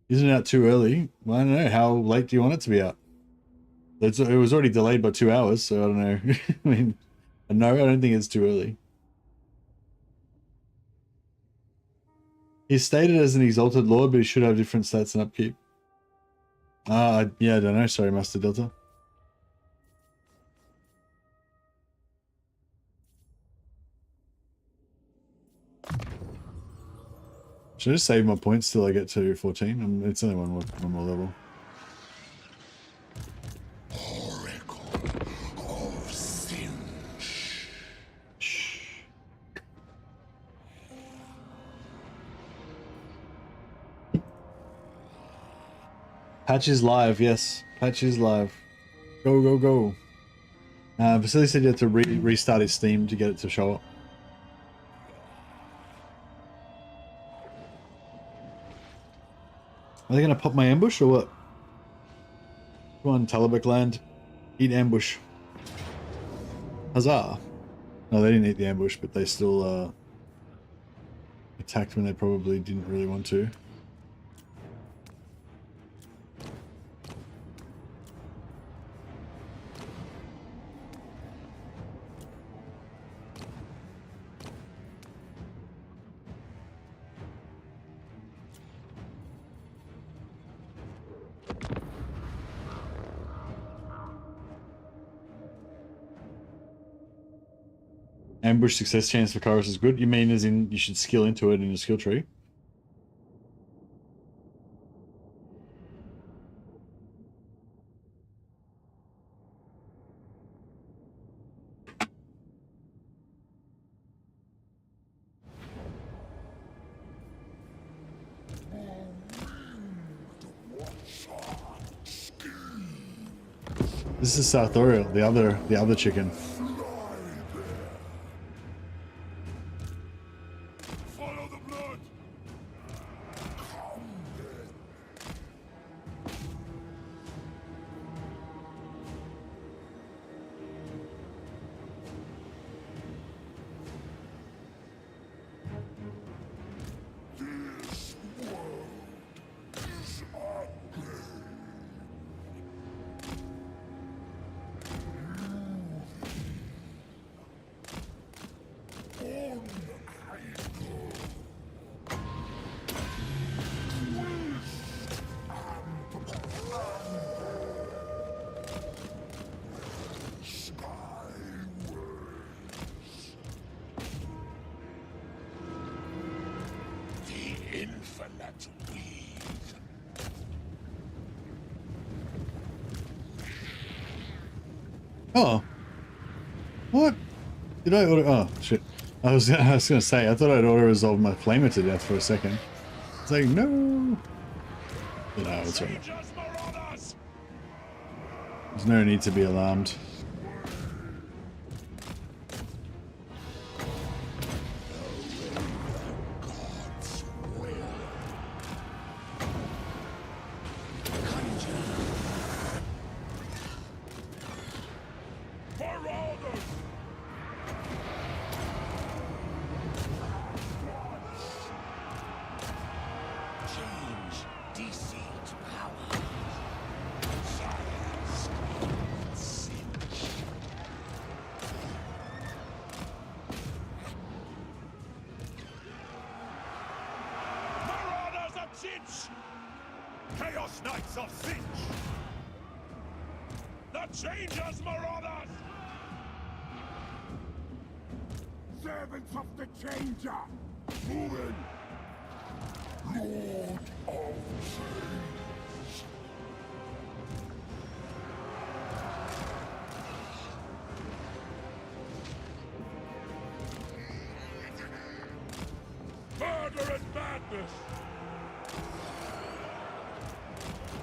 Speaker 1: Isn't it out too early? Well, I don't know. How late do you want it to be out? It was already delayed by 2 hours, so I don't know. I mean, no, I don't think it's too early. He's stated as an exalted lord, but he should have different stats and upkeep. Yeah, I don't know. Sorry, Master Delta. Should I just save my points till I get to 14? It's only one more level.
Speaker 8: Oracle of Sin.
Speaker 1: Shh. Patch is live, yes. Patch is live. Go, go, go. Vasily said you had to restart his Steam to get it to show up. Are they going to pop my ambush or what? Come on, Talabek land. Eat ambush. Huzzah. No, they didn't eat the ambush, but they still attacked when they probably didn't really want to. Ambush success chance for Kairos is good. You mean as in you should skill into it in your skill tree? This is Sarthoreal, the other chicken. Oh. What? Did I auto... Oh, shit. I was gonna say, I thought I'd auto-resolved my flamer to death for a second. It's like, no! But no, it's alright. There's no need to be alarmed.
Speaker 8: Chaos Knights of Finch!
Speaker 2: The Changers, Marauders!
Speaker 8: Servants of the Changer! Moving! Lord of Change!
Speaker 2: Murder and madness!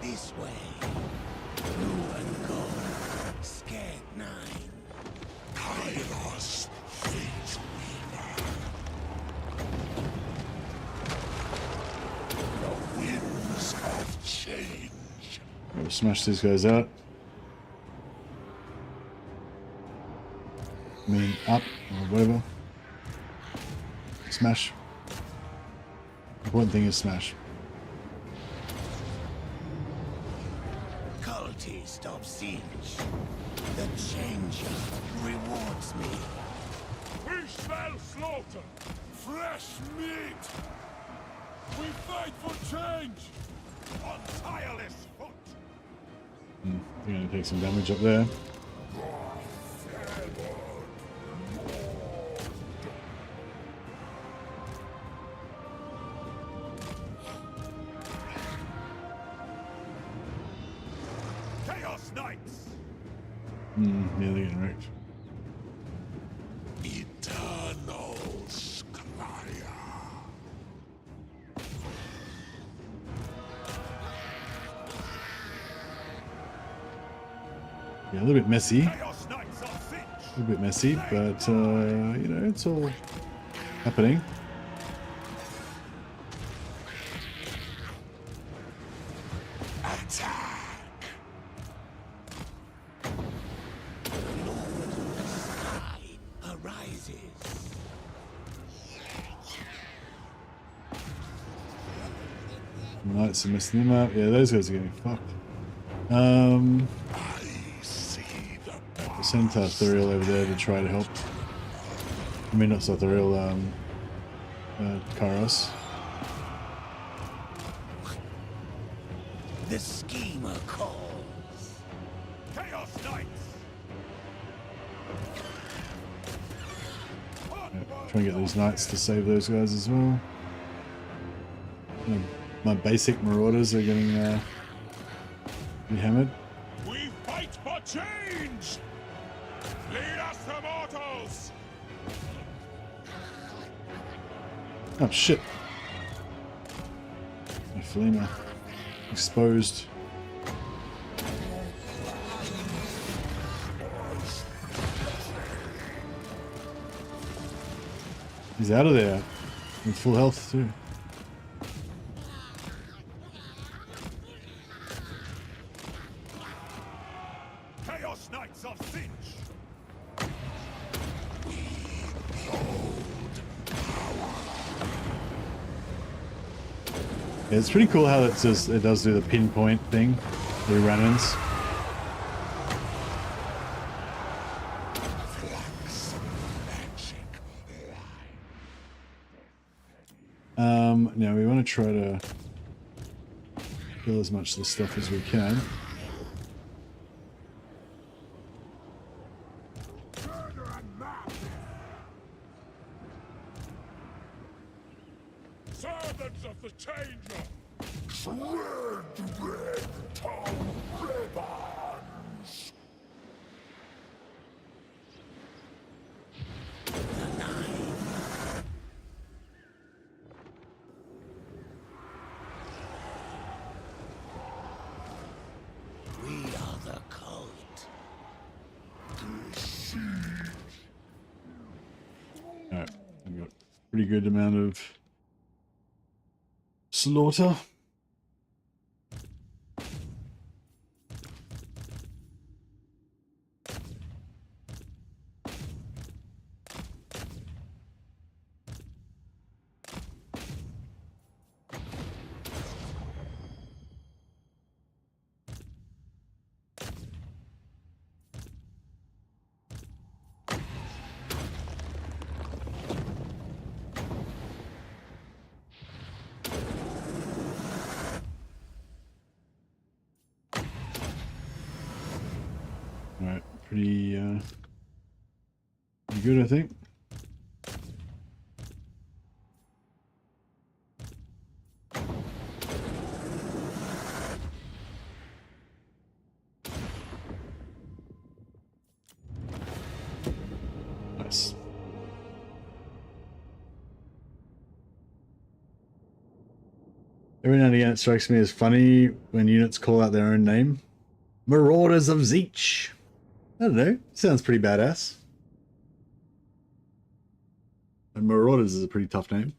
Speaker 3: This way. Blue and gold. Scared 9.
Speaker 8: Kairos, Fate Weaver. The winds of change.
Speaker 1: We'll smash these guys out. I mean, up or whatever. Smash. Important thing is smash.
Speaker 3: Cultist of Siege. The Changer rewards me.
Speaker 2: We smell slaughter!
Speaker 8: Fresh meat! We fight for change! On tireless foot!
Speaker 1: You're gonna take some damage up there.
Speaker 8: Chaos Knights!
Speaker 1: Yeah, they're getting wrecked.
Speaker 8: Eternal Scryer.
Speaker 1: Yeah, a little bit messy.
Speaker 8: Chaos Knights of Finch!
Speaker 1: A little bit messy, but you know, it's all happening.
Speaker 8: Attack!
Speaker 3: Arises.
Speaker 1: Knights are messing them up. Yeah, those guys are getting fucked.
Speaker 8: I see the
Speaker 1: Send Sarthoreal over there to try to help. I mean, not Sarthoreal, Kairos.
Speaker 3: The schemer calls.
Speaker 8: Chaos Knights!
Speaker 1: Try and get these knights to save those guys as well. My basic marauders are getting hammered.
Speaker 2: We fight for change! Lead us to mortals!
Speaker 1: Oh shit! My Felina exposed. He's out of there with full health too.
Speaker 8: Chaos Knights of Finch!
Speaker 1: Yeah, it's pretty cool how it does do the pinpoint thing, the run-ins. Now we want to try to kill as much of the stuff as we can.
Speaker 2: Servants of the Changer!
Speaker 8: Red tongue ribbons!
Speaker 3: We are the cult.
Speaker 1: Alright, we've got a pretty good amount of slaughter. pretty good, I think. Nice. Every now and again it strikes me as funny when units call out their own name. Marauders of Zeech. I don't know. Sounds pretty badass. And Marauders is a pretty tough name.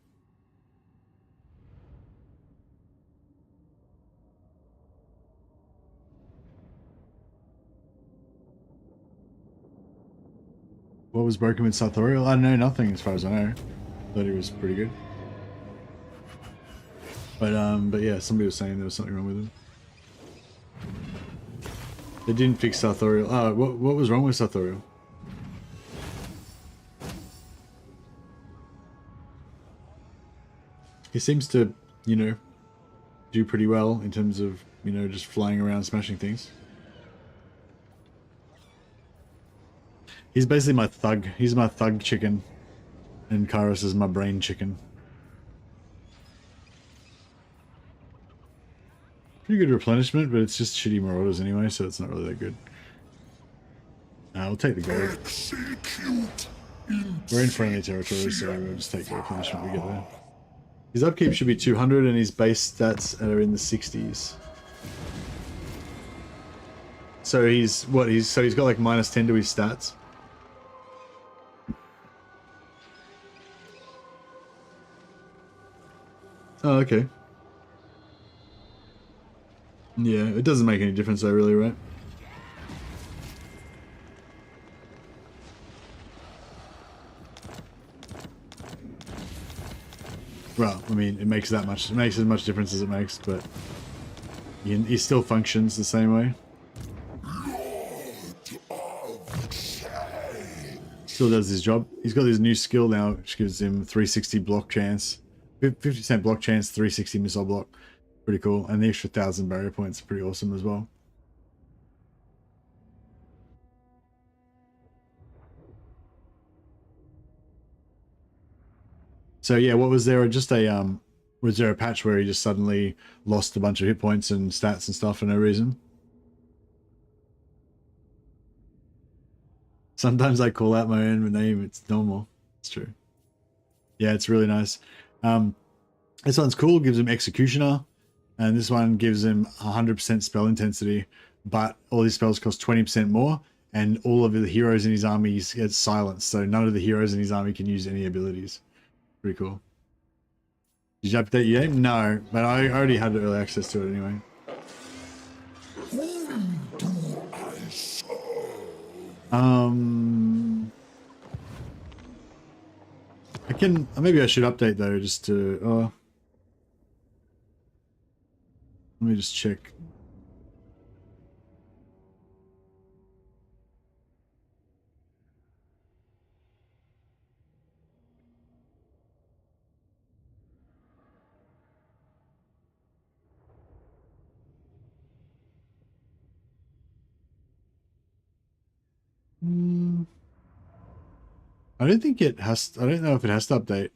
Speaker 1: What was broken with Sarthoreal? I don't know, nothing as far as I know. Thought he was pretty good. But yeah, somebody was saying there was something wrong with him. They didn't fix Sarthoreal. Oh, what was wrong with Sarthoreal? He seems to, you know, do pretty well in terms of, you know, just flying around smashing things. He's basically my thug. He's my thug chicken. And Kairos is my brain chicken. Pretty good replenishment, but it's just shitty Marauders anyway, so it's not really that good. We'll take the gold. We're in friendly territory, so we'll just take the replenishment we get there. His upkeep should be 200 and his base stats are in the 60s. So he's what? He's got like -10 to his stats. Oh, okay. Yeah, it doesn't make any difference though, really, right? Well, I mean, it makes that much. It makes as much difference as it makes, but he still functions the same way. Still does his job. He's got his new skill now, which gives him 360 block chance, 50% block chance, 360 missile block. Pretty cool, and the extra 1,000 barrier points are pretty awesome as well. So yeah, what was there? Just a was there a patch where he just suddenly lost a bunch of hit points and stats and stuff for no reason? Sometimes I call out my own name. It's normal. It's true. Yeah, it's really nice. This one's cool. Gives him Executioner, and this one gives him 100% spell intensity. But all his spells cost 20% more, and all of the heroes in his army get silenced. So none of the heroes in his army can use any abilities. Pretty cool. Did you update your game? No, but I already had early access to it anyway. I can, maybe I should update though, just to, let me just check. I don't think it has, I don't know if it has to update.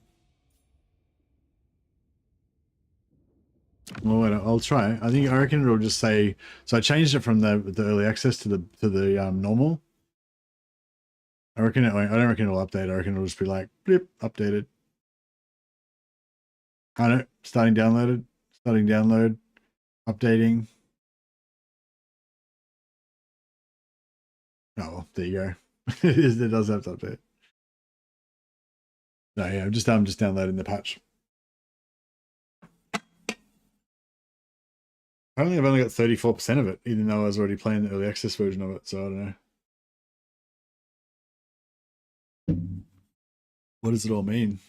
Speaker 1: Well, wait, I'll try. I reckon it'll just say, so I changed it from the early access to the normal. I don't reckon it'll update. I reckon it'll just be like, blip, updated. I know, starting download, updating. Oh, well, there you go. It does have to update. No, yeah, I'm just downloading the patch. Apparently I've only got 34% of it, even though I was already playing the early access version of it, so I don't know. What does it all mean?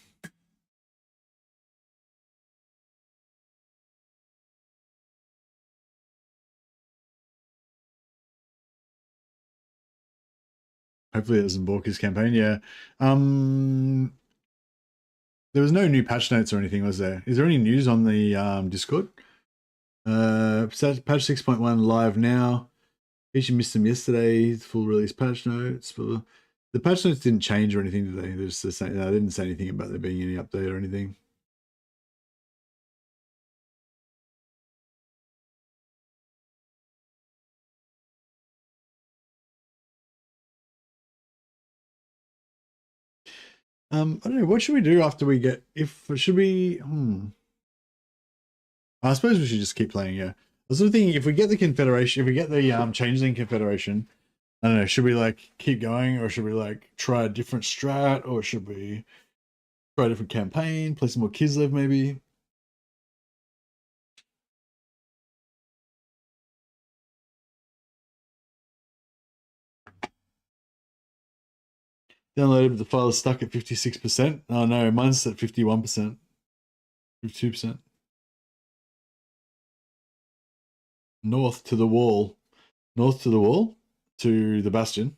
Speaker 1: Hopefully it doesn't balk his campaign, yeah. There was no new patch notes or anything, was there? Is there any news on the Discord? Patch 6.1 live now. You missed them yesterday. Full release patch notes. The patch notes didn't change or anything, did they? They're just the same. I didn't say anything about there being any update or anything. I don't know. What should we do after we get? Should we? I suppose we should just keep playing. Yeah. I was sort of thinking if we get the Confederation, if we get the Changeling Confederation, I don't know. Should we like keep going, or should we like try a different strat, or should we try a different campaign, play some more Kislev maybe? Downloaded, the file is stuck at 56%. Oh no, mine's at 51%. 52%. North to the wall. North to the wall? To the Bastion.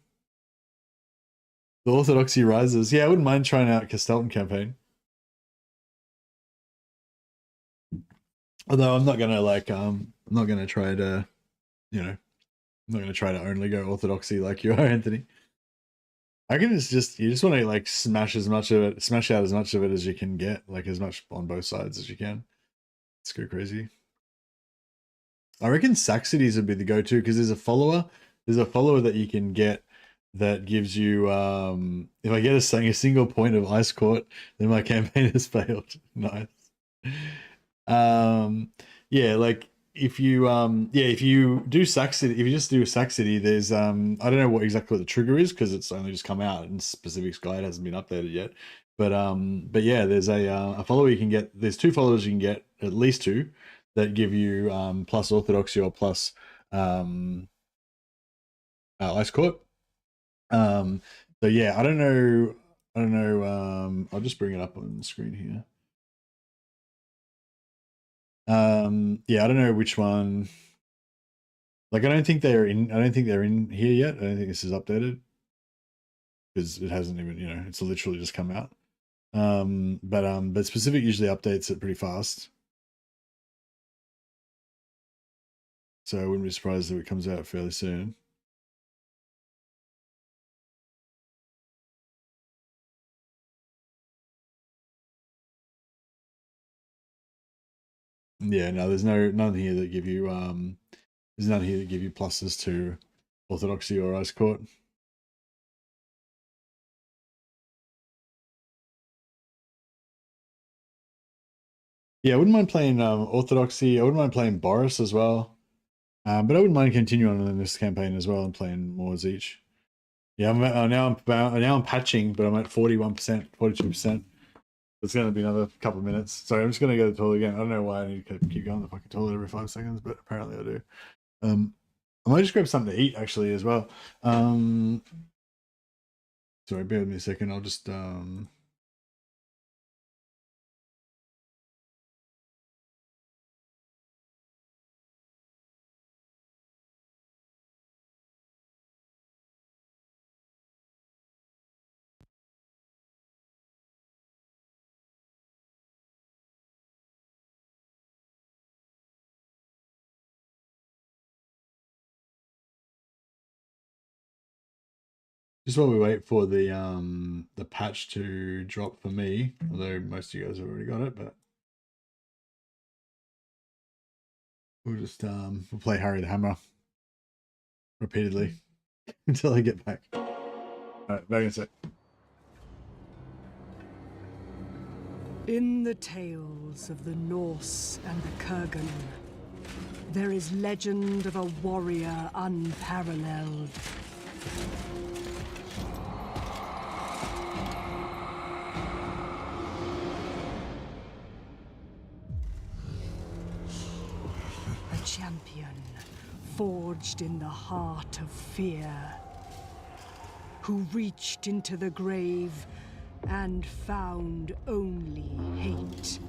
Speaker 1: The Orthodoxy rises. Yeah, I wouldn't mind trying out Castelton campaign. Although I'm not gonna like I'm not gonna try to, you know, I'm not gonna try to only go Orthodoxy like you are, Anthony. I can just you just want to like smash out as much of it as you can get, like as much on both sides as you can. Let's go crazy. I reckon Saxonies would be the go-to because there's a follower that you can get that gives you if I get a single point of Ice Court, then my campaign has failed. Nice. Yeah, like if you do Saxony, if you just do Saxony, there's I don't know exactly what the trigger is because it's only just come out and Specifics Guide hasn't been updated yet. But yeah, there's a follower you can get. There's 2 followers you can get, at least 2, that give you plus Orthodoxy or plus Ice Court. So yeah, I don't know. I'll just bring it up on the screen here. Yeah, I don't know which one. Like, I don't think they're in here yet. I don't think this is updated because it hasn't even, you know, it's literally just come out. But Specific usually updates it pretty fast. So I wouldn't be surprised if it comes out fairly soon. Yeah, no, there's none here that give you pluses to Orthodoxy or Ice Court. Yeah, I wouldn't mind playing Orthodoxy. I wouldn't mind playing Boris as well. But I wouldn't mind continuing on in this campaign as well and playing more as each. Yeah, now I'm patching, but I'm at 41%, 42%. It's going to be another couple of minutes. Sorry, I'm just going to go to the toilet again. I don't know why I need to keep going to the fucking toilet every 5 seconds, but apparently I do. I might just grab something to eat actually as well. Sorry, bear with me a second. I'll just while we wait for the patch to drop for me, although most of you guys have already got it, but we'll just we'll play Harry the Hammer repeatedly until I get back. Alright, back in a sec.
Speaker 6: In the tales of the Norse and the Kurgan, there is legend of a warrior unparalleled. A champion forged in the heart of fear, who reached into the grave and found only hate.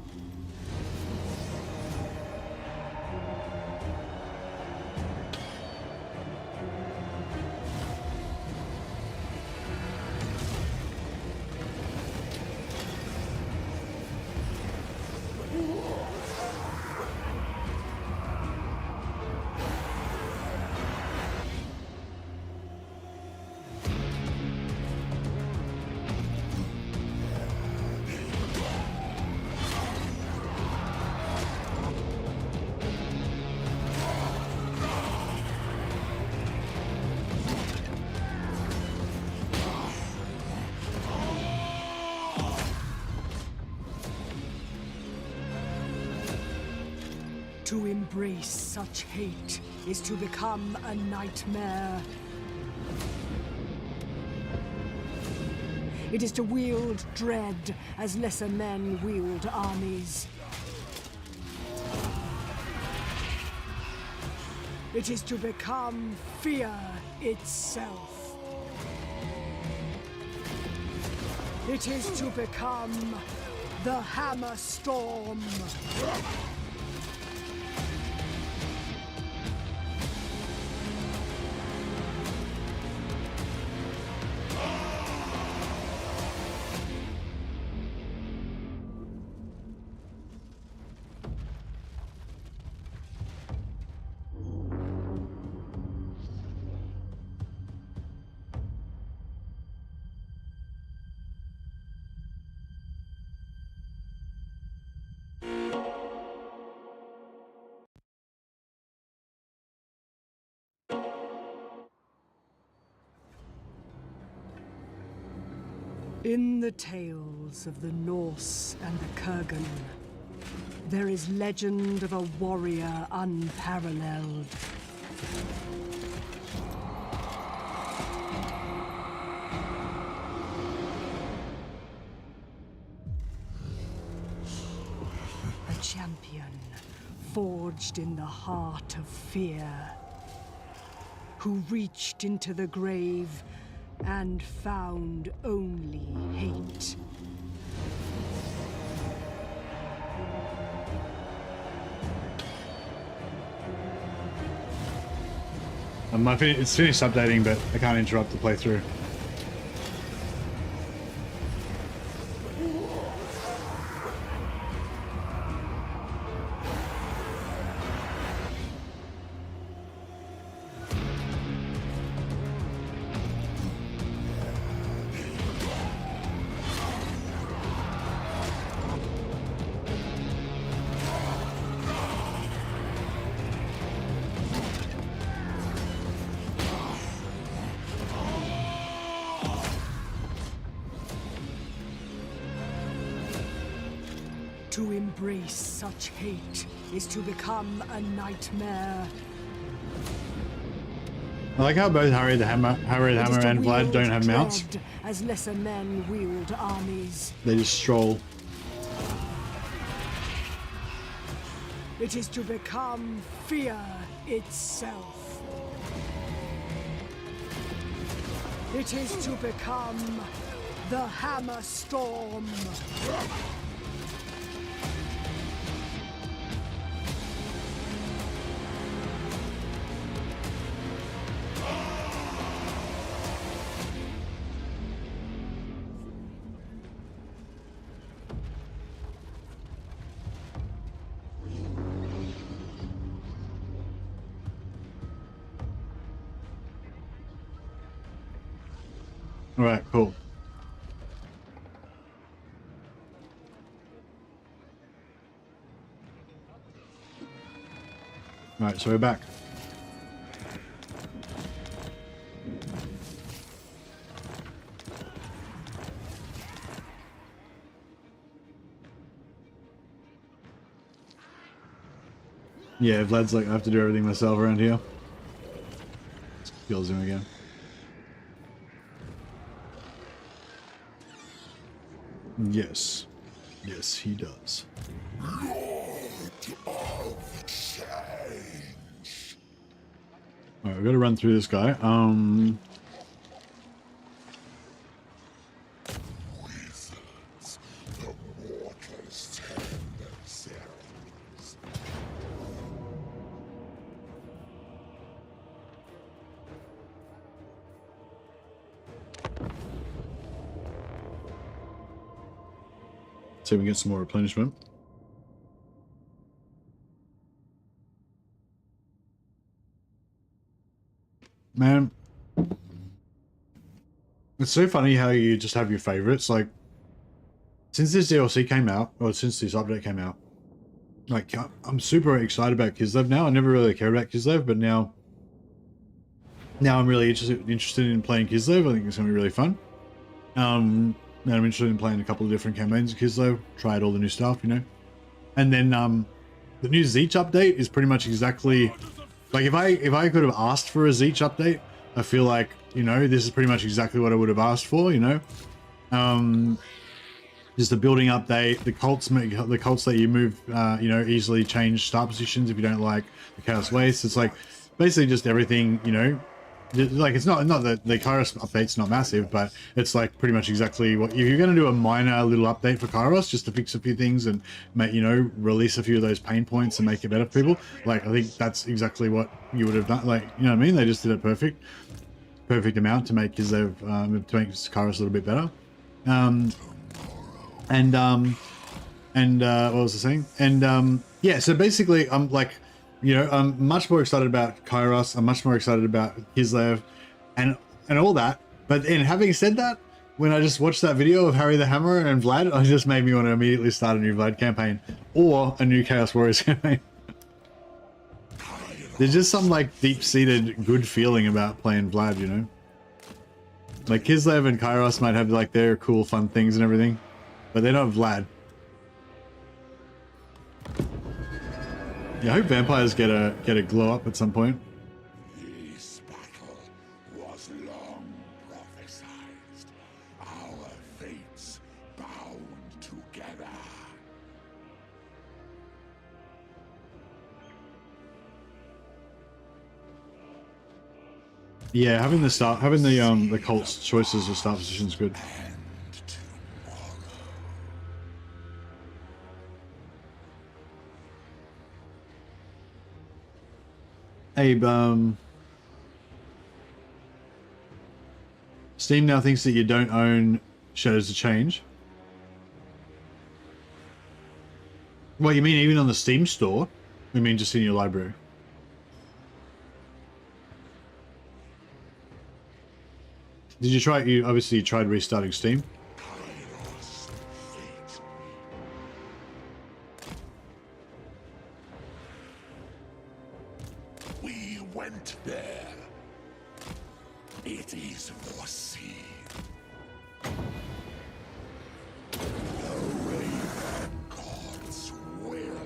Speaker 6: To embrace such hate is to become a nightmare. It is to wield dread as lesser men wield armies. It is to become fear itself. It is to become the Hammer Storm. In the tales of the Norse and the Kurgan, there is legend of a warrior unparalleled. A champion forged in the heart of fear, who reached into the grave and found only hate.
Speaker 1: It's finished updating, but I can't interrupt the playthrough.
Speaker 6: To embrace such hate is to become a nightmare.
Speaker 1: I like how both Harry the Hammer and Vlad don't have mounts.
Speaker 6: As lesser men wield armies.
Speaker 1: They just stroll.
Speaker 6: It is to become fear itself. It is to become the Hammer Storm.
Speaker 1: All right, cool. All right, so we're back. Yeah, Vlad's like, I have to do everything myself around here. Kills him again. Yes. Yes, he does. Alright, we've got to run through this guy. See if we can get some more replenishment. Man, it's so funny how you just have your favorites. Like, since this DLC came out, or since this update came out, like, I'm super excited about Kislev now. I never really cared about Kislev, but now I'm really interested in playing Kislev. I think it's gonna be really fun. And I'm interested in playing a couple of different campaigns of Kislev, try out all the new stuff, you know. And then the the new Zeech update is pretty much exactly like if I could have asked for a Zeech update, I feel like, you know, this is pretty much exactly what I would have asked for, you know. Just a building update. The cults that you move, you know, easily change start positions if you don't like the Chaos Waste. It's like basically just everything, you know. Like it's not that the Kairos update's not massive, but it's like pretty much exactly what if you're going to do a minor little update for Kairos just to fix a few things and make, you know, release a few of those pain points and make it better for people. Like I think that's exactly what you would have done. Like, you know what I mean? They just did it perfect amount to make Kislev to make Kairos a little bit better. What was I saying? And yeah, so basically I'm like, you know, I'm much more excited about Kairos. I'm much more excited about Kislev and all that. But then having said that, when I just watched that video of Harry the Hammer and Vlad, it just made me want to immediately start a new Vlad campaign or a new Chaos Warriors campaign. There's just some like deep-seated good feeling about playing Vlad, you know? Like Kislev and Kairos might have like their cool fun things and everything, but they're not Vlad. Yeah, I hope vampires get a glow up at some point.
Speaker 3: This battle was long prophesized. Our fates bound together.
Speaker 1: Yeah, having the cult's choices of start position is good. Abe, Steam now thinks that you don't own Shadows of Change. Well, you mean even on the Steam store? I mean just in your library. Did you try? You obviously tried restarting Steam.
Speaker 3: We went there. It is foreseen. The Raven God's will.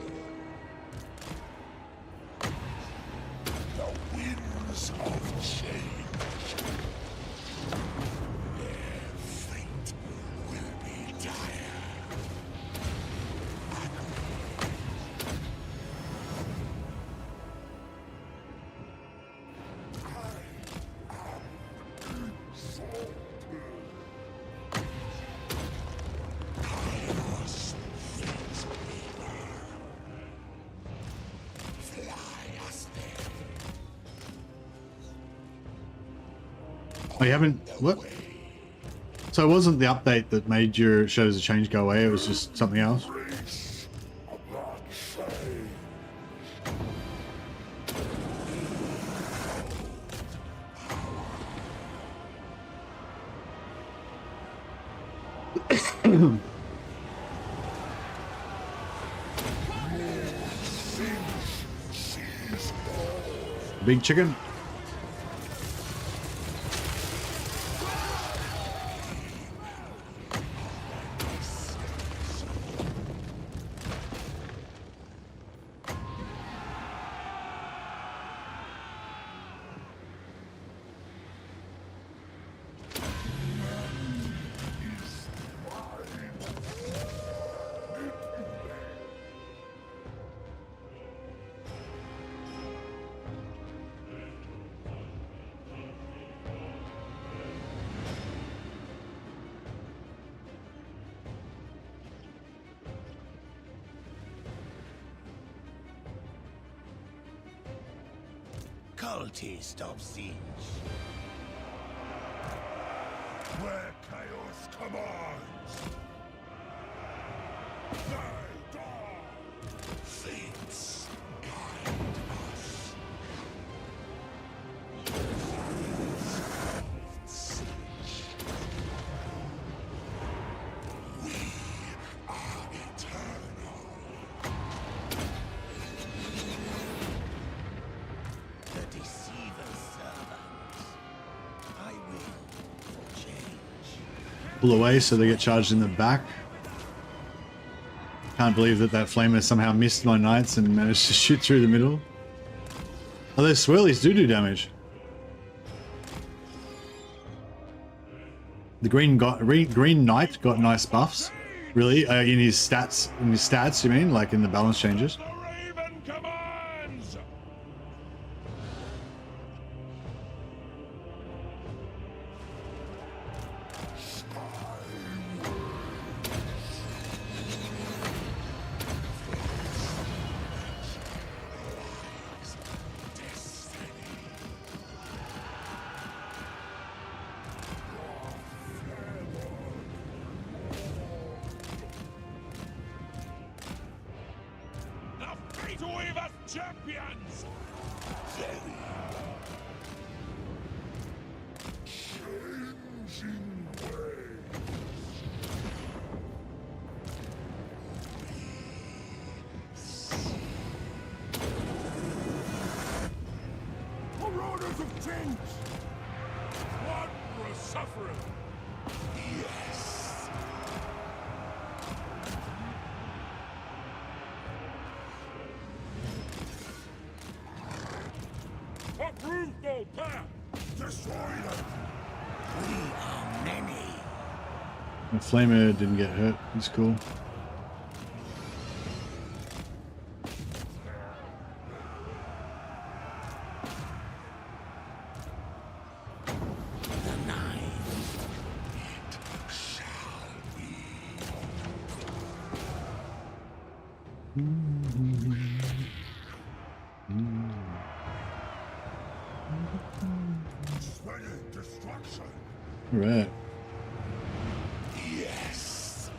Speaker 3: The winds of change. Their fate will be dire.
Speaker 1: Oh, you haven't... What? So it wasn't the update that made your Shadows of Change go away, it was just something else? Big chicken?
Speaker 3: Cultist of siege. Where chaos commands. Thy dawn. Fates guide us. We are eternal. The deceiver's servants. I will change.
Speaker 1: Pull away so they get charged in the back. Can't believe that flamer somehow missed my knights and managed to shoot through the middle. Oh, those swirlies do damage. The green knight got nice buffs. Really? In his stats? In his stats, you mean? Like in the balance changes?
Speaker 2: Champions! Changing Marauders of change! Wondrous suffering! Yes! Approved no path! Destroy them! We are many!
Speaker 1: The flamer didn't get hurt. He's cool. Right.
Speaker 2: Yes.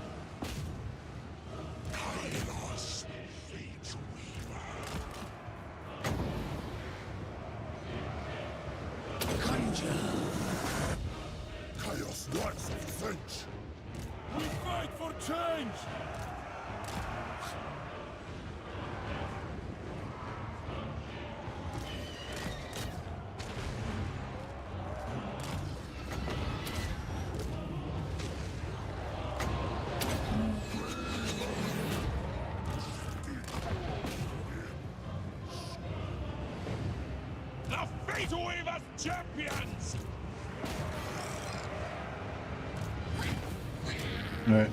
Speaker 2: Kairos, fate weaver. Conjure. Chaos knights of Finch. We fight for change. Champions!
Speaker 1: Alright.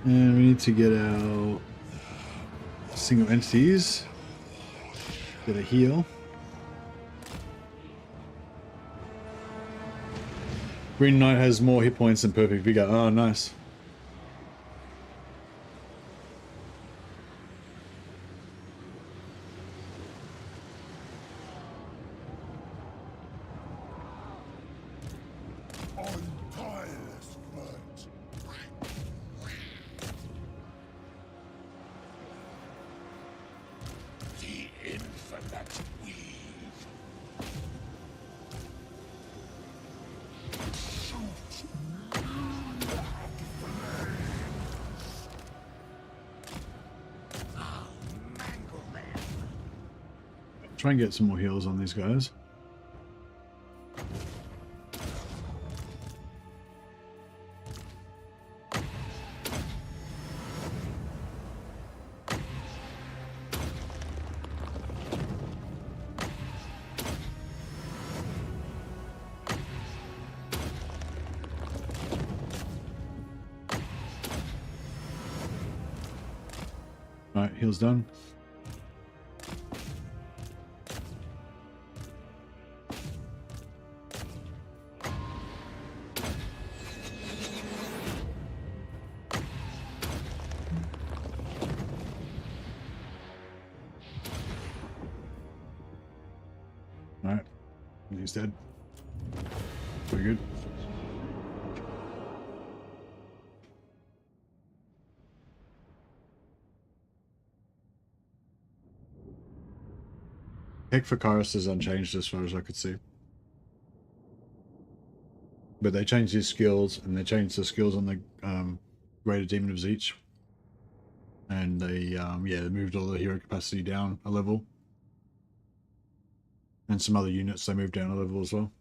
Speaker 1: And we need to get our single entities. Get a heal. Green Knight has more hit points than Perfect Vigor. Oh, nice. Try and get some more heals on these guys. Alright, heals done. Alright, he's dead. Pretty good. Tech for Kairos is unchanged as far as I could see. But they changed his skills, and they changed the skills on the Greater Demon of Zeech. And they, yeah, they moved all the hero capacity down a level. And some other units they moved down a level as well.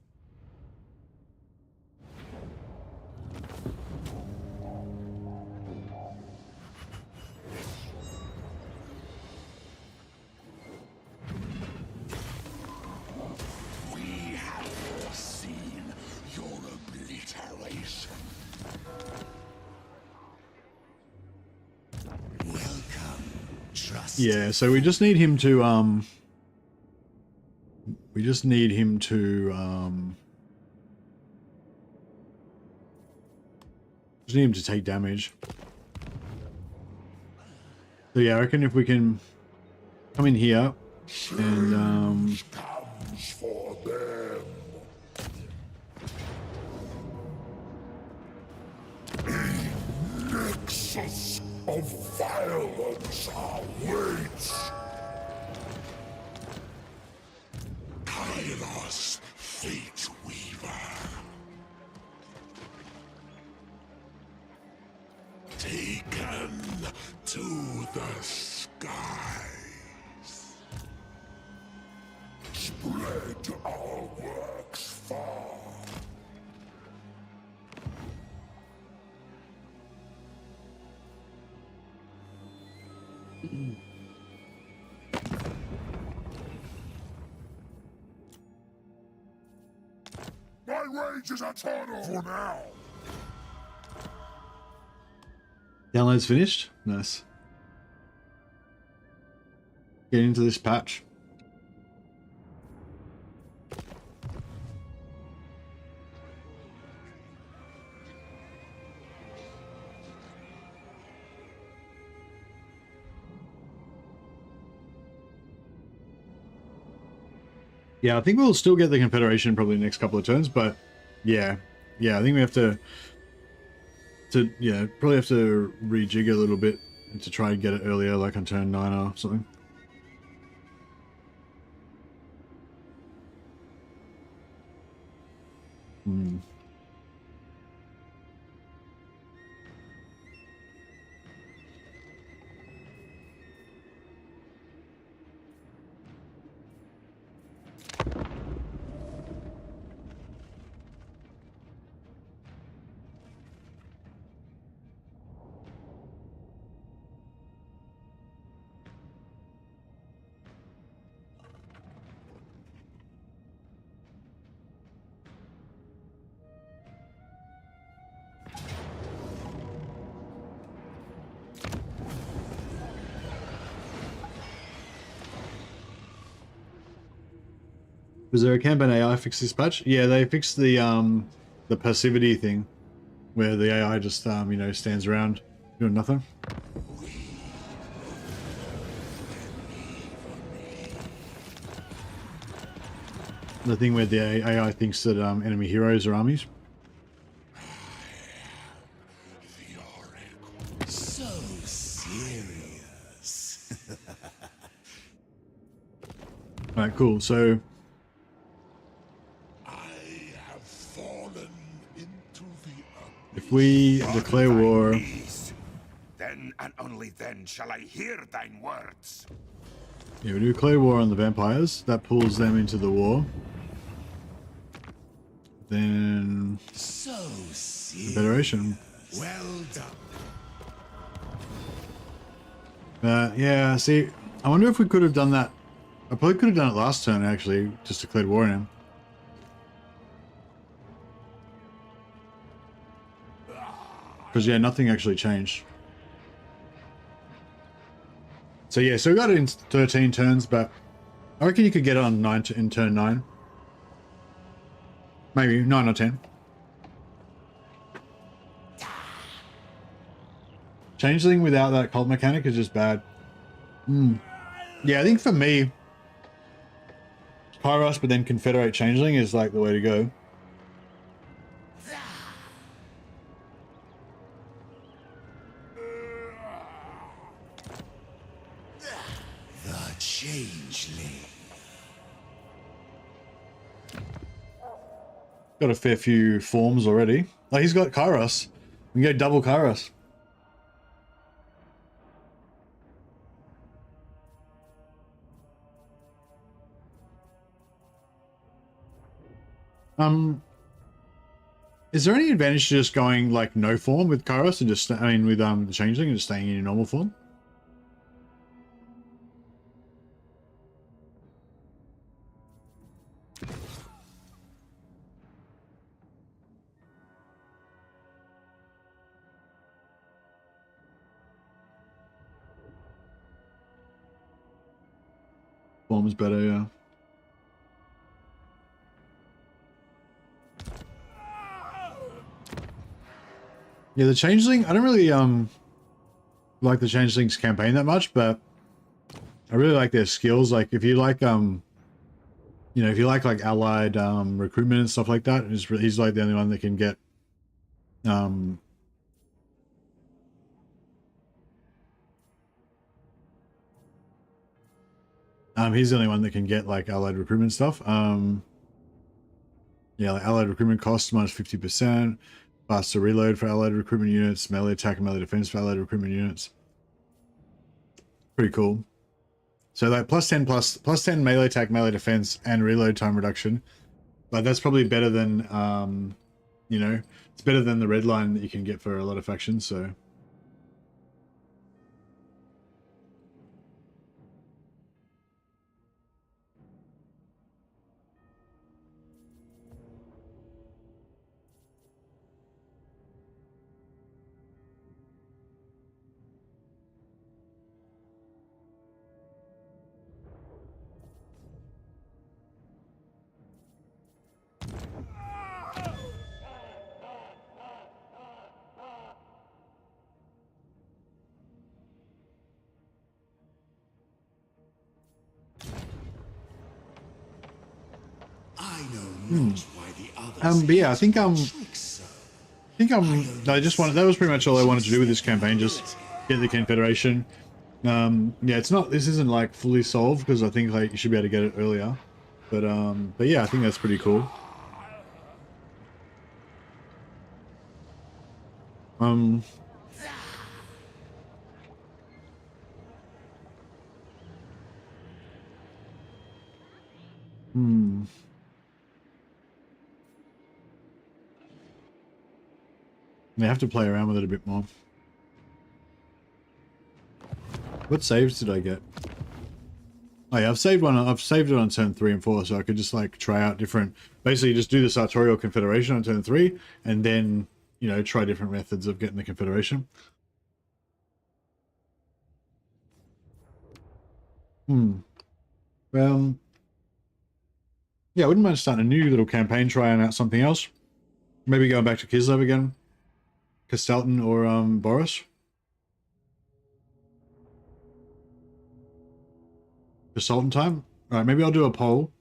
Speaker 1: Yeah, so we just need him to just need him to take damage. So yeah, I reckon if we can come in here and
Speaker 8: Comes for them. A nexus of violence awaits. Kairos, Fate Weaver. Taken to the skies. Spread our works far. My wages are eternal for now.
Speaker 1: download's finished. Nice. Get into this patch. Yeah, I think we'll still get the Confederation probably the next couple of turns, but yeah, I think we have to probably have to rejig a little bit to try and get it earlier, like on turn 9 or something. Was there a campaign AI fix this patch? Yeah, they fixed the passivity thing, where the AI just you know, stands around doing nothing. The thing where the AI thinks that enemy heroes are armies.
Speaker 3: So serious.
Speaker 1: Alright, cool. So if we declare war,
Speaker 12: then and only then shall I hear thine words.
Speaker 1: yeah, we declare war on the vampires. That pulls them into the war. Then
Speaker 3: So
Speaker 1: Confederation.
Speaker 3: well done.
Speaker 1: Yeah, see, I wonder if we could have done that. I probably could have done it last turn, actually, just declared war on him. Because, yeah, nothing actually changed. So, yeah, so we got it in 13 turns, but I reckon you could get it on in turn 9. Maybe 9 or 10. Changeling without that cult mechanic is just bad. Yeah, I think for me, Kairos, but then Confederate Changeling is like the way to go.
Speaker 3: The Changeling.
Speaker 1: Got a fair few forms already. Oh, he's got Kairos. We can go double Kairos. Is there any advantage to just going like no form with Kairos and just, I mean, with the Changeling and just staying in your normal form? Form's better, yeah. Yeah, the Changeling, I don't really like the Changeling's campaign that much, but I really like their skills. Like if you like you know, if you like allied recruitment and stuff like that, he's like the only one that can get he's the only one that can get like allied recruitment stuff. Yeah, like allied recruitment costs minus 50%, faster reload for allied recruitment units, melee attack and melee defense for allied recruitment units. Pretty cool. So like plus 10 melee attack, melee defense, and reload time reduction. But that's probably better than you know, it's better than the red line that you can get for a lot of factions, so. But yeah, I think no, I just wanted, that was pretty much all I wanted to do with this campaign, just get the Confederation. Yeah, it's not, this isn't like fully solved because I think like you should be able to get it earlier, but yeah, I think that's pretty cool. I have to play around with it a bit more. What saves did I get? Oh yeah, I've saved it on turn 3 and 4, so I could just like try out different, basically just do the Sarthoreal Confederation on turn 3, and then, you know, try different methods of getting the Confederation. Yeah, I wouldn't mind starting a new little campaign, trying out something else. Maybe going back to Kislev again. Castelton or Boris. Consultant time? Alright, maybe I'll do a poll.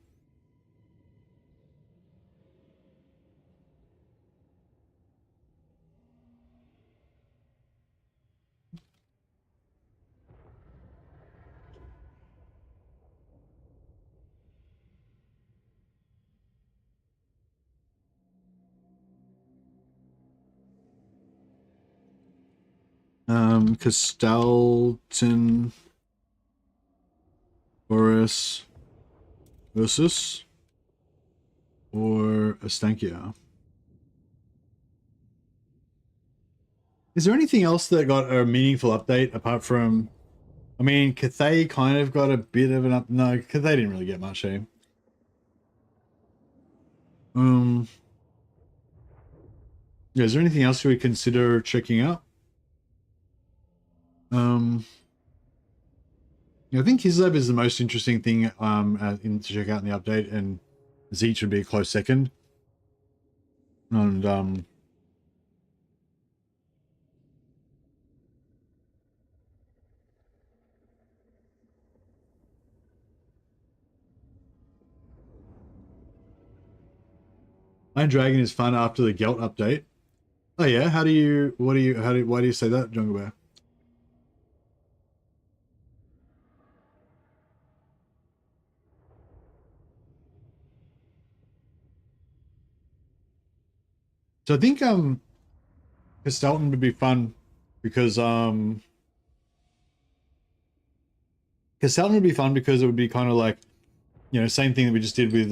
Speaker 1: Castelton, Boris, Ursus, or Astankia. Is there anything else that got a meaningful update apart from, I mean, Cathay kind of got a bit of an up. No, Cathay didn't really get much, eh? Yeah, is there anything else we would consider checking out? I think Kislev is the most interesting thing to check out in the update, and Zeech would be a close second. And Iron Dragon is fun after the Gelt update. Oh yeah, why do you say that, Jungle Bear? So I think Castelton would be fun because Castelton would be fun because it would be kind of like, you know, same thing that we just did with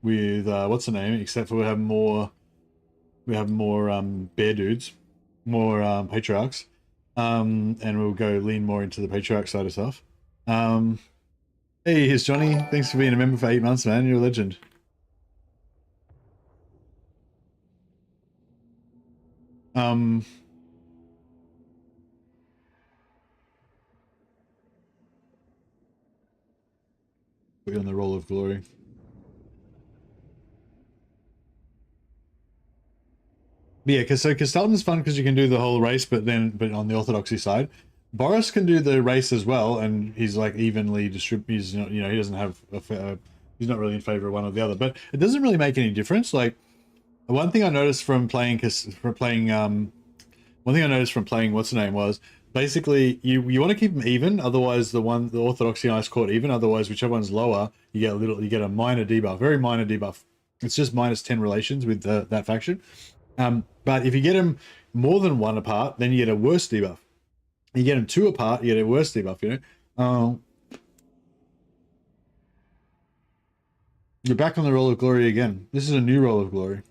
Speaker 1: what's the name, except for we have more bear dudes, more patriarchs, and we'll go lean more into the patriarch side of stuff. Hey, here's Johnny. Thanks for being a member for 8 months, man. You're a legend. Put you on the roll of glory. But yeah, because Castalton's fun because you can do the whole race, but on the orthodoxy side, Boris can do the race as well, and he's like evenly distributed. He's not, he doesn't have he's not really in favor of one or the other, but it doesn't really make any difference. Like one thing I noticed from playing what's the name was basically you want to keep them even, otherwise the orthodoxy and ice court even, otherwise whichever one's lower you get a minor debuff, very minor debuff. It's just -10 relations with that faction. But if you get them more than one apart, then you get a worse debuff. You get them two apart, you get a worse debuff. You're back on the roll of glory again. This is a new roll of glory.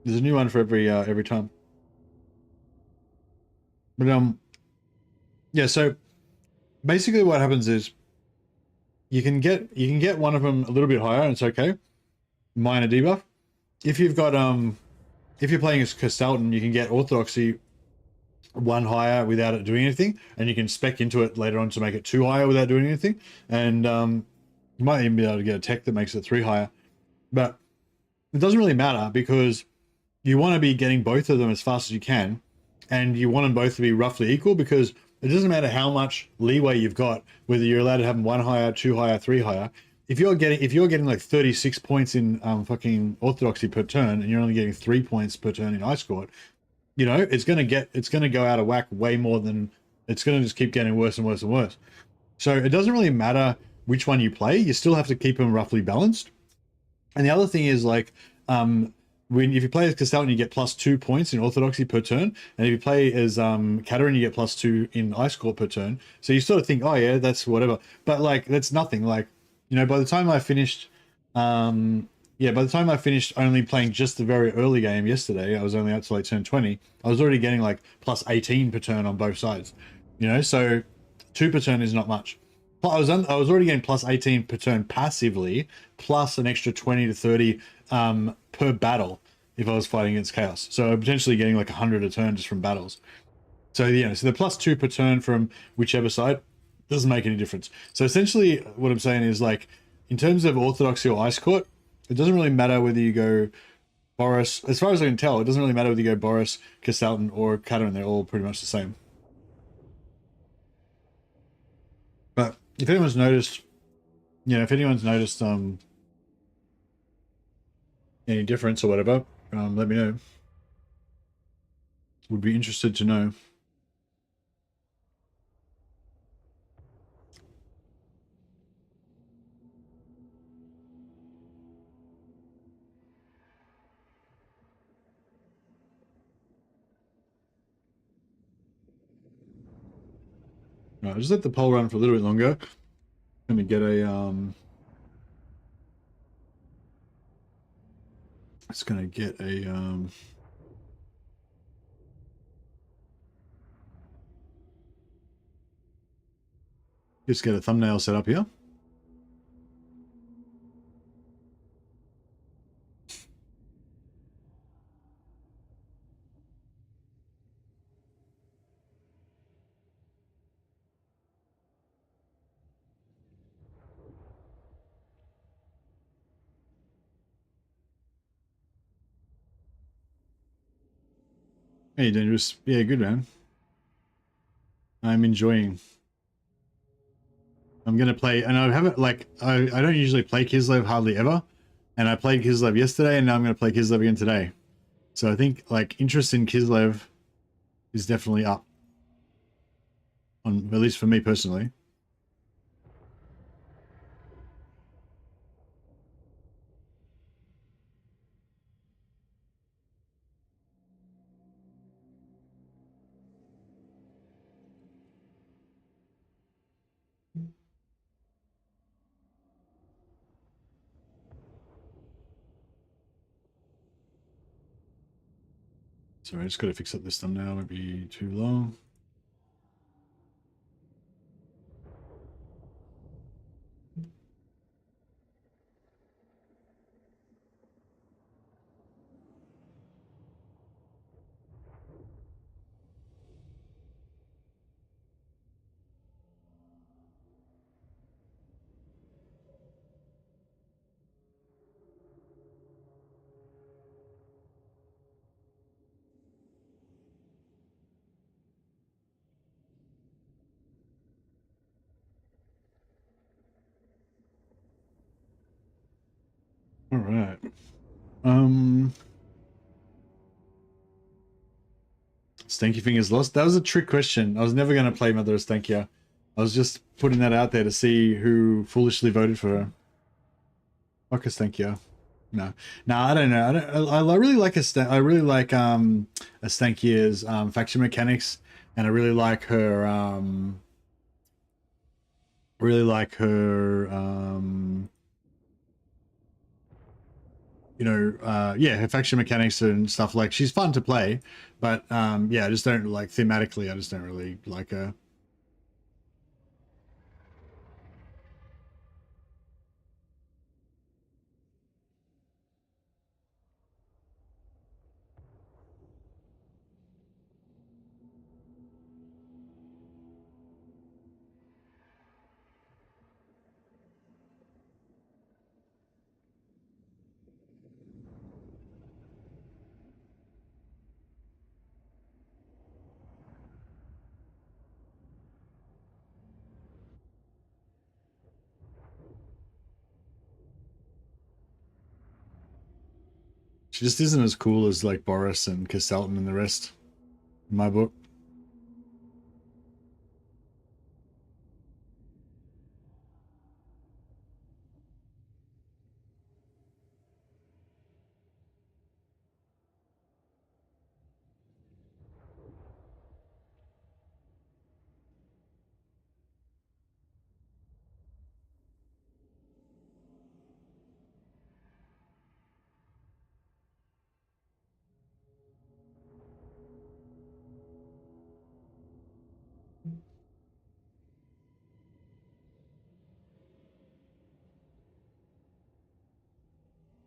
Speaker 1: There's a new one for every time. But yeah. So basically, what happens is you can get one of them a little bit higher, and it's okay. Minor debuff. If you've got if you're playing as Castalton, you can get orthodoxy one higher without it doing anything, and you can spec into it later on to make it 2 higher without doing anything. And you might even be able to get a tech that makes it 3 higher. But it doesn't really matter because you want to be getting both of them as fast as you can, and you want them both to be roughly equal because it doesn't matter how much leeway you've got, whether you're allowed to have them 1 higher, 2 higher, 3 higher. If you're getting like 36 points in fucking orthodoxy per turn, and you're only getting 3 points per turn in ice court, it's gonna go out of whack way more than it's gonna just keep getting worse and worse and worse. So it doesn't really matter which one you play, you still have to keep them roughly balanced. And the other thing is like if you play as Castalton, you get +2 points in orthodoxy per turn, and if you play as Katerin, you get +2 in ice court per turn. So you sort of think, oh yeah, that's whatever, but like that's nothing. Like by the time I finished only playing just the very early game yesterday, I was only out to like turn 20. I was already getting like +18 per turn on both sides. So 2 per turn is not much. I was already getting +18 per turn passively, plus an extra 20 to 30 per battle if I was fighting against Chaos. So I'm potentially getting like 100 a turn just from battles. So so the +2 per turn from whichever side doesn't make any difference. So essentially what I'm saying is like in terms of orthodoxy or ice court, it doesn't really matter whether you go Boris, as far as I can tell, it doesn't really matter whether you go Boris, Castalton, or Katerin. They're all pretty much the same. But if anyone's noticed, any difference or whatever, let me know. Would be interested to know. Right, I'll just let the poll run for a little bit longer. Let me get a it's gonna get a just get a thumbnail set up here. Hey, Dangerous. Yeah, good, man. I'm enjoying. I'm going to play, and I haven't, like, I don't usually play Kislev hardly ever, and I played Kislev yesterday, and now I'm going to play Kislev again today. So I think, like, interest in Kislev is definitely up, at least for me personally. Sorry, I just got to fix up this thumbnail. It won't be too long. All right. Stanky Fingers lost. That was a trick question. I was never going to play Mother of Stankia. I was just putting that out there to see who foolishly voted for her. Fuck a Stankia. No, I don't know. I really like I really like Stankia's faction mechanics, and I really like her yeah, her faction mechanics and stuff. Like, she's fun to play, but yeah, I just don't like thematically. I just don't really like her. She just isn't as cool as like Boris and Castelton and the rest, in my book.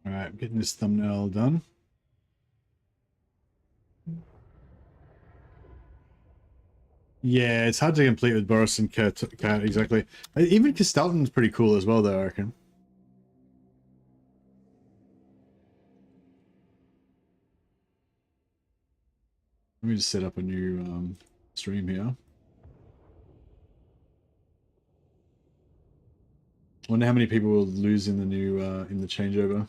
Speaker 1: All right, getting this thumbnail done. Yeah, it's hard to complete with Boris and Cat, exactly. Even Castelton's pretty cool as well, though, I reckon. Let me just set up a new stream here. Wonder how many people will lose in the new in the changeover.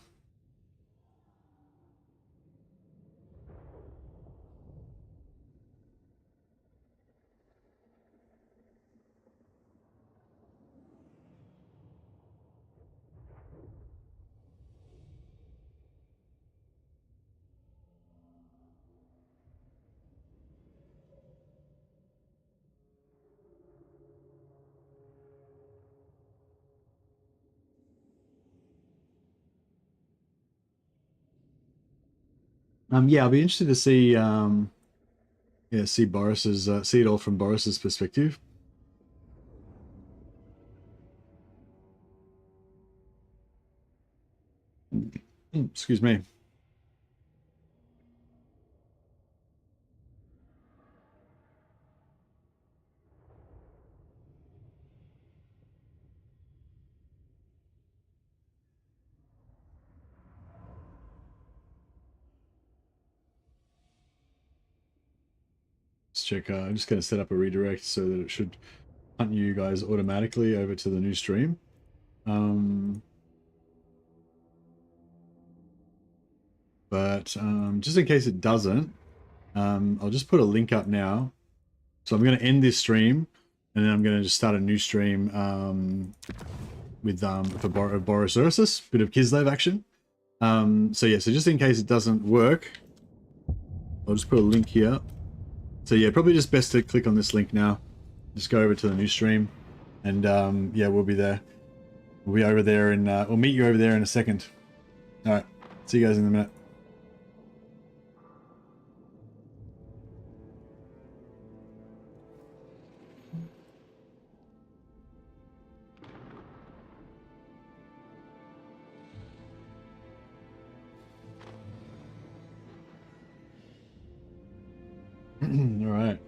Speaker 1: Yeah, I'll be interested to see yeah, see Boris's see it all from Boris's perspective. Excuse me. Let's check. I'm just going to set up a redirect so that it should hunt you guys automatically over to the new stream. But just in case it doesn't, I'll just put a link up now. So I'm going to end this stream, and then I'm going to just start a new stream with for Boris Ursus, bit of Kislev action. So yeah, so just in case it doesn't work, I'll just put a link here. So yeah, probably just best to click on this link now. Just go over to the new stream, and yeah, we'll be there. We'll be over there, and we'll meet you over there in a second. All right, see you guys in a minute. All right.